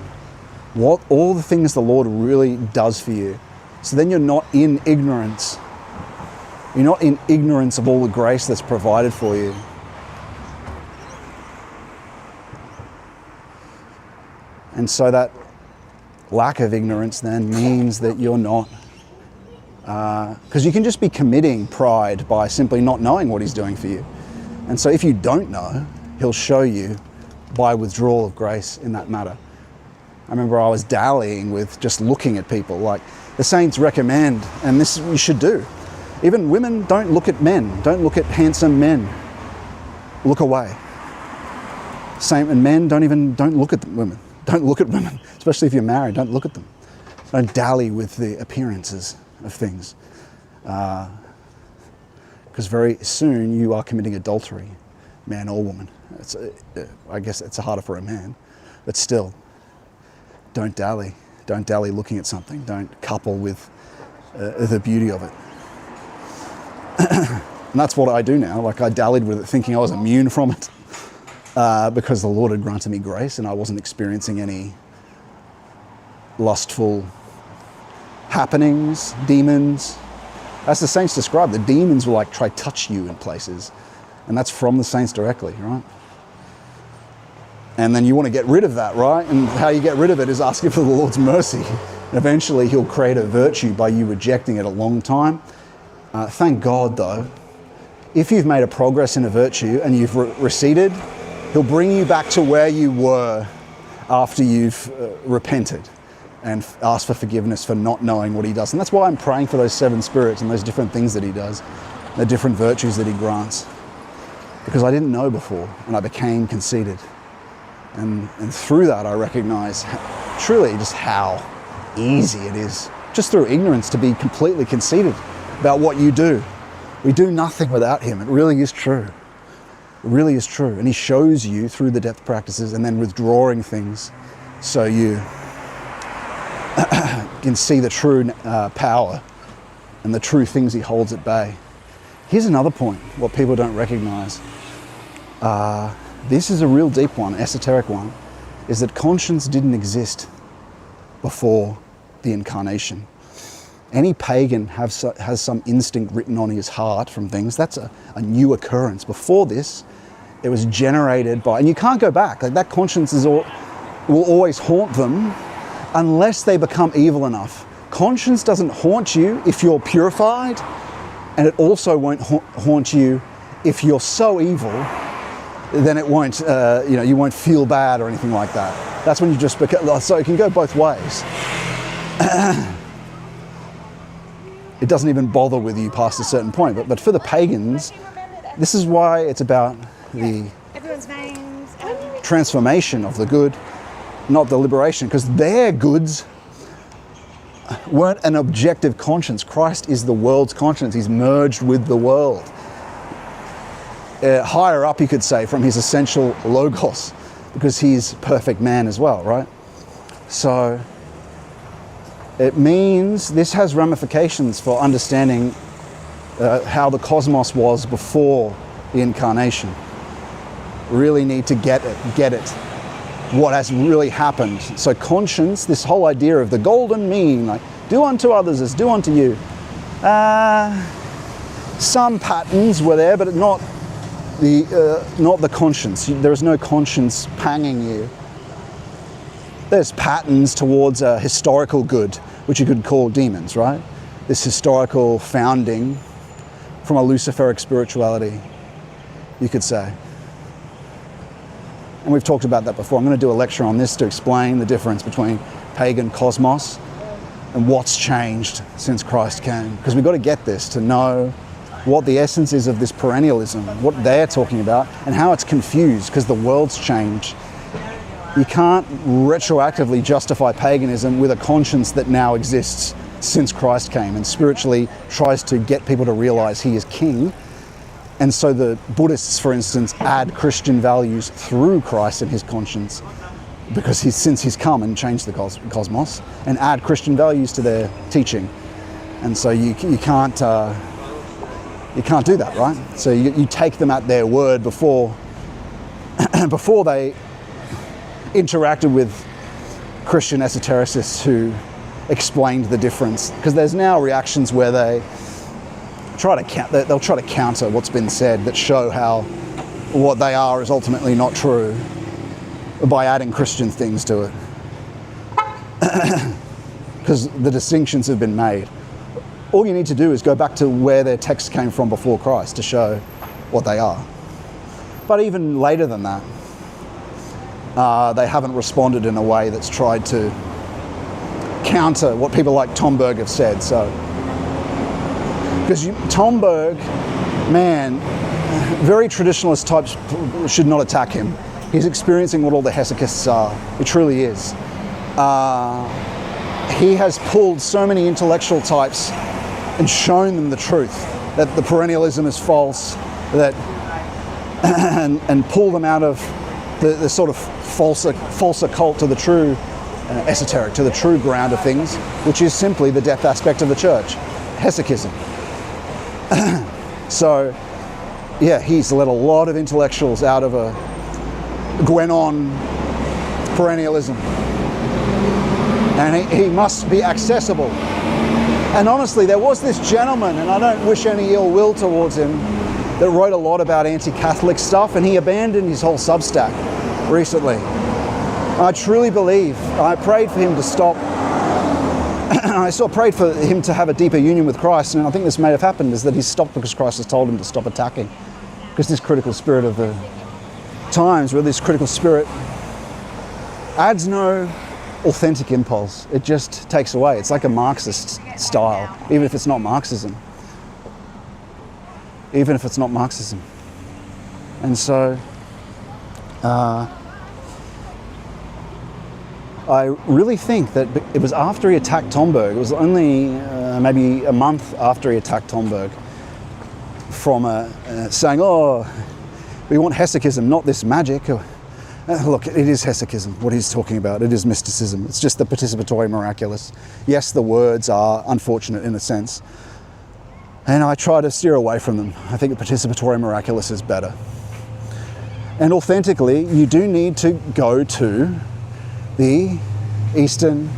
what all the things the Lord really does for you. So then you're not in ignorance. You're not in ignorance of all the grace that's provided for you. And so that lack of ignorance then means that you're not, because you can just be committing pride by simply not knowing what he's doing for you. And so if you don't know, he'll show you by withdrawal of grace in that matter. I remember I was dallying with just looking at people, like the saints recommend, and this you should do. Even women, don't look at men. Don't look at handsome men. Look away. Same, and men, don't look at women. Don't look at women, especially if you're married. Don't look at them. Don't dally with the appearances of things. Because very soon you are committing adultery, man or woman. I guess it's harder for a man, but still, don't dally. Don't dally looking at something. Don't couple with the beauty of it. And that's what I do now. Like I dallied with it thinking I was immune from it because the Lord had granted me grace and I wasn't experiencing any lustful happenings, demons. As the saints describe, the demons will like try to touch you in places, and that's from the saints directly, right? And then you want to get rid of that, right? And how you get rid of it is asking for the Lord's mercy. And eventually he'll create a virtue by you rejecting it a long time. Thank God though, if you've made a progress in a virtue and you've receded, He'll bring you back to where you were after you've repented and asked for forgiveness for not knowing what he does. And that's why I'm praying for those 7 spirits and those different things that he does, the different virtues that he grants. Because I didn't know before, and I became conceited. And through that, I recognize truly just how easy it is, just through ignorance, to be completely conceited about what you do. We do nothing without him. It really is true. It really is true. And he shows you through the depth practices and then withdrawing things so you can see the true power and the true things he holds at bay. Here's another point, what people don't recognize. This is a real deep one, esoteric one, is that conscience didn't exist before the incarnation. Any pagan has some instinct written on his heart from things. That's a new occurrence. Before this, it was generated by, and you can't go back. Like, that conscience will always haunt them unless they become evil enough. Conscience doesn't haunt you if you're purified, and it also won't haunt you if you're so evil, then it won't, you won't feel bad or anything like that. That's when you just become, so it can go both ways. It doesn't even bother with you past a certain point. But for the pagans, this is why it's about the transformation of the good, not the liberation, because their goods weren't an objective conscience. Christ is the world's conscience. He's merged with the world. Higher up, you could say, from his essential logos, because he's perfect man as well, right? So it means this has ramifications for understanding how the cosmos was before the incarnation. Really need to get it, what has really happened. So conscience, this whole idea of the golden mean, like do unto others as do unto you. Some patterns were there, but not the conscience. There is no conscience panging you. There's patterns towards a historical good, which you could call demons, right? This historical founding from a Luciferic spirituality, you could say. And we've talked about that before. I'm going to do a lecture on this to explain the difference between pagan cosmos and what's changed since Christ came. Because we've got to get this to know what the essence is of this perennialism, what they're talking about, and how it's confused because the world's changed. You can't retroactively justify paganism with a conscience that now exists since Christ came and spiritually tries to get people to realize he is king. And so the Buddhists, for instance, add Christian values through Christ and his conscience because since he's come and changed the cosmos, and add Christian values to their teaching. And so you can't do that, right? So you take them at their word before they interacted with Christian esotericists who explained the difference, because there's now reactions where they'll try to counter what's been said that show how what they are is ultimately not true by adding Christian things to it, because the distinctions have been made. All you need to do is go back to where their text came from before Christ to show what they are. But even later than that, they haven't responded in a way that's tried to counter what people like Tom Berg have said. So, because Tom Berg, man, very traditionalist types should not attack him. He's experiencing what all the hesychists are. He truly is. He has pulled so many intellectual types and shown them the truth, that the perennialism is false, that and pull them out of the sort of false occult to the true esoteric, to the true ground of things, which is simply the depth aspect of the church, hesychism. So, yeah, he's let a lot of intellectuals out of a Gwenon perennialism. And he must be accessible. And honestly, there was this gentleman, and I don't wish any ill will towards him, that wrote a lot about anti-Catholic stuff, and he abandoned his whole Substack recently. I truly believe, I prayed for him to stop. I prayed for him to have a deeper union with Christ, and I think this may have happened, is that he stopped because Christ has told him to stop attacking. Because this critical spirit of the times where this critical spirit adds no authentic impulse. It just takes away. It's like a Marxist style, even if it's not Marxism. Even if it's not Marxism. And so I really think that it was after he attacked Tomberg, it was only maybe a month after he attacked Tomberg, from saying, oh, we want hesychism, not this magic. Look, it is hesychism, what he's talking about. It is mysticism. It's just the participatory miraculous. Yes, the words are unfortunate in a sense. And I try to steer away from them. I think the participatory miraculous is better. And authentically, you do need to go to the Eastern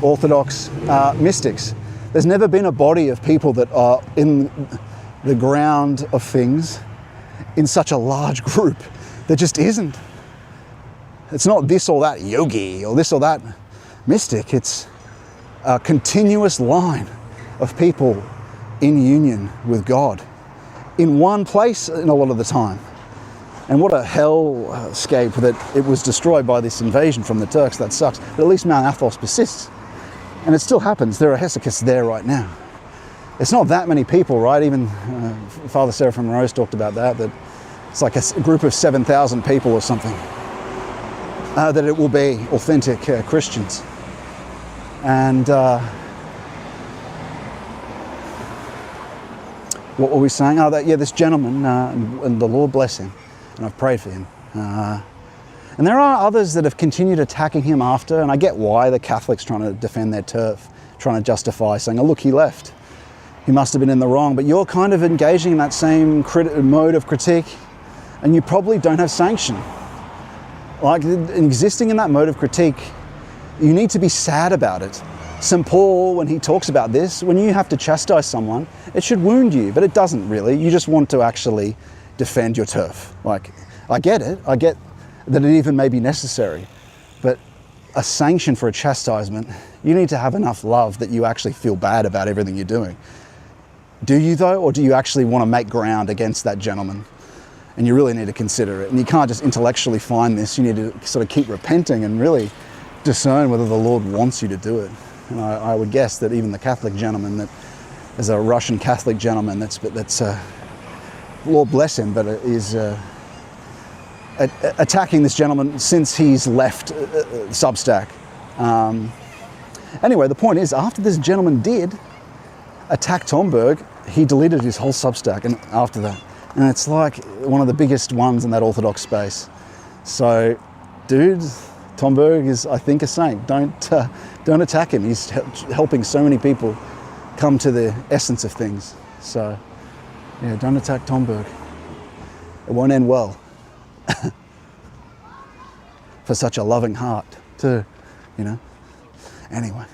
Orthodox mystics. There's never been a body of people that are in the ground of things in such a large group. There just isn't. It's not this or that yogi or this or that mystic. It's a continuous line of people in union with God in one place in a lot of the time. And what a hellscape that it was destroyed by this invasion from the Turks. That sucks. But at least Mount Athos persists. And it still happens. There are hesychists there right now. It's not that many people, right? Even Father Seraphim Rose talked about that it's like a group of 7,000 people or something. That it will be authentic Christians. And what were we saying? Oh, this gentleman, and the Lord bless him, and I've prayed for him. And there are others that have continued attacking him after, and I get why the Catholics trying to defend their turf, trying to justify, saying, oh, look, he left. He must have been in the wrong. But you're kind of engaging in that same mode of critique, and you probably don't have sanction. Like, existing in that mode of critique, you need to be sad about it. St. Paul, when he talks about this, when you have to chastise someone, it should wound you, but it doesn't really. You just want to actually defend your turf. Like, I get it. I get that it even may be necessary, but a sanction for a chastisement, you need to have enough love that you actually feel bad about everything you're doing. Do you though, or do you actually want to make ground against that gentleman? And you really need to consider it. And you can't just intellectually find this. You need to sort of keep repenting and really discern whether the Lord wants you to do it. And I would guess that even the Catholic gentleman, that there's a Russian Catholic gentleman that's Lord bless him, but is attacking this gentleman since he's left Substack. Anyway, the point is, after this gentleman did attack Tomberg, he deleted his whole Substack, and after that. And it's like one of the biggest ones in that Orthodox space. So, dude, Tomberg is, I think, a saint. Don't attack him. He's helping so many people come to the essence of things. So, yeah, don't attack Tomberg. It won't end well. For such a loving heart, too, you know. Anyway,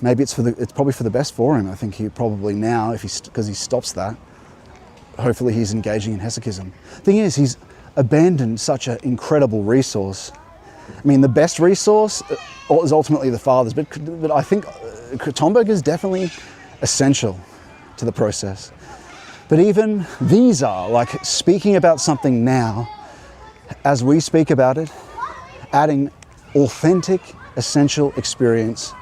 maybe it's probably for the best for him. I think he probably now, because he stops that, hopefully he's engaging in hesychism. Thing is, he's abandoned such an incredible resource. I mean, the best resource is ultimately the Fathers, but I think Tomberg is definitely essential to the process. But even these are, like, speaking about something now, as we speak about it, adding authentic, essential experience,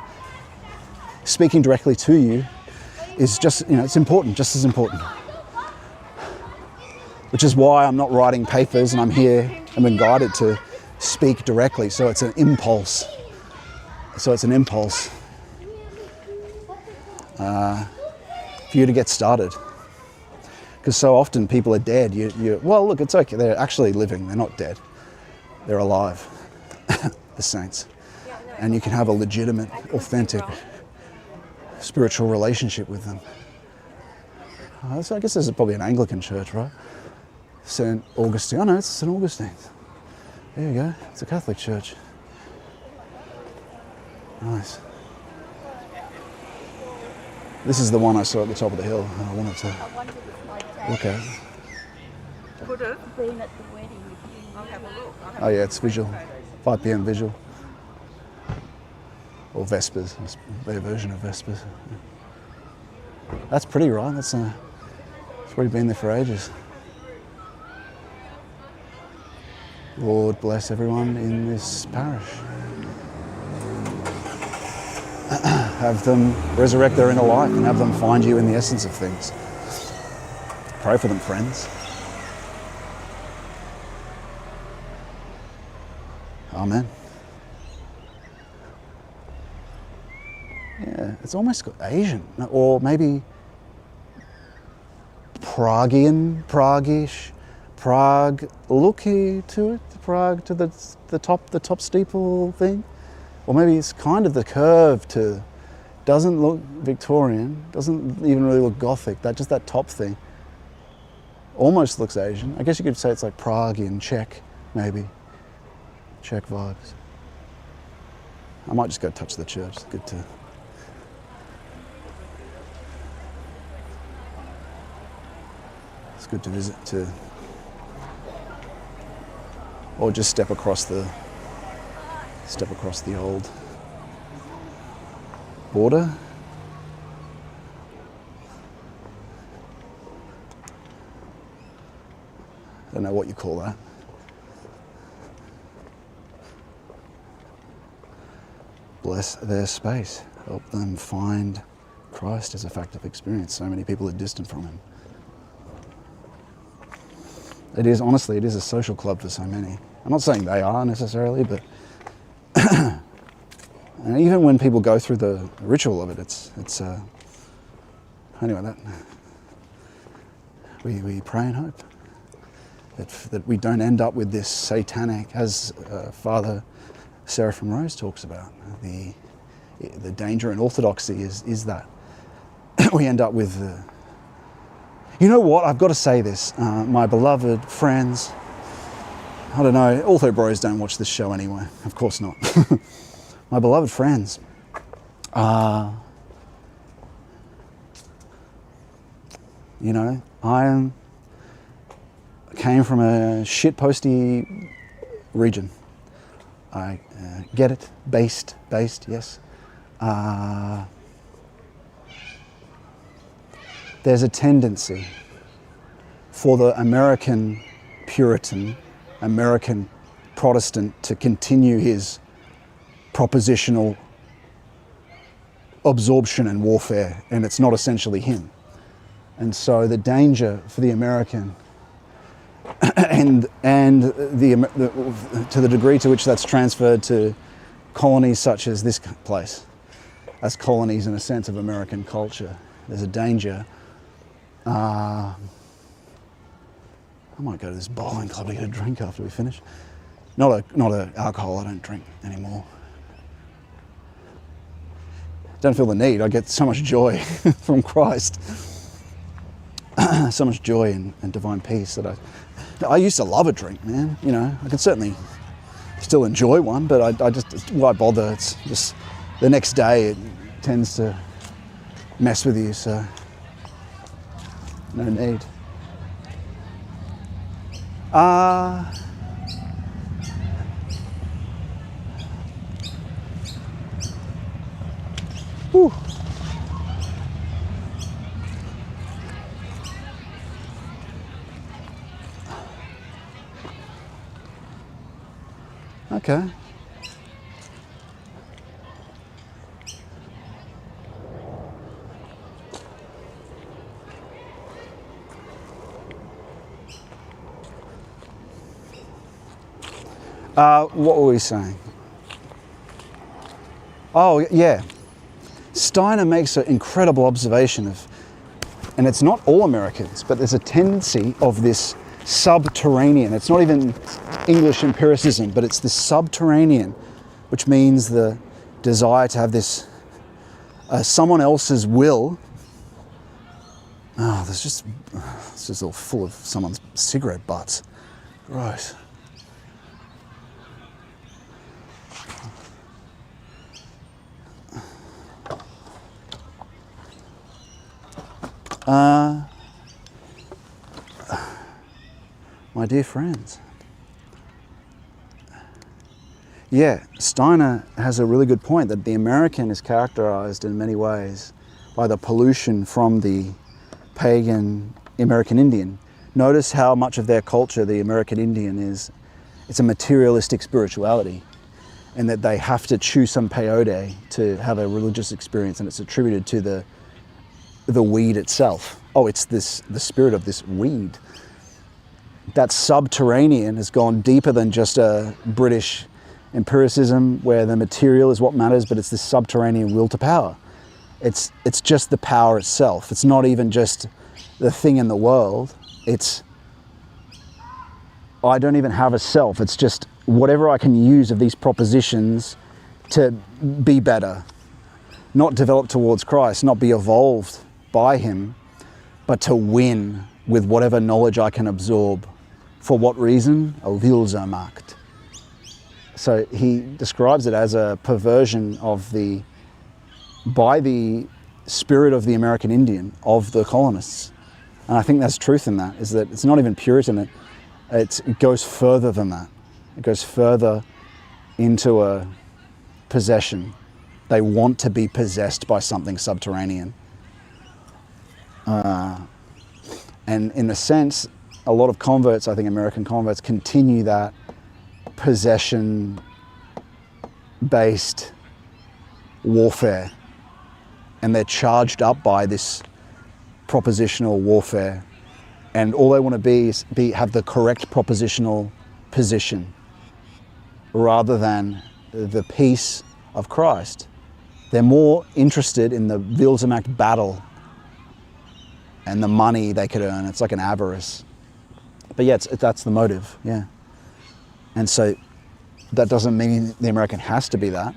speaking directly to you, is just, it's important, just as important. Which is why I'm not writing papers and I'm here, I'm been guided to speak directly. So it's an impulse. For you to get started. Because so often people are dead. Well, look, it's okay. They're actually living. They're not dead. They're alive, the saints. And you can have a legitimate, authentic, spiritual relationship with them. So I guess this is probably an Anglican church, right? St. Augustine. Oh no, it's St. Augustine's. There you go. It's a Catholic church. Nice. This is the one I saw at the top of the hill. I wanted to look at. Could have been at the wedding. I'll have a look. Oh yeah, it's visual. 5 p.m. visual. Or Vespers. It's their version of Vespers. That's pretty, right? It's already been there for ages. Lord bless everyone in this parish. Have them resurrect their inner life and have them find you in the essence of things. Pray for them, friends. Amen. Yeah, it's almost got Asian, or maybe Praguish, Prague looky to it, Prague to the top steeple thing, or maybe it's kind of the curve to, doesn't look Victorian, doesn't even really look Gothic. That top thing almost looks Asian. I guess you could say it's like Praguian, Czech, maybe Czech vibes. I might just go touch the church. It's good to. It's good to visit to, or just step across the old border. I don't know what you call that. Bless their space. Help them find Christ as a fact of experience. So many people are distant from him. It is, honestly, it is a social club for so many. I'm not saying they are necessarily, but and even when people go through the ritual of it, it's anyway, that we pray and hope that we don't end up with this satanic, as Father Seraphim Rose talks about. The danger in orthodoxy is that we end up with you know what, I've got to say this, my beloved friends, I don't know, Ortho Bros don't watch this show anyway, of course not. My beloved friends, you know, I came from a shitposty region. I get it, based, yes. There's a tendency for the American Puritan, American Protestant to continue his propositional absorption and warfare, and it's not essentially him. And so the danger for the American and to the degree to which that's transferred to colonies such as this place, as colonies in a sense of American culture, there's a danger. I might go to this bowling club to get a drink after we finish. Not a alcohol, I don't drink anymore. Don't feel the need, I get so much joy from Christ. So much joy and divine peace that I used to love a drink, man. You know, I can certainly still enjoy one, but I just, why bother? It's just the next day it tends to mess with you, so no need. Whew. Okay. What were we saying? Oh, yeah. Steiner makes an incredible observation of, and it's not all Americans, but there's a tendency of this subterranean, it's not even English empiricism, but it's this subterranean, which means the desire to have this someone else's will. Oh, this is all full of someone's cigarette butts. Gross. My dear friends, yeah, Steiner has a really good point that the American is characterized in many ways by the pollution from the pagan American Indian. Notice how much of their culture the American Indian is it's a materialistic spirituality, and that they have to chew some peyote to have a religious experience, and it's attributed to the weed itself. Oh, it's the spirit of this weed. That subterranean has gone deeper than just a British empiricism where the material is what matters, but it's this subterranean will to power. It's just the power itself. It's not even just the thing in the world. It's, I don't even have a self. It's just whatever I can use of these propositions to be better, not develop towards Christ, not be evolved by him, but to win with whatever knowledge I can absorb. For what reason? A Wilsermacht. So he describes it as a perversion of by the spirit of the American Indian, of the colonists. And I think there's truth in that, is that it's not even Puritan, it goes further than that. It goes further into a possession. They want to be possessed by something subterranean. And in a sense, a lot of converts, I think American converts, continue that possession-based warfare. And they're charged up by this propositional warfare. And all they want to be is have the correct propositional position rather than the peace of Christ. They're more interested in the Wilsermacht battle and the money they could earn. It's like an avarice. But yeah, that's the motive, yeah. And so that doesn't mean the American has to be that.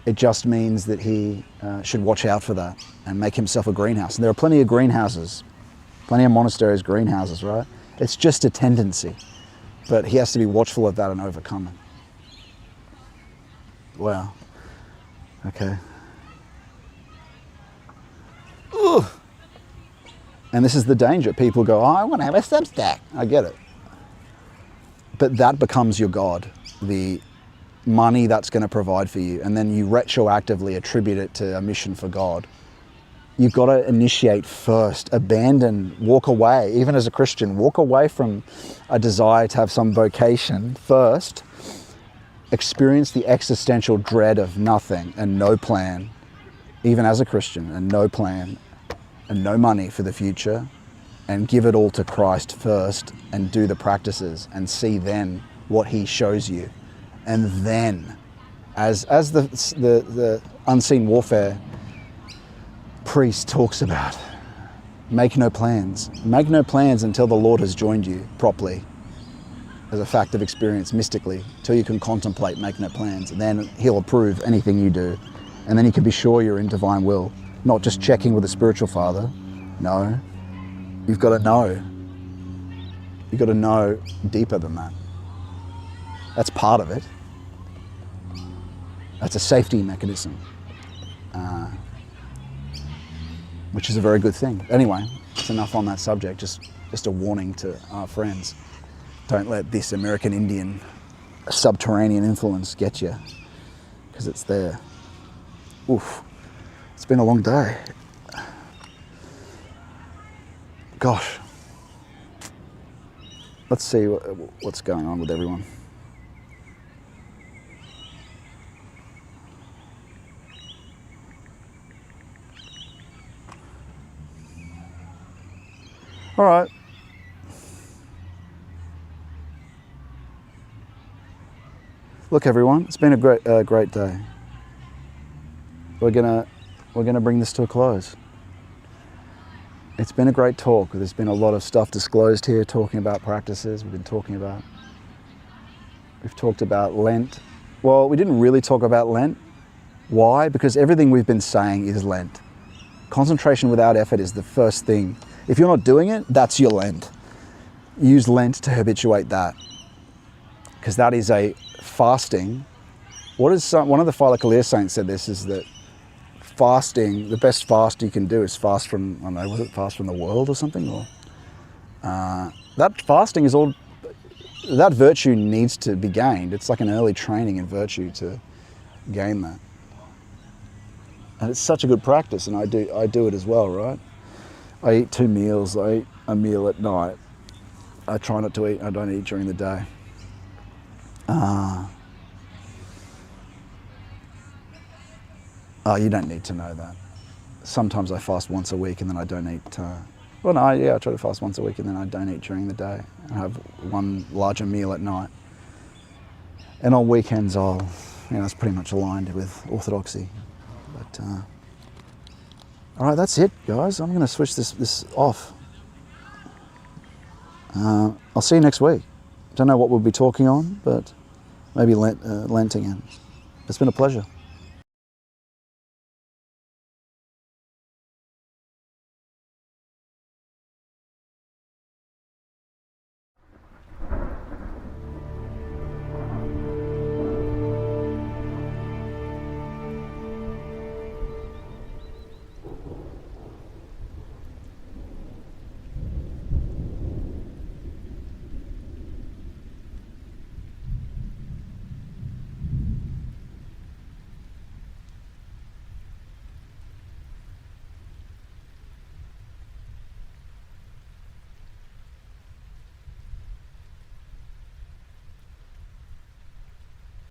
It just means that he should watch out for that and make himself a greenhouse. And there are plenty of greenhouses, plenty of monasteries, greenhouses, right? It's just a tendency. But he has to be watchful of that and overcome it. Wow. Okay. Ugh. And this is the danger. People go, oh, I want to have a Substack. I get it. But that becomes your God, the money that's going to provide for you. And then you retroactively attribute it to a mission for God. You've got to initiate first, abandon, walk away. Even as a Christian, walk away from a desire to have some vocation first. Experience the existential dread of nothing and no plan, even as a Christian, and no plan and no money for the future, and give it all to Christ first and do the practices and see then what he shows you. And then, as the unseen warfare priest talks about, make no plans. Make no plans until the Lord has joined you properly, as a fact of experience, mystically, till you can contemplate, make no plans. And then he'll approve anything you do. And then you can be sure you're in divine will, not just checking with a spiritual father. No, you've got to know. You've got to know deeper than that. That's part of it. That's a safety mechanism, which is a very good thing. Anyway, it's enough on that subject. Just a warning to our friends. Don't let this American Indian subterranean influence get you, because it's there. Oof, it's been a long day. Gosh. Let's see what's going on with everyone. All right. Look, everyone, it's been a great day. We're gonna bring this to a close. It's been a great talk. There's been a lot of stuff disclosed here, talking about practices. We've talked about Lent. Well, we didn't really talk about Lent. Why? Because everything we've been saying is Lent. Concentration without effort is the first thing. If you're not doing it, that's your Lent. Use Lent to habituate that, because that is a fasting. One of the Philokalia saints said this, is that fasting, the best fast you can do is fast from, I don't know, was it fast from the world or something? Or that fasting is all, that virtue needs to be gained. It's like an early training in virtue to gain that. And it's such a good practice, and I do it as well, right? I eat 2 meals. I eat a meal at night. I try not to eat. I don't eat during the day. Oh, you don't need to know that. Sometimes I fast once a week and then I don't eat. Well, no, I try to fast once a week and then I don't eat during the day. I have one larger meal at night. And on weekends, it's pretty much aligned with orthodoxy. But all right, that's it, guys. I'm going to switch this off. I'll see you next week. Don't know what we'll be talking on, but maybe Lent again. It's been a pleasure.